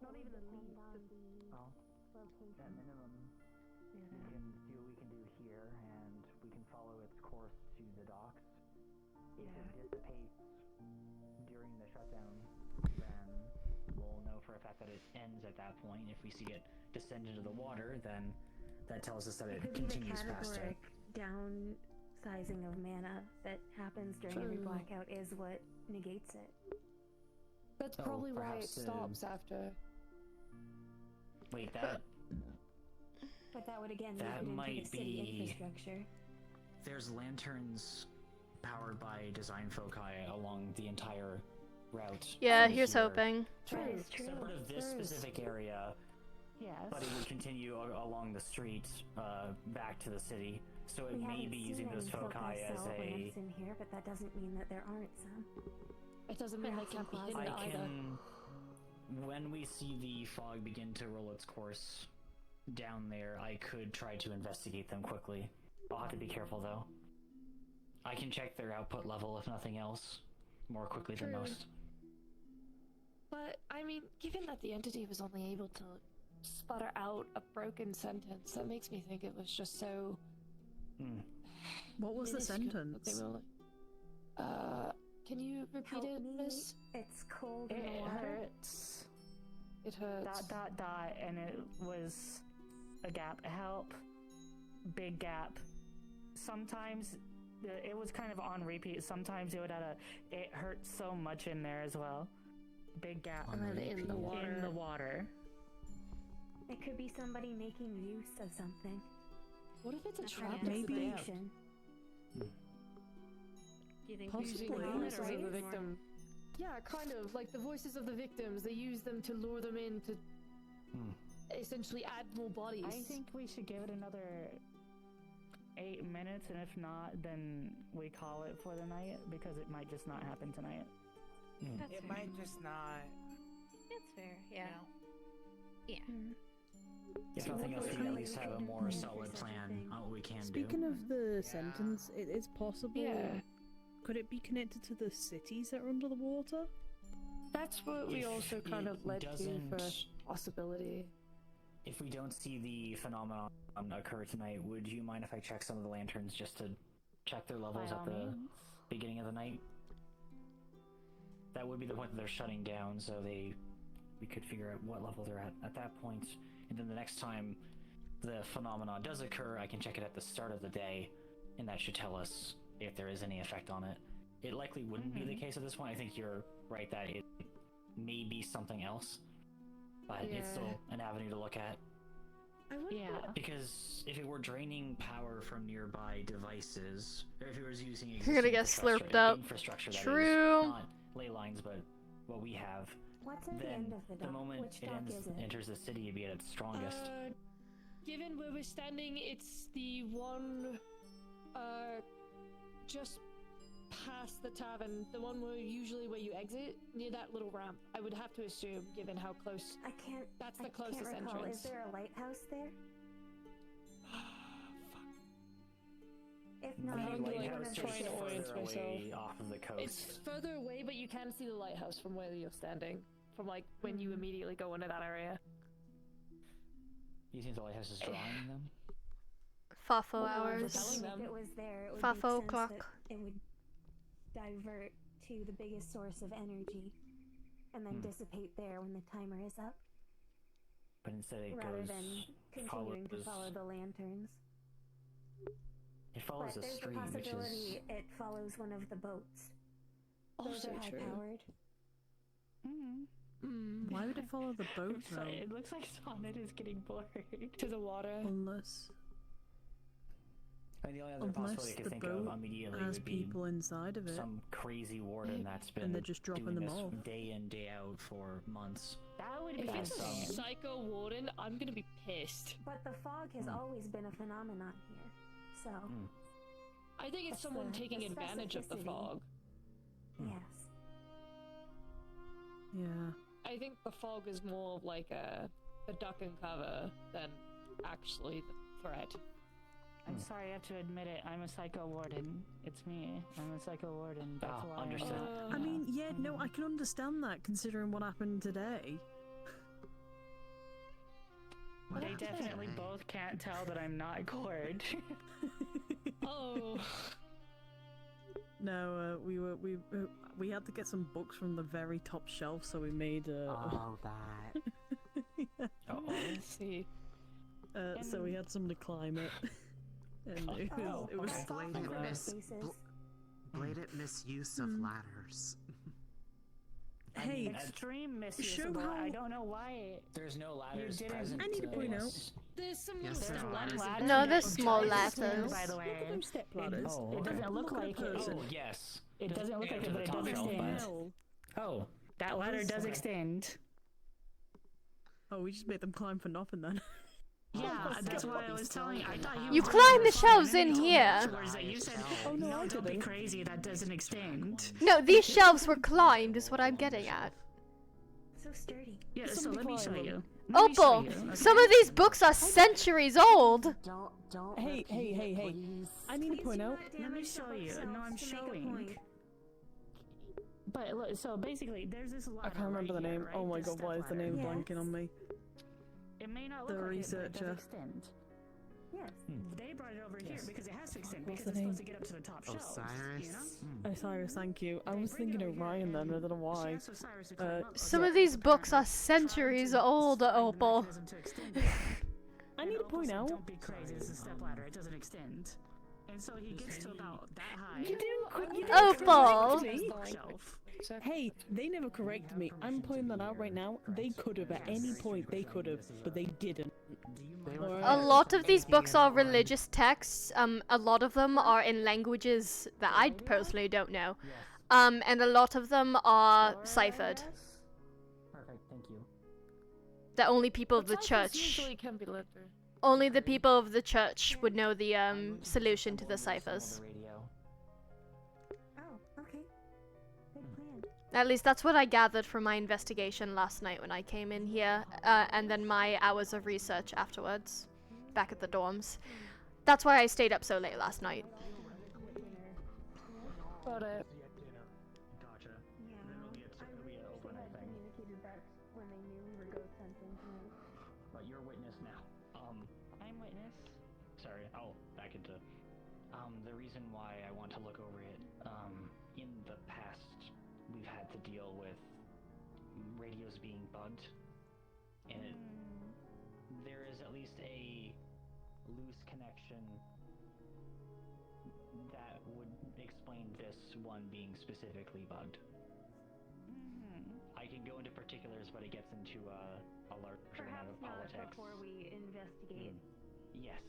Not even elite, just... Oh. At minimum, we can see what we can do here, and we can follow its course to the docks. If it dissipates during the shutdown, then we'll know for a fact that it ends at that point. If we see it descend into the water, then that tells us that it continues past it. Downsizing of mana that happens during every blackout is what negates it. That's probably why it stops after. Wait, that... But that would again that into might the city be... infrastructure. There's lanterns powered by design foci along the entire route. Yeah, here's hoping. Separate of this specific area, but it would continue along the street back to the city. So it may be using those foci as a... in here, but that doesn't mean that there aren't some. It doesn't mean they can't be hidden either. When we see the fog begin to roll its course down there, I could try to investigate them quickly. I'll have to be careful though. I can check their output level, if nothing else, more quickly than most. But, I mean, given that the entity was only able to sputter out a broken sentence, that makes me think it was just so... What was the sentence? Can you repeat it, Bliss? It's cold in It the water. hurts. It hurts. ... and it was a gap. Help. Big gap. Sometimes it was kind of on repeat. Sometimes it would it hurts so much in there as well. Big gap. And then in the water. In the water. It could be somebody making use of something. What if it's a trap? Maybe. Do you think Possibly. the voices of the victim? Yeah, kind of. Like the voices of the victims, they use them to lure them in to essentially add more bodies. I think we should give it another 8 minutes, and if not, then we call it for the night, because it might just not happen tonight. It might just not. That's fair, yeah. Yeah. If nothing else, we can at least have a more solid plan on what we can Speaking do. of the sentence, it is possible. Yeah. Could it be connected to the cities that are under the water? That's what we also kind of led to for possibility. If we don't see the phenomenon occur tonight, would you mind if I check some of the lanterns just to check their levels at the beginning of the night? That would be the point that they're shutting down, so we could figure out what level they're at that point. And then the next time the phenomenon does occur, I can check it at the start of the day, and that should tell us if there is any effect on it. It likely wouldn't be the case at this point. I think you're right that it may be something else, but it's still an avenue to look at. Because if it were draining power from nearby devices, or if it was using You're gonna get slurped up. Infrastructure that True. is not ley lines, but what we have, What's at the then end of the dock? moment Which it dock ends, is it? enters the city, it'd be at its strongest. Given where we're standing, it's the one just past the tavern, the one where you exit, near that little ramp. I would have to assume, given how close. That's the closest can't recall. entrance. Is there a lighthouse there? If not, The I'm lighthouse is trying to orient further away myself. off of the coast. It's further away, but you can see the lighthouse from where you're standing. From like when you immediately go into that area. You think the lighthouse is drawing them? Fafo Well, hours. if it was there, it would Fafo make sense clock. that it would divert to the biggest source of energy, and then dissipate there when the timer is up, But instead it rather goes, than continuing to follow the lanterns. It follows But a there's stream, the which possibility is... it follows one of the boats. Those Also are high true. powered. Why would it follow the boat though? It looks like Sonnet is getting bored. To the water. Unless I mean, the only other possibility I the could think of boat immediately has would be people inside of it. some crazy warden that's been And they're just dropping doing them this off. day in, day out for months. That would If And it's a some- psycho warden, I'm gonna be pissed. But the fog has always been a phenomenon here, so I think it's That's someone the taking advantage of the specificity. fog. yes. Yeah. I think the fog is more of like a duck and cover than actually the threat. I'm sorry, I have to admit it. I'm a psycho warden. It's me. I'm a psycho warden. That's why. Understood. I mean, yeah, no, I can understand that considering what happened today. They definitely both can't tell that I'm not Cord. Oh. No, we had to get some books from the very top shelf, so we made Oh, that. yeah. I see. So we had some to climb it, and it was Blatant misuse of ladders. Hey, extreme misuse. show how... I don't know why. There's no ladders present. I need to point out. There's some Yes, little ladder. No, there's small ladders. By the way, Look at them step ladders. it doesn't look like it. Oh, yes. It doesn't look like it, To but the it does top shelf, extend. but- Oh. That ladder does extend. Oh, we just made them climb for nothing then. Yeah, that's why I was telling you. I thought You climb the shelves in here. Afterwards that you said, Oh, no, I don't be didn't. crazy, that doesn't extend. No, these shelves were climbed, is what I'm getting at. So sturdy. Yeah, so Somebody let me show climb you. them. Let me show Opal, you, okay? some of these books are centuries old. Don't. Hey, I need to point out. Let me show you. No, I'm showing. But look, so basically, there's this ladder. I can't remember the name. Right? Oh my This god, why is the stepladder. name blanking on me? It may not The look like researcher. it, but it does extend. Yes. They brought it over here because it has to extend What's because the it's name? supposed to get up to the top shelves. Osiris. You know? Osiris, thank you. I was thinking of Ryan then, I don't know why. She asked Osiris to climb up. Some of these books are centuries old, Opal. I need to point out. Don't be crazy. It's a stepladder. It doesn't extend. And so he gets to about that high. You didn't Opal. correct me. Hey, they never corrected me. I'm pointing that out right now. They could have at any point. They could have, but they didn't. A lot of these books are religious texts. A lot of them are in languages that I personally don't know. And a lot of them are ciphered. Perfect, thank you. That only people of the church, Usually can be literate. only the people of the church would know the solution to the ciphers. Oh, okay. Good plan. At least that's what I gathered from my investigation last night when I came in here, and then my hours of research afterwards, back at the dorms. That's why I stayed up so late last night. Got it. Gotcha. Yeah. Then we'll get to open, I think. Communicated that when they knew we were ghost hunting tonight. But you're witness now. I'm witness. Sorry, I'll back into the reason why I want to look over it. In the past, we've had to deal with radios being bugged, and there is at least a loose connection that would explain this one being specifically bugged. I can go into particulars, but it gets into a larger amount of politics. Before we investigate. Yes.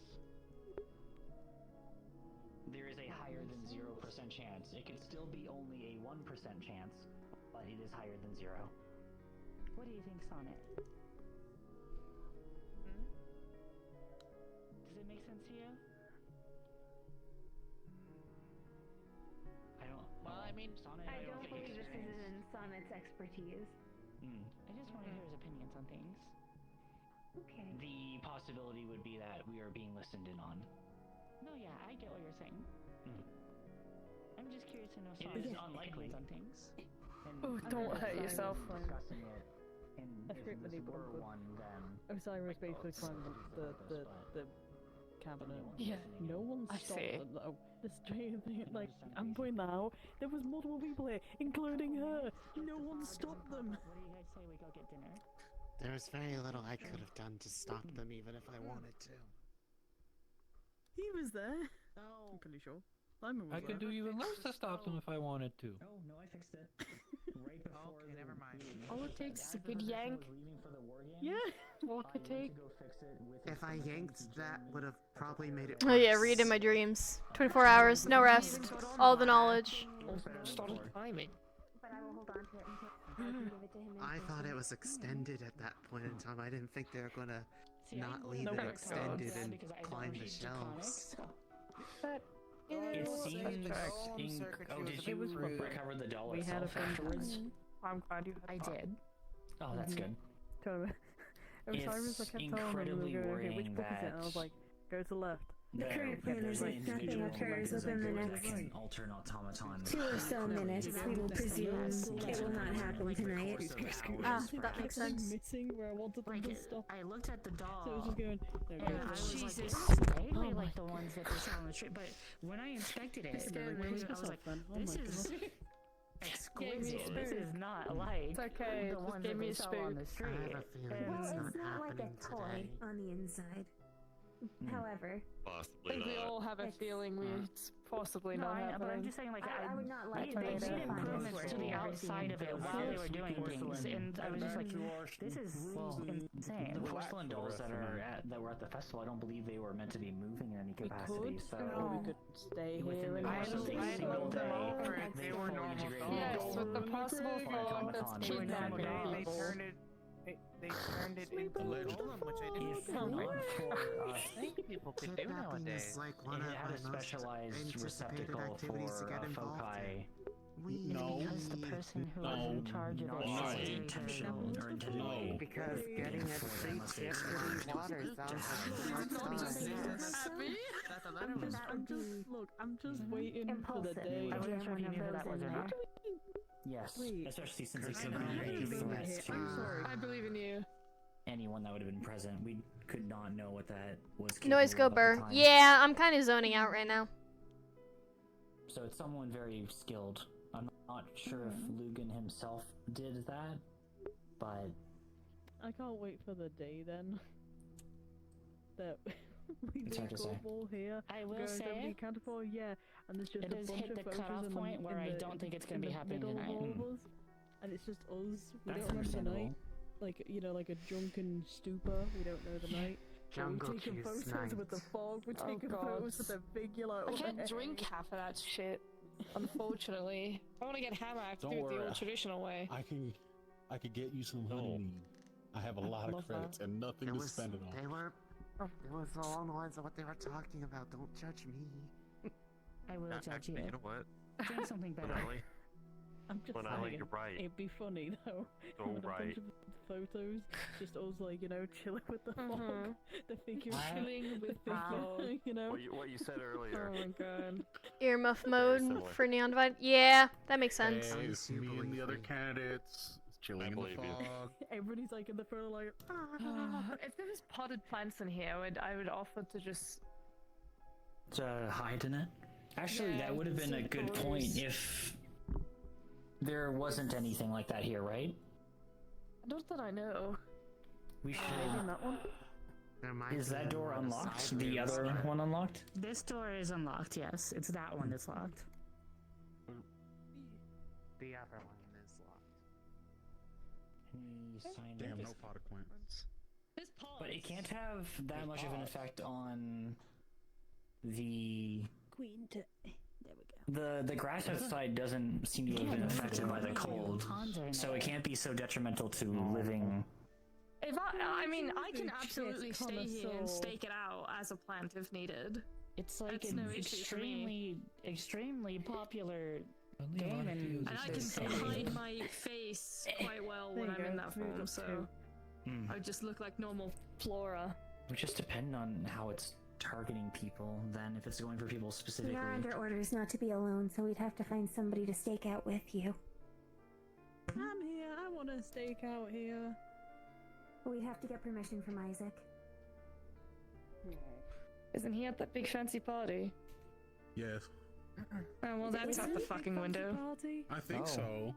There is a higher than 0% chance. It could still be only a 1% chance, but it is higher than 0. What do you think, Sonnet? Does it make sense to you? I don't. Well, I mean, Sonnet, I don't think believe this is experience. in Sonnet's expertise. I just want to hear his opinions on things. Okay. The possibility would be that we are being listened in on. No, yeah, I get what you're saying. I'm just curious to know It Sonnet's is unlikely. opinions on things. Oh, don't hurt yourself. Discussing it, and That's if great, this but were one, then Osiris basically climbed the cabinet. Yeah. No one I stopped see. them though. The strange thing, like, I'm pointing that out. There was multiple people here, including her. No one stopped them. What do you guys say we go get dinner? There was very little I could have done to stop them, even if I wanted to. He was there. I'm pretty sure. I could do even less to stop them if I wanted to. Oh no, I fixed it. Right before. Okay, never mind. All it takes is a good yank. Yeah. All it could take. If I yanked, that would have probably made it Oh yeah, worse. read in my dreams. 24 hours, no rest, all the knowledge. Started climbing. But I will hold on to it until I can give it to him. I thought it was extended at that point in time. I didn't think they were gonna not leave No, it no, extended no. and Because I climb don't the read shelves. But It was seems. Oh, did you recover the doll We had a itself fun afterwards? time. I'm glad you I did. Oh, that's good. Osiris, I kept telling him we were going, okay, which book is it? And I was like, go to the left. The current plan is if nothing occurs within the next alter an automaton. 2 or so minutes, we will presume it will not happen tonight. Ah, that makes sense. Missing where I wanted them to stop. I looked at the doll. So I was just going. And I was like, Jesus. this is vaguely like the ones that they sell on the street. But when I inspected it, I was like, this is exquisite. This is not like it's okay. the ones that they sell on the street. I have a feeling Well, it's it's not like a toy today. on the inside. However, I Possibly think we not. all have a feeling it's possibly No, not but I'm happening. just saying, like, I would not like they to made find improvements this to the where outside of it while they were doing things, and I was just like, this is insane. The porcelain dolls that were at the festival, I don't believe they were meant to be moving in any We capacity. could, So or we could stay here and I single looked them day, over. they were normal. Yes, with the possible fallout that's kidnapping They people. turned it. They turned it into a golem, which I didn't If not think people could do Kidnapping nowadays. is like one it of had my a most specialized anticipated receptacle activities to for get involved foci. in. Because the person who was in charge of it was intentional or intentionally. Because getting a free tip for these waters sounds I'm just waiting for the day. I wasn't sure if you knew who that was or not. Yes, Wait. especially since it could I'm be a threat to I believe in you. anyone that would have been present. We could not know what that was. Noise capable go of at burr. the time. Yeah, I'm kind of zoning out right now. So it's someone very skilled. I'm not sure if Lugan himself did that, but I can't wait for the day then. That we It's hard wake to say. up all here. I will going say, 70 Canterbury, yeah, and there's just it a has bunch hit of the photos cutoff in point where I the, don't think it's gonna in be the happening middle of tonight. all of us, and it's just us. We That's don't remember the understandable. night. Like, you know, like a drunken stupor. We don't know the night. But Jungle we're taking juice photos night. with the fog. We're taking God. photos with the big yellow. I can't drink half of that shit, unfortunately. I want to get hammered, do Don't it the worry. old traditional way. I could get you some honeymead. I have a lot of love credits and nothing It to was, spend it on. they were, it was along the lines of what they were talking about. Don't judge me. I will judge Actually, you. you know what? Drink something better. Finale, I'm just Finale, saying, you're right. it'd be funny though. So With a right. bunch of photos, just us like, you know, chilling with the fog, the figure Chilling with the fog. you know. What you said earlier. Oh my god. Earmuff mode similar. for Neon Divide. Yeah, that makes sense. Hey, it's me and the other candidates chilling in the believe you. fog. Everybody's like in the photo like, If there was potted plants in here, I would offer to just. to hide in it. Actually, Yeah, that would have been a see the good colors. point if there wasn't anything like that here, right? Not that I know. We should. Maybe in that one. There might Is be that door more on unlocked? side The here, other so- one unlocked? This door is unlocked, yes. It's that one that's locked. The other one is locked. Any sign Damn, of no this? pot acquaintance. But it can't have that much of an effect on the Queen to. There we go. the grass outside doesn't seem to have been affected by the cold, so it can't be so detrimental to living. If I mean, I can Big absolutely shit stay here and connoisseur. stake it out as a plant if needed. It's like That's an no issue for me. extremely popular Only a game, lot of and videos And are I can so hide funny. my face quite well There when you I'm in go, that moved form, up so two. I just look like normal flora. It would just depend on how it's targeting people. Then, if it's going for people We specifically. are under orders not to be alone, so we'd have to find somebody to stake out with you. I'm here. I want to stake out here. We'd have to get permission from Isaac. Isn't he at that big fancy party? Yes, Oh, well, that's out the fucking window. Party? I think Oh. so.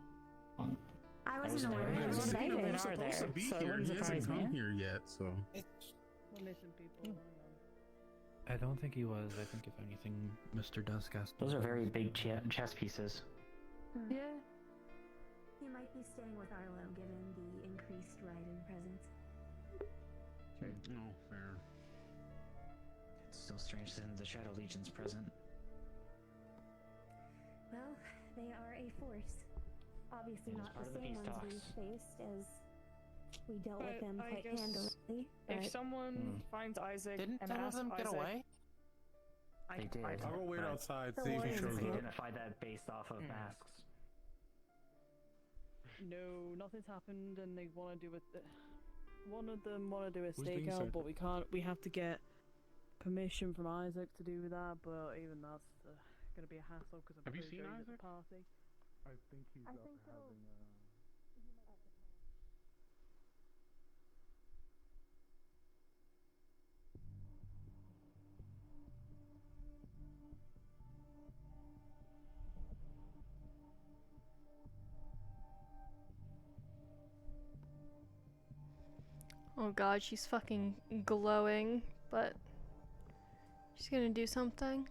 I was wasn't aware. there. I There's was a excited. people that He's are supposed there, to be so it here. wouldn't He hasn't surprise me. come here yet, so. We're missing people. I don't think he was. I think if anything, Mr. Duskast. Those are very big chess pieces. Yeah. He might be staying with Arlo given the increased ride-in presence. No, fair. It's still strange that the Shadow Legion's present. Well, they are a force. Obviously It is not part the of the same peace ones we talks. faced as we dealt But with them I quite guess handily. If but- someone finds Isaac Didn't and some of asks them get Isaac, away? I They can did. find I'll go wait but outside, The see if he Warriors shows They up. identified that based off of masks. No, nothing's happened, and they want to do it. One of them want to do a Who's being stakeout, said? but we can't. We have to get permission from Isaac to do that, but even that's gonna be a hassle because I'm Have you pretty seen sure he's at Isaac? the party. I think he's up having Oh god, she's fucking glowing, but she's gonna do something.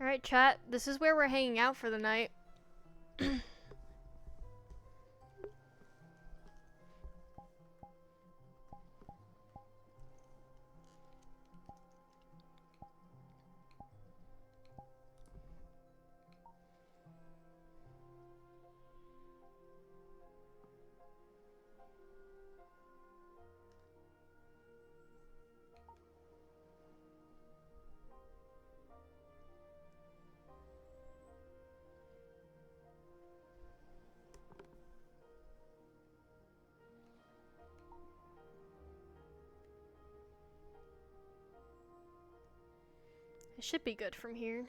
Alright, chat, this is where we're hanging out for the night. It should be good from here.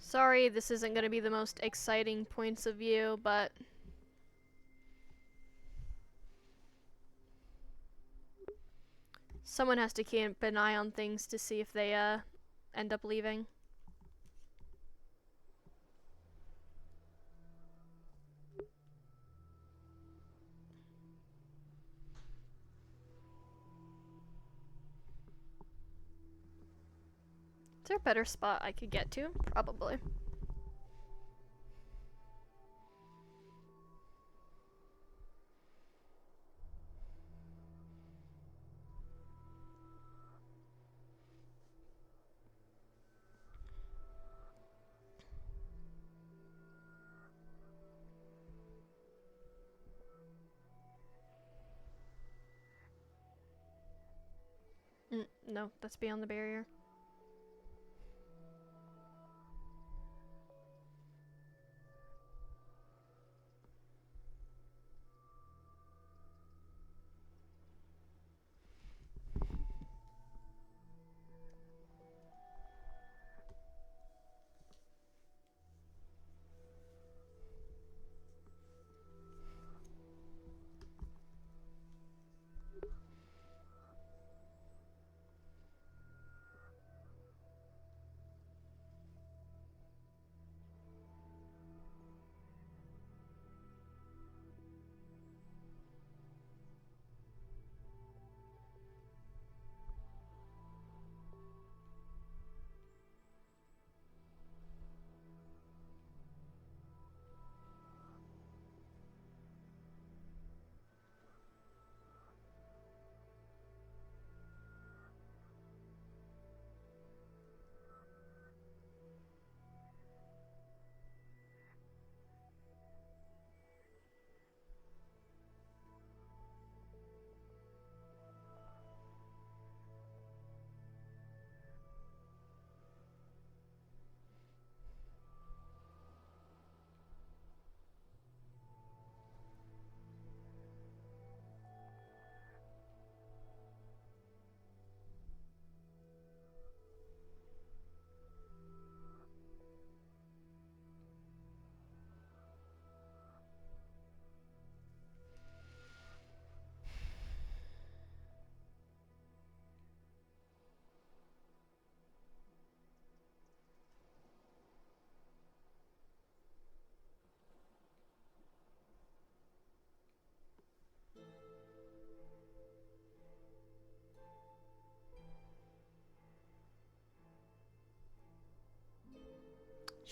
Sorry, this isn't going to be the most exciting points of view, but someone has to keep an eye on things to see if they end up leaving. Is there a better spot I could get to? Probably. No, that's beyond the barrier.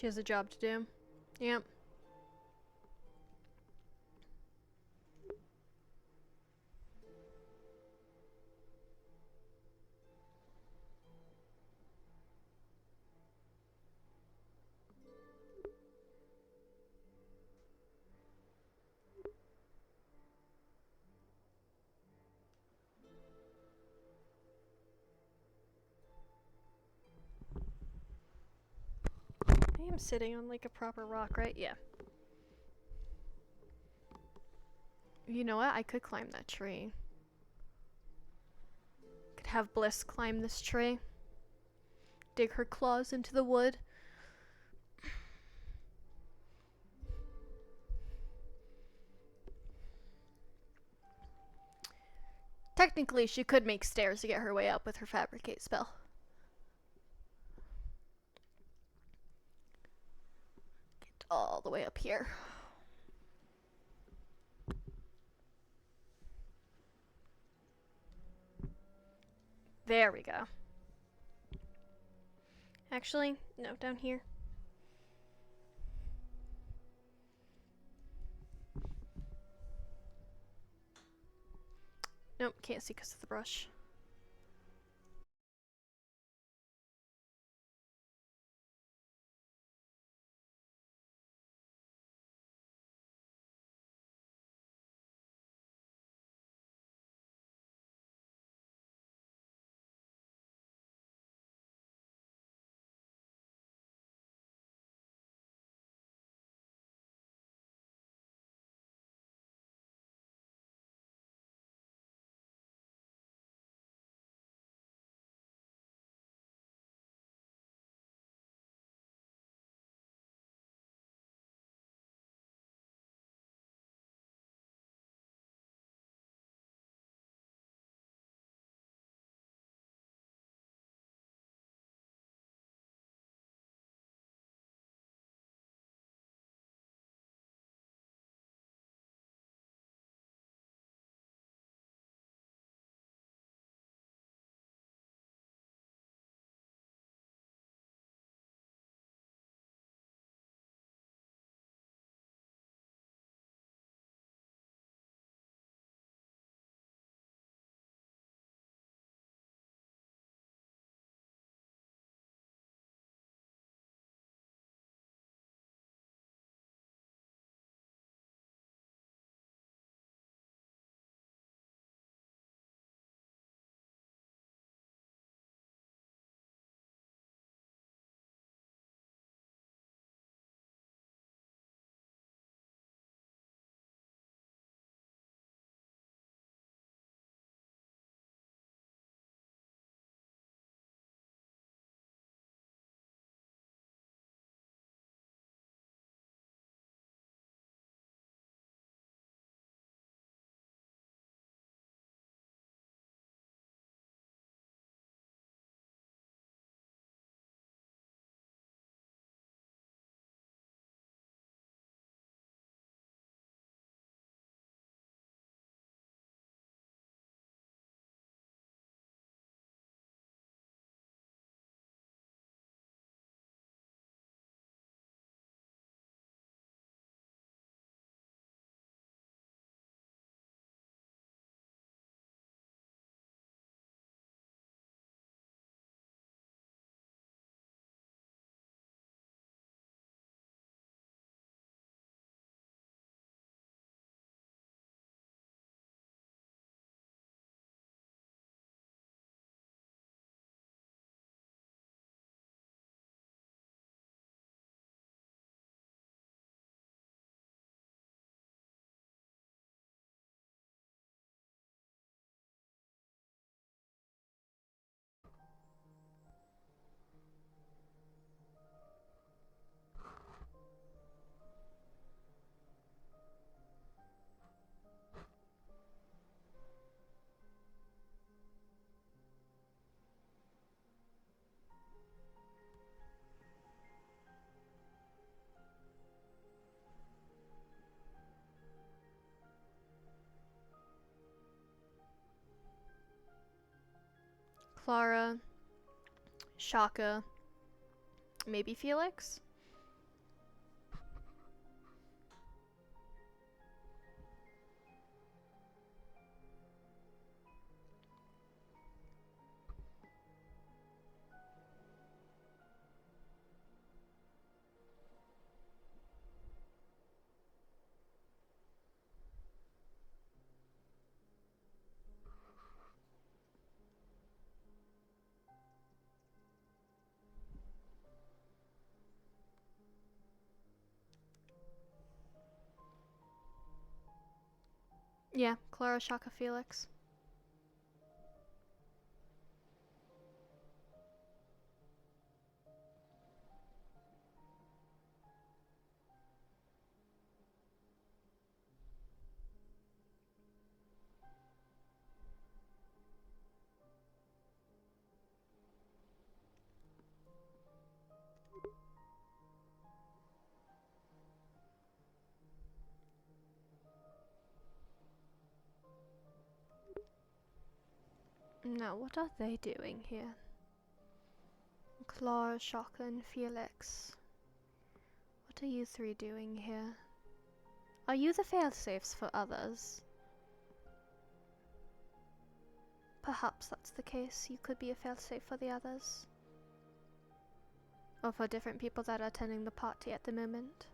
She has a job to do. Yep. I am sitting on like a proper rock, right? Yeah. You know what? I could climb that tree. Could have Bliss climb this tree. Dig her claws into the wood. Technically, she could make stairs to get her way up with her fabricate spell. Get all the way up here. There we go. Actually, no, down here. Nope, can't see because of the brush. Clara, Shaka, maybe Felix? Yeah, Clara, Shaka, Felix. Now, what are they doing here? Clara, Shaka, and Felix. What are you three doing here? Are you the failsafes for others? Perhaps that's the case. You could be a failsafe for the others. Or for different people that are attending the party at the moment.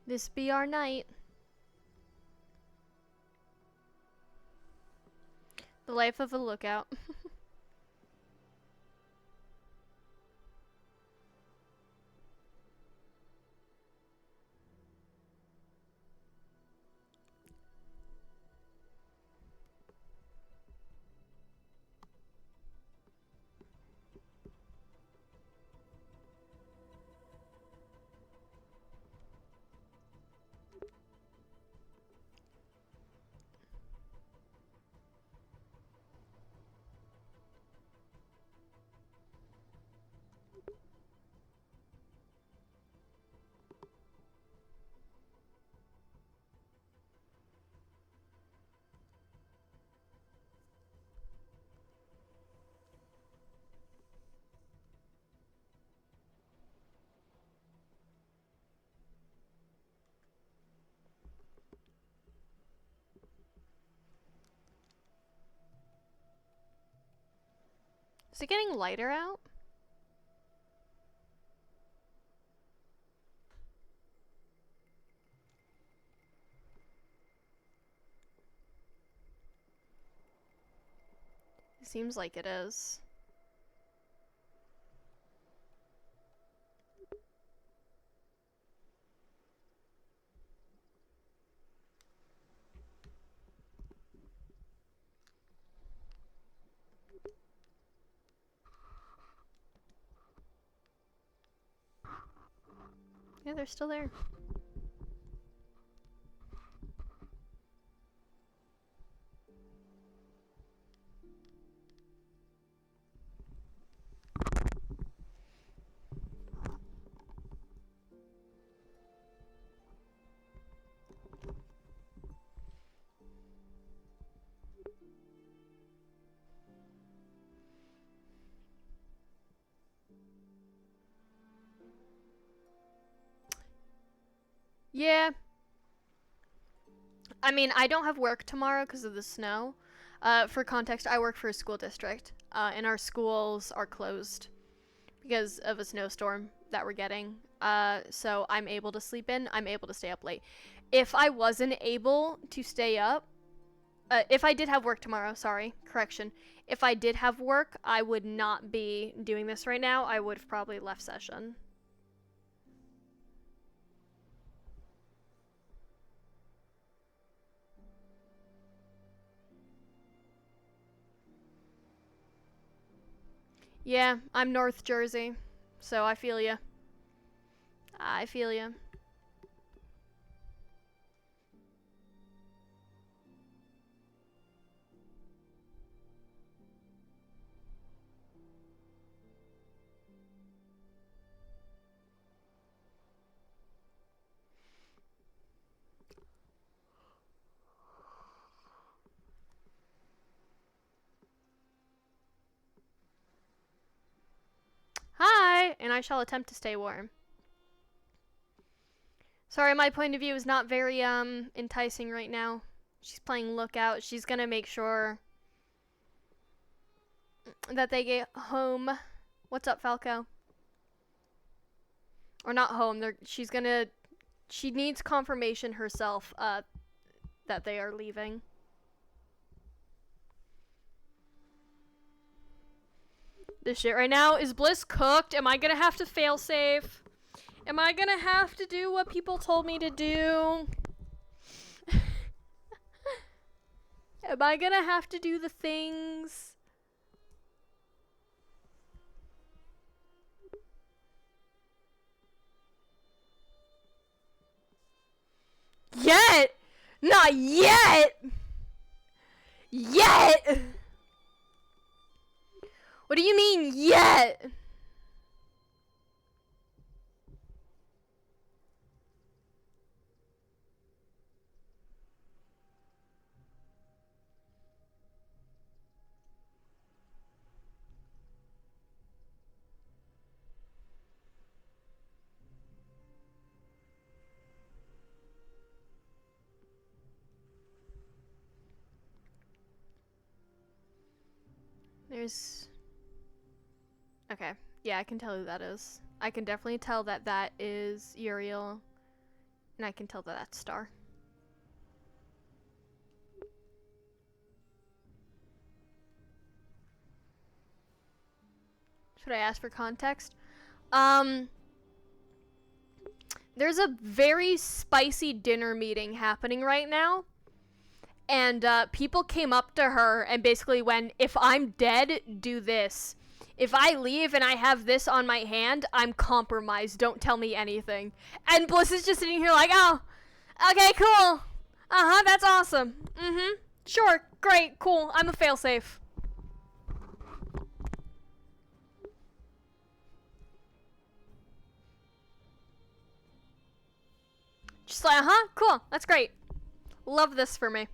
This be our night. The life of a lookout. Is it getting lighter out? It seems like it is. Yeah, they're still there. Yeah. I mean, I don't have work tomorrow because of the snow. For context, I work for a school district, and our schools are closed because of a snowstorm that we're getting. So I'm able to sleep in. I'm able to stay up late. If I wasn't able to stay up, if I did have work tomorrow, sorry, correction. If I did have work, I would not be doing this right now. I would have probably left session. Yeah, I'm North Jersey, so I feel ya. I feel ya. Hi, and I shall attempt to stay warm. Sorry, my point of view is not very, enticing right now. She's playing Lookout. She's gonna make sure that they get home. What's up, Falco? Or not home. She needs confirmation herself, that they are leaving. This shit right now, is Bliss cooked? Am I gonna have to fail save? Am I gonna have to do what people told me to do? Am I gonna have to do the things? Yet! Not yet! Yet! What do you mean, yet? There's... Okay. Yeah, I can tell who that is. I can definitely tell that that is Uriel. And I can tell that that's Star. Should I ask for context? There's a very spicy dinner meeting happening right now. And people came up to her and basically went, if I'm dead, do this. If I leave and I have this on my hand, I'm compromised. Don't tell me anything. And Bliss is just sitting here like, oh, okay, cool. Uh-huh, that's awesome. Mm-hmm. Sure, great, cool. I'm a failsafe. Just like, uh-huh, cool. That's great. Love this for me.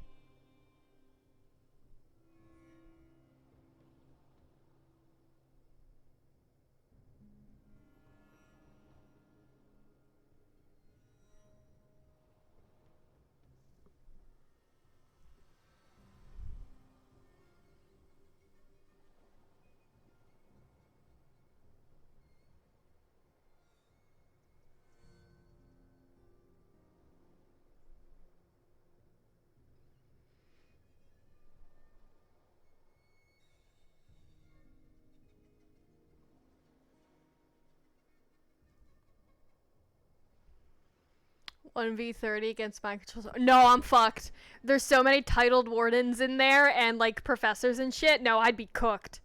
One v30 against my controls. No, I'm fucked. There's so many titled wardens in there and like professors and shit. No, I'd be cooked.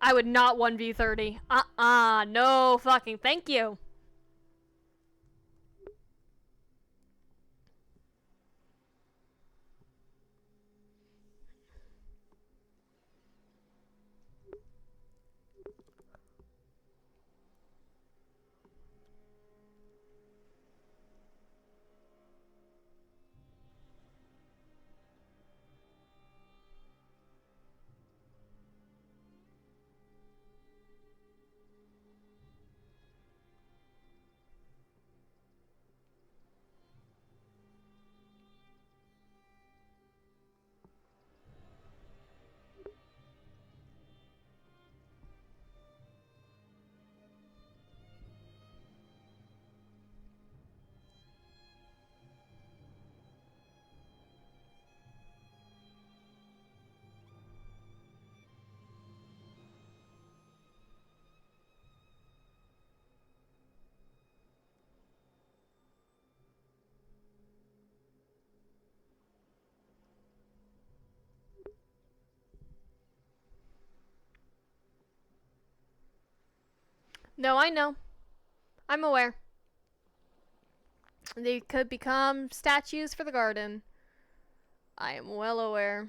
I would not 1v30. No fucking thank you. No, I know. I'm aware. They could become statues for the garden. I am well aware.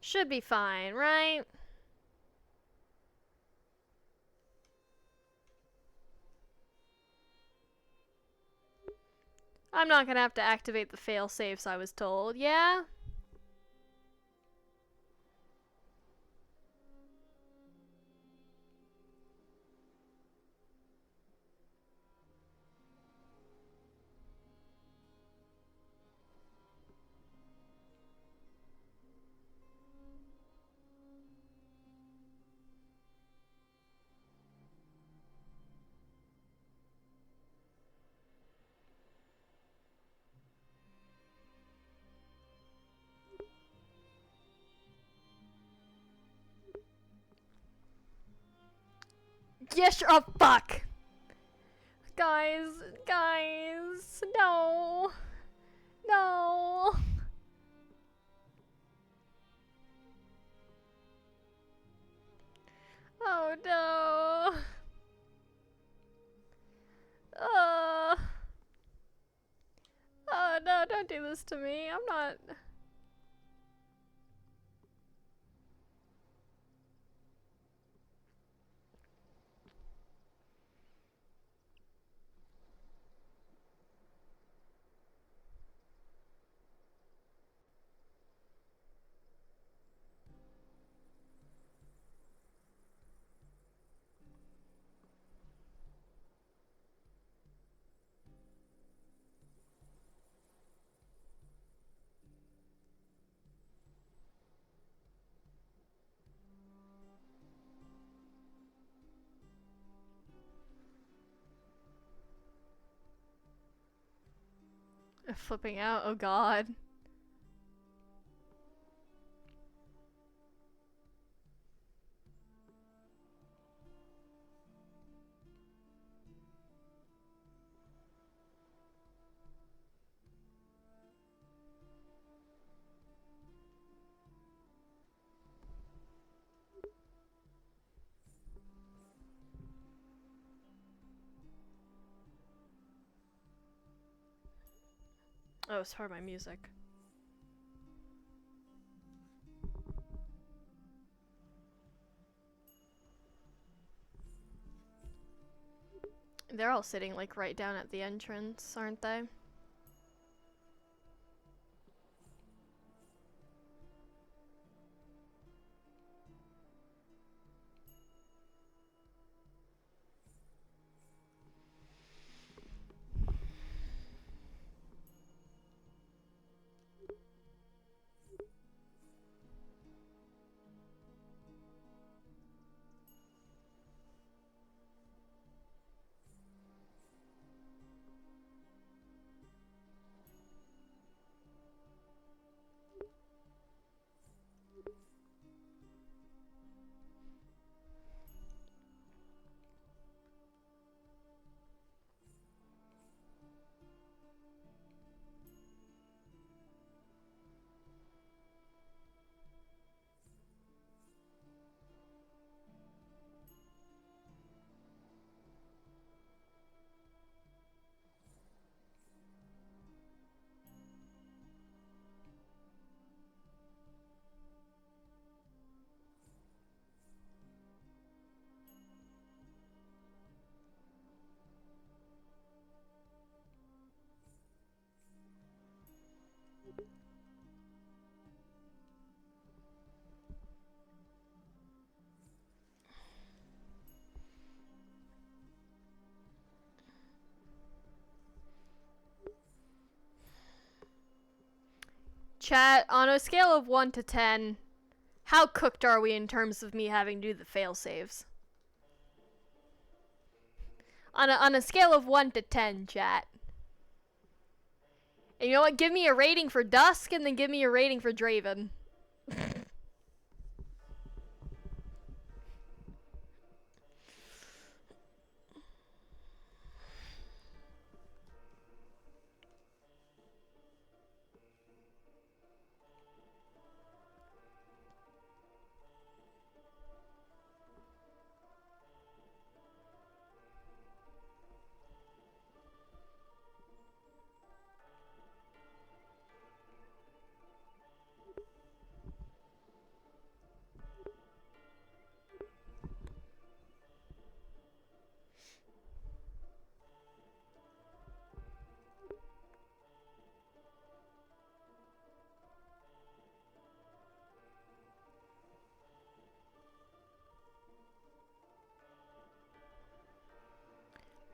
Should be fine, right? I'm not gonna have to activate the fail safes I was told, yeah? Yes, oh fuck! Guys, no. No. Oh no. Oh no, don't do this to me. I'm not... Flipping out, oh god. Oh, it's part of my music. They're all sitting like right down at the entrance, aren't they? Chat, on a scale of 1 to 10, how cooked are we in terms of me having to do the fail saves? On a scale of 1 to 10, chat. And you know what? Give me a rating for Dusk and then give me a rating for Draven.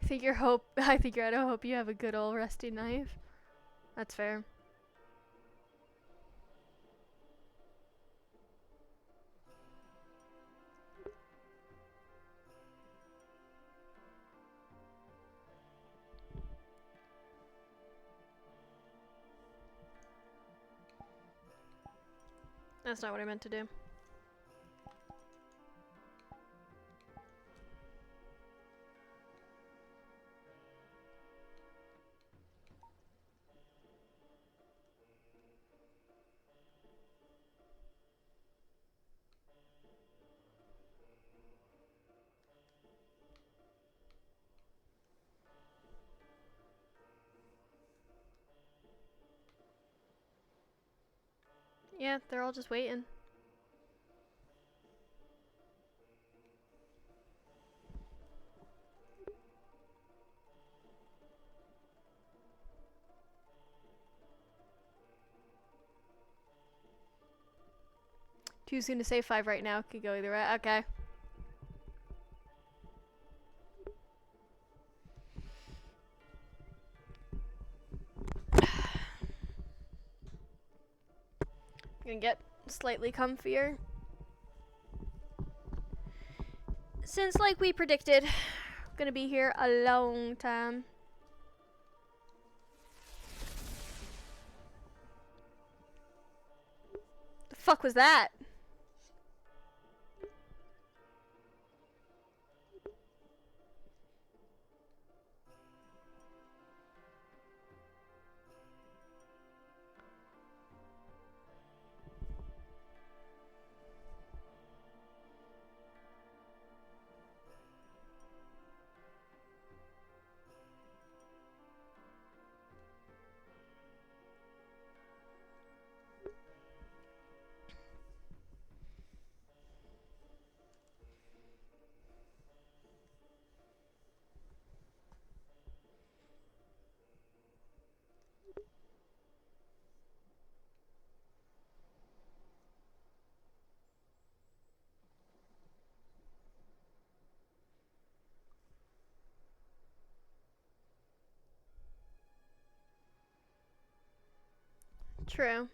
I hope you have a good old rusty knife. That's fair. That's not what I meant to do. Yeah, they're all just waiting. Too soon to say 5 right now. Could go either way. Okay. Gonna get slightly comfier. Since, like we predicted, gonna be here a long time. The fuck was that? True.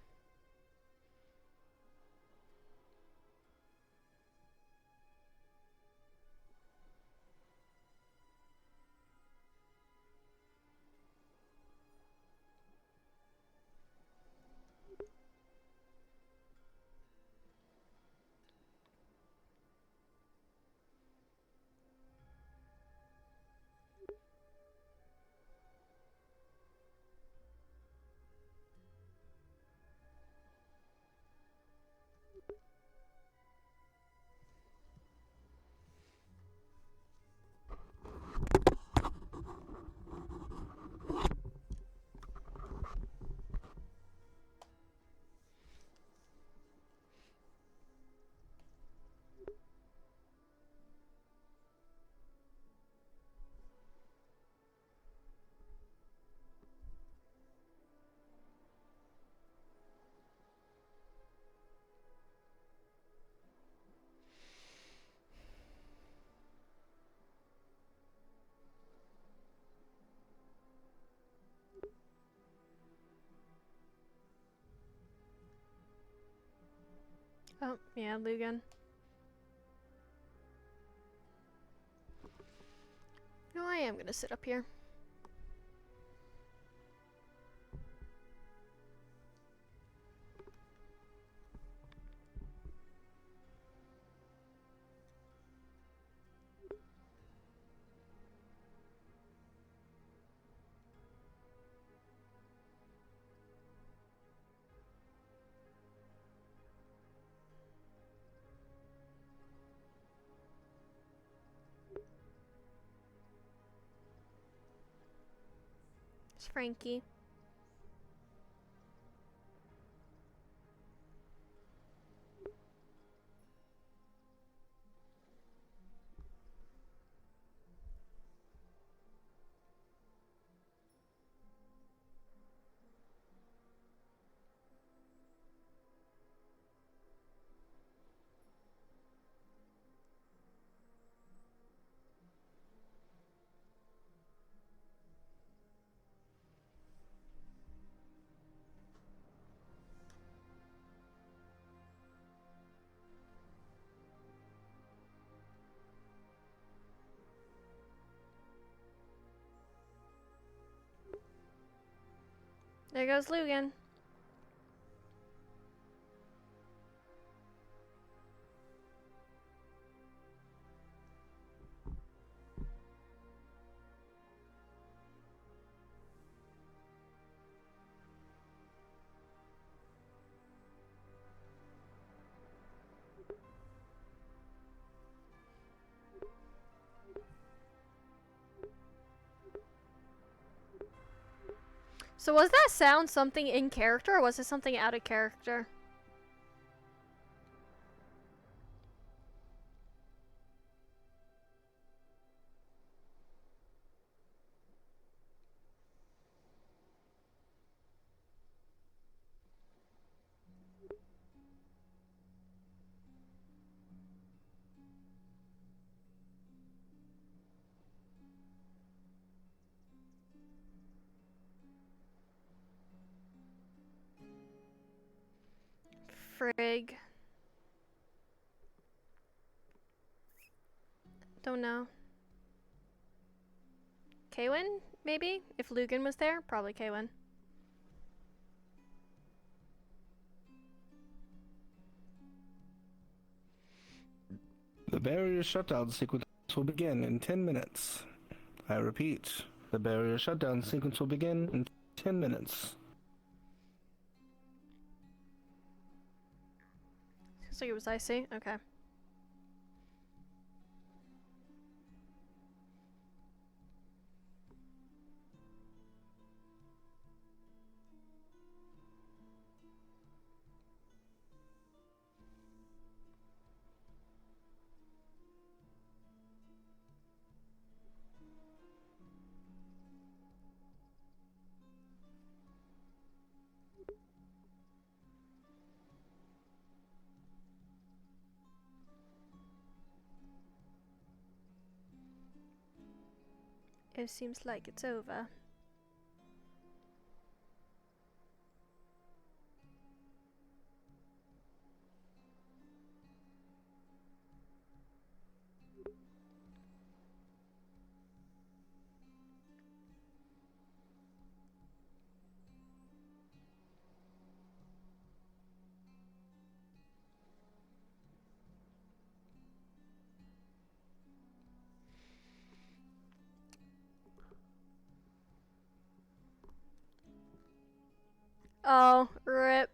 Oh, yeah, Lugan. No, I am gonna sit up here. It's Frankie. There goes Lugan. So was that sound something in character, or was it something out of character? Frig. Don't know. Kaywin, maybe? If Lugan was there, probably Kaywin. The barrier shutdown sequence will begin in 10 minutes. I repeat, the barrier shutdown sequence will begin in 10 minutes. Seems like it was icy. Okay. It seems like it's over. Oh, rip.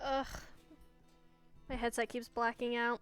Ugh. My headset keeps blacking out.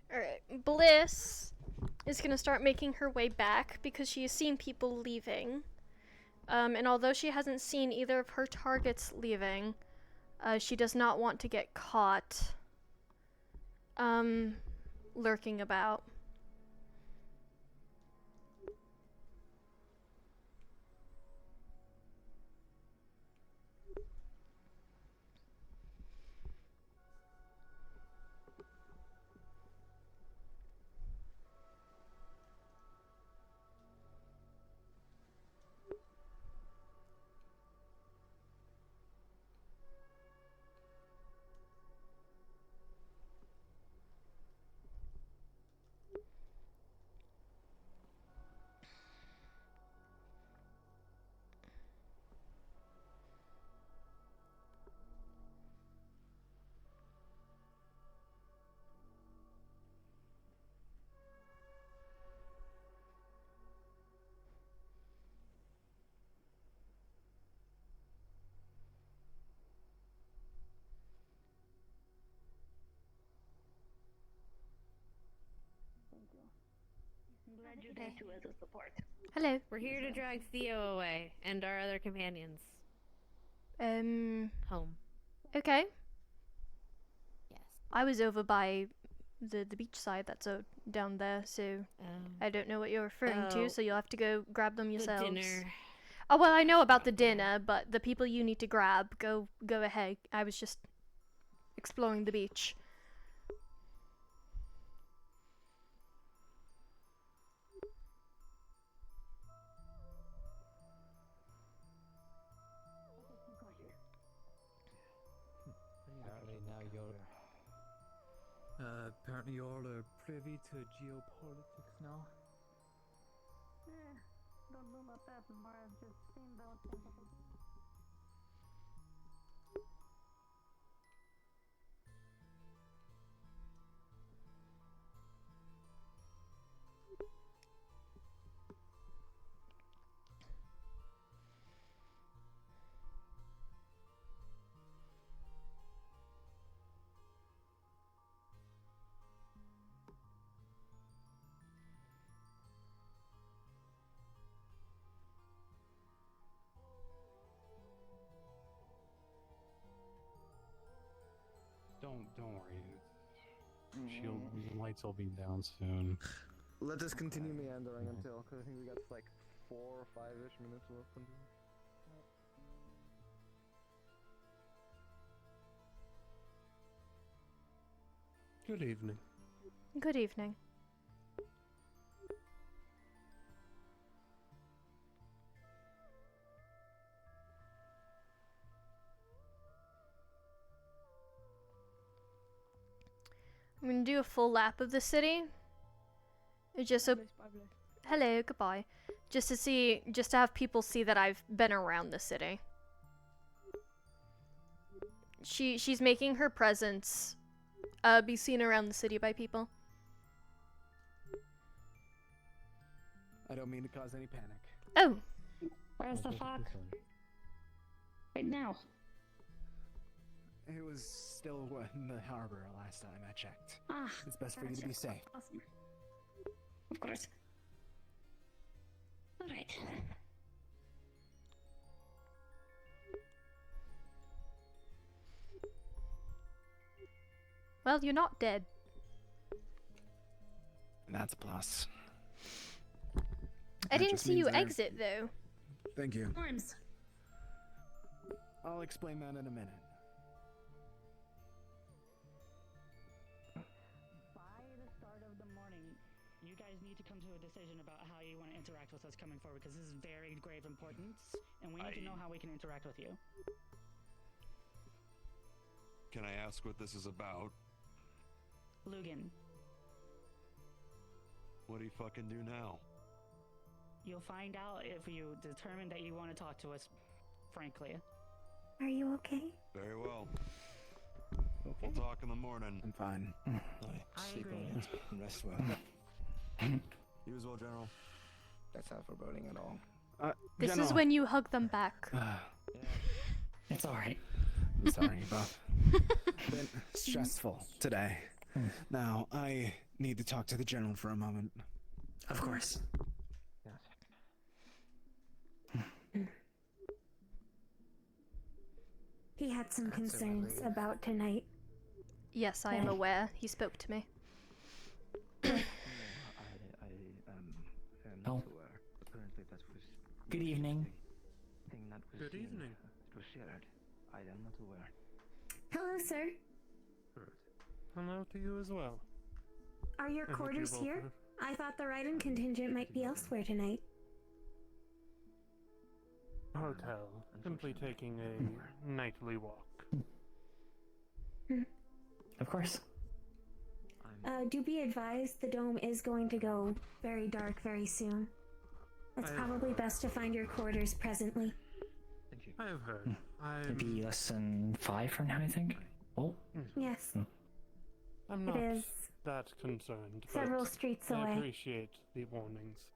Alright, Bliss is gonna start making her way back because she has seen people leaving. And although she hasn't seen either of her targets leaving, she does not want to get caught lurking about. I'm glad you're there too as a support. Hello. We're here to drag Theo away and our other companions. Home. Okay. Yes. I was over by the beach side that's down there, so I don't know what you're referring to, so you'll have to go grab them yourselves. The dinner. Oh, well, I know about the dinner, but the people you need to grab, go ahead. I was just exploring the beach. Apparently you're all privy to geopolitics now. Don't know about that, more I've just seen about Don't worry. Shield lights will be down soon. Let us continue meandering until, because I think we got like 4 or 5-ish minutes left until. Good evening. Good evening. I'm gonna do a full lap of the city. Just so. Hello, goodbye. Just to have people see that I've been around the city. She's making her presence be seen around the city by people. I don't mean to cause any panic. Oh. Where's the fuck? Right now. It was still in the harbor last time I checked. Ah, it's best for you to be safe. Awesome. Of course. All right. Well, you're not dead. That's a plus. I didn't see you exit, though. Thank you. Arms. I'll explain that in a minute. By the start of the morning, you guys need to come to a decision about how you want to interact with us coming forward, because this is very grave importance, and we need to know how we can interact with you. Can I ask what this is about? Lugan, What do you fucking do now? you'll find out if you determine that you want to talk to us, frankly. Are you okay? Very well. We'll talk in the morning. I'm fine. Sleep agree. on it and rest well. You as well, General. That's not foreboding at all. This General. is when you hug them back. It's alright. I'm sorry, Buff. Been stressful today. Now, I need to talk to the General for a moment. Of course. He had some concerns about tonight. Yes, I am aware. He spoke to me. Oh. Apparently that was Good evening. thing that was Good seen. evening. It was shared. I am not aware. Hello, sir. Hello to you as well. Are your I hope you quarters both here? I thought the Raiden contingent might be elsewhere tonight. Hotel. Simply taking a nightly walk. Of course. Do be advised, the dome is going to go very dark very soon. It's probably best to find your quarters presently. I have heard. Maybe less than 5 from now, I think. Oh. Yes. I'm It not is that concerned. several but streets I away. appreciate the warnings.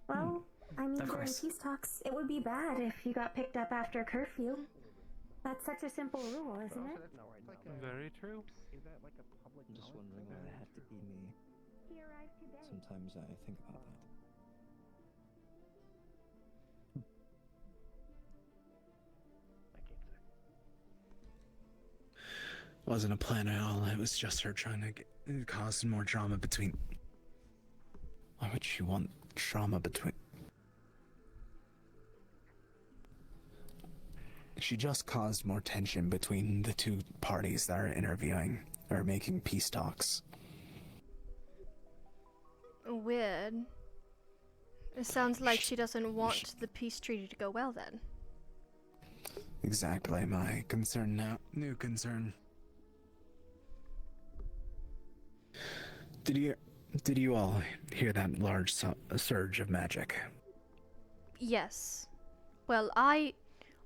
Well, I mean, Of during course. peace talks, it would be bad if you got picked up after curfew. That's such a simple rule, isn't it? Very true. I'm just wondering why it had to be me. He arrived today. Sometimes I think about that. Wasn't a plan at all. It was just her trying to cause more drama between. Why would she want drama between? She just caused more tension between the two parties that are interviewing or making peace talks. Weird. It sounds like she doesn't want the peace treaty to go well then. Exactly my concern now. New concern. Did you all hear that large surge of magic? Yes. Well,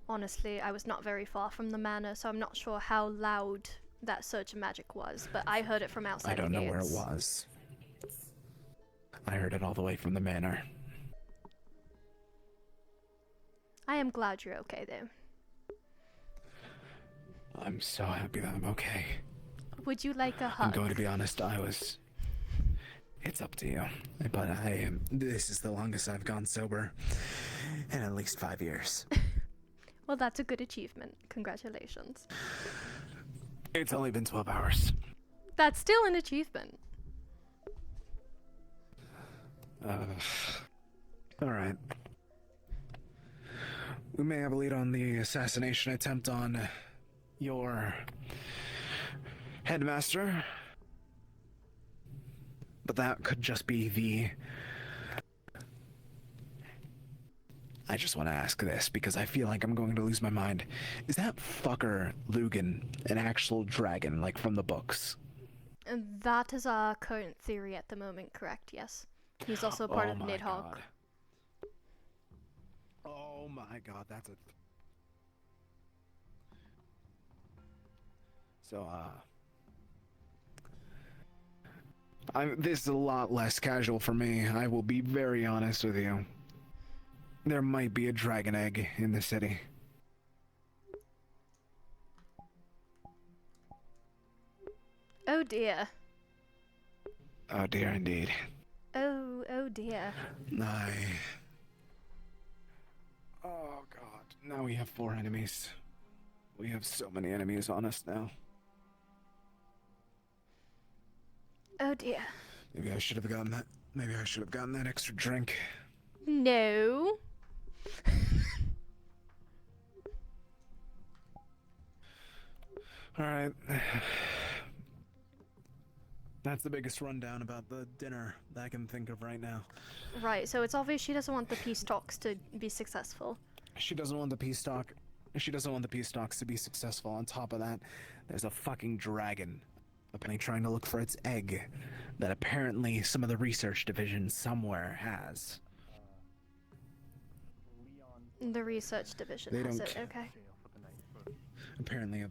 honestly, I was not very far from the manor, so I'm not sure how loud that surge of magic was, but I heard it from outside I don't the know where it gates. was. I heard it all the way from the manor. I am glad you're okay, though. I'm so happy that I'm okay. Would you like a I'm hug? going to be honest, it's up to you. But this is the longest I've gone sober in at least 5 years. Well, that's a good achievement. Congratulations. It's only been 12 hours. That's still an achievement. Alright. We may have a lead on the assassination attempt on your headmaster. But that could just be the... I just want to ask this because I feel like I'm going to lose my mind. Is that fucker Lugan an actual dragon, like from the books? And that is our current theory at the moment, correct? Yes. He's also part of my Nidhogg. God. Oh my god, that's a... So, This is a lot less casual for me. I will be very honest with you. There might be a dragon egg in the city. Oh dear. Oh dear, indeed. Oh dear. Oh god. Now we have 4 enemies. We have so many enemies on us now. Oh dear. Maybe I should have gotten that. Maybe I should have gotten that extra drink. No. Alright. That's the biggest rundown about the dinner that I can think of right now. Right, so it's obvious she doesn't want the peace talks to be successful. She doesn't want the peace talk. She doesn't want the peace talks to be successful. On top of that, there's a fucking dragon apparently trying to look for its egg that apparently some of the research division somewhere has. The research division They has don't it, okay. Apparently,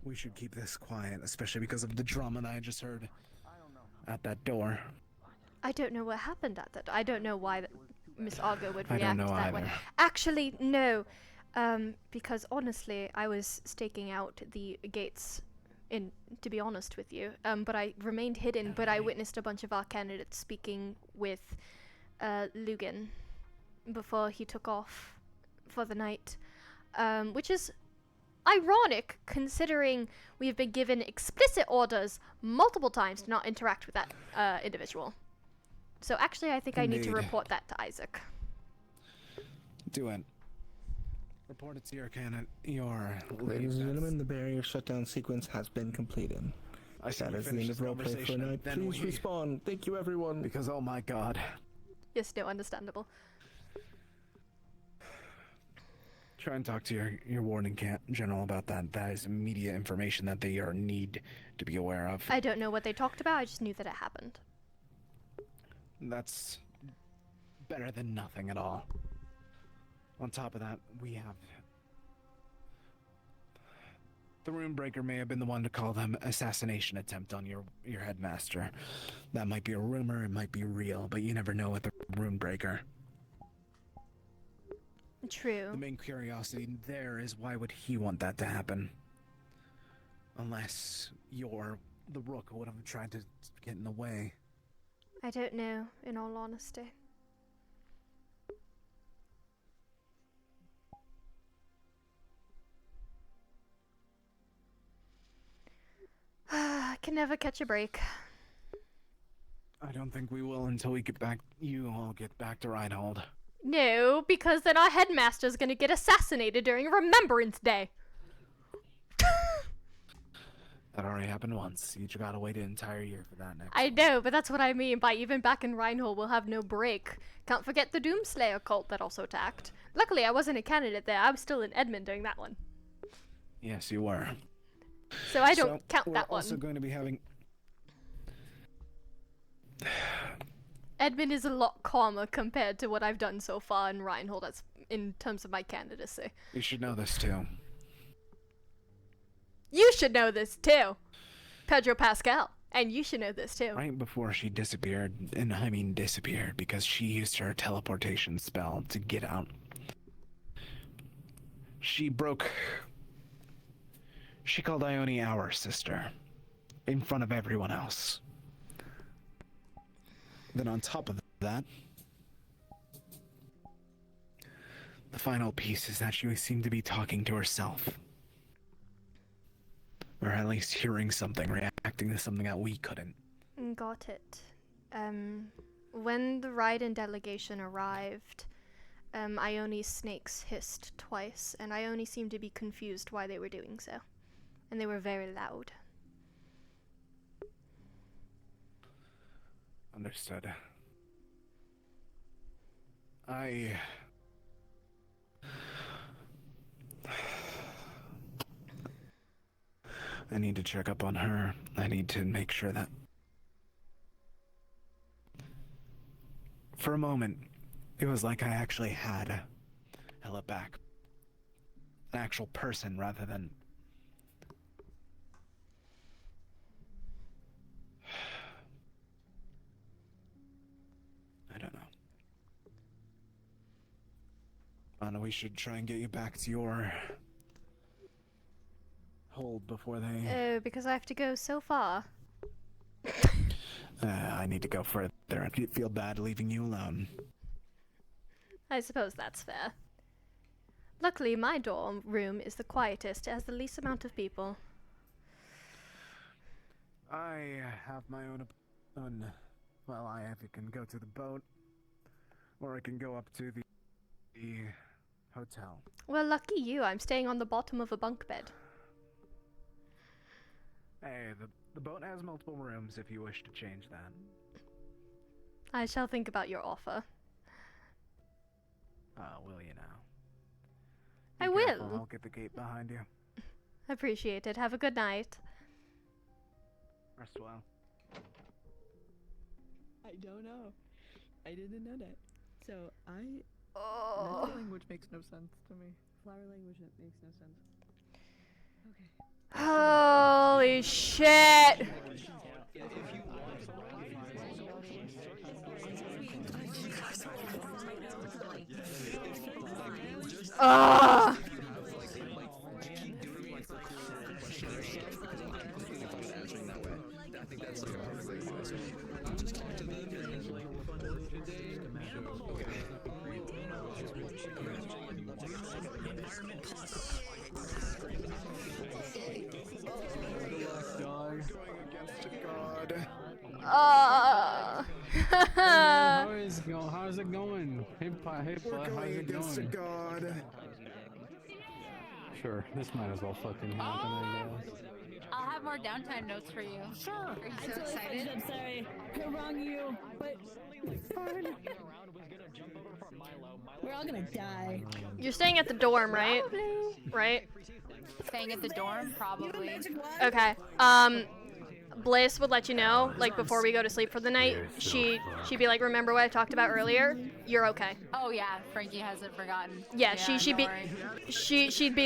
we should keep this quiet, especially because of the drama that I just heard at that door. I don't know what happened at that. I don't know why Miss Argo would I don't react know that way. either. Actually, no. Because honestly, I was staking out the gates to be honest with you. But I remained hidden, but I witnessed a bunch of our candidates speaking with Lugan before he took off for the night. Which is ironic, considering we have been given explicit orders multiple times to not interact with that individual. So actually, I think I need to Indeed. report that to Isaac. Do it. Report it to your Ladies and gentlemen, the barrier shutdown sequence has been completed. That is the end of roleplay for tonight. Please respawn. Thank you, everyone. Because, oh my god. Yes, no, understandable. Try and talk to your warden general about that. That is immediate information that they need to be aware of. I don't know what they talked about, I just knew that it happened. That's better than nothing at all. On top of that, we have... The Runebreaker may have been the one to call them assassination attempt on your headmaster. That might be a rumor, it might be real, but you never know with the Runebreaker. True. The main curiosity there is why would he want that to happen? Unless the Rook would have tried to get in the way. I don't know, in all honesty. I can never catch a break. I don't think we will until you all get back to Reinhold. No, because then our headmaster's gonna get assassinated during Remembrance Day. That already happened once. You gotta wait an entire year for that next. I know, but that's what I mean by even back in Reinhold we'll have no break. Can't forget the Doomslayer cult that also attacked. Luckily I wasn't a candidate there, I was still in Edmund during that one. Yes, you were. So I don't count that We're also one. going to be having... Edmund is a lot calmer compared to what I've done so far in Reinhold as in terms of my candidacy. You should know this too. You should know this too, Pedro Pascal, and you should know this too. Right before she disappeared, and I mean disappeared, because she used her teleportation spell to get out. She called Ione our sister, in front of everyone else. Then on top of that, the final piece is that she seemed to be talking to herself. Or at least hearing something, reacting to something that we couldn't. Got it. When the Raiden delegation arrived, Ione's snakes hissed twice, and Ione seemed to be confused why they were doing so. And they were very loud. Understood. I need to check up on her. I need to make sure that... For a moment, it was like I actually had Ella back. An actual person rather than... Anna, we should try and get you back to your hold before they... Oh, because I have to go so far. I need to go further. I feel bad leaving you alone. I suppose that's fair. Luckily, my dorm room is the quietest. It has the least amount of people. I have my own... Well, I either can go to the boat, or I can go up to the hotel. Well, lucky you. I'm staying on the bottom of a bunk bed. Hey, the boat has multiple rooms if you wish to change that. I shall think about your offer. Will you now? I Be careful, will. I'll get the gate behind you. Appreciate it. Have a good night. Rest well. I don't know. I didn't know that. So Oh. Natural language makes no sense to me. Flower language makes no sense. Okay. Holy shit! Ah! How's it going? Hey, how's it going? God. Sure, this might as well fucking happen, I guess. I'll have more downtime notes for you. Sure. Are you so excited? I'm sorry. I wrong you, but it's fine. We're all gonna die. You're staying at the dorm, right? Right? Staying at the dorm? Probably. Okay. Bliss would let you know, like, before we go to sleep for the night. She'd be like, remember what I talked about earlier? You're okay. Oh yeah, Frankie hasn't forgotten. Yeah, she'd be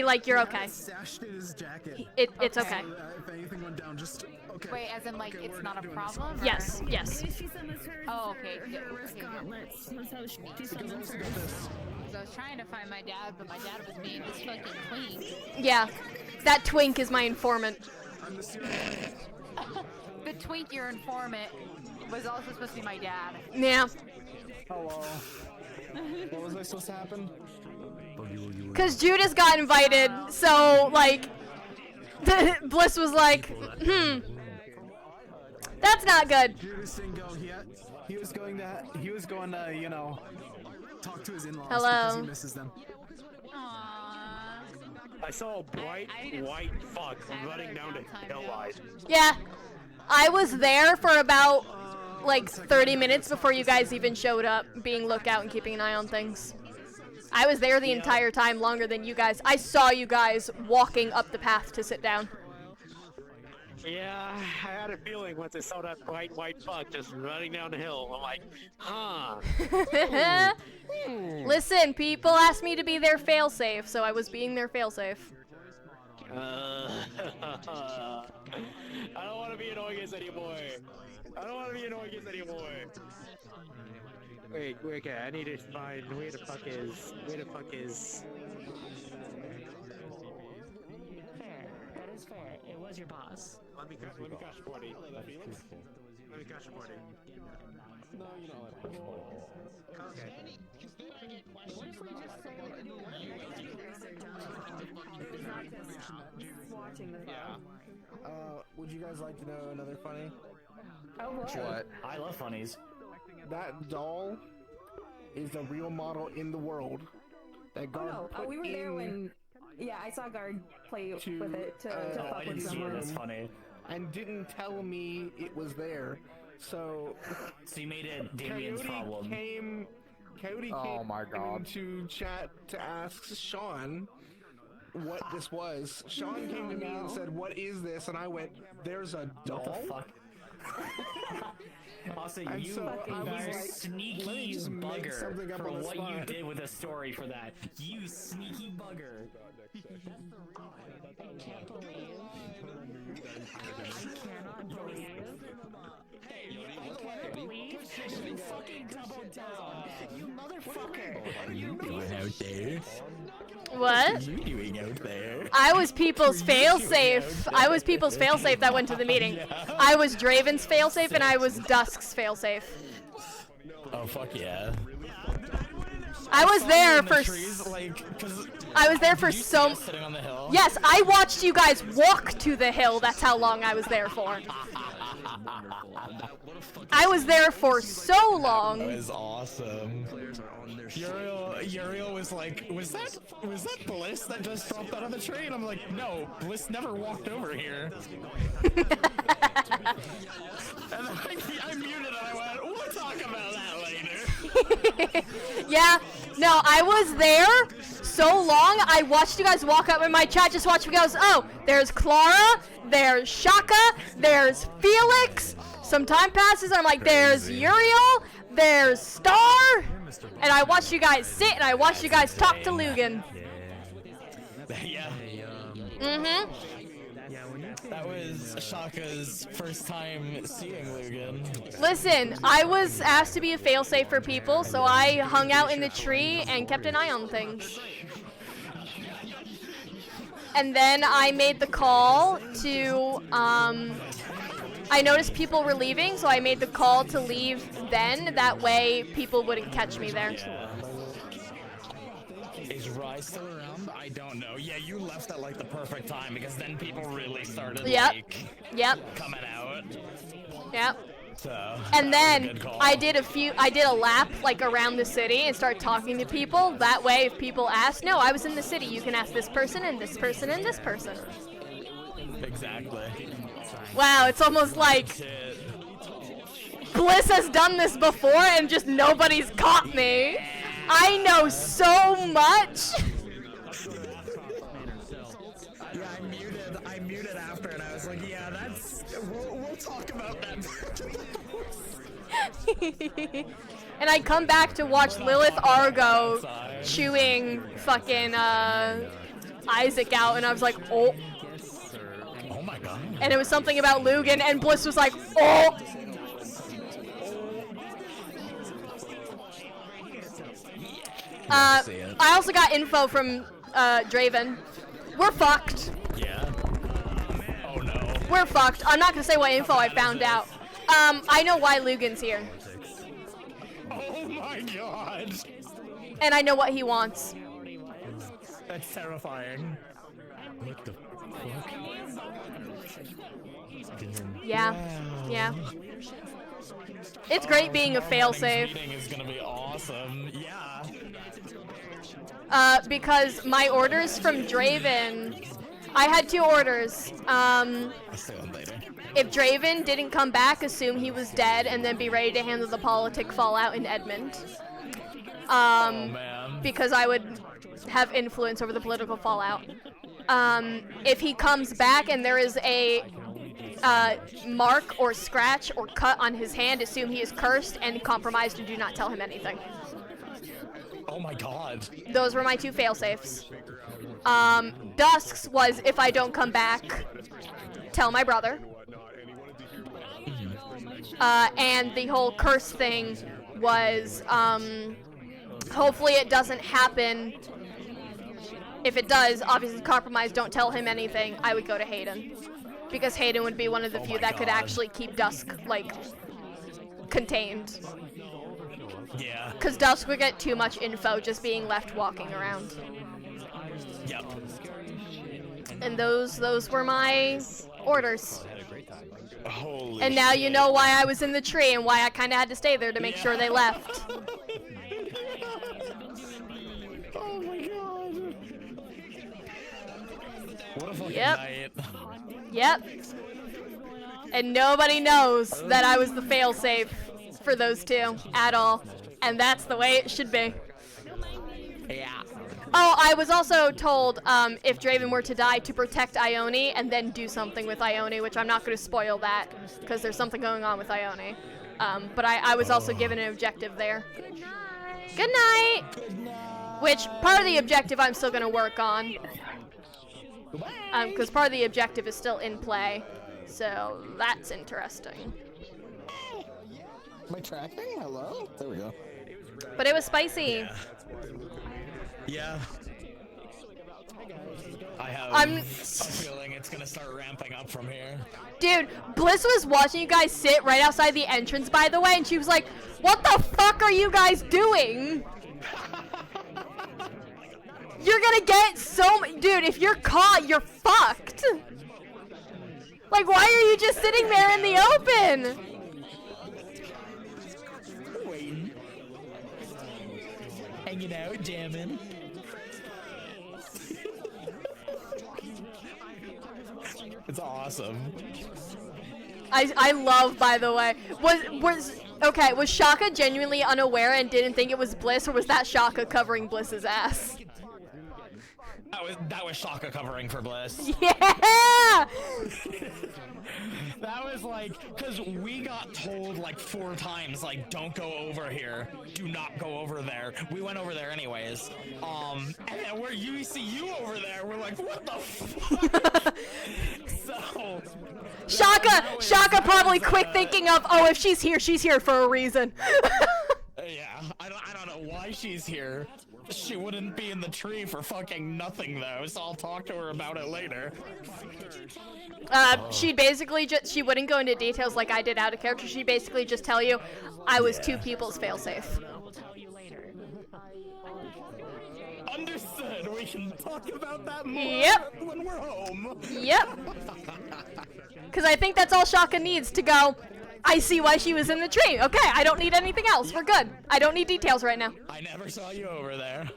like, you're okay. Stashed in his jacket. It's okay. If anything went down, just okay. Wait, as in like it's not a problem? Or? Yes, yes. Oh, okay. I was trying to find my dad, but my dad was being this fucking twink. Yeah, that twink is my informant. The twink, your informant, was also supposed to be my dad. Yeah. Hello. What was I supposed to happen? Because Judas got invited, so, like, Bliss was like, that's not good. Judas didn't go yet. He was going to, you know, talk to his in-laws Hello. because he misses them. I saw a bright white fuck running down the hillside. Yeah. I was there for about, like, 30 minutes before you guys even showed up, being lookout and keeping an eye on things. I was there the entire time, longer than you guys. I saw you guys walking up the path to sit down. Yeah, I had a feeling once I saw that bright white fuck just running down the hill. I'm like, huh. Listen, people asked me to be their failsafe, so I was being their failsafe. I don't want to be annoying anymore. Wait, okay, I need to find where the fuck is. Fair. That is fair. It was your boss. Let me catch 40. Let me catch 40. No, you know what? Okay. What if we just say watching the Yeah. Would you guys like to know another funny? Oh, What? I love funnies. That doll is the real model in the world. That guard put we were there in when. Yeah, I saw Guard play with it to fuck I didn't with see it. someone. That's funny. and didn't tell me it was there. So you made it Damien's Coyote problem. came into chat to ask Sean what this was. Sean came to me and said, "What is this?" And I went, "There's a doll." What the fuck? Also, And you, so I was you like, sneaky let me just make bugger something up for on the what you spot. did with the story for that. You sneaky bugger. You fucking doubled down. You motherfucker. You doing out there? What? You doing out there? I was people's failsafe. I was people's failsafe that went to the meeting. I was Draven's failsafe and I was Dusk's failsafe. Oh fuck yeah. I was there for. I was there for so. Sitting on the hill? Yes, I watched you guys walk to the hill. That's how long I was there for. I was there for so long. That was awesome. Uriel was like, was that Bliss that just dropped out of the tree? And I'm like, no, Bliss never walked over here. And I muted and I went, we'll talk about that later. Yeah, no, I was there so long. I watched you guys walk up in my chat. Just watched me goes, oh, there's Clara, there's Shaka, there's Felix. Some time passes. I'm like, there's Uriel, there's Star. And I watched you guys sit and I watched you guys talk to Lugan. Yeah. Mm-hmm. That was Shaka's first time seeing Lugan. Listen, I was asked to be a failsafe for people, so I hung out in the tree and kept an eye on things. And then I made the call to, I noticed people were leaving, so I made the call to leave then. That way people wouldn't catch me there. Is Rye still around? I don't know. Yeah, you left at like the perfect time because then people really started Yep. coming out. Yep. So, And then good call. I did a lap like around the city and started talking to people. That way if people ask, no, I was in the city, you can ask this person and this person and this person. Exactly. Wow, it's almost like Bliss has done this before and just nobody's caught me. I know so much. Yeah, I muted after and I was like, yeah, we'll talk about that. And I come back to watch Lilith Argo chewing fucking Isaac out and I was like, oh. Oh my god. And it was something about Lugan and Bliss was like, oh. I also got info from Draven. We're fucked. Yeah. Oh no. We're fucked. I'm not gonna say what info I found out. I know why Lugan's here. Oh my god. And I know what he wants. That's terrifying. What the fuck? Yeah. Yeah. It's great being a failsafe. Meeting is gonna be awesome. Yeah. Because my orders from Draven, I had 2 orders. If Draven didn't come back, assume he was dead, and then be ready to handle the politic fallout in Edmond. Because I would have influence over the political fallout. If he comes back and there is a mark or scratch or cut on his hand, assume he is cursed and compromised and do not tell him anything. Oh my god. Those were my 2 failsafes. Dusk's was if I don't come back, tell my brother. And the whole curse thing was, hopefully it doesn't happen. If it does, obviously compromise, don't tell him anything. I would go to Hayden. Because Hayden would be one of the few that could actually keep Dusk, like, contained. Yeah. Because Dusk would get too much info just being left walking around. Yep. And those were my orders. Holy and now shit. you know why I was in the tree and why I kind of had to stay there to make sure they left. Oh my god. What a fucking Yep. night. Yep. And nobody knows that I was the failsafe for those 2 at all. And that's the way it should be. Yeah. Oh, I was also told if Draven were to die to protect Ione and then do something with Ione, which I'm not going to spoil that because there's something going on with Ione. But I was also given an objective there. Good night! Which, part of the objective I'm still gonna work on. Because part of the objective is still in play. So, that's interesting. Am I tracking? Hello? There we go. But it was spicy. Yeah. I have a feeling it's gonna start ramping up from here. Dude, Bliss was watching you guys sit right outside the entrance, by the way, and she was like, "What the fuck are you guys doing?" You're gonna get dude, if you're caught, you're fucked. Like, why are you just sitting there in the open? Waiting. Hanging out, jamming. It's awesome. I love, by the way. Was Shaka genuinely unaware and didn't think it was Bliss, or was that Shaka covering Bliss's ass? That was Shaka covering for Bliss. Yeah! That was like, because we got told like 4 times, like, don't go over here. Do not go over there. We went over there anyways. And then we see you over there, we're like, what the fuck? So... Shaka probably quick thinking of, oh, if she's here for a reason. Yeah, I don't know why she's here. She wouldn't be in the tree for fucking nothing though, so I'll talk to her about it later. She'd basically she wouldn't go into details like I did out of character. She'd basically just tell you, I was 2 people's failsafe. Understood. We can talk about that more when we're home. Yep. Because I think that's all Shaka needs to go. I see why she was in the tree. Okay, I don't need anything else. We're good. I don't need details right now. I never saw you over there.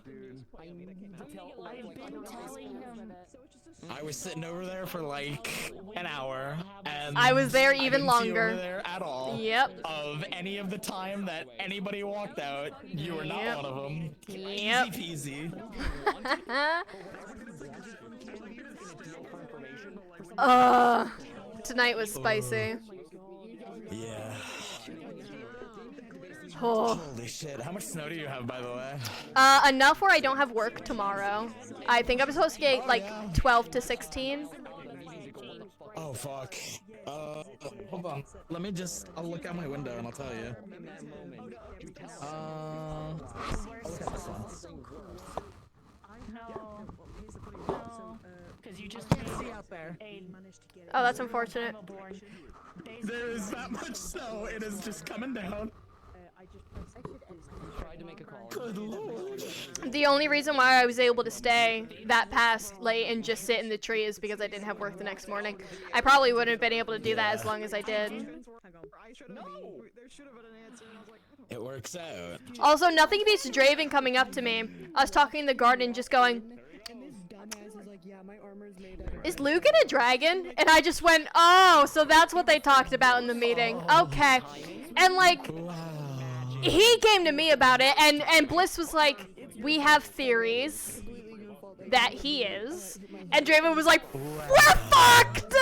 I was sitting over there for like an hour, and I was there even I didn't longer. See you over there at all. Yep. Of any of the time that anybody walked out, you were not one of them. Yep. Easy peasy. Tonight was spicy. Yeah. Oh. Holy shit. How much snow do you have, by the way? Enough where I don't have work tomorrow. I think I'm supposed to get like 12 to 16. Oh, fuck. Hold on. I'll look out my window and I'll tell you. I'll look at this one. Because you just can't see out there. Oh, that's unfortunate. There is that much snow. It is just coming down. Good lord. The only reason why I was able to stay that past late and just sit in the tree is because I didn't have work the next morning. I probably wouldn't have been able to do that as long as I did. It works out. Also, nothing beats Draven coming up to me. I was talking in the garden just going, is Luke in a dragon? And I just went, oh, so that's what they talked about in the meeting. Okay. And like, he came to me about it, and Bliss was like, we have theories that he is. And Draven was like, we're fucked!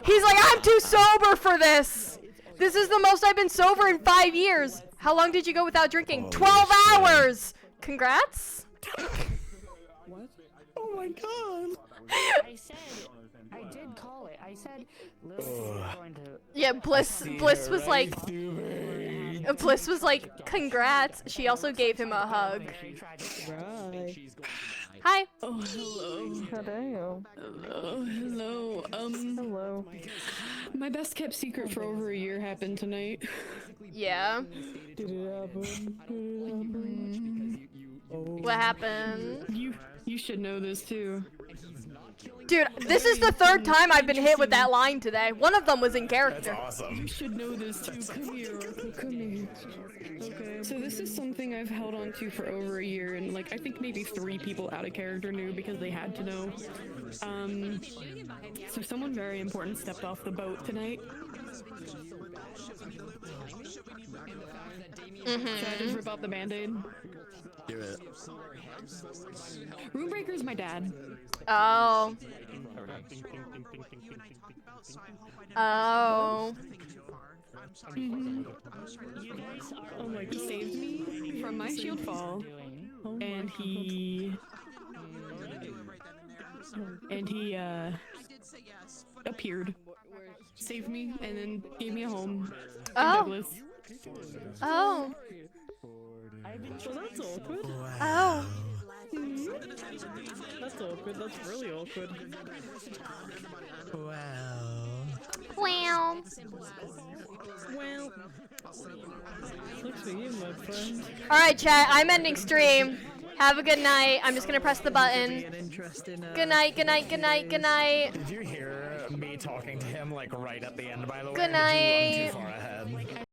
He's like, I'm too sober for this. This is the most I've been sober in 5 years. How long did you go without drinking? 12 hours! Congrats. Oh my god. I did call it. I said Lily was going to... Yeah, Bliss was like... Bliss was like, congrats. She also gave him a hug. Hi. Oh, hello. Hello. Hello. Hello. My best kept secret for over a year happened tonight. Yeah. Did it happen? What happened? You should know this too. Dude, this is the 3rd time I've been hit with that line today. One of them was in character. That's awesome. You should know this too. Come here. Come here. Okay. So this is something I've held on to for over a year, and like I think maybe 3 people out of character knew because they had to know. So someone very important stepped off the boat tonight. Should I just rip out the band-aid? Do it. Runebreaker's my dad. Oh. Oh. Oh my, he saved me from my shield fall, and he appeared, saved me, and then gave me a home in Douglas. Oh. Well, that's awkward. Oh. That's awkward. That's really awkward. Wow. Well. Looks for you, my friend. Alright, chat. I'm ending stream. Have a good night. I'm just gonna press the button. Good night, good night, good night, good night. Did you hear me talking to him like right at the end, by the way? Good Or did you run night. too far ahead?